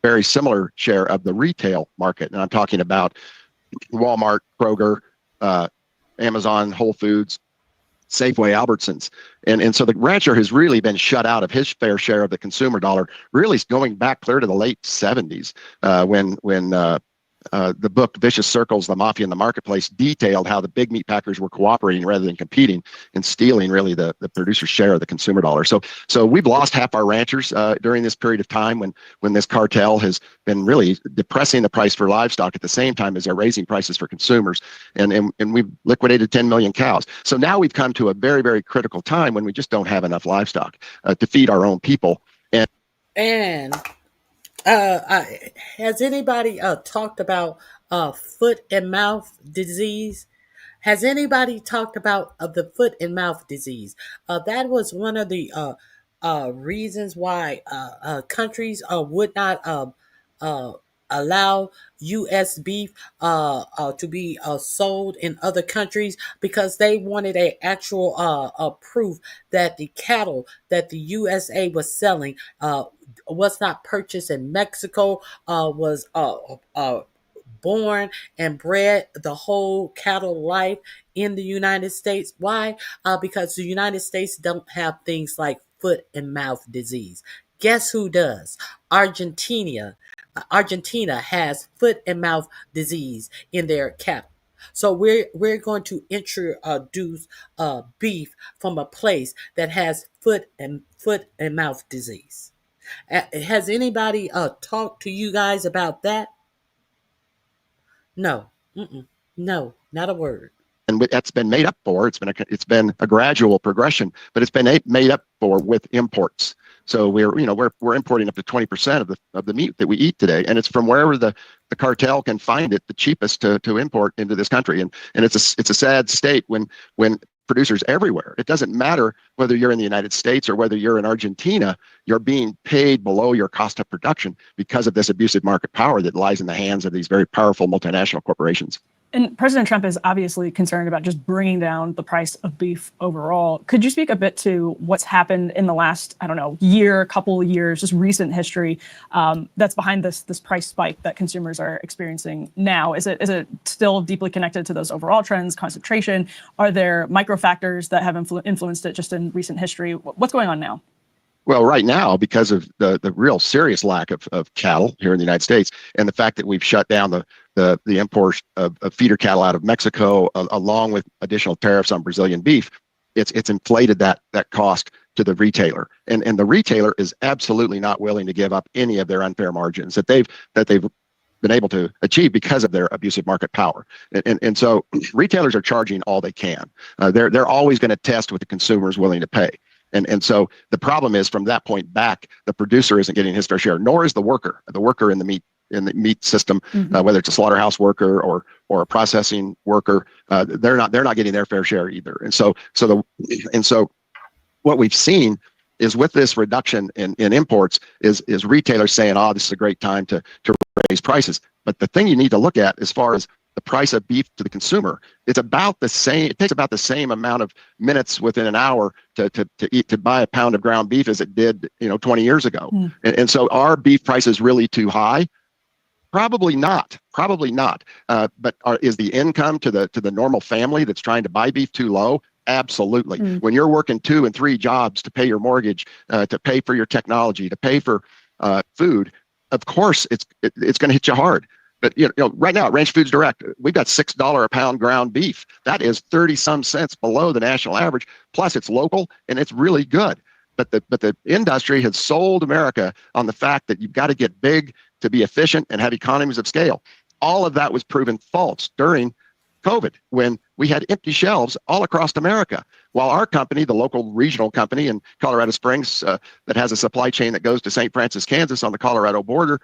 Speaker 5: Very similar share of the retail market. And I'm talking about Walmart, Kroger, Amazon, Whole Foods, Safeway, Albertsons. And so the rancher has really been shut out of his fair share of the consumer dollar, really going back clear to the late 70s when the book Vicious Circles, The Mafia in the Marketplace detailed how the big meat packers were cooperating rather than competing and stealing really the producer's share of the consumer dollar. So we've lost half our ranchers during this period of time when this cartel has been really depressing the price for livestock at the same time as they're raising prices for consumers. And we've liquidated 10 million cows. So now we've come to a very, very critical time when we just don't have enough livestock to feed our own people.
Speaker 8: And has anybody talked about foot and mouth disease? Has anybody talked about the foot and mouth disease? That was one of the reasons why countries would not allow U.S. beef to be sold in other countries because they wanted a actual proof that the cattle that the USA was selling was not purchased in Mexico, was born and bred the whole cattle life in the United States. Why? Because the United States don't have things like foot and mouth disease. Guess who does? Argentina. Argentina has foot and mouth disease in their cattle. So we're going to introduce beef from a place that has foot and mouth disease. Has anybody talked to you guys about that? No. No, not a word.
Speaker 5: And that's been made up for. It's been a gradual progression, but it's been made up for with imports. So we're importing up to 20% of the meat that we eat today, and it's from wherever the cartel can find it the cheapest to import into this country. And it's a sad state when producers everywhere, it doesn't matter whether you're in the United States or whether you're in Argentina, you're being paid below your cost of production because of this abusive market power that lies in the hands of these very powerful multinational corporations.
Speaker 9: And President Trump is obviously concerned about just bringing down the price of beef overall. Could you speak a bit to what's happened in the last, year, couple of years, just recent history that's behind this price spike that consumers are experiencing now? Is it still deeply connected to those overall trends, concentration? Are there micro factors that have influenced it just in recent history? What's going on now?
Speaker 5: Well, right now, because of the real serious lack of cattle here in the United States, and the fact that we've shut down the import of feeder cattle out of Mexico, along with additional tariffs on Brazilian beef, it's inflated that cost to the retailer, and the retailer is absolutely not willing to give up any of their unfair margins that they've been able to achieve because of their abusive market power. And so retailers are charging all they can. They're always going to test what the consumer is willing to pay. And so the problem is, from that point back, the producer isn't getting his fair share, nor is the worker in the meat system, whether it's a slaughterhouse worker or a processing worker. They're not getting their fair share either. And so what we've seen is, with this reduction in imports, is retailers saying, "Oh, this is a great time to raise prices." But the thing you need to look at, as far as the price of beef to the consumer, it's about the same. It takes about the same amount of minutes within an hour to buy a pound of ground beef as it did 20 years ago. And so, are beef prices really too high? Probably not. But is the income to the normal family that's trying to buy beef too low? Absolutely. When you're working 2 and 3 jobs to pay your mortgage, to pay for your technology, to pay for food, of course it's going to hit you hard. But right now at Ranch Foods Direct, we've got $6 a pound ground beef. That is 30-some cents below the national average. Plus, it's local and it's really good. But the industry has sold America on the fact that you've got to get big to be efficient and have economies of scale. All of that was proven false during COVID, when we had empty shelves all across America, while our company, the local regional company in Colorado Springs, that has a supply chain that goes to St. Francis, Kansas on the Colorado border,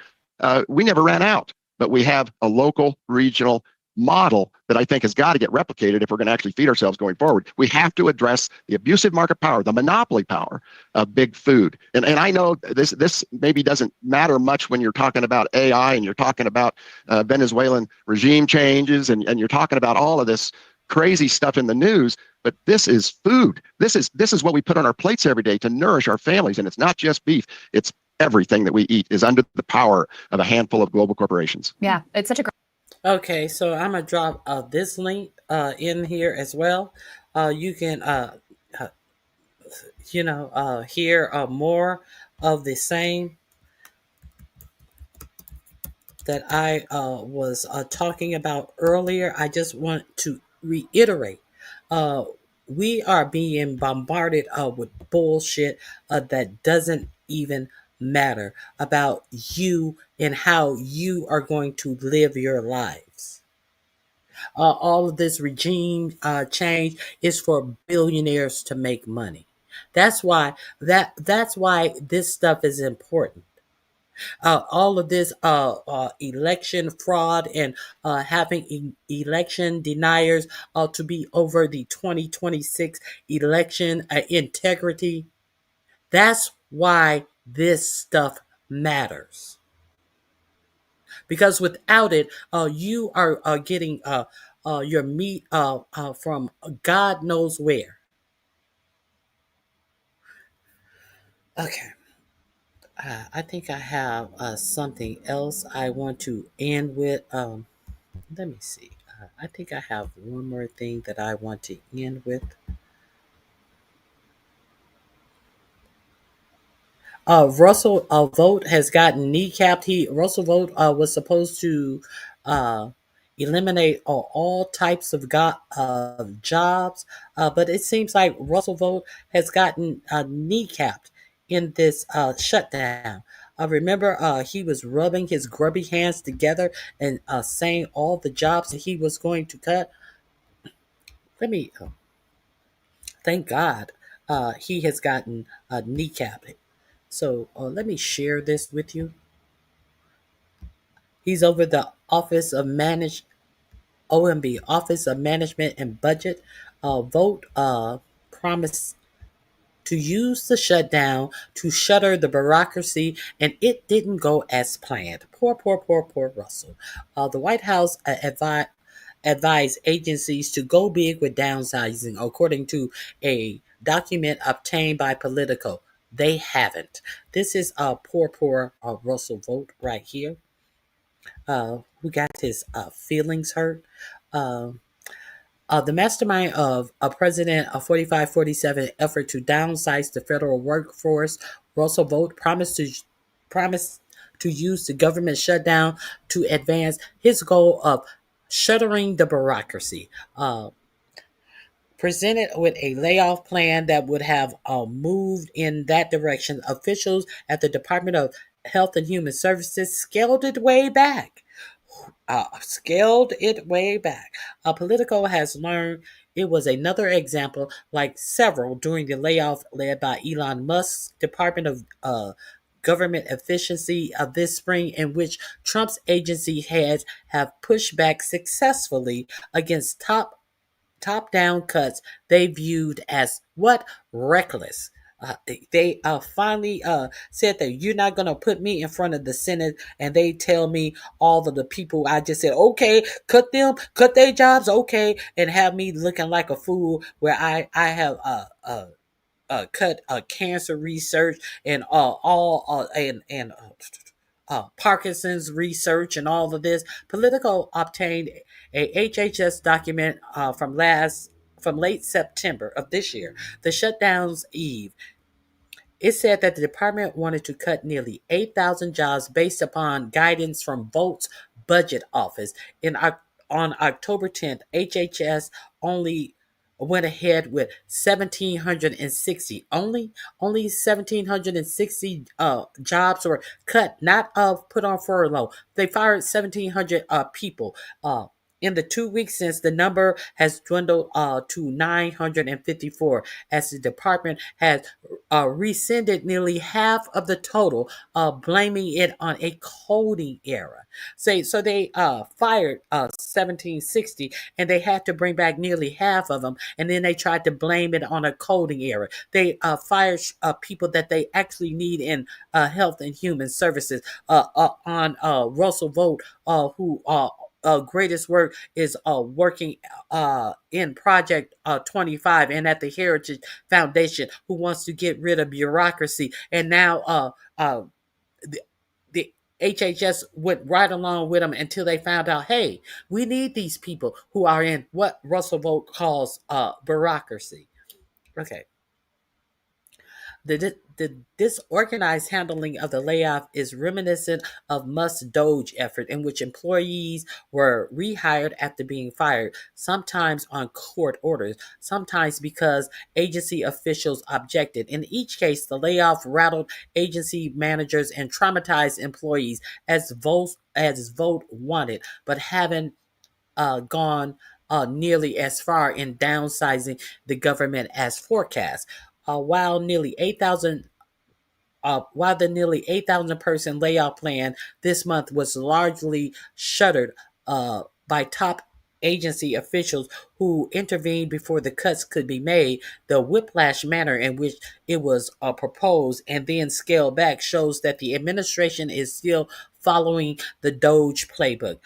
Speaker 5: we never ran out. But we have a local regional model that I think has got to get replicated if we're going to actually feed ourselves going forward. We have to address the abusive market power, the monopoly power of big food. And I know this maybe doesn't matter much when you're talking about AI and you're talking about Venezuelan regime changes and you're talking about all of this crazy stuff in the news, but this is food. This is what we put on our plates every day to nourish our families. And it's not just beef. It's everything that we eat is under the power of a handful of global corporations.
Speaker 4: Yeah, it's such a great.
Speaker 8: Okay, so I'm gonna drop this link in here as well. You can hear more of the same that I was talking about earlier. I just want to reiterate, we are being bombarded with bullshit that doesn't even matter about you and how you are going to live your lives. All of this regime change is for billionaires to make money. That's why this stuff is important. All of this election fraud and having election deniers to be over the 2026 election integrity. That's why this stuff matters. because without it, you are getting your meat from God knows where. Okay. I think I have something else I want to end with. Let me see. I think I have one more thing that I want to end with. Russell Vogt has gotten kneecapped. Russell Vogt was supposed to uh, eliminate all types of jobs, but it seems like Russell Vogt has gotten kneecapped in this shutdown. Remember, he was rubbing his grubby hands together and saying all the jobs that he was going to cut. Let me thank God he has gotten kneecapped. So let me share this with you. He's over the OMB, Office of Management and Budget. Vote promised to use the shutdown to shutter the bureaucracy, and it didn't go as planned. Poor Russell. The White House advised agencies to go big with downsizing, according to a document obtained by Politico. They haven't. This is poor Russell Vogt right here, who got his feelings hurt. Uh, the mastermind of President 4547 effort to downsize the federal workforce, Russell Vogt promised to use the government shutdown to advance his goal of shuttering the bureaucracy. Presented with a layoff plan that would have moved in that direction, officials at the Department of Health and Human Services scaled it way back. Politico has learned it was another example, like several during the layoff led by Elon Musk's Department of Government Efficiency of this spring, in which Trump's agency heads have pushed back successfully against top-down cuts they viewed as what? Reckless. They finally said that you're not going to put me in front of the Senate and they tell me all of the people I just said, okay, cut their jobs, okay, and have me looking like a fool where I have cut cancer research and Parkinson's research and all of this. Politico obtained a HHS document from late September of this year, the shutdown's eve. It said that the department wanted to cut nearly 8,000 jobs based upon guidance from Vogt's budget office. On October 10th, HHS only went ahead with 1,760. Only 1,760 jobs were cut, not put on furlough. They fired 1,700 people. In the 2 weeks since, the number has dwindled to 954, as the department has rescinded nearly half of the total, blaming it on a coding error. So they fired 1760, and they had to bring back nearly half of them, and then they tried to blame it on a coding error. They fired people that they actually need in health and human services on Russell Vogt, who greatest work is working in Project 25 and at the Heritage Foundation, who wants to get rid of bureaucracy. And now the HHS went right along with them until they found out, hey, we need these people who are in what Russell Vogt calls bureaucracy. Okay. The disorganized handling of the layoff is reminiscent of Musk's Doge effort, in which employees were rehired after being fired, sometimes on court orders, sometimes because agency officials objected. In each case, the layoff rattled agency managers and traumatized employees, as Vogt wanted, but haven't gone nearly as far in downsizing the government as forecast. While the nearly 8,000 person layoff plan this month was largely shuttered by top agency officials who intervened before the cuts could be made. The whiplash manner in which it was proposed and then scaled back shows that the administration is still following the Doge playbook.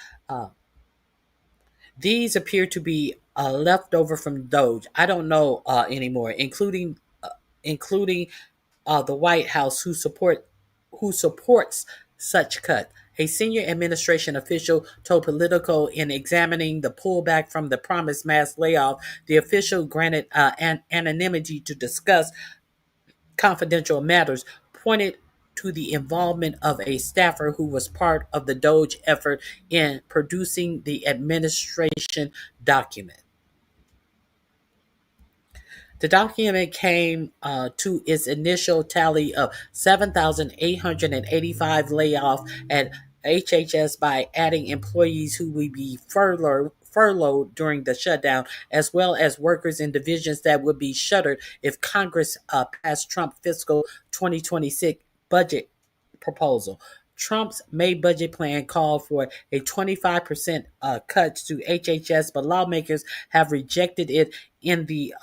Speaker 8: These appear to be leftover from Doge. I don't know anymore, including the White House, who supports such cut. A senior administration official told Politico in examining the pullback from the promised mass layoff, the official granted anonymity to discuss confidential matters, pointed to the involvement of a staffer who was part of the Doge effort in producing the administration document. The document came to its initial tally of 7,885 layoffs at HHS by adding employees who would be furloughed during the shutdown, as well as workers in divisions that would be shuttered if Congress passed Trump fiscal 2026 budget proposal. Trump's May budget plan called for a 25% cut to HHS, but lawmakers have rejected it in the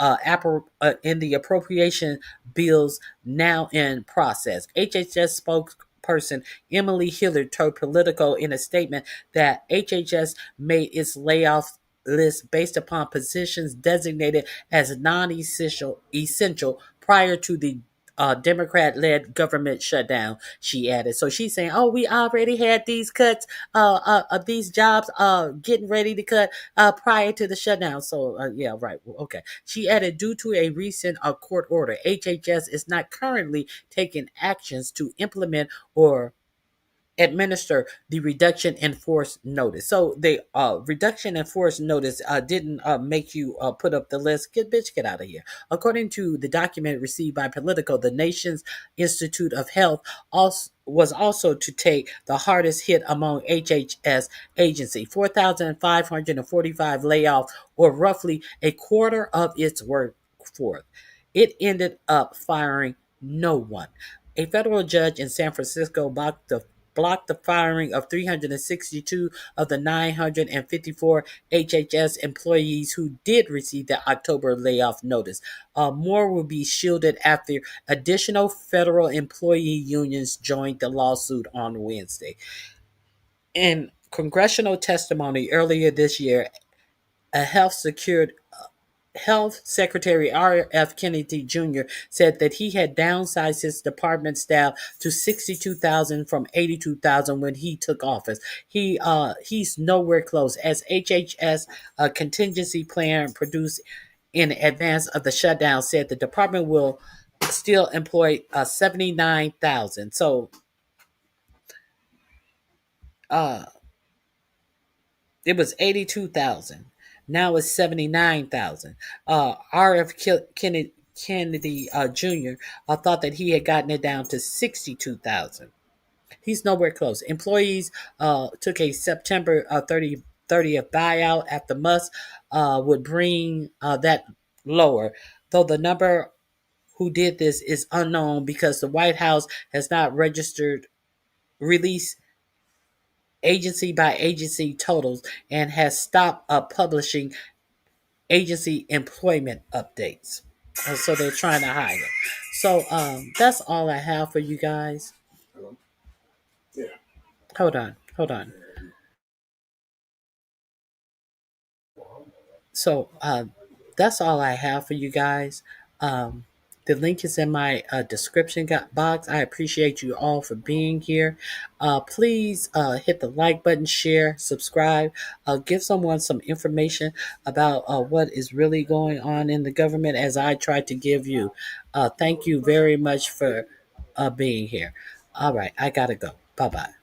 Speaker 8: appropriation bills now in process. HHS spokesperson Emily Hillard told Politico in a statement that HHS made its layoff list based upon positions designated as non-essential prior to the Democrat-led government shutdown, she added. So she's saying, "Oh, we already had these cuts, these jobs, getting ready to cut prior to the shutdown." So, yeah, right, okay. She added, "Due to a recent court order, HHS is not currently taking actions to implement or administer the reduction in force notice." So the reduction in force notice didn't make you put up the list. Get out of here. According to the document received by Politico, the nation's Institute of Health was also to take the hardest hit among HHS agency, 4,545 layoffs, or roughly a quarter of its workforce. It ended up firing no one. A federal judge in San Francisco blocked the firing of 362 of the 954 HHS employees who did receive the October layoff notice. More will be shielded after additional federal employee unions joined the lawsuit on Wednesday. In congressional testimony earlier this year, a Health Secretary R.F. Kennedy Jr. said that he had downsized his department staff to 62,000 from 82,000 when he took office. He's nowhere close, as HHS contingency plan produced in advance of the shutdown said the department will still employ 79,000. So it was 82,000. Now it's 79,000. R.F. Kennedy Jr. Thought that he had gotten it down to 62,000. He's nowhere close. Employees took a September 30th buyout after Musk would bring that lower, though the number who did this is unknown because the White House has not released agency by agency totals and has stopped publishing agency employment updates. So they're trying to hide it. So that's all I have for you guys. Hold on. So that's all I have for you guys. The link is in my description box. I appreciate you all for being here. Please hit the like button, share, subscribe, give someone some information about what is really going on in the government as I try to give you. Thank you very much for being here. All right, I got to go. Bye-bye.